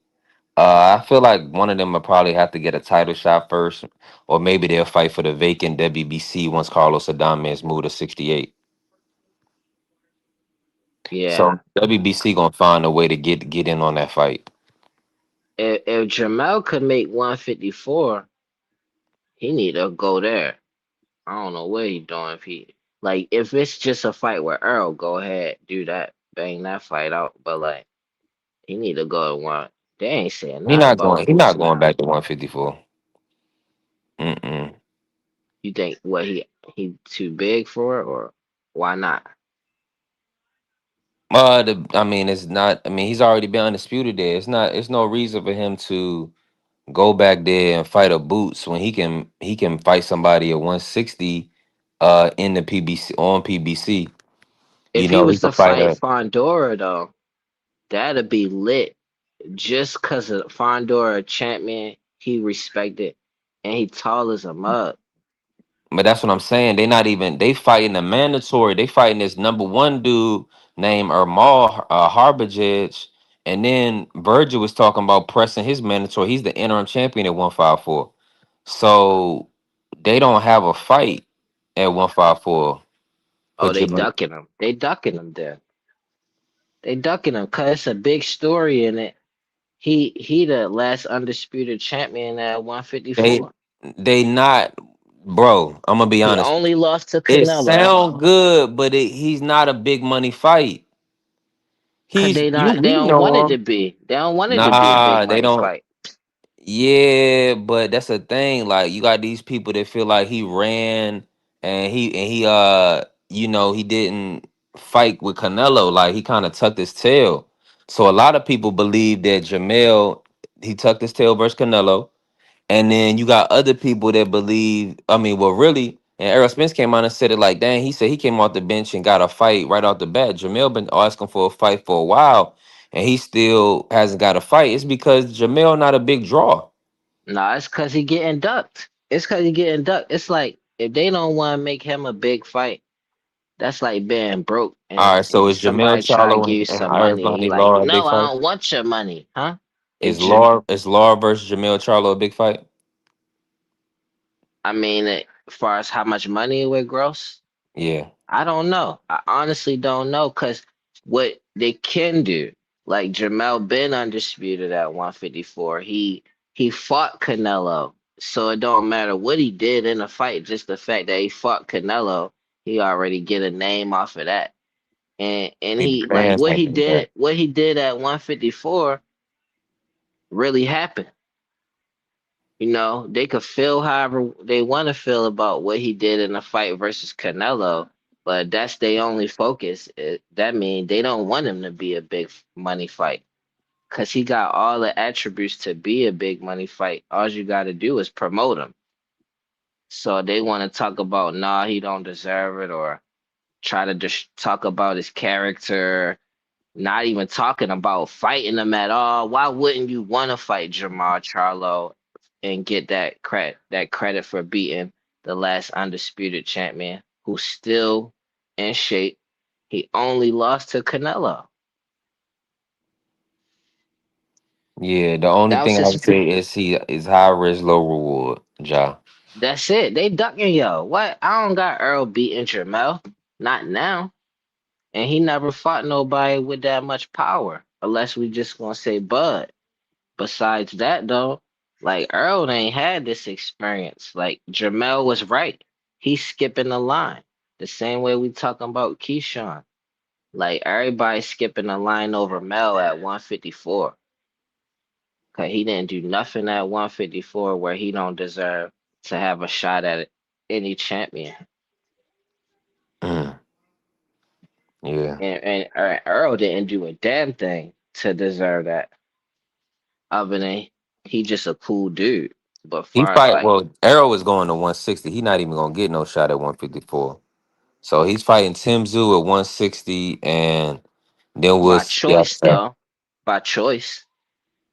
[SPEAKER 7] I feel like one of them will probably have to get a title shot first, or maybe they'll fight for the vacant WBC once Carlos Adames moved to 68.
[SPEAKER 10] Yeah.
[SPEAKER 7] So WBC gonna find a way to get in on that fight.
[SPEAKER 10] If Jermel could make 154, he need to go there. I don't know what he doing. If it's just a fight with Earl, go ahead, do that, bang that fight out. But he need to go to one. They ain't saying
[SPEAKER 7] He
[SPEAKER 10] nothing
[SPEAKER 7] not
[SPEAKER 10] about
[SPEAKER 7] going. He not
[SPEAKER 10] boots
[SPEAKER 7] going
[SPEAKER 10] now.
[SPEAKER 7] back to 154. Mm-mm.
[SPEAKER 10] You think what he too big for it, or why not?
[SPEAKER 7] I mean, it's not. I mean, he's already been undisputed there. It's not. It's no reason for him to go back there and fight a Boots when he can fight somebody at 160 in the PBC on PBC. You
[SPEAKER 10] If he
[SPEAKER 7] know, he
[SPEAKER 10] was to
[SPEAKER 7] could fight
[SPEAKER 10] fight
[SPEAKER 7] a
[SPEAKER 10] Fondora though, that'd be lit. Just cause of Fondora champion, he respected, and he tall as a mug.
[SPEAKER 7] but that's what I'm saying. They not even they fighting a mandatory. They fighting this number one dude named Ermal Harbajage. And then Virgil was talking about pressing his mandatory. He's the interim champion at 154. So they don't have a fight at 154 for
[SPEAKER 10] Oh, they
[SPEAKER 7] Jamel.
[SPEAKER 10] ducking him. They ducking him there. They ducking him cause it's a big story in it. He the last undisputed champion at
[SPEAKER 7] They
[SPEAKER 10] 154.
[SPEAKER 7] they not, bro. I'm gonna be
[SPEAKER 10] He
[SPEAKER 7] honest.
[SPEAKER 10] only lost to
[SPEAKER 7] It
[SPEAKER 10] Canelo
[SPEAKER 7] sound good, but he's not a big money fight.
[SPEAKER 10] cause
[SPEAKER 7] He's you
[SPEAKER 10] they
[SPEAKER 7] we
[SPEAKER 10] don't want
[SPEAKER 7] know
[SPEAKER 10] it to
[SPEAKER 7] him.
[SPEAKER 10] be. They don't want it to be a big
[SPEAKER 7] Nah, they
[SPEAKER 10] money
[SPEAKER 7] don't.
[SPEAKER 10] fight.
[SPEAKER 7] Yeah, but that's the thing. Like you got these people that feel like he ran and he you know he didn't fight with Canelo. Like he kind of tucked his tail. So a lot of people believe that Jamel he tucked his tail versus Canelo. And then you got other people that believe, I mean, well, really, and Errol Spence came out and said it like, dang, he said he came off the bench and got a fight right off the bat. Jamel been asking for a fight for a while, and he still hasn't got a fight. It's because Jamel not a big draw.
[SPEAKER 10] Nah, it's cause he getting ducked. It's cause he getting ducked. It's like if they don't want to make him a big fight, that's like being broke
[SPEAKER 7] All right, so
[SPEAKER 10] and
[SPEAKER 7] is Jamel
[SPEAKER 10] somebody try to
[SPEAKER 7] Charlo
[SPEAKER 10] give you
[SPEAKER 7] and
[SPEAKER 10] some money and you
[SPEAKER 7] Iron
[SPEAKER 10] like,
[SPEAKER 7] Law a big
[SPEAKER 10] no, I
[SPEAKER 7] fight?
[SPEAKER 10] don't want your money, huh? If
[SPEAKER 7] Is
[SPEAKER 10] Jam
[SPEAKER 7] Law versus Jamel Charlo a big fight?
[SPEAKER 10] I mean, as far as how much money it would gross,
[SPEAKER 7] Yeah.
[SPEAKER 10] I don't know. I honestly don't know because what they can do, like Jamel been undisputed at 154. He fought Canelo, so it don't matter what he did in the fight. Just the fact that he fought Canelo, he already get a name off of that. And
[SPEAKER 7] The
[SPEAKER 10] he like
[SPEAKER 7] fans ain't do that.
[SPEAKER 10] what he did at 154 really happened. You know, they could feel however they want to feel about what he did in the fight versus Canelo, but that's their only focus. That means they don't want him to be a big money fight because he got all the attributes to be a big money fight. All you got to do is promote him. So they want to talk about, nah, he don't deserve it, or try to just talk about his character, not even talking about fighting him at all. Why wouldn't you want to fight Jamal Charlo and get that credit for beating the last undisputed champion who's still in shape? He only lost to Canelo.
[SPEAKER 7] Yeah, the only
[SPEAKER 10] That was
[SPEAKER 7] thing I
[SPEAKER 10] his.
[SPEAKER 7] would say is he is high risk, low reward, Ja.
[SPEAKER 10] That's it. They ducking yo. What? I don't got Earl beating Jamel. Not now. And he never fought nobody with that much power, unless we just gonna say Bud. Besides that, though, like Earl ain't had this experience. Like Jamel was right. He's skipping the line. The same way we talking about Keyshawn. Like everybody skipping the line over Mel at 154. Cause he didn't do nothing at 154 where he don't deserve to have a shot at any champion.
[SPEAKER 7] Mm. Yeah.
[SPEAKER 10] And Earl didn't do a damn thing to deserve that. Other than he just a cool dude. But
[SPEAKER 7] He
[SPEAKER 10] far as
[SPEAKER 7] fight
[SPEAKER 10] like
[SPEAKER 7] well, Errol is going to 160. He not even gonna get no shot at 154. So he's fighting Tim Tszyu at 160, and then we'll
[SPEAKER 10] by
[SPEAKER 7] see after
[SPEAKER 10] choice
[SPEAKER 7] that.
[SPEAKER 10] though, by choice,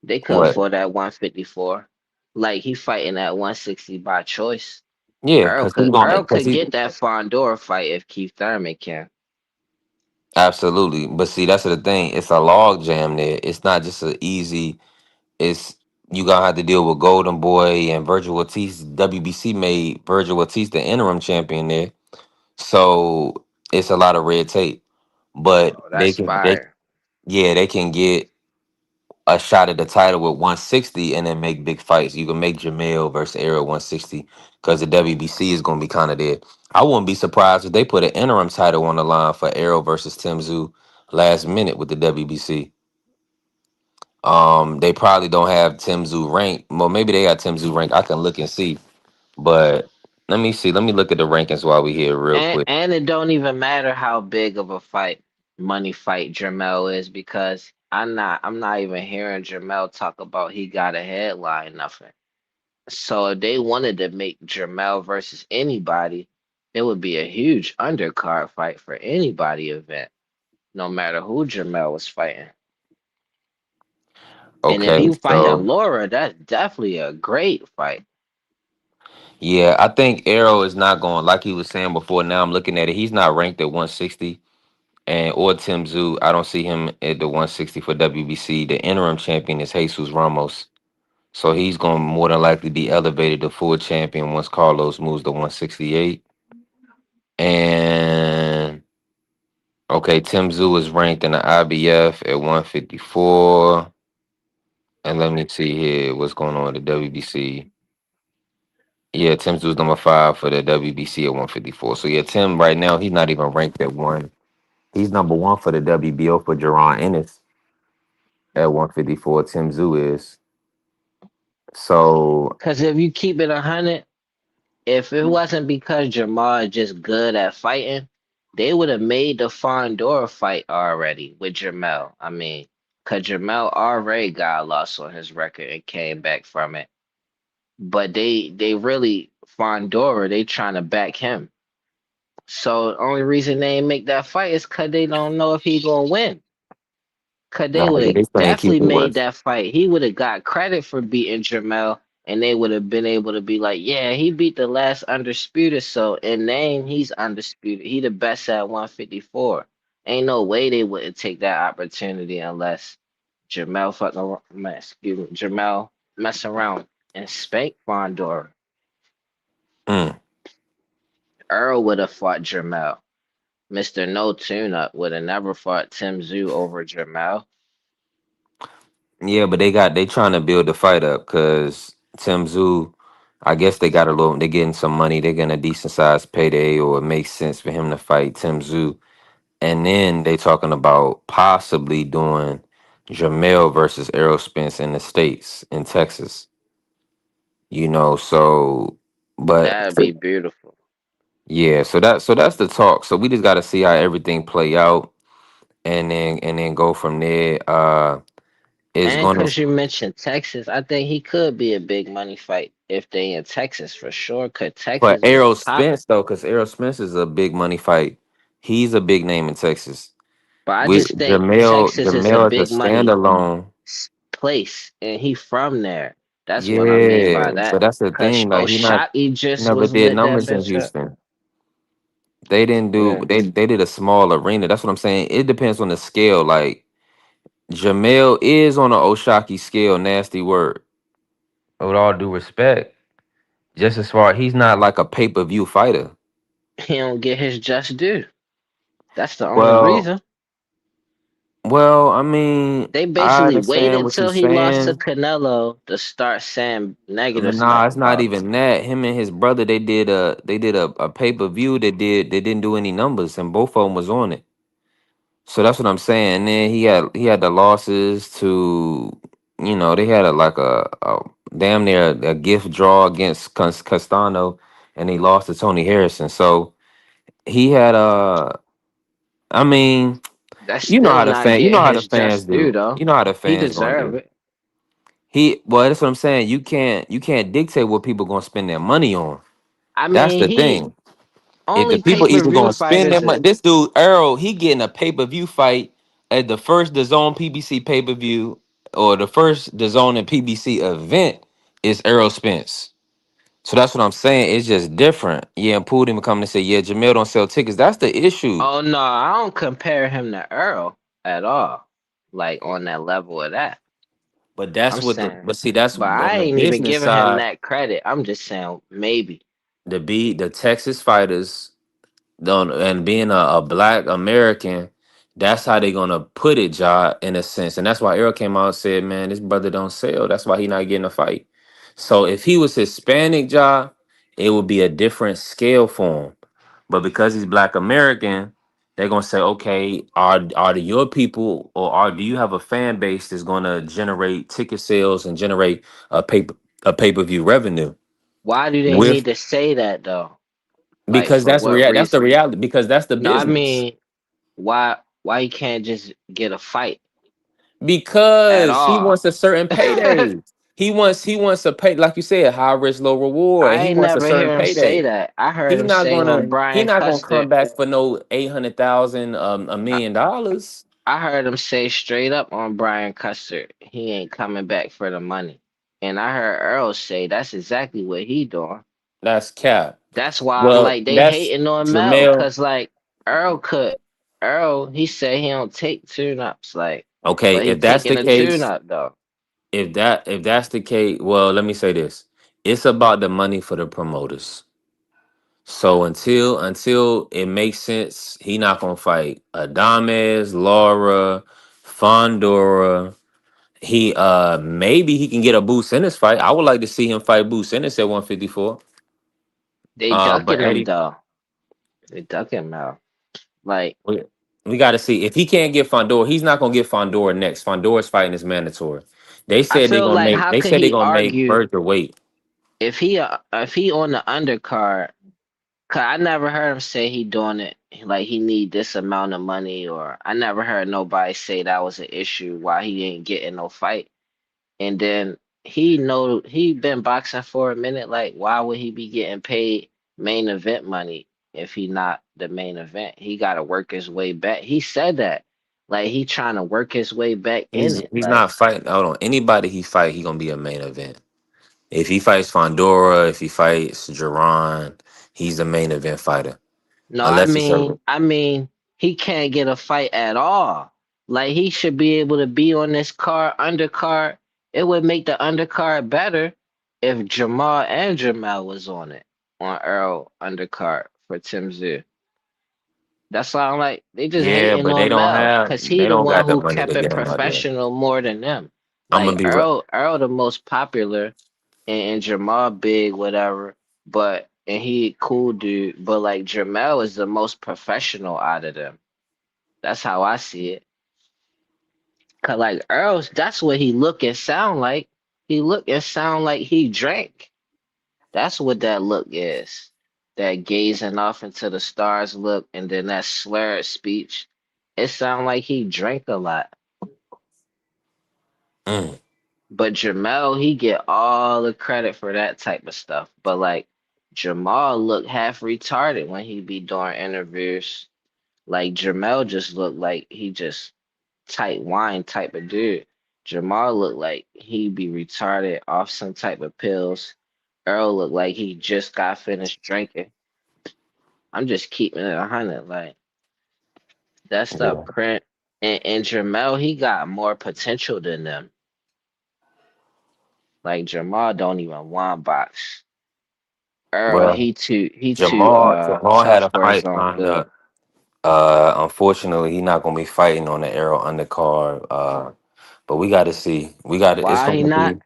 [SPEAKER 10] they could
[SPEAKER 7] What?
[SPEAKER 10] afford that 154. Like he fighting at 160 by choice.
[SPEAKER 7] Yeah,
[SPEAKER 10] Earl
[SPEAKER 7] because he's
[SPEAKER 10] could
[SPEAKER 7] gonna
[SPEAKER 10] Earl
[SPEAKER 7] because
[SPEAKER 10] could
[SPEAKER 7] he
[SPEAKER 10] get that Fondor fight if Keith Thurman can.
[SPEAKER 7] absolutely. But see, that's the thing. It's a log jam there. It's not just a easy. It's you gonna have to deal with Golden Boy and Virgil Ortiz. WBC made Virgil Ortiz the interim champion there, so it's a lot of red tape. But
[SPEAKER 10] Oh,
[SPEAKER 7] they
[SPEAKER 10] that's
[SPEAKER 7] can, they
[SPEAKER 10] fire.
[SPEAKER 7] yeah, they can get a shot at the title with 160 and then make big fights. You can make Jamel versus Errol 160 because the WBC is going to be kind of there. I wouldn't be surprised if they put an interim title on the line for Errol versus Tim Tszyu last minute with the WBC. They probably don't have Tim Tszyu ranked. Well, maybe they got Tim Tszyu ranked. I can look and see. But let me see. Let me look at the rankings while we here real quick.
[SPEAKER 10] And it don't even matter how big of a fight, money fight Jermel is because I'm not even hearing Jermel talk about he got a headline, nothing. So if they wanted to make Jermel versus anybody, it would be a huge undercard fight for anybody event, no matter who Jermel was fighting. And if
[SPEAKER 7] Okay,
[SPEAKER 10] he fighting
[SPEAKER 7] so
[SPEAKER 10] Laura, that's definitely a great fight.
[SPEAKER 7] yeah, I think Errol is not going like he was saying before. Now I'm looking at it. He's not ranked at 160. And or Tim Tszyu, I don't see him at the 160 for WBC. The interim champion is Jesus Ramos, so he's going to more than likely be elevated to full champion once Carlos moves to 168. And okay, Tim Tszyu is ranked in the IBF at 154. And let me see here what's going on with the WBC. Yeah, Tim Tszyu is number 5 for the WBC at 154. So yeah, Tim right now he's not even ranked at one. He's number 1 for the WBO for Jerron Ennis at 154. Tim Tszyu is. So
[SPEAKER 10] Because if you keep it 100, if it wasn't because Jamal is just good at fighting, they would have made the Fondor fight already with Jamel. I mean, because Jamel already got lost on his record and came back from it. But they really Fondora, they trying to back him. So the only reason they ain't make that fight is because they don't know if he gonna win. Cause they
[SPEAKER 7] nah,
[SPEAKER 10] would
[SPEAKER 7] yeah,
[SPEAKER 10] have
[SPEAKER 7] they saying keep
[SPEAKER 10] definitely
[SPEAKER 7] it
[SPEAKER 10] made
[SPEAKER 7] West.
[SPEAKER 10] that fight. He would have got credit for beating Jamel, and they would have been able to be like, yeah, he beat the last undisputed. So in name, he's undisputed. He the best at 154. Ain't no way they wouldn't take that opportunity unless Jamel fucking excuse me, Jamel mess around and spank Fondor.
[SPEAKER 7] Mm.
[SPEAKER 10] Earl would have fought Jamel. Mr. No Tune Up would have never fought Tim Tszyu over Jamel.
[SPEAKER 7] Yeah, but they trying to build the fight up because Tim Tszyu, I guess they got a little. They getting some money. They getting a decent sized payday, or it makes sense for him to fight Tim Tszyu. And then they talking about possibly doing Jamel versus Errol Spence in the States in Texas. So but
[SPEAKER 10] That'd be beautiful.
[SPEAKER 7] yeah, so that's the talk. So we just got to see how everything play out, and then go from there. It's
[SPEAKER 10] And
[SPEAKER 7] gonna
[SPEAKER 10] because you mentioned Texas, I think he could be a big money fight if they in Texas for sure. Cause
[SPEAKER 7] for
[SPEAKER 10] Texas is
[SPEAKER 7] Errol
[SPEAKER 10] popping.
[SPEAKER 7] Spence though, because Errol Spence is a big money fight. He's a big name in Texas.
[SPEAKER 10] But I
[SPEAKER 7] With
[SPEAKER 10] just think
[SPEAKER 7] Jamel,
[SPEAKER 10] Texas is a
[SPEAKER 7] Jamel is a
[SPEAKER 10] big money
[SPEAKER 7] standalone.
[SPEAKER 10] place, and he from there. That's what I mean by
[SPEAKER 7] Yeah, but
[SPEAKER 10] that.
[SPEAKER 7] that's the
[SPEAKER 10] Cause
[SPEAKER 7] thing. Like
[SPEAKER 10] Oshaki
[SPEAKER 7] he
[SPEAKER 10] just
[SPEAKER 7] never
[SPEAKER 10] was
[SPEAKER 7] did
[SPEAKER 10] lit that
[SPEAKER 7] numbers in
[SPEAKER 10] bitch up.
[SPEAKER 7] Houston. They didn't do
[SPEAKER 10] Yeah,
[SPEAKER 7] they did a small arena. That's what I'm saying. It depends on the scale. Like Jamel is on the Oshaki scale, nasty word. With all due respect. Just as far he's not like a pay-per-view fighter.
[SPEAKER 10] he don't get his just due. That's the only
[SPEAKER 7] Well,
[SPEAKER 10] reason.
[SPEAKER 7] I mean,
[SPEAKER 10] They
[SPEAKER 7] I
[SPEAKER 10] basically waited
[SPEAKER 7] understand what you're
[SPEAKER 10] until he lost to
[SPEAKER 7] saying.
[SPEAKER 10] Canelo to start saying negative
[SPEAKER 7] Nah,
[SPEAKER 10] stuff
[SPEAKER 7] it's not
[SPEAKER 10] about him.
[SPEAKER 7] even that. Him and his brother, they did a pay-per-view that they didn't do any numbers, and both of them was on it. So that's what I'm saying. And then he had the losses to, they had a damn near a gift draw against Castano, and he lost to Tony Harrison. So he had I mean,
[SPEAKER 10] That's
[SPEAKER 7] you know
[SPEAKER 10] still
[SPEAKER 7] how the
[SPEAKER 10] not
[SPEAKER 7] fan, you know
[SPEAKER 10] getting
[SPEAKER 7] how the
[SPEAKER 10] his
[SPEAKER 7] fans
[SPEAKER 10] just due
[SPEAKER 7] do.
[SPEAKER 10] though.
[SPEAKER 7] You know how the
[SPEAKER 10] He
[SPEAKER 7] fans gonna
[SPEAKER 10] deserve
[SPEAKER 7] do.
[SPEAKER 10] it.
[SPEAKER 7] Well, that's what I'm saying. You can't dictate what people gonna spend their money on.
[SPEAKER 10] I
[SPEAKER 7] That's
[SPEAKER 10] mean,
[SPEAKER 7] the
[SPEAKER 10] he
[SPEAKER 7] thing. If the
[SPEAKER 10] only
[SPEAKER 7] people either
[SPEAKER 10] pay-per-view
[SPEAKER 7] gonna spend their
[SPEAKER 10] fighters
[SPEAKER 7] money,
[SPEAKER 10] that
[SPEAKER 7] this dude Errol, he getting a pay-per-view fight at the first DAZN PBC pay-per-view or the first DAZN and PBC event is Errol Spence. So that's what I'm saying. It's just different. Yeah, and Poole even coming to say, yeah, Jamel don't sell tickets. That's the issue.
[SPEAKER 10] oh no, I don't compare him to Earl at all. Like on that level of that.
[SPEAKER 7] But that's
[SPEAKER 10] I'm
[SPEAKER 7] what the
[SPEAKER 10] saying.
[SPEAKER 7] but see that's
[SPEAKER 10] But
[SPEAKER 7] on
[SPEAKER 10] I
[SPEAKER 7] the
[SPEAKER 10] ain't even
[SPEAKER 7] business
[SPEAKER 10] giving him
[SPEAKER 7] side.
[SPEAKER 10] that credit. I'm just saying maybe.
[SPEAKER 7] The Texas fighters don't, and being a black American, that's how they gonna put it, Ja, in a sense. And that's why Errol came out and said, man, this brother don't sell. That's why he not getting a fight. So if he was Hispanic, Ja, it would be a different scale for him. But because he's black American, they're gonna say, okay, are the your people or do you have a fan base that's gonna generate ticket sales and generate a pay-per-view revenue?
[SPEAKER 10] Why do they
[SPEAKER 7] With
[SPEAKER 10] need to say that though? Like
[SPEAKER 7] because
[SPEAKER 10] for what
[SPEAKER 7] that's the
[SPEAKER 10] reason?
[SPEAKER 7] reality, because that's the
[SPEAKER 10] No, I
[SPEAKER 7] business.
[SPEAKER 10] mean, why you can't just get a fight at
[SPEAKER 7] Because he
[SPEAKER 10] all?
[SPEAKER 7] wants a certain payday. He wants a pay, like you said, high risk, low reward, and
[SPEAKER 10] I
[SPEAKER 7] he
[SPEAKER 10] ain't
[SPEAKER 7] wants a
[SPEAKER 10] never
[SPEAKER 7] certain
[SPEAKER 10] hear him say
[SPEAKER 7] payday.
[SPEAKER 10] that. I heard
[SPEAKER 7] He
[SPEAKER 10] him
[SPEAKER 7] not
[SPEAKER 10] say on
[SPEAKER 7] gonna he
[SPEAKER 10] Brian
[SPEAKER 7] not gonna
[SPEAKER 10] Custer.
[SPEAKER 7] come back for no 800,000 $1
[SPEAKER 10] I,
[SPEAKER 7] million.
[SPEAKER 10] I heard him say straight up on Brian Custer, he ain't coming back for the money. And I heard Earl say that's exactly what he doing.
[SPEAKER 7] That's cap.
[SPEAKER 10] That's why I'm
[SPEAKER 7] Well,
[SPEAKER 10] like they
[SPEAKER 7] that's
[SPEAKER 10] hating on Mel,
[SPEAKER 7] Jamel.
[SPEAKER 10] cause like Earl he said he don't take tune ups, like,
[SPEAKER 7] Okay,
[SPEAKER 10] but he
[SPEAKER 7] if that's
[SPEAKER 10] taking
[SPEAKER 7] the
[SPEAKER 10] a tune
[SPEAKER 7] case,
[SPEAKER 10] up though.
[SPEAKER 7] if that's the case, well, let me say this. It's about the money for the promoters. So until it makes sense, he not gonna fight Adames, Laura, Fondora. He maybe he can get a Boots Ennis fight. I would like to see him fight Boots Ennis at 154.
[SPEAKER 10] They
[SPEAKER 7] But
[SPEAKER 10] ducking him
[SPEAKER 7] Eddie,
[SPEAKER 10] though. They ducking Mel. Like
[SPEAKER 7] we got to see if he can't get Fondora. He's not gonna get Fondora next. Fondora's fighting is mandatory. They
[SPEAKER 10] I
[SPEAKER 7] said they're
[SPEAKER 10] feel
[SPEAKER 7] gonna
[SPEAKER 10] like
[SPEAKER 7] make.
[SPEAKER 10] how
[SPEAKER 7] They
[SPEAKER 10] could
[SPEAKER 7] said they're
[SPEAKER 10] he
[SPEAKER 7] gonna make
[SPEAKER 10] argue
[SPEAKER 7] Bertha wait.
[SPEAKER 10] if he on the undercard? Cause I never heard him say he doing it like he need this amount of money, or I never heard nobody say that was an issue why he ain't getting no fight. And then he been boxing for a minute. Like why would he be getting paid main event money if he not the main event? He got to work his way back. He said that like he trying to work his way back in it.
[SPEAKER 7] He's
[SPEAKER 10] Like
[SPEAKER 7] not fighting. Hold on. Anybody he fight, he gonna be a main event. If he fights Fondora, if he fights Jerron, he's the main event fighter.
[SPEAKER 10] no,
[SPEAKER 7] Unless it's a
[SPEAKER 10] I mean, he can't get a fight at all. Like he should be able to be on this card, undercard. It would make the undercard better if Jamal and Jamal was on it on Earl undercard for Tim Tszyu. That's why I'm like they just
[SPEAKER 7] yeah,
[SPEAKER 10] hating
[SPEAKER 7] but they
[SPEAKER 10] on
[SPEAKER 7] don't
[SPEAKER 10] Mel
[SPEAKER 7] have
[SPEAKER 10] because he
[SPEAKER 7] they
[SPEAKER 10] the
[SPEAKER 7] don't
[SPEAKER 10] one
[SPEAKER 7] got the
[SPEAKER 10] who
[SPEAKER 7] money
[SPEAKER 10] kept
[SPEAKER 7] to
[SPEAKER 10] it
[SPEAKER 7] get him out there.
[SPEAKER 10] professional more than them.
[SPEAKER 7] I'm gonna
[SPEAKER 10] Like
[SPEAKER 7] be right.
[SPEAKER 10] Earl the most popular and Jamal big, whatever. But and he cool dude. But like Jamal is the most professional out of them. That's how I see it. Cause like Earl's, that's what he look and sound like. He look and sound like he drank. That's what that look is. That gazing off into the stars look, and then that slurred speech. It sound like he drank a lot.
[SPEAKER 7] Mm.
[SPEAKER 10] But Jamal, he get all the credit for that type of stuff. But like Jamal look half retarded when he be doing interviews. Like Jamal just look like he just tight wine type of dude. Jamal looked like he be retarded off some type of pills. Earl looked like he just got finished drinking. I'm just keeping it 100. Like that stuff
[SPEAKER 7] Yeah.
[SPEAKER 10] print. And Jamal, he got more potential than them. Like Jamal don't even want box. Earl,
[SPEAKER 7] Well,
[SPEAKER 10] he too
[SPEAKER 7] Jamal had
[SPEAKER 10] tough
[SPEAKER 7] a
[SPEAKER 10] for his
[SPEAKER 7] fight
[SPEAKER 10] own
[SPEAKER 7] lined
[SPEAKER 10] good.
[SPEAKER 7] up. Unfortunately, he's not gonna be fighting on the Arrow undercard. But we got to see. It's
[SPEAKER 10] Why he
[SPEAKER 7] gonna
[SPEAKER 10] not?
[SPEAKER 7] be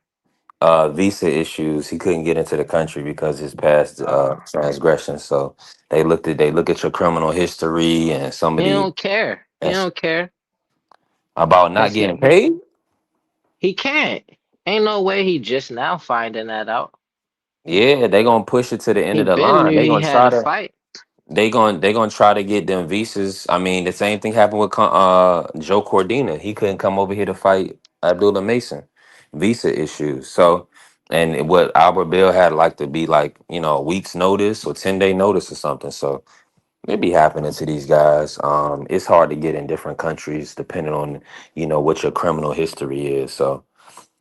[SPEAKER 7] visa issues. He couldn't get into the country because his past transgressions. So they look at your criminal history and some of
[SPEAKER 10] He
[SPEAKER 7] the
[SPEAKER 10] don't care. He
[SPEAKER 7] that's
[SPEAKER 10] don't care.
[SPEAKER 7] about not
[SPEAKER 10] Cause
[SPEAKER 7] getting paid.
[SPEAKER 10] he can't. Ain't no way he just now finding that out.
[SPEAKER 7] Yeah, they gonna push it to the end
[SPEAKER 10] He
[SPEAKER 7] of the
[SPEAKER 10] been
[SPEAKER 7] line.
[SPEAKER 10] knew
[SPEAKER 7] They
[SPEAKER 10] he
[SPEAKER 7] gonna
[SPEAKER 10] had
[SPEAKER 7] try
[SPEAKER 10] a
[SPEAKER 7] to.
[SPEAKER 10] fight.
[SPEAKER 7] They gonna try to get them visas. I mean, the same thing happened with Joe Cordina. He couldn't come over here to fight Abdullah Mason, visa issues. So, and what Albert Bill had like to be like, a week's notice or 10-day notice or something. So it be happening to these guys. It's hard to get in different countries depending on what your criminal history is. So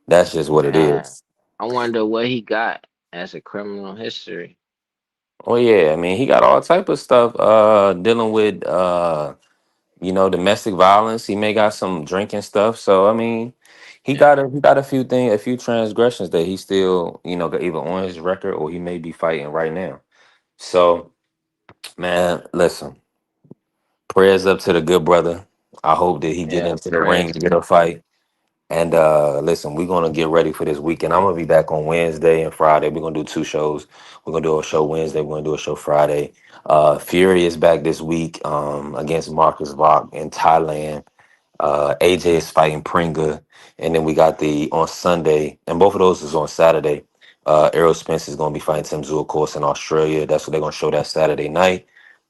[SPEAKER 7] that's just what it
[SPEAKER 10] Man,
[SPEAKER 7] is.
[SPEAKER 10] I wonder what he got as a criminal history.
[SPEAKER 7] Well, yeah, I mean, he got all type of stuff dealing with domestic violence. He may got some drinking stuff. So I mean, he got a few things, a few transgressions that he still, got either on his record or he may be fighting right now. So, man, listen, prayers up to the good brother. I hope that he get
[SPEAKER 10] Yeah,
[SPEAKER 7] into the ring
[SPEAKER 10] prayers
[SPEAKER 7] and
[SPEAKER 10] to
[SPEAKER 7] get a
[SPEAKER 10] him.
[SPEAKER 7] fight. And listen, we're gonna get ready for this weekend. I'm gonna be back on Wednesday and Friday. We're gonna do two shows. We're gonna do a show Wednesday. We're gonna do a show Friday. Fury is back this week against Marcus Vok in Thailand. AJ is fighting Pringa, and then we got the on Sunday, and both of those is on Saturday. Errol Spence is gonna be fighting Tim Tszyu, of course, in Australia. That's what they're gonna show that Saturday night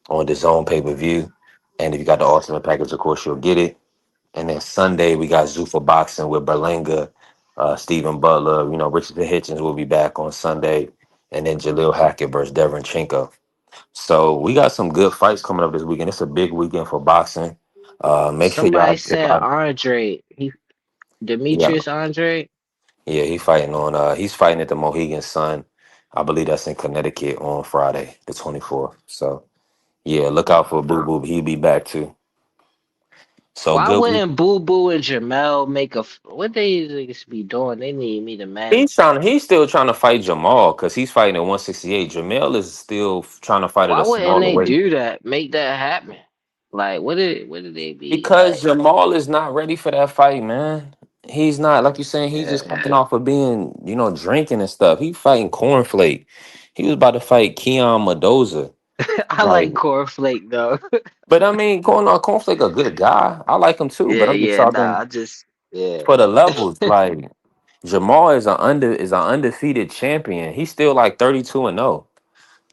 [SPEAKER 7] on the Zone pay-per-view. And if you got the Ultimate package, of course, you'll get it. And then Sunday, we got Zuffa Boxing with Berlanga, Stephen Butler. Richard Hitchens will be back on Sunday. And then Jaleel Hackett versus Derenchenko. So we got some good fights coming up this weekend. It's a big weekend for boxing. Make sure y'all
[SPEAKER 10] Somebody
[SPEAKER 7] get
[SPEAKER 10] said
[SPEAKER 7] out.
[SPEAKER 10] Andre,
[SPEAKER 7] Yeah,
[SPEAKER 10] Demetrius Andre.
[SPEAKER 7] yeah, he's fighting at the Mohegan Sun. I believe that's in Connecticut on Friday, the 24th. So yeah, look out for Boo Boo. He'll be back too. So
[SPEAKER 10] Why
[SPEAKER 7] good.
[SPEAKER 10] wouldn't Boo Boo and Jamel make what they niggas be doing? They need me the man.
[SPEAKER 7] He's still trying to fight Jamal because he's fighting at 168. Jamel is still trying to fight at
[SPEAKER 10] Why
[SPEAKER 7] a
[SPEAKER 10] wouldn't
[SPEAKER 7] smaller
[SPEAKER 10] they
[SPEAKER 7] weight
[SPEAKER 10] do that? Make that happen. Like what did they be
[SPEAKER 7] because
[SPEAKER 10] like?
[SPEAKER 7] Jamal is not ready for that fight, man. He's not, like you're saying, he's just
[SPEAKER 10] Yeah.
[SPEAKER 7] coming off of being, drinking and stuff. He fighting Cornflake. He was about to fight Keon Mendoza.
[SPEAKER 10] I
[SPEAKER 7] Like,
[SPEAKER 10] like cornflake though.
[SPEAKER 7] but I mean, Cornflake a good guy. I like him too, but
[SPEAKER 10] Yeah,
[SPEAKER 7] I'm just
[SPEAKER 10] yeah, nah,
[SPEAKER 7] talking
[SPEAKER 10] I just yeah.
[SPEAKER 7] for the levels. Like Jamal is an undefeated champion. He's still like 32-0.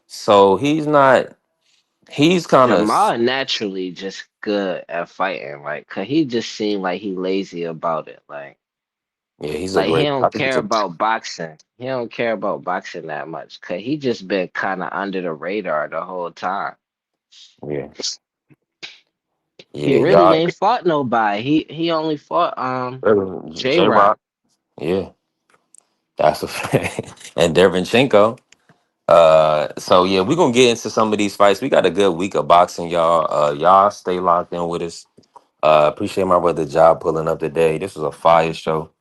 [SPEAKER 7] So he's kind of,
[SPEAKER 10] Jamal naturally just good at fighting, like, cause he just seemed like he lazy about it.
[SPEAKER 7] yeah, he's a
[SPEAKER 10] Like he
[SPEAKER 7] great, I
[SPEAKER 10] don't
[SPEAKER 7] think he's
[SPEAKER 10] care
[SPEAKER 7] a,
[SPEAKER 10] about boxing. He don't care about boxing that much. Cause he just been kind of under the radar the whole time.
[SPEAKER 7] yeah,
[SPEAKER 10] He
[SPEAKER 7] yeah,
[SPEAKER 10] really
[SPEAKER 7] y'all,
[SPEAKER 10] ain't fought nobody. He only fought J Rock.
[SPEAKER 7] J-Rock, yeah, that's a fact. And Derenchenko. So yeah, we're gonna get into some of these fights. We got a good week of boxing, y'all. Y'all stay locked in with us. Appreciate my brother Job pulling up today. This was a fire show.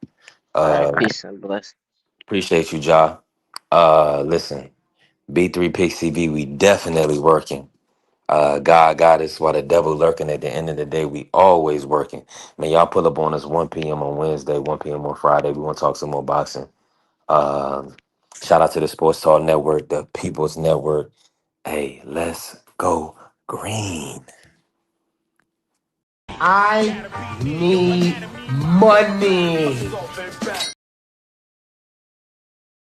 [SPEAKER 10] All right,
[SPEAKER 7] Uh,
[SPEAKER 10] peace and bless.
[SPEAKER 7] appreciate you, Ja. Listen, B3 Pick CV, we definitely working. God got us while the devil lurking. At the end of the day, we always working. Man, y'all pull up on us 1 p.m. on Wednesday, 1 p.m. on Friday. We want to talk some more boxing. Um, Shout out to the Sports Talk Network, the People's Network. Hey, let's go green.
[SPEAKER 12] I need money.